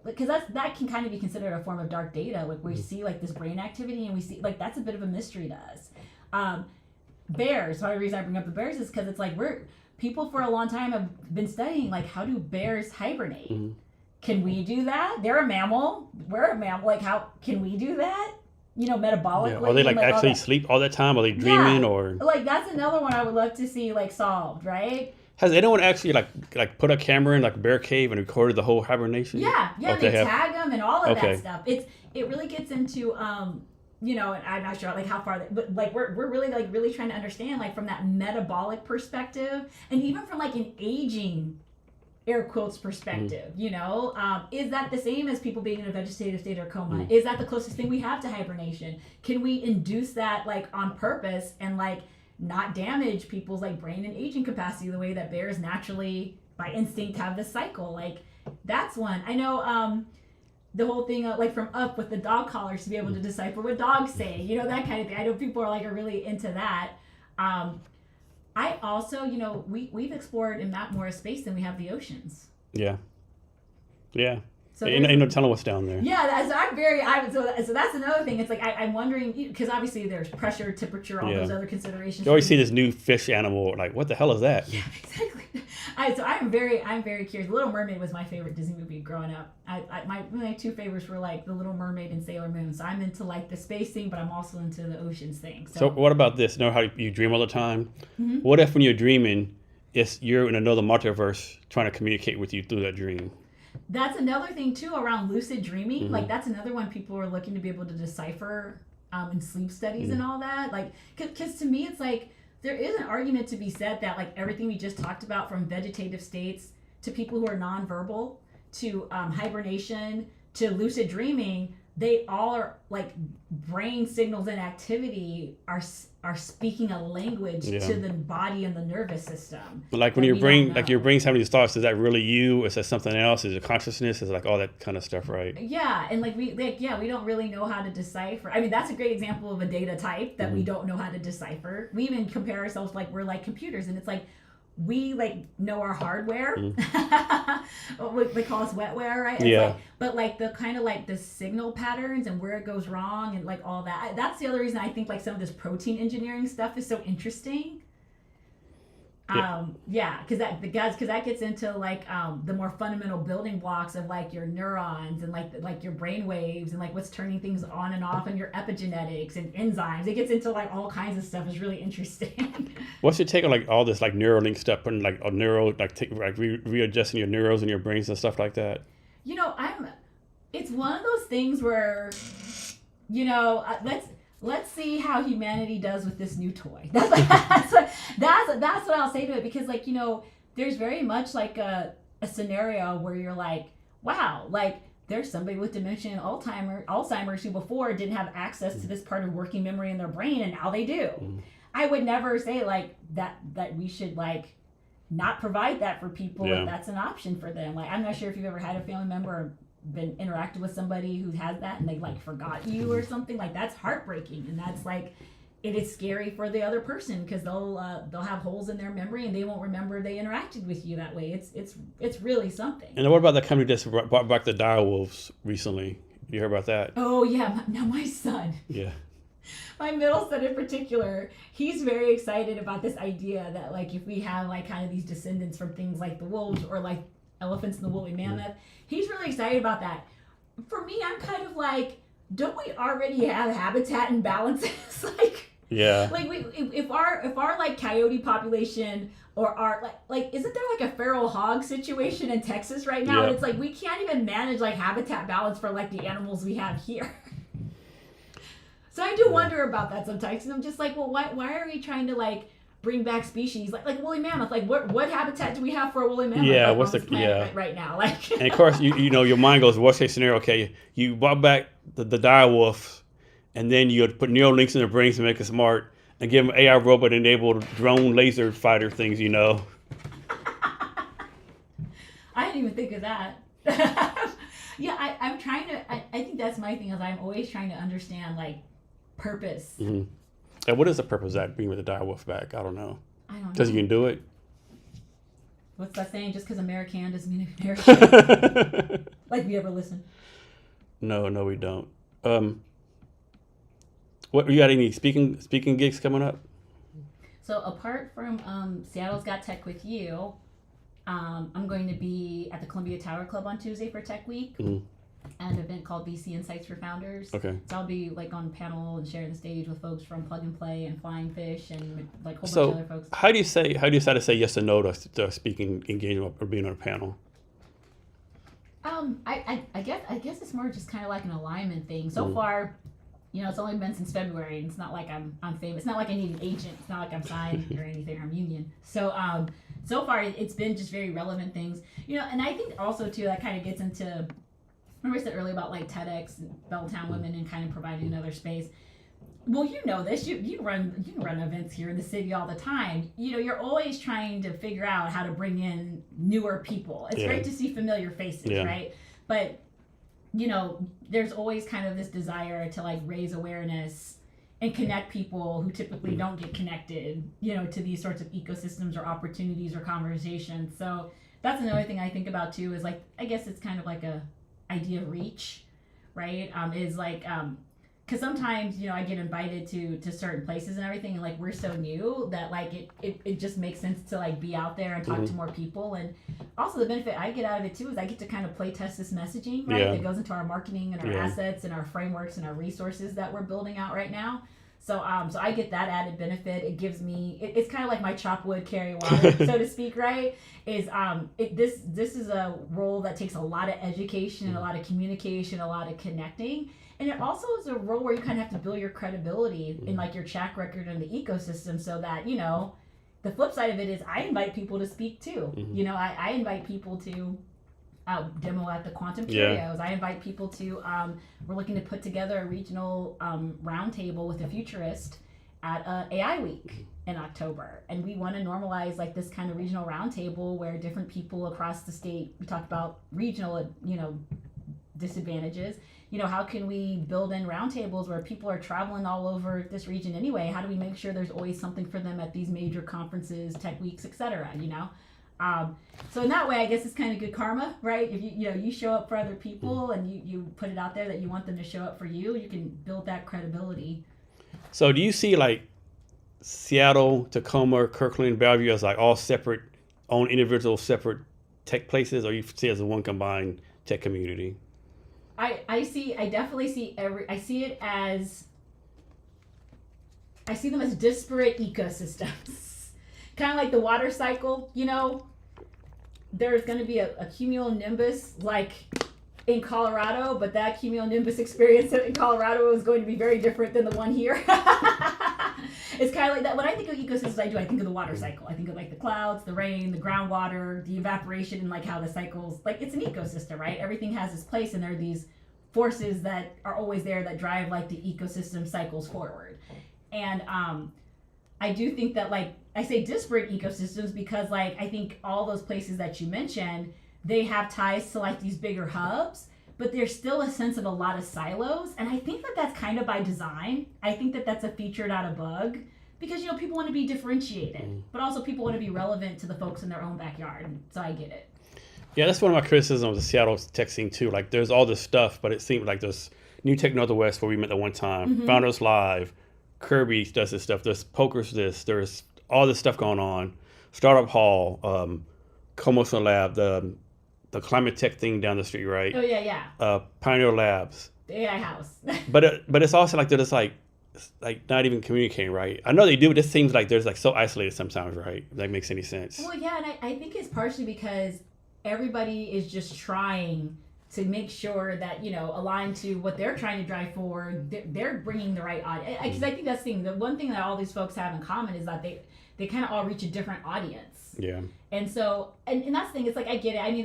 because that can kind of be considered a form of dark data. Like we see like this brain activity and we see like that's a bit of a mystery to us. Bears. The only reason I bring up the bears is because it's like people for a long time have been studying like how do bears hibernate? Can we do that? They're a mammal. We're a mammal. Like how can we do that? You know, metabolically. Yeah. Are they like actually sleep all the time? Are they dreaming or? Like that's another one I would love to see like solved, right? Has anyone actually like put a camera in like a bear cave and recorded the whole hibernation? Yeah, they tag them and all of that stuff. It really gets into you know, and I'm not sure like how far, but like we're really trying to understand like from that metabolic perspective and even from like an aging air quotes perspective, you know, is that the same as people being in a vegetative state or coma? Is that the closest thing we have to hibernation? Can we induce that like on purpose and like not damage people's like brain and aging capacity the way that bears naturally by instinct have this cycle? Like that's one. I know the whole thing like from Up with the dog collars to be able to decipher what dogs say, you know, that kind of thing. I know people are really into that. I also, you know, we've explored and mapped more space than we have the oceans. Yeah. So ain't no telling what's down there. Yeah, so that's another thing. It's like I'm wondering, because obviously there's pressure, temperature, all those other considerations. You always see this new fish animal, like what the hell is that? Yeah, exactly. So I'm very curious. The Little Mermaid was my favorite Disney movie growing up. My two favorites were like The Little Mermaid and Sailor Moon. So I'm into like the space thing, but I'm also into the oceans thing. So what about this? You know how you dream all the time? What if when you're dreaming, you're in another multiverse trying to communicate with you through that dream? That's another thing too around lucid dreaming. Like that's another one people are looking to be able to decipher in sleep studies and all that. Like, because to me it's like there is an argument to be said that like everything we just talked about, from vegetative states to people who are nonverbal to hibernation to lucid dreaming, they all are like brain signals and activity are speaking a language to the body and the nervous system. Like when your brain's having these thoughts, is that really you? Is that something else? Is it consciousness? Is it like all that kind of stuff, right? Yeah, and we don't really know how to decipher. I mean, that's a great example of a data type that we don't know how to decipher. We even compare ourselves like we're like computers, and it's like we like know our hardware. They call us wetware, right? It's but like the kind of like the signal patterns and where it goes wrong and like all that. That's the other reason I think like some of this protein engineering stuff is so interesting. Because that gets into like the more fundamental building blocks of like your neurons and like your brain waves and like what's turning things on and off and your epigenetics and enzymes. It gets into like all kinds of stuff. It's really interesting. What's your take on like all this like Neuralink stuff, putting like a neural readjusting your neurons in your brains and stuff like that? You know, it's one of those things where, you know, let's see how humanity does with this new toy. That's what I'll say to it, because like, you know, there's very much like a scenario where you're like, wow, like there's somebody with dementia and Alzheimer's who before didn't have access to this part of working memory in their brain, and now they do. I would never say like that we should like not provide that for people if that's an option for them. Like, I'm not sure if you've ever had a family member or been interacted with somebody who has that and they like forgot you or something. Like, that's heartbreaking, and that's like, it is scary for the other person because they'll have holes in their memory and they won't remember they interacted with you that way. It's really something. And what about the company that's brought back the direwolves recently? You heard about that? Oh yeah, now my son. Yeah. My middle son in particular, he's very excited about this idea that like if we have like kind of these descendants from things like the wolves or like elephants and the woolly mammoth, he's really excited about that. For me, I'm kind of like, don't we already have habitat imbalances? Like, Yeah. Like if our like coyote population or our like isn't there like a feral hog situation in Texas right now? Yeah. And it's like we can't even manage like habitat balance for like the animals we have here. So I do wonder about that sometimes, and I'm just like, well, why are we trying to like bring back species like woolly mammoth? Like what habitat do we have for a woolly mammoth? Yeah, like, what's on the this planet yeah? right now? Like, And of course, you know your mind goes worst case scenario. Okay, you brought back the dire wolf, and then you put neural links in their brains to make it smart, and give them AI robot enabled drone laser fighter things. You know. I didn't even think of that. Yeah, I'm trying to. I think that's my thing is I'm always trying to understand like purpose. Mm-hmm. And what is the purpose of that being with the dire wolf back? I don't know. I don't know. Because you can do it. What's that saying? Just because American doesn't mean American. Like we ever listen? No, we don't. What you got? Any speaking gigs coming up? So apart from Seattle's Got Tech with you, I'm going to be at the Columbia Tower Club on Tuesday for Tech Week. Mm-hmm. An event called VC Insights for Founders. Okay. So I'll be like on panel and sharing the stage with folks from Plug and Play and Flying Fish and like a whole bunch of other folks. How do you decide to say yes or no to speaking engagement or being on a panel? I guess it's more just kind of like an alignment thing. So far, you know, it's only been since February, and it's not like I'm famous. It's not like I need an agent. It's not like I'm signed or anything. I'm union. So so far it's been just very relevant things, you know. And I think also too that kind of gets into. Remember I said earlier about like TEDx and Belltown Women and kind of providing another space. Well, you know this. You run events here in the city all the time. You know, you're always trying to figure out how to bring in newer people. It's great to see familiar faces, right? But you know, there's always kind of this desire to like raise awareness and connect people who typically don't get connected, you know, to these sorts of ecosystems or opportunities or conversations. So that's another thing I think about too. Is like I guess it's kind of like a idea of reach, right? Is like because sometimes, you know, I get invited to certain places and everything, and like we're so new that like it just makes sense to like be out there and talk to more people. And also the benefit I get out of it too is I get to kind of play test this messaging, right? That goes into our marketing and our assets and our frameworks and our resources that we're building out right now. So so I get that added benefit. It gives me it's kind of like my chop wood, carry water, so to speak, right? Is this is a role that takes a lot of education, a lot of communication, a lot of connecting. And it also is a role where you kind of have to build your credibility in like your track record in the ecosystem, so that, you know, the flip side of it is I invite people to speak too. You know, I invite people to demo at the Quantum Curios. I invite people to, we're looking to put together a regional roundtable with a futurist at AI Week in October. And we want to normalize like this kind of regional roundtable where different people across the state, we talked about regional, you know, disadvantages. You know, how can we build in roundtables where people are traveling all over this region anyway? How do we make sure there's always something for them at these major conferences, tech weeks, etc., you know? So in that way, I guess it's kind of good karma, right? If you show up for other people and you put it out there that you want them to show up for you, you can build that credibility. So do you see like Seattle, Tacoma, Kirkland, Bellevue as like all separate, own individual separate tech places, or you see it as a one combined tech community? I definitely see I see them as disparate ecosystems. Kind of like the water cycle, you know, there's going to be a cumulonimbus like in Colorado, but that cumulonimbus experience in Colorado is going to be very different than the one here. It's kind of like that. When I think of ecosystems, I think of the water cycle. I think of like the clouds, the rain, the groundwater, the evaporation, and like how the cycles, like it's an ecosystem, right? Everything has its place, and there are these forces that are always there that drive like the ecosystem cycles forward. And I do think that, like, I say disparate ecosystems because, like, I think all those places that you mentioned, they have ties to like these bigger hubs, but there's still a sense of a lot of silos. And I think that that's kind of by design. I think that that's a feature, not a bug, because, you know, people want to be differentiated, but also people want to be relevant to the folks in their own backyard. So I get it. Yeah, that's one of my criticisms of the Seattle tech scene too. Like, there's all this stuff, but it seems like there's New Tech Northwest where we met at one time, Founders Live, Kirby does this stuff, there's Poker's this, there's all this stuff going on, Startup Hall, Comotion Lab, the climate tech thing down the street, right? Oh yeah. Pioneer Labs, The AI house. but it's also like there's like like not even communicating right. I know they do, but it seems like there's like so isolated sometimes, right? If that makes any sense. Well, yeah, and I think it's partially because everybody is just trying to make sure that, align to what they're trying to drive for. They're bringing the right audience. Because I think that's the thing. The one thing that all these folks have in common is that they kind of all reach a different audience. Yeah. And so, and that's the thing. It's like, I get it. I mean,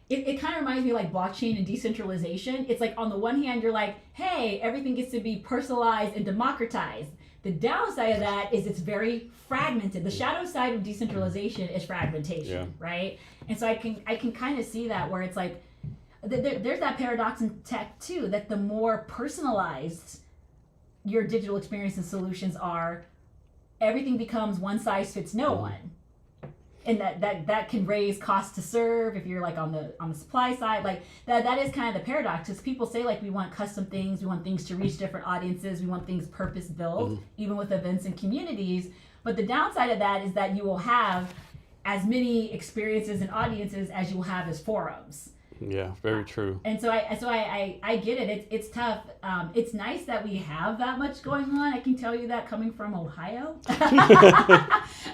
it kind of reminds me of like blockchain and decentralization. It's like on the one hand, you're like, hey, everything gets to be personalized and democratized. The downside of that is it's very fragmented. The shadow side of decentralization is fragmentation, right? And so I can kind of see that where it's like, there's that paradox in tech too, that the more personalized your digital experience and solutions are, everything becomes one size fits no one. And that can raise cost to serve if you're like on the supply side. Like that is kind of the paradox, because people say like we want custom things, we want things to reach different audiences, we want things purpose built, even with events and communities. But the downside of that is that you will have as many experiences and audiences as you will have as forums. Yeah, very true. And so I get it. It's tough. It's nice that we have that much going on. I can tell you that coming from Ohio.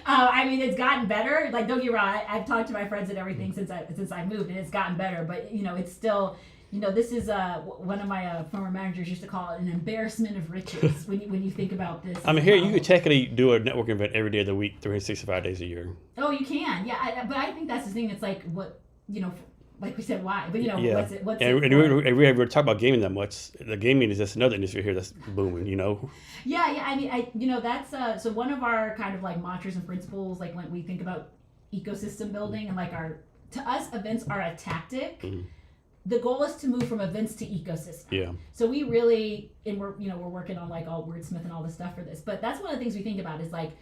I mean, it's gotten better. Like, don't get me wrong. I've talked to my friends and everything since I moved, and it's gotten better. But it's still, this is one of my former managers used to call it an embarrassment of riches when you think about this. I mean, here you could technically do a networking event every day of the week, 365 days a year. Oh, you can, yeah. But I think that's the thing. It's like like we said, why? But what's and we ever talk about gaming that much. The gaming is just another industry here that's booming. Yeah. I mean, that's so one of our kind of like mantras and principles. Like when we think about ecosystem building, and like to us, events are a tactic. Mm-hmm. The goal is to move from events to ecosystem. Yeah. So we really, and we're working on like all wordsmith and all this stuff for this. But that's one of the things we think about is like,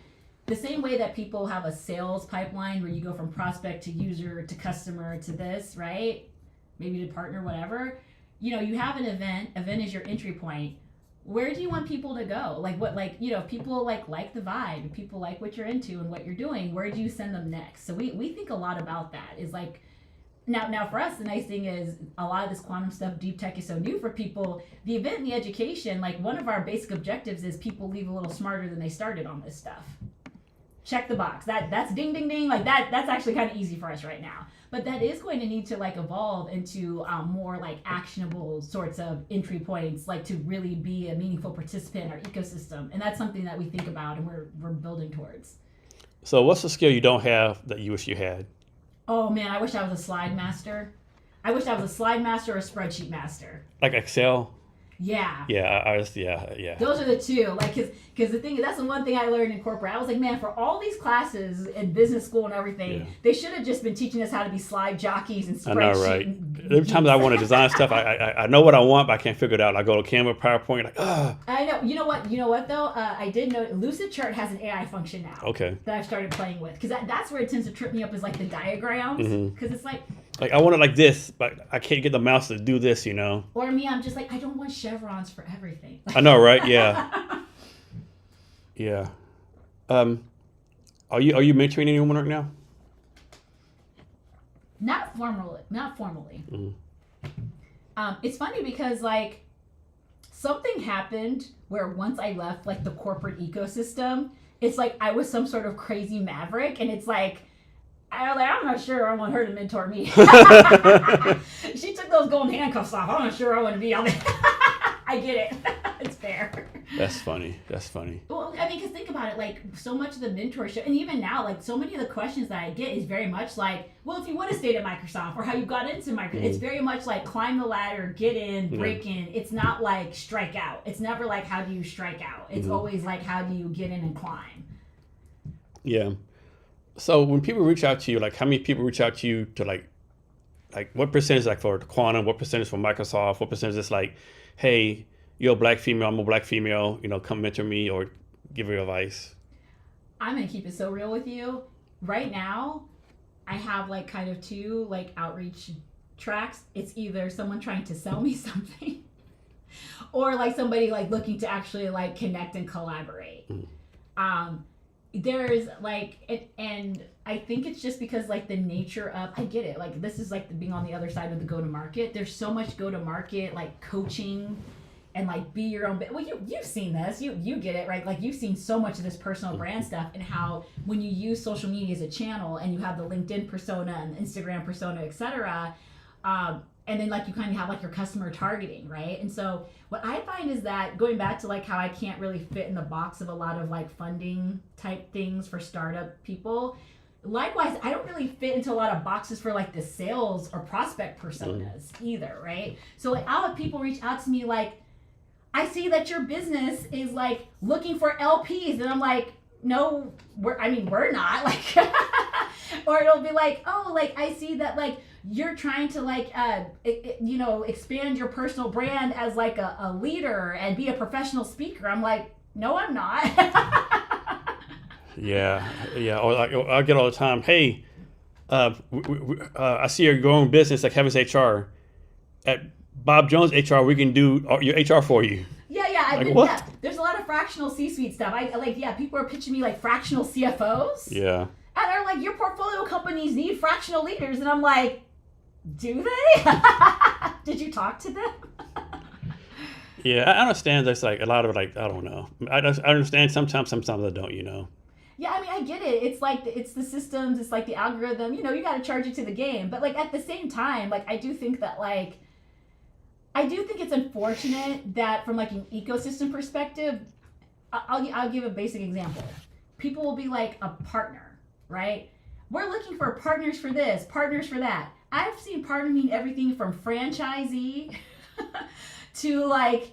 the same way that people have a sales pipeline where you go from prospect to user to customer to this, right? Maybe to partner, whatever. You have an event. Event is your entry point. Where do you want people to go? Like what, if people like the vibe, if people like what you're into and what you're doing, where do you send them next? So we think a lot about that. Is like, now for us, the nice thing is a lot of this quantum stuff, deep tech is so new for people. The event and the education, like one of our basic objectives is people leave a little smarter than they started on this stuff. Check the box. That's ding, ding, ding. Like that's actually kind of easy for us right now. But that is going to need to like evolve into more like actionable sorts of entry points, like to really be a meaningful participant in our ecosystem. And that's something that we think about and we're building towards. So what's the skill you don't have that you wish you had? Oh man, I wish I was a slide master. I wish I was a slide master or a spreadsheet master. Like Excel? Yeah. Yeah. Those are the two. Like, because the thing is, that's the one thing I learned in corporate. I was like, man, for all these classes in business school and everything, they should have just been teaching us how to be slide jockeys and spreadsheet. I know, right? Every time that I want to design stuff, I know what I want, but I can't figure it out. I go to Canva, PowerPoint, like, ugh. I know. You know what though? I did know Lucid Chart has an AI function now. Okay. That I've started playing with, because that's where it tends to trip me up is like the diagrams, because it's like. Like, I want it like this, but I can't get the mouse to do this, Or me, I'm just like, I don't want chevrons for everything. I know, right? Yeah. Yeah. Are you mentoring anyone right now? Not formally. Mm-hmm. It's funny because like something happened where once I left like the corporate ecosystem, it's like I was some sort of crazy maverick, and it's like, I'm not sure I want her to mentor me. She took those golden handcuffs off. I'm not sure I want to be on there. I get it. It's fair. That's funny. Well, I mean, because think about it. Like, so much of the mentorship, and even now, like, so many of the questions that I get is very much like, well, if you would have stayed at Microsoft, or how you got into Microsoft. It's very much like climb the ladder, get in, break in. It's not like strike out. It's never like, how do you strike out? It's always like, how do you get in and climb? Yeah. So when people reach out to you, like how many people reach out to you to like what percentage like for quantum, what percentage for Microsoft, what percentage is like, hey, you're a black female, I'm a black female, come mentor me or give me advice? I'm going to keep it so real with you. Right now, I have like kind of two like outreach tracks. It's either someone trying to sell me something or like somebody like looking to actually like connect and collaborate. There's like, and I think it's just because like the nature of, I get it. Like this is like being on the other side of the go-to-market. There's so much go-to-market, like coaching and like be your own. Well, you've seen this. You get it, right? Like you've seen so much of this personal brand stuff, and how when you use social media as a channel and you have the LinkedIn persona and Instagram persona, etc. And then like you kind of have like your customer targeting, right? And so what I find is that going back to like how I can't really fit in the box of a lot of like funding type things for startup people. Likewise, I don't really fit into a lot of boxes for like the sales or prospect personas either, right? So like I'll have people reach out to me like, I see that your business is like looking for LPs, and I'm like, no, we're not like, or it'll be like, oh, like I see that like you're trying to like, expand your personal brand as like a leader and be a professional speaker. I'm like, no, I'm not. Yeah. Or like, I get all the time, hey, I see you're growing business like Kevin's HR. At Bob Jones HR, we can do your HR for you. Yeah. There's a lot of fractional C-suite stuff. People are pitching me like fractional CFOs. Yeah. And they're like, your portfolio companies need fractional leaders. And I'm like, do they? Did you talk to them? Yeah, I understand. There's like a lot of like, I don't know. I understand sometimes I don't, Yeah, I mean, I get it. It's like, it's the systems, it's like the algorithm, you got to charge it to the game. But like at the same time, like I do think it's unfortunate that from like an ecosystem perspective, I'll give a basic example. People will be like a partner, right? We're looking for partners for this, partners for that. I've seen partner mean everything from franchisee to like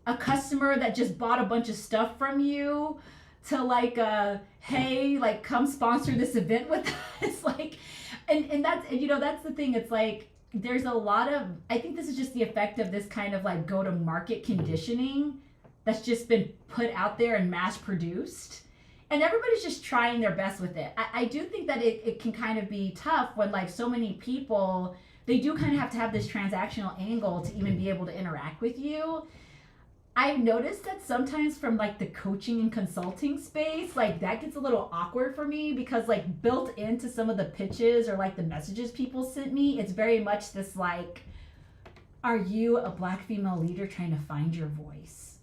a customer that just bought a bunch of stuff from you to like hey, like come sponsor this event with us. Like, and that's, that's the thing. It's like, there's a lot of, I think this is just the effect of this kind of like go to market conditioning that's just been put out there and mass produced. And everybody's just trying their best with it. I do think that it can kind of be tough when like so many people, they do kind of have to have this transactional angle to even be able to interact with you. I've noticed that sometimes from like the coaching and consulting space, like that gets a little awkward for me because like built into some of the pitches or like the messages people sent me, it's very much this like, are you a Black female leader trying to find your voice?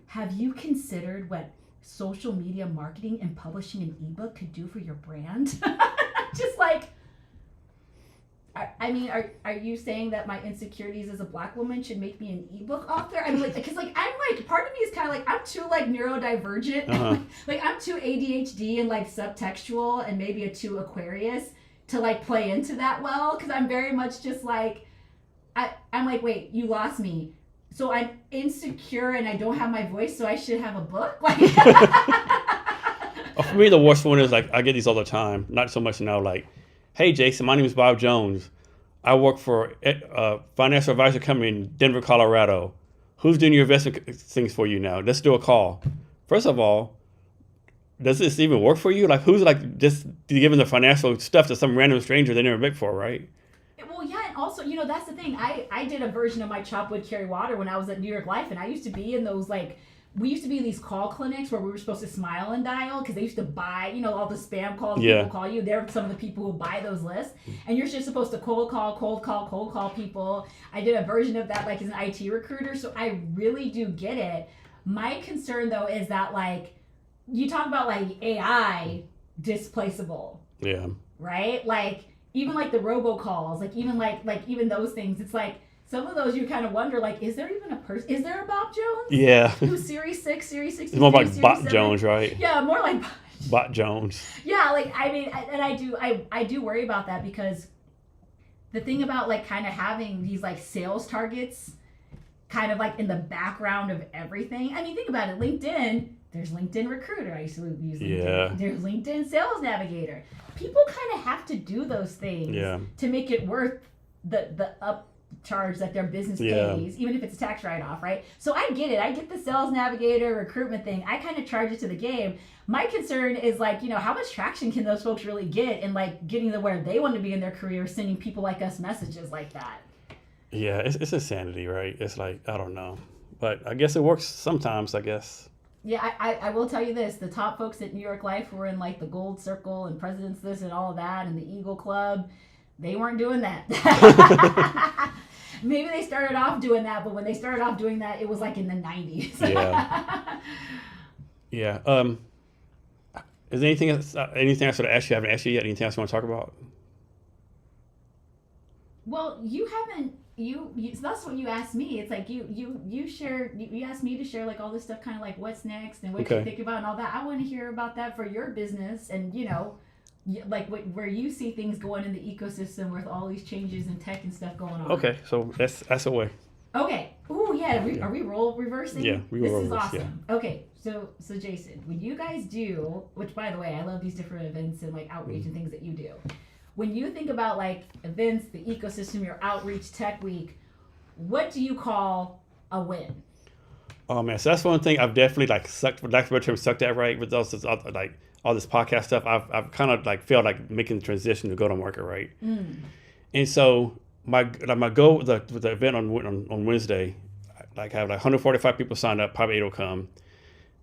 Have you considered what social media marketing and publishing an ebook could do for your brand? Just like, I mean, are you saying that my insecurities as a Black woman should make me an ebook author? I mean, like, because like I'm like, part of me is kind of like, I'm too like neurodivergent, like I'm too ADHD and like subtextual and maybe a too Aquarius to like play into that well, because I'm very much just like, I'm like, wait, you lost me. So I'm insecure and I don't have my voice, so I should have a book? Like, for me, the worst one is like, I get these all the time. Not so much now, like, hey, Jason, my name is Bob Jones. I work for a financial advisor company in Denver, Colorado. Who's doing your investment things for you now? Let's do a call. First of all, does this even work for you? Like, who's like just giving the financial stuff to some random stranger they never met before, right? Well, yeah, and also, that's the thing. I did a version of my Chop Wood Carry Water when I was at New York Life, and I used to be in those, like, we used to be in these call clinics where we were supposed to smile and dial because they used to buy, all the spam calls people call you. They're some of the people who buy those lists, and you're just supposed to cold call people. I did a version of that, like, as an IT recruiter, so I really do get it. My concern, though, is that, like, you talk about, like, AI displaceable. Yeah. Right? Like, even like the robocalls, like even even those things, it's like some of those you kind of wonder, like, is there even a person? Is there a Bob Jones? Yeah. Who's Series 6, Series 60? It's more like Bot Jones, right? Yeah, more like Bot Jones. Yeah, like I mean, I do worry about that because the thing about like kind of having these like sales targets, kind of like in the background of everything. I mean, think about it. LinkedIn. There's LinkedIn Recruiter. I used to use LinkedIn. Yeah. There's LinkedIn Sales Navigator. People kind of have to do those things to make it worth the upcharge that their business pays, even if it's a tax write-off, right? So I get it. I get the Sales Navigator recruitment thing. I kind of charge it to the game. My concern is like, how much traction can those folks really get in like getting to where they want to be in their career, sending people like us messages like that? Yeah, it's insanity, right? It's like, I don't know. But I guess it works sometimes, I guess. Yeah, I will tell you this. The top folks at New York Life who were in like the Gold Circle and President's List and all of that and the Eagle Club, they weren't doing that. Maybe they started off doing that, but when they started off doing that, it was like in the 90s. Yeah. Yeah. Is there anything else I should ask you? I haven't asked you yet. Anything else you want to talk about? Well, you haven't. So that's what you asked me. It's like you shared. You asked me to share like all this stuff, kind of like what's next and what you think about and all that. I want to hear about that for your business and like where you see things going in the ecosystem with all these changes in tech and stuff going on. Okay, so that's a way. Okay. Oh yeah. Are we role reversing? Yeah, we will. This is awesome. Yeah. Okay. So Jason, when you guys do, which by the way, I love these different events and like outreach and things that you do. When you think about like events, the ecosystem, your outreach tech week, what do you call a win? Oh man, so that's one thing I've definitely like sucked, for lack of a better term, sucked at, right? With all this podcast stuff, I've kind of like felt like making the transition to go to market, right? And so my goal with the event on Wednesday, like I have like 145 people signed up, probably 8 will come.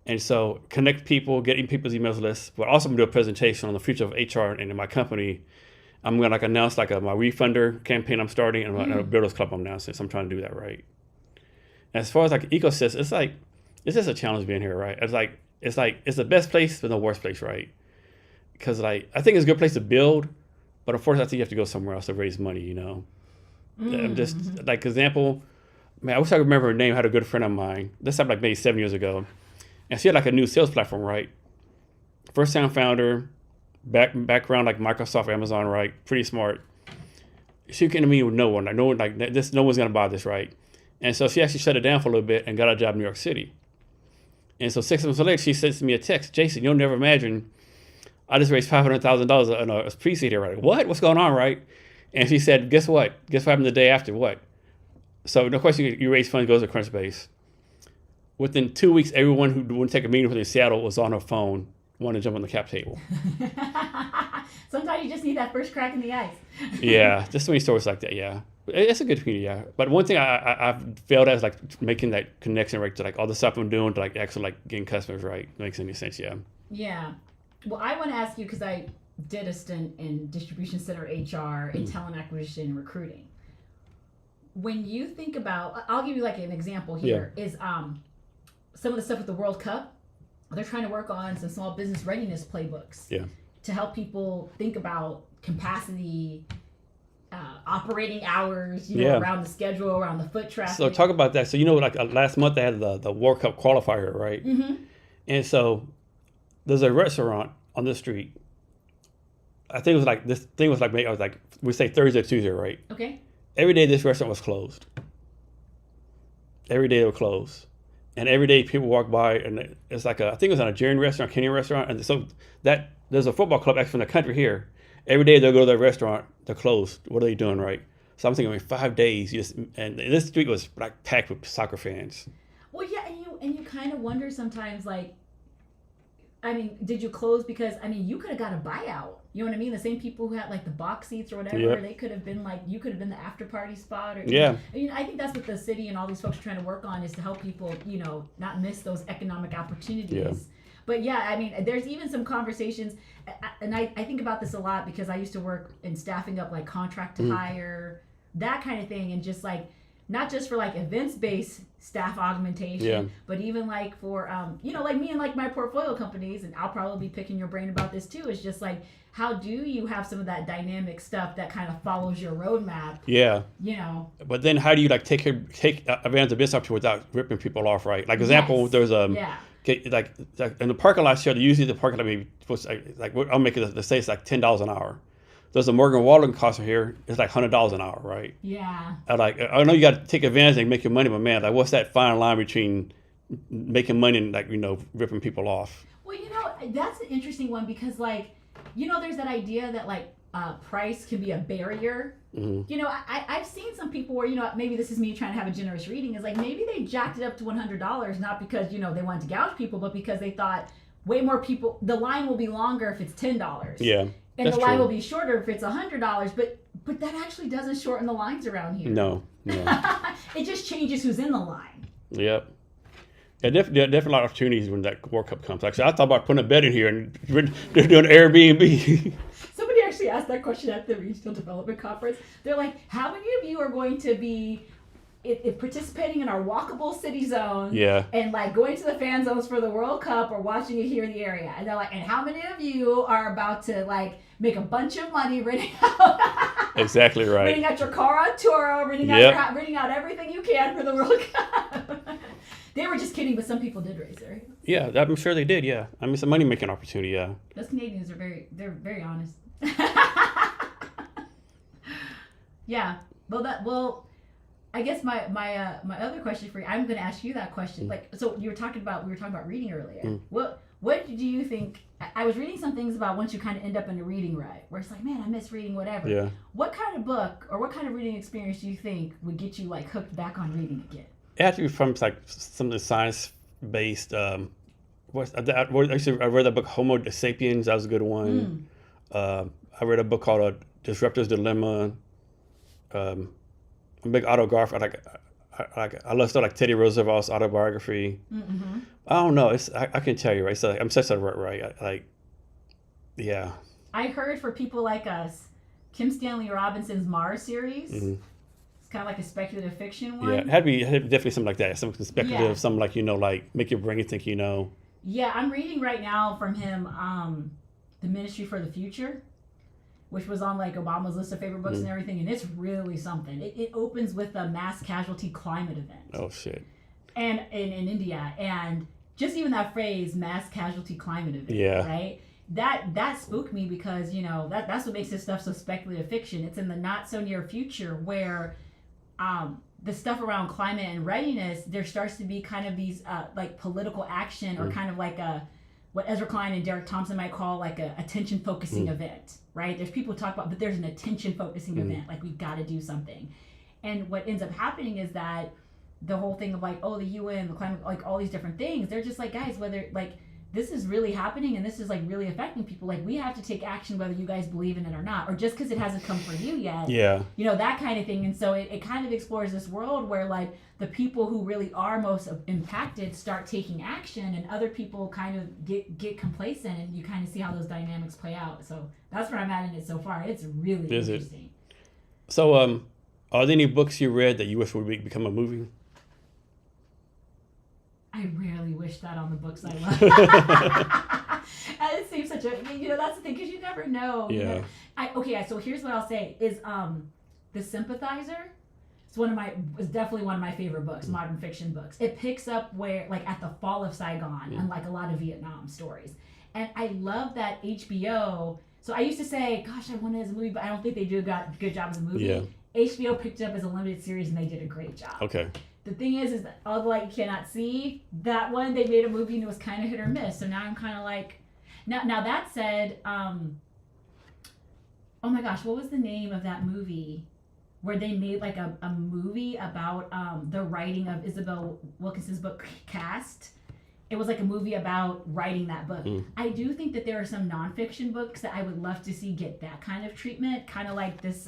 And so connect people, getting people's emails lists, but also I'm gonna do a presentation on the future of HR and in my company. I'm gonna like announce like my refunder campaign I'm starting and a Builders Club I'm announcing. So I'm trying to do that, right? And as far as like ecosystem, it's just a challenge being here, right? It's the best place but the worst place, right? Because like I think it's a good place to build, but unfortunately I think you have to go somewhere else to raise money, I'm just like example, man, I wish I could remember her name. I had a good friend of mine. This happened like maybe 7 years ago. And she had like a new sales platform, right? First time founder, background like Microsoft, Amazon, right? Pretty smart. She came to me with no one like this, no one's gonna buy this, right? And so she actually shut it down for a little bit and got a job in New York City. And so 6 months later, she sends me a text, Jason, you'll never imagine, I just raised $500,000 on a pre-seed here, right? What? What's going on, right? And she said, guess what? Guess what happened the day after? What? So of course you raise funds, goes to Crunchbase. Within 2 weeks, everyone who wouldn't take a meeting with her in Seattle was on her phone, wanting to jump on the cap table. Sometimes you just need that first crack in the ice. Yeah, just so many stories like that, yeah. It's a good community, yeah. But one thing I've failed at is like making that connection, right, to like all the stuff I'm doing to like actually like getting customers, right? Makes any sense, yeah. Yeah. Well, I want to ask you, because I did a stint in distribution center HR and talent acquisition and recruiting. When you think about, I'll give you like an example here, is some of the stuff with the World Cup, they're trying to work on some small business readiness playbooks to help people think about capacity, operating hours, around the schedule, around the foot traffic. So talk about that. So like last month they had the World Cup qualifier, right? Mm-hmm. And so there's a restaurant on the street. I think it was like this thing was like maybe I was like we say Thursday or Tuesday, right? Okay. Every day this restaurant was closed. Every day they were closed. And every day people walk by and it's like I think it was a Nigerian restaurant, Kenyan restaurant. And so that there's a football club actually in the country here. Every day they'll go to that restaurant, they're closed. What are they doing, right? So I'm thinking 5 days, and this street was like packed with soccer fans. Well, yeah, and you kind of wonder sometimes, like, I mean, did you close because, I mean, you could have got a buyout. You know what I mean? The same people who had like the box seats or whatever, they could have been like, you could have been the after party spot. Or, I mean, I think that's what the city and all these folks are trying to work on, is to help people, not miss those economic opportunities. Yeah. But yeah, I mean, there's even some conversations, and I think about this a lot because I used to work in staffing up like contract to hire, that kind of thing, and just like, not just for like events-based staff augmentation, but even like for, like me and like my portfolio companies, and I'll probably be picking your brain about this too, is just like, how do you have some of that dynamic stuff that kind of follows your roadmap? Yeah. But then how do you like take advantage of this opportunity without ripping people off, right? Like example, there's like in the parking lot here, usually the parking lot maybe I'll make it, let's say it's like $10 an hour. There's a Morgan Wallen cost here, it's like $100 an hour, right? Yeah. I know you got to take advantage and make your money, but man, like what's that fine line between making money and like, ripping people off? Well, that's an interesting one because like, there's that idea that like price can be a barrier. Mm-hmm. I've seen some people where, maybe this is me trying to have a generous reading, is like maybe they jacked it up to $100, not because, they wanted to gouge people, but because they thought way more people, the line will be longer if it's $10. Yeah. And the line will be shorter if it's $100, but that actually doesn't shorten the lines around here. No. It just changes who's in the line. Yep. Yeah, definitely a lot of opportunities when that World Cup comes. Actually, I thought about putting a bed in here and they're doing Airbnb. Somebody actually actually asked that question at the Regional Development Conference. They're like, how many of you are going to be participating in our walkable city zone and like going to the fan zones for the World Cup or watching it here in the area? And they're like, and how many of you are about to like make a bunch of money renting out exactly right, renting out your car on tour, renting out everything you can for the World Cup? They were just kidding, but some people did raise their hands. Yeah, I'm sure they did. Yeah, I mean, it's a money making opportunity. Yeah, those Canadians are very honest. Yeah, well, I guess my other question for you, I'm going to ask you that question. Like, so we were talking about reading earlier. What do you think? I was reading some things about once you kind of end up in a reading rut, where it's like, man, I miss reading whatever. Yeah. What kind of book or what kind of reading experience do you think would get you like hooked back on reading again? It had to be from like some of the science based. I read that book Homo Sapiens. That was a good one. I read a book called Disruptor's Dilemma. I'm a big autobiography. I love stuff like Teddy Roosevelt's autobiography. Mm-hmm. I don't know. I can tell you, right? So I'm such a rut, right? Yeah. I heard for people like us, Kim Stanley Robinson's Mars series. Mm-hmm. It's kind of like a speculative fiction one. Yeah, it had to be definitely something like that. Something speculative, something like, like make your brain think, Yeah, I'm reading right now from him, The Ministry for the Future, which was on like Obama's list of favorite books and everything, and it's really something. It opens with a mass casualty climate event. Oh shit! And in India, and just even that phrase, mass casualty climate event, right? That spooked me because that's what makes this stuff so speculative fiction. It's in the not so near future where the stuff around climate and readiness, there starts to be kind of these like political action or kind of like what Ezra Klein and Derek Thompson might call like a attention focusing event, right? There's people who talk about, but there's an attention focusing event, like we've got to do something. And what ends up happening is that the whole thing of like, the UN, the climate, like all these different things, they're just like, guys, whether like this is really happening and this is like really affecting people, like we have to take action whether you guys believe in it or not, or just because it hasn't come for you yet. Yeah. That kind of thing. And so it kind of explores this world where like the people who really are most impacted start taking action and other people kind of get complacent, and you kind of see how those dynamics play out. So that's where I'm at in it so far. It's really interesting. So are there any books you read that you wish would become a movie? I rarely wish that on the books I love. It seems such a, that's the thing, because you never know. Yeah. So here's what I'll say is The Sympathizer. It's definitely one of my favorite books, modern fiction books. It picks up where, like, at the fall of Saigon and like a lot of Vietnam stories. And I love that HBO. So I used to say, gosh, I want it as a movie, but I don't think they do a good job as a movie. Yeah. HBO picked it up as a limited series and they did a great job. Okay. The thing is that All the Light You Cannot See, that one, they made a movie and it was kind of hit or miss. So now I'm kind of like, now that said, oh my gosh, what was the name of that movie where they made like a movie about the writing of Isabel Wilkinson's book Cast? It was like a movie about writing that book. I do think that there are some nonfiction books that I would love to see get that kind of treatment, kind of like this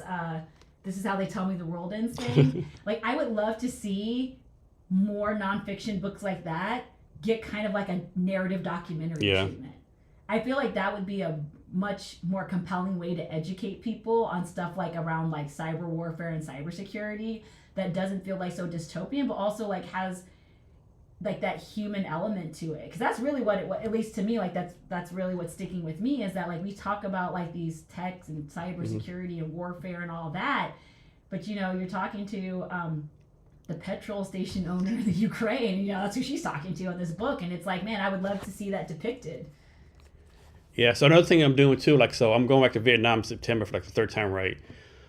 is how they tell me the world ends thing. Like, I would love to see more nonfiction books like that get kind of like a narrative documentary treatment. I feel like that would be a much more compelling way to educate people on stuff like around like cyber warfare and cybersecurity that doesn't feel like so dystopian, but also like has like that human element to it. Because that's really what at least to me, like that's really what's sticking with me, is that like we talk about like these techs and cybersecurity and warfare and all that, but you're talking to the petrol station owner in the Ukraine, that's who she's talking to in this book, and it's like, man, I would love to see that depicted. Yeah, so another thing I'm doing too, so I'm going back to Vietnam in September for like the third time, right?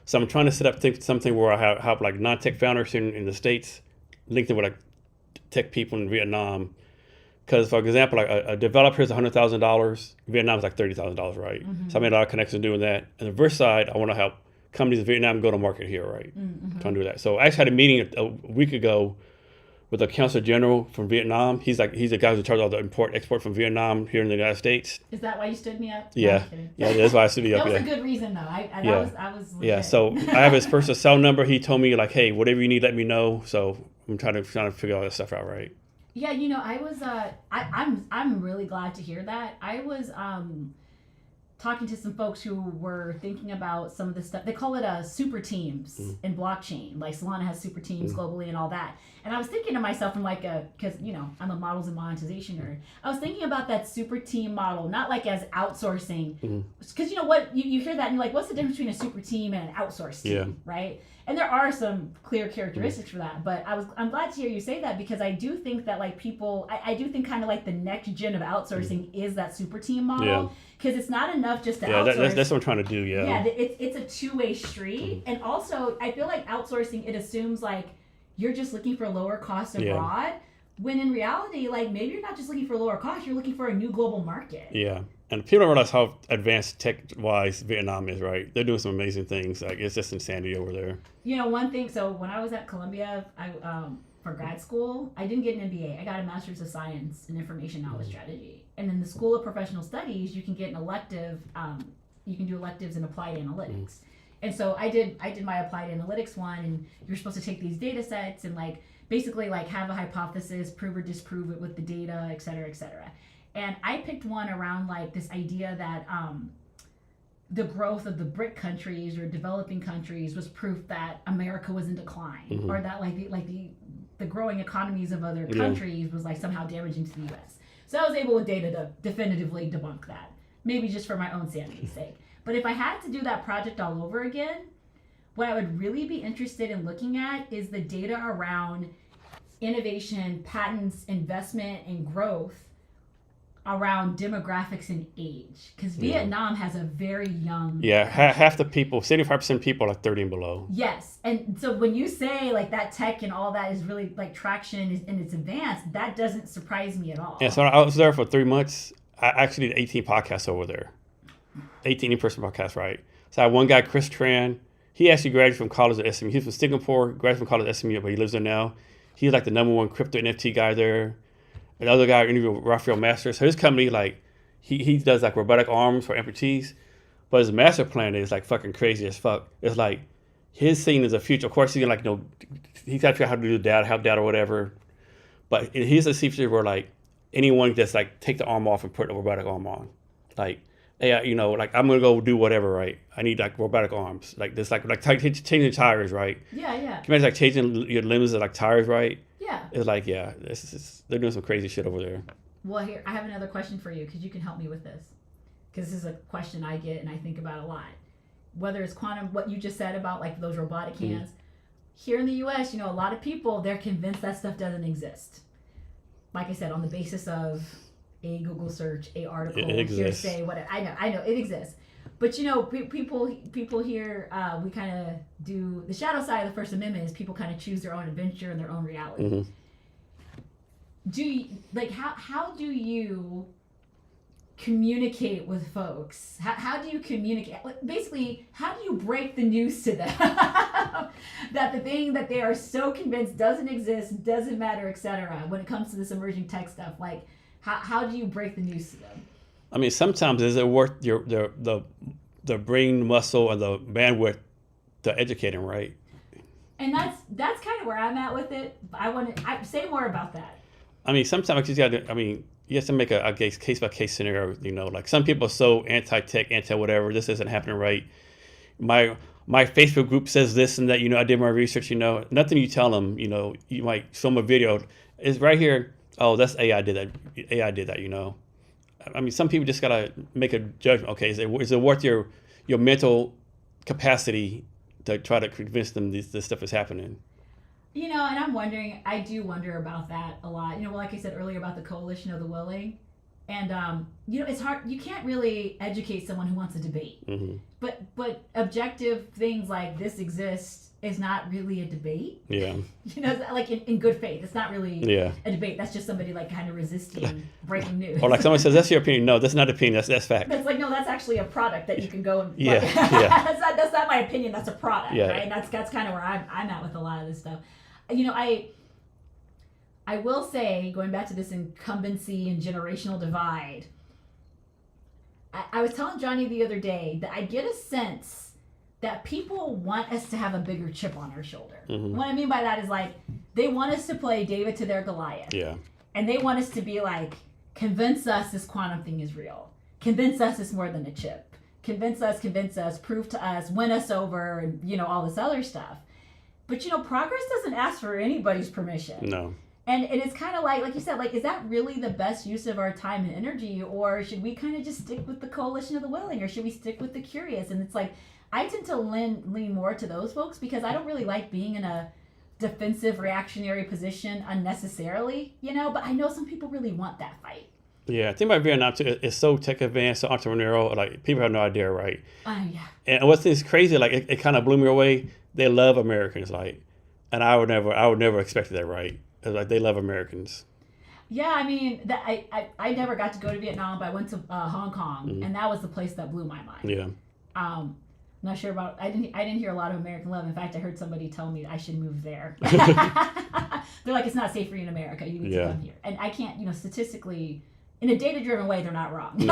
So I'm trying to set up something where I have like non-tech founders in the States linked in with like tech people in Vietnam. Because, for example, like a developer is $100,000, Vietnam is like $30,000, right? So I made a lot of connections doing that. And the reverse side, I want to help companies in Vietnam go to market here, right? Trying to do that. So I actually had a meeting a week ago with the Consul General from Vietnam. He's the guy who's in charge of all the import-export from Vietnam here in the United States. Is that why you stood me up? Yeah. Yeah, that's why I stood you up. That was a good reason, though. I was legit. Yeah, so I have his personal cell number. He told me, like, hey, whatever you need, let me know. So I'm trying to figure all that stuff out, right? Yeah, I was I'm really glad to hear that. I was talking to some folks who were thinking about some of the stuff. They call it super teams in blockchain. Like Solana has super teams globally and all that. And I was thinking to myself, I'm like, because, you know, I'm a models and monetization nerd. I was thinking about that super team model, not like as outsourcing. Because you know what, you hear that and you're like, what's the difference between a super team and an outsourced team, right? And there are some clear characteristics for that. But I'm glad to hear you say that, because I do think that like people, I do think kind of like the next gen of outsourcing is that super team model. Because it's not enough just to outsource. That's what I'm trying to do, Yeah, it's a two-way street. And also, I feel like outsourcing, it assumes like you're just looking for lower costs abroad, when in reality, like maybe you're not just looking for lower cost, you're looking for a new global market. Yeah, and people don't realize how advanced tech-wise Vietnam is, right? They're doing some amazing things. Like, it's just insanity over there. You know, one thing, so when I was at Columbia, for grad school, I didn't get an MBA. I got a Master's of Science in Information Knowledge Strategy. And in the School of Professional Studies, you can get an elective, you can do electives in applied analytics. And so I did my applied analytics one, and you're supposed to take these data sets and like basically like have a hypothesis, prove or disprove it with the data, et cetera, et cetera. And I picked one around like this idea that the growth of the BRIC countries or developing countries was proof that America was in decline, or that the growing economies of other countries was like somehow damaging to the U.S. So I was able with data to definitively debunk that, maybe just for my own sanity's sake. But if I had to do that project all over again, what I would really be interested in looking at is the data around innovation, patents, investment, and growth around demographics and age. Because Vietnam has a very young... Yeah, half the people, 75% of people are 30 and below. Yes. And so when you say like that tech and all that is really like traction and it's advanced, that doesn't surprise me at all. Yeah, so I was there for 3 months. I actually did 18 podcasts over there. 18 in-person podcasts, right? So I had one guy, Chris Tran. He actually graduated from college at SMU. He's from Singapore, graduated from college at SMU, but he lives there now. He's like the #1 crypto NFT guy there. Another guy I interviewed, Raphael Masters. So his company, like, he does like robotic arms for amputees, but his master plan is like fucking crazy as fuck. It's like his scene is a future. Of course, he's like, you know, he's got to figure out how to do data, have data or whatever. But here's a future where like anyone just like take the arm off and put a robotic arm on. Like, hey, you know, like I'm gonna go do whatever, right? I need like robotic arms, like this, like changing tires, right? Yeah. Can you imagine like changing your limbs like tires, right? Yeah. It's like, yeah, they're doing some crazy shit over there. Well, here, I have another question for you, because you can help me with this. Because this is a question I get and I think about a lot. Whether it's quantum, what you just said about like those robotic hands. Here in the U.S., you know, a lot of people, they're convinced that stuff doesn't exist. Like I said, on the basis of a Google search, a article, hearsay, whatever. I know, it exists. But you know, people here, we kind of do the shadow side of the First Amendment is people kind of choose their own adventure and their own reality. Do you, like, how do you communicate with folks? How do you communicate? Basically, how do you break the news to them that the thing that they are so convinced doesn't exist, doesn't matter, etc. when it comes to this emerging tech stuff? Like, how do you break the news to them? I mean, sometimes is it worth the brain muscle and the bandwidth to educate them, right? And that's kind of where I'm at with it. I say more about that. I mean, sometimes you got to. I mean, you have to make a case by case scenario. You know, like some people are so anti-tech, anti-whatever. This isn't happening right. My Facebook group says this and that. You know, I did my research. You know, nothing you tell them. You know, you might show them a video. It's right here. Oh, that's AI did that. AI did that. You know. I mean, some people just gotta make a judgment. Okay, is it worth your mental capacity to try to convince them this stuff is happening? You know, and I'm wondering. I do wonder about that a lot. You know, like I said earlier about the coalition of the willing, and you know, it's hard. You can't really educate someone who wants a debate. But objective things like this exists is not really a debate. Yeah. You know, like in good faith, it's not really a debate. That's just somebody like kind of resisting breaking news. Or like someone says, that's your opinion. No, that's not opinion. That's fact. It's like, no, that's actually a product that you can go and yeah. That's not my opinion. That's a product, right? And that's kind of where I'm at with a lot of this stuff. You know, I will say, going back to this incumbency and generational divide, I was telling Johnny the other day that I get a sense that people want us to have a bigger chip on our shoulder. What I mean by that is like, they want us to play David to their Goliath. Yeah. And they want us to be like, convince us this quantum thing is real. convince us it's more than a chip. Convince us, prove to us, win us over, and, you know, all this other stuff. But, you know, progress doesn't ask for anybody's permission. No. And it's kind of like you said, like, is that really the best use of our time and energy? Or should we kind of just stick with the coalition of the willing? Or should we stick with the curious? And it's like, I tend to lean more to those folks because I don't really like being in a defensive, reactionary position unnecessarily, you know? But I know some people really want that fight. Yeah, I think about Vietnam too. It's so tech advanced, so entrepreneurial. Like, people have no idea, right? Yeah. And what's this crazy? Like, it kind of blew me away. They love Americans, like, and I would never expect that, right? Like, they love Americans. Yeah, I mean, I never got to go to Vietnam, but I went to Hong Kong, and that was the place that blew my mind. Yeah. Not sure about. I didn't hear a lot of American love. In fact, I heard somebody tell me I should move there. They're like, it's not safe for you in America. You need to come here. And I can't, you know, statistically, in a data-driven way, they're not wrong. No.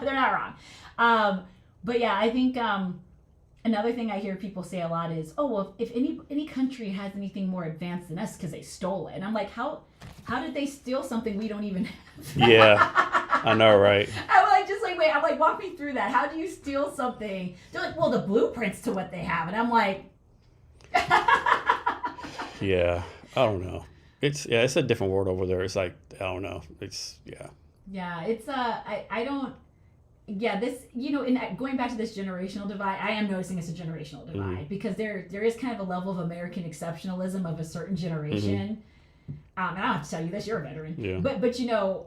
They're not wrong. But yeah, I think another thing I hear people say a lot is, oh, well, if any country has anything more advanced than us because they stole it. And I'm like, how did they steal something we don't even have? Yeah, I know, right? I'm like, walk me through that. How do you steal something? They're like, well, the blueprints to what they have. And I'm like... Yeah, I don't know. It's a different world over there. It's like, I don't know. Yeah, it's I don't. Yeah, this, you know, in going back to this generational divide, I am noticing it's a generational divide because there is kind of a level of American exceptionalism of a certain generation. And I don't have to tell you this, you're a veteran. Yeah. But you know,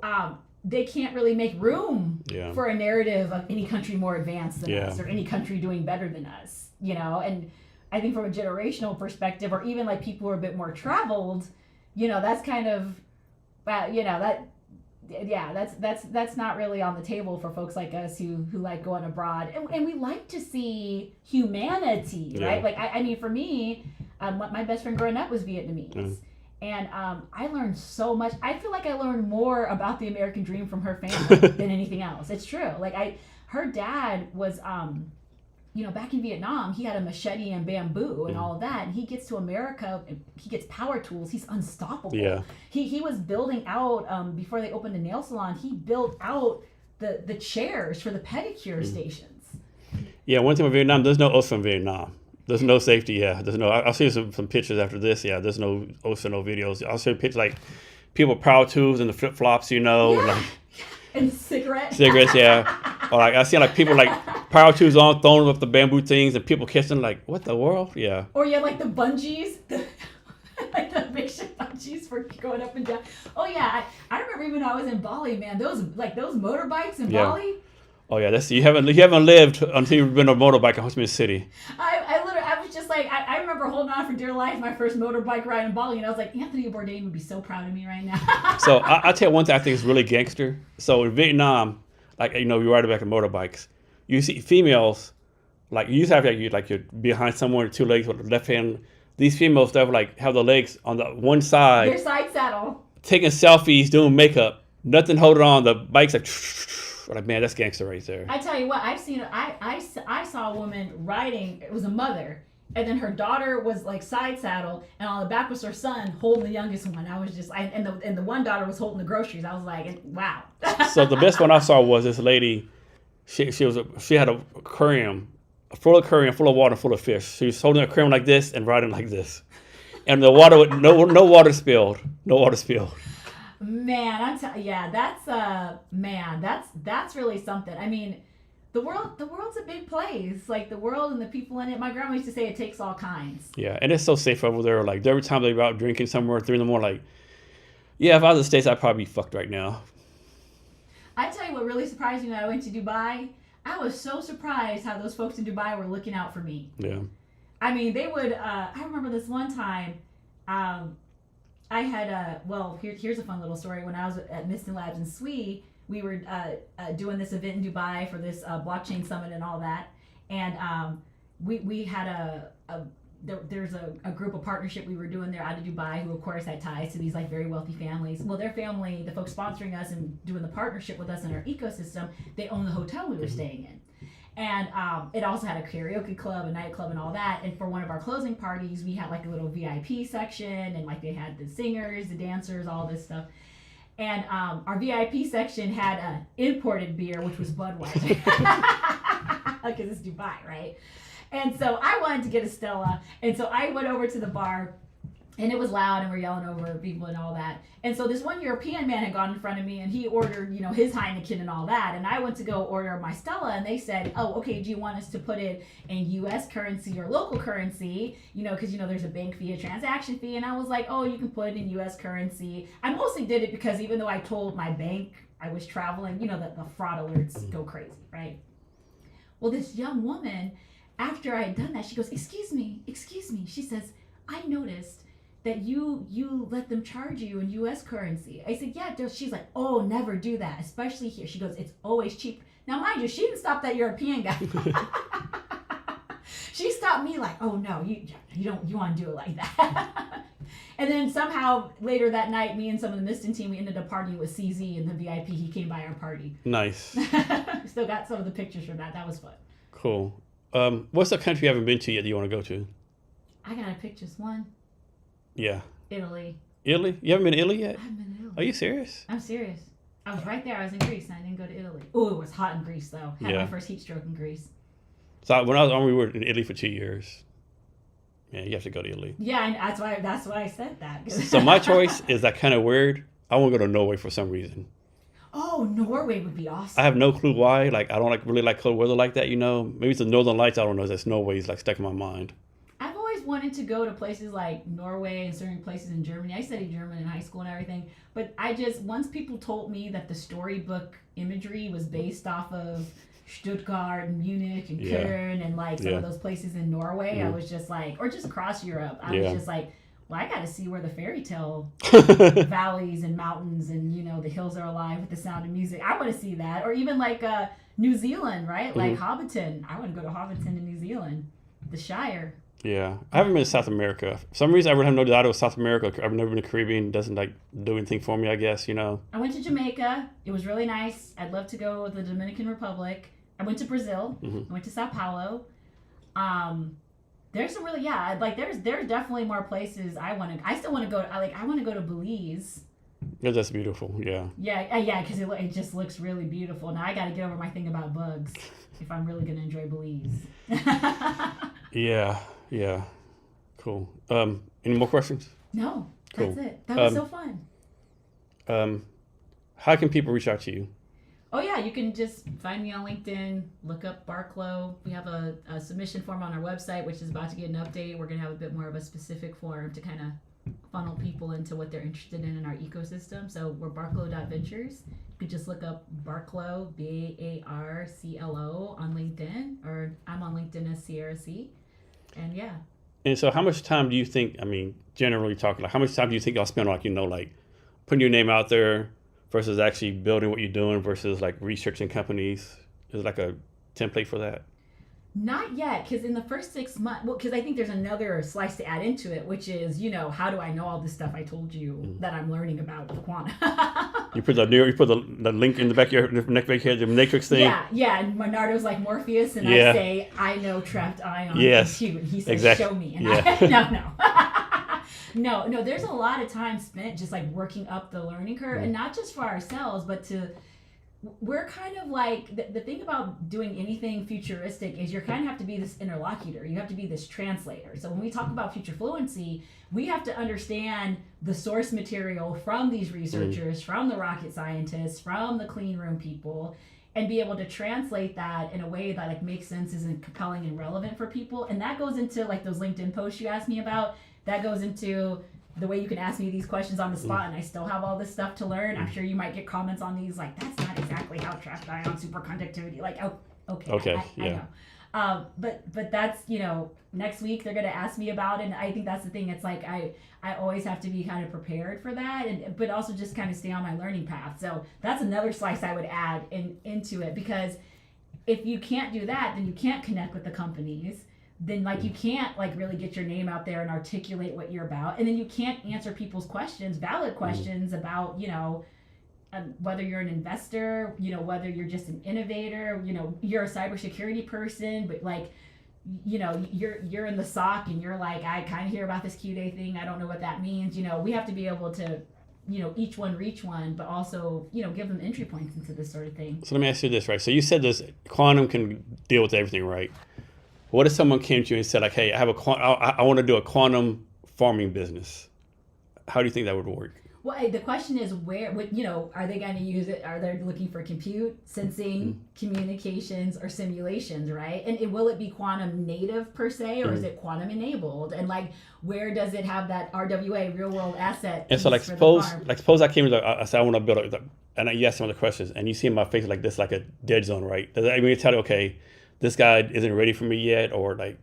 they can't really make room for a narrative of any country more advanced than us or any country doing better than us, you know. And I think from a generational perspective, or even like people who are a bit more traveled, you know, that's kind of, you know, that's not really on the table for folks like us who like going abroad, and we like to see humanity, right? Like I mean, for me, my best friend growing up was Vietnamese. And I learned so much. I feel like I learned more about the American dream from her family than anything else. It's true. Like her dad was, you know, back in Vietnam, he had a machete and bamboo and all of that. And he gets to America, and he gets power tools. He's unstoppable. Yeah. He was building out, before they opened the nail salon, he built out the chairs for the pedicure stations. Yeah, one thing with Vietnam, there's no OSHA in Vietnam. There's no safety, There's no. I'll see some pictures after this. There's no OSHA, no videos. I'll show pictures like people power tools and the flip flops, you know. Yeah. Like, and cigarettes. Or like I see like people like power tools on, throwing up the bamboo things, and people kissing. Like, what the world? Yeah. Or you had like the bungees, like the makeshift bungees for going up and down. Oh yeah, I remember even when I was in Bali, man. Those motorbikes in Bali. Oh yeah, you haven't lived until you've been on a motorbike in Ho Chi Minh City. I was just like, I remember holding on for dear life my first motorbike ride in Bali, and I was like, Anthony Bourdain would be so proud of me right now. So I'll tell you one thing I think is really gangster. So in Vietnam, like, you know, you ride back on motorbikes, you see females, like you used to have like you're behind someone with two legs with the left hand. These females that like have the legs on the one side. Their side saddle. Taking selfies, doing makeup, nothing holding on. The bike's like. Like, man, that's gangster right there. I tell you what, I've seen. I saw a woman riding. It was a mother, and then her daughter was like side saddle, and on the back was her son holding the youngest one. I was just, and the one daughter was holding the groceries. I was like, wow. So the best one I saw was this lady. She had an aquarium, full of water, full of fish. She was holding an aquarium like this and riding like this, and the water no water spilled. No water spilled. Man, that's really something. I mean, the world's a big place. Like the world and the people in it. My grandma used to say it takes all kinds. Yeah, and it's so safe over there. Like every time they're out drinking somewhere at 3 a.m, like, yeah, if I was in the States, I'd probably be fucked right now. I tell you what really surprised me when I went to Dubai. I was so surprised how those folks in Dubai were looking out for me. Yeah. I mean, they would. I remember this one time. I had here's a fun little story. When I was at Miston Labs in SWE, we were doing this event in Dubai for this blockchain summit and all that, and we had there's a group of partnership we were doing there out of Dubai who of course had ties to these like very wealthy families. Well, their family, the folks sponsoring us and doing the partnership with us in our ecosystem, they own the hotel we were staying in. And it also had a karaoke club, a nightclub, and all that. And for one of our closing parties, we had like a little VIP section, and like they had the singers, the dancers, all this stuff. And our VIP section had an imported beer, which was Budweiser. Because it's Dubai, right? And so I wanted to get a Stella. And so I went over to the bar, and it was loud, and we're yelling over people and all that. And so this one European man had gone in front of me, and he ordered, his Heineken and all that. And I went to go order my Stella, and they said, oh, okay, do you want us to put it in U.S. currency or local currency? Because, there's a bank fee, a transaction fee. And I was like, oh, you can put it in U.S. currency. I mostly did it because even though I told my bank I was traveling, the fraud alerts go crazy, right? Well, this young woman, after I had done that, she goes, excuse me. She says, I noticed that you let them charge you in U.S. currency. I said, yeah. She's like, oh, never do that, especially here. She goes, it's always cheap. Now, mind you, she didn't stop that European guy. She stopped me like, oh no, you want to do it like that. And then somehow later that night, me and some of the Miston team, we ended up partying with CZ and the VIP. He came by our party. Nice. Still got some of the pictures from that. That was fun. Cool. What's the country you haven't been to yet that you want to go to? I gotta pick just one. Yeah. Italy. Italy? You haven't been to Italy yet? I haven't been to Italy. Are you serious? I'm serious. I was right there. I was in Greece and I didn't go to Italy. Oh, it was hot in Greece though. Had my first heat stroke in Greece. So when I was on, we were in Italy for 2 years. Yeah, you have to go to Italy. Yeah, and that's why I said that. So my choice is that kind of weird. I want to go to Norway for some reason. Oh, Norway would be awesome. I have no clue why. Like, I don't really like cold weather like that, Maybe it's the Northern Lights. I don't know. That's Norway's like stuck in my mind. I've always wanted to go to places like Norway and certain places in Germany. I studied German in high school and everything. But once people told me that the storybook imagery was based off of Stuttgart and Munich and Köln and like some of those places in Norway, I was just like, or just across Europe, I was just like, well, I got to see where the fairy tale valleys and mountains and, the hills are alive with the sound of music. I want to see that. Or even like New Zealand, right? Like Hobbiton. I want to go to Hobbiton in New Zealand. The Shire. Yeah. I haven't been to South America. For some reason, I really have no desire to South America. I've never been to the Caribbean. It doesn't like do anything for me, I guess, I went to Jamaica. It was really nice. I'd love to go to the Dominican Republic. I went to Brazil. I went to Sao Paulo. There's some really, there's definitely more places I still want to go. I want to go to Belize. Yeah, that's beautiful. Yeah. Yeah, because it just looks really beautiful. Now I got to get over my thing about bugs if I'm really going to enjoy Belize. Yeah. Cool. Any more questions? No, cool. That's it. That was so fun. How can people reach out to you? Oh yeah, you can just find me on LinkedIn, look up Barclo. We have a submission form on our website, which is about to get an update. We're going to have a bit more of a specific form to kind of funnel people into what they're interested in our ecosystem. So we're barclo.ventures. You could just look up Barclo, Barclo on LinkedIn, or I'm on LinkedIn as Sierra C. And yeah. And so how much time do you think, generally talking, like how much time do you think y'all spend on putting your name out there versus actually building what you're doing versus like researching companies? Is like a template for that? Not yet, because in the first 6 months, because I think there's another slice to add into it, which is, how do I know all this stuff I told you that I'm learning about with Quanta? You put the link in the back of your neck back here, the matrix thing. Yeah. And Bernardo's like Morpheus, and I say, I know trapped ion compute, and he says, show me, and No, there's a lot of time spent just like working up the learning curve, and not just for ourselves, but we're kind of like, the thing about doing anything futuristic is you kind of have to be this interlocutor. You have to be this translator. So when we talk about future fluency, we have to understand the source material from these researchers, from the rocket scientists, from the clean room people, and be able to translate that in a way that like makes sense, isn't compelling and relevant for people. And that goes into like those LinkedIn posts you asked me about. That goes into the way you can ask me these questions on the spot, and I still have all this stuff to learn. I'm sure you might get comments on these like, that's not exactly how trapped ion superconductivity. Like, okay, I know. But that's, next week they're going to ask me about it, and I think that's the thing. It's like I always have to be kind of prepared for that, but also just kind of stay on my learning path. So that's another slice I would add into it, because if you can't do that, then you can't connect with the companies. Then you can't really get your name out there and articulate what you're about, and then you can't answer people's questions, valid questions about whether you're an investor, whether you're just an innovator, you're a cybersecurity person, but you're in the SOC and you're like, I kind of hear about this Q-Day thing, I don't know what that means. We have to be able to each one reach one, but also, give them entry points into this sort of thing. So let me ask you this, right? So you said this quantum can deal with everything, right? What if someone came to you and said, like, hey, I want to do a quantum farming business? How do you think that would work? Well, the question is are they going to use it? Are they looking for compute, sensing, communications, or simulations, right? And will it be quantum native per se, or is it quantum enabled? And like, where does it have that RWA, real world asset? And so suppose I came to I said I want to build and you ask some of the questions, and you see in my face like this, like a dead zone, right? Does that mean tell you, okay, this guy isn't ready for me yet, or like?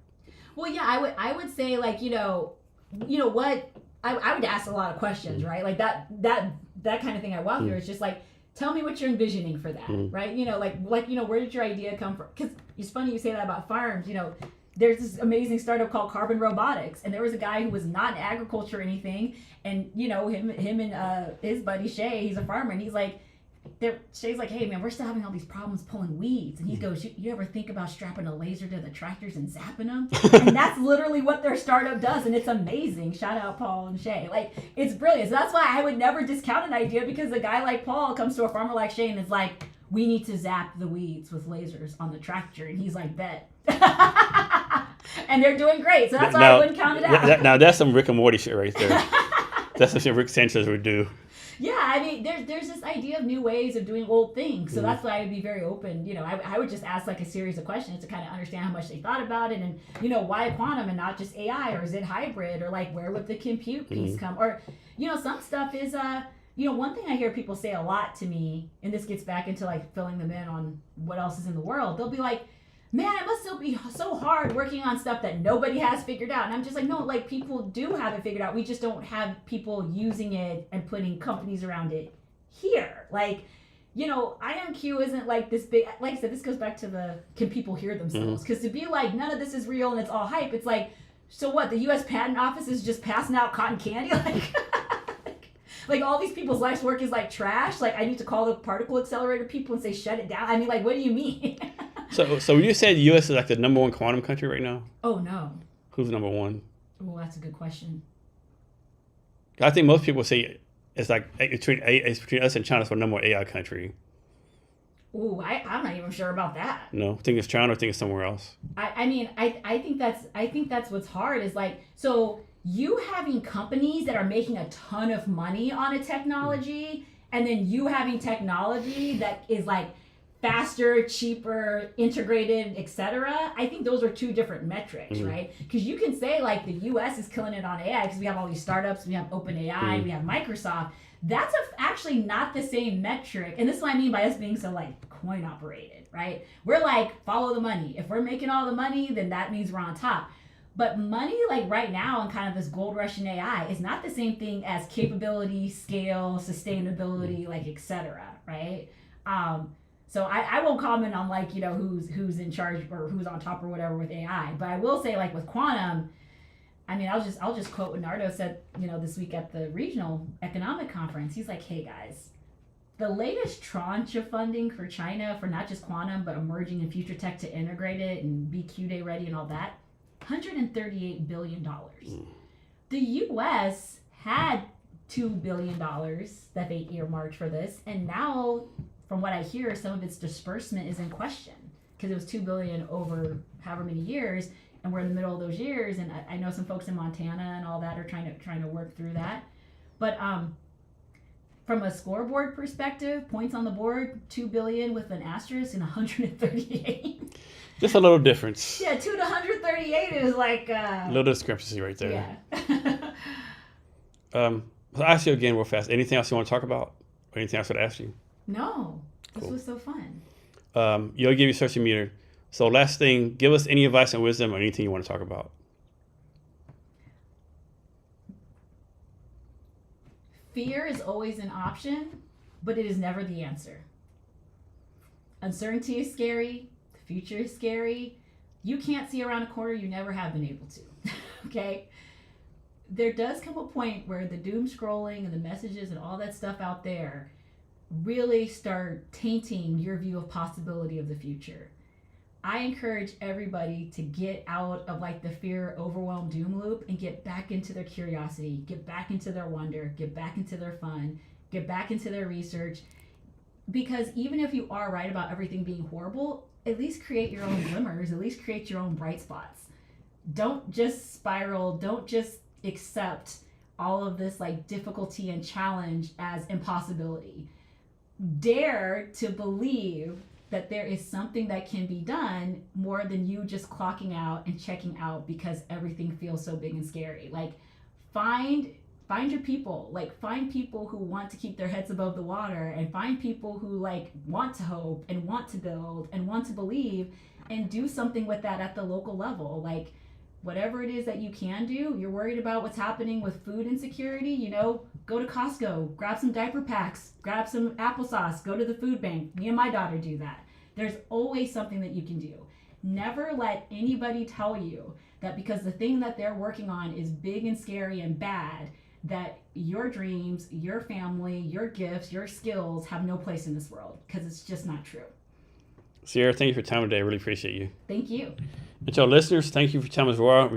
Well, yeah, I would say like what. I would ask a lot of questions, right? Like that kind of thing I walk through. It's just like, tell me what you're envisioning for that, right? Where did your idea come from? Because it's funny you say that about farms. There's this amazing startup called Carbon Robotics, and there was a guy who was not in agriculture or anything, and him and his buddy Shay, he's a farmer, and he's like, Shay's like, hey man, we're still having all these problems pulling weeds, and he goes, you ever think about strapping a laser to the tractors and zapping them? And that's literally what their startup does, and it's amazing. Shout out Paul and Shay. Like, it's brilliant. So that's why I would never discount an idea, because a guy like Paul comes to a farmer like Shay and is like, we need to zap the weeds with lasers on the tractor, and he's like, bet. And they're doing great, so that's why I wouldn't count it out. Now that's some Rick and Morty shit right there. That's what Rick Sanchez would do. Yeah, I mean, there's this idea of new ways of doing old things. So that's why I would be very open. I would just ask like a series of questions to kind of understand how much they thought about it, and why quantum and not just AI, or is it hybrid, or like where would the compute piece come, or some stuff is one thing I hear people say a lot to me, and this gets back into like filling them in on what else is in the world. They'll be like, man, it must still be so hard working on stuff that nobody has figured out. And I'm just like, no, like people do have it figured out. We just don't have people using it and putting companies around it here. Like, IonQ isn't like this big, like I said, this goes back to can people hear themselves? Because to be like, none of this is real and it's all hype, it's like, so what, the U.S. Patent Office is just passing out cotton candy? Like all these people's life's work is like trash? Like I need to call the particle accelerator people and say, shut it down? I mean, like, what do you mean? So you said the U.S. is like the number one quantum country right now? Oh, no. Who's number one? Oh, that's a good question. I think most people say it's like between us and China, it's the number one AI country. Ooh, I'm not even sure about that. No, I think it's China. I think it's somewhere else. I think that's what's hard is like, so you having companies that are making a ton of money on a technology, and then you having technology that is like faster, cheaper, integrated, etc. I think those are two different metrics, right? Because you can say like the U.S. is killing it on AI because we have all these startups, we have OpenAI, we have Microsoft. That's actually not the same metric, and this is what I mean by us being so like coin operated, right? We're like follow the money. If we're making all the money, then that means we're on top. But money, like right now, in kind of this gold rush in AI, is not the same thing as capability, scale, sustainability, like etc. Right? So I won't comment on like who's in charge or who's on top or whatever with AI, but I will say like with quantum, I mean I'll just quote what Nardo said this week at the regional economic conference. He's like, hey guys, the latest tranche of funding for China for not just quantum but emerging and future tech to integrate it and be Q-Day ready and all that, $138 billion. The U.S. had $2 billion that they earmarked for this, and now, from what I hear, some of its disbursement is in question because it was $2 billion over however many years, and we're in the middle of those years. And I know some folks in Montana and all that are trying to work through that. But from a scoreboard perspective, points on the board, $2 billion with an asterisk and 138. Just a little difference. Yeah, 2 to 138 is like a little discrepancy right there. Yeah. So I'll ask you again real fast. Anything else you want to talk about? Or anything else I would ask you? No. This was so fun. You'll give you social media. So last thing, give us any advice and wisdom or anything you want to talk about. Fear is always an option, but it is never the answer. Uncertainty is scary. The future is scary. You can't see around a corner. You never have been able to. Okay? There does come a point where the doom scrolling and the messages and all that stuff out there really start tainting your view of possibility of the future. I encourage everybody to get out of like the fear, overwhelm, doom loop and get back into their curiosity, get back into their wonder, get back into their fun, get back into their research. Because even if you are right about everything being horrible, at least create your own glimmers, at least create your own bright spots. Don't just spiral, don't just accept all of this like difficulty and challenge as impossibility. Dare to believe that there is something that can be done more than you just clocking out and checking out because everything feels so big and scary. Like find your people, like find people who want to keep their heads above the water, and find people who like want to hope and want to build and want to believe, and do something with that at the local level. Like whatever it is that you can do. You're worried about what's happening with food insecurity, you know, go to Costco, grab some diaper packs, grab some applesauce, go to the food bank. Me and my daughter do that. There's always something that you can do. Never let anybody tell you that because the thing that they're working on is big and scary and bad, that your dreams, your family, your gifts, your skills have no place in this world, because it's just not true. Sierra, thank you for your time today. I really appreciate you. Thank you. And to our listeners, thank you for your time as well.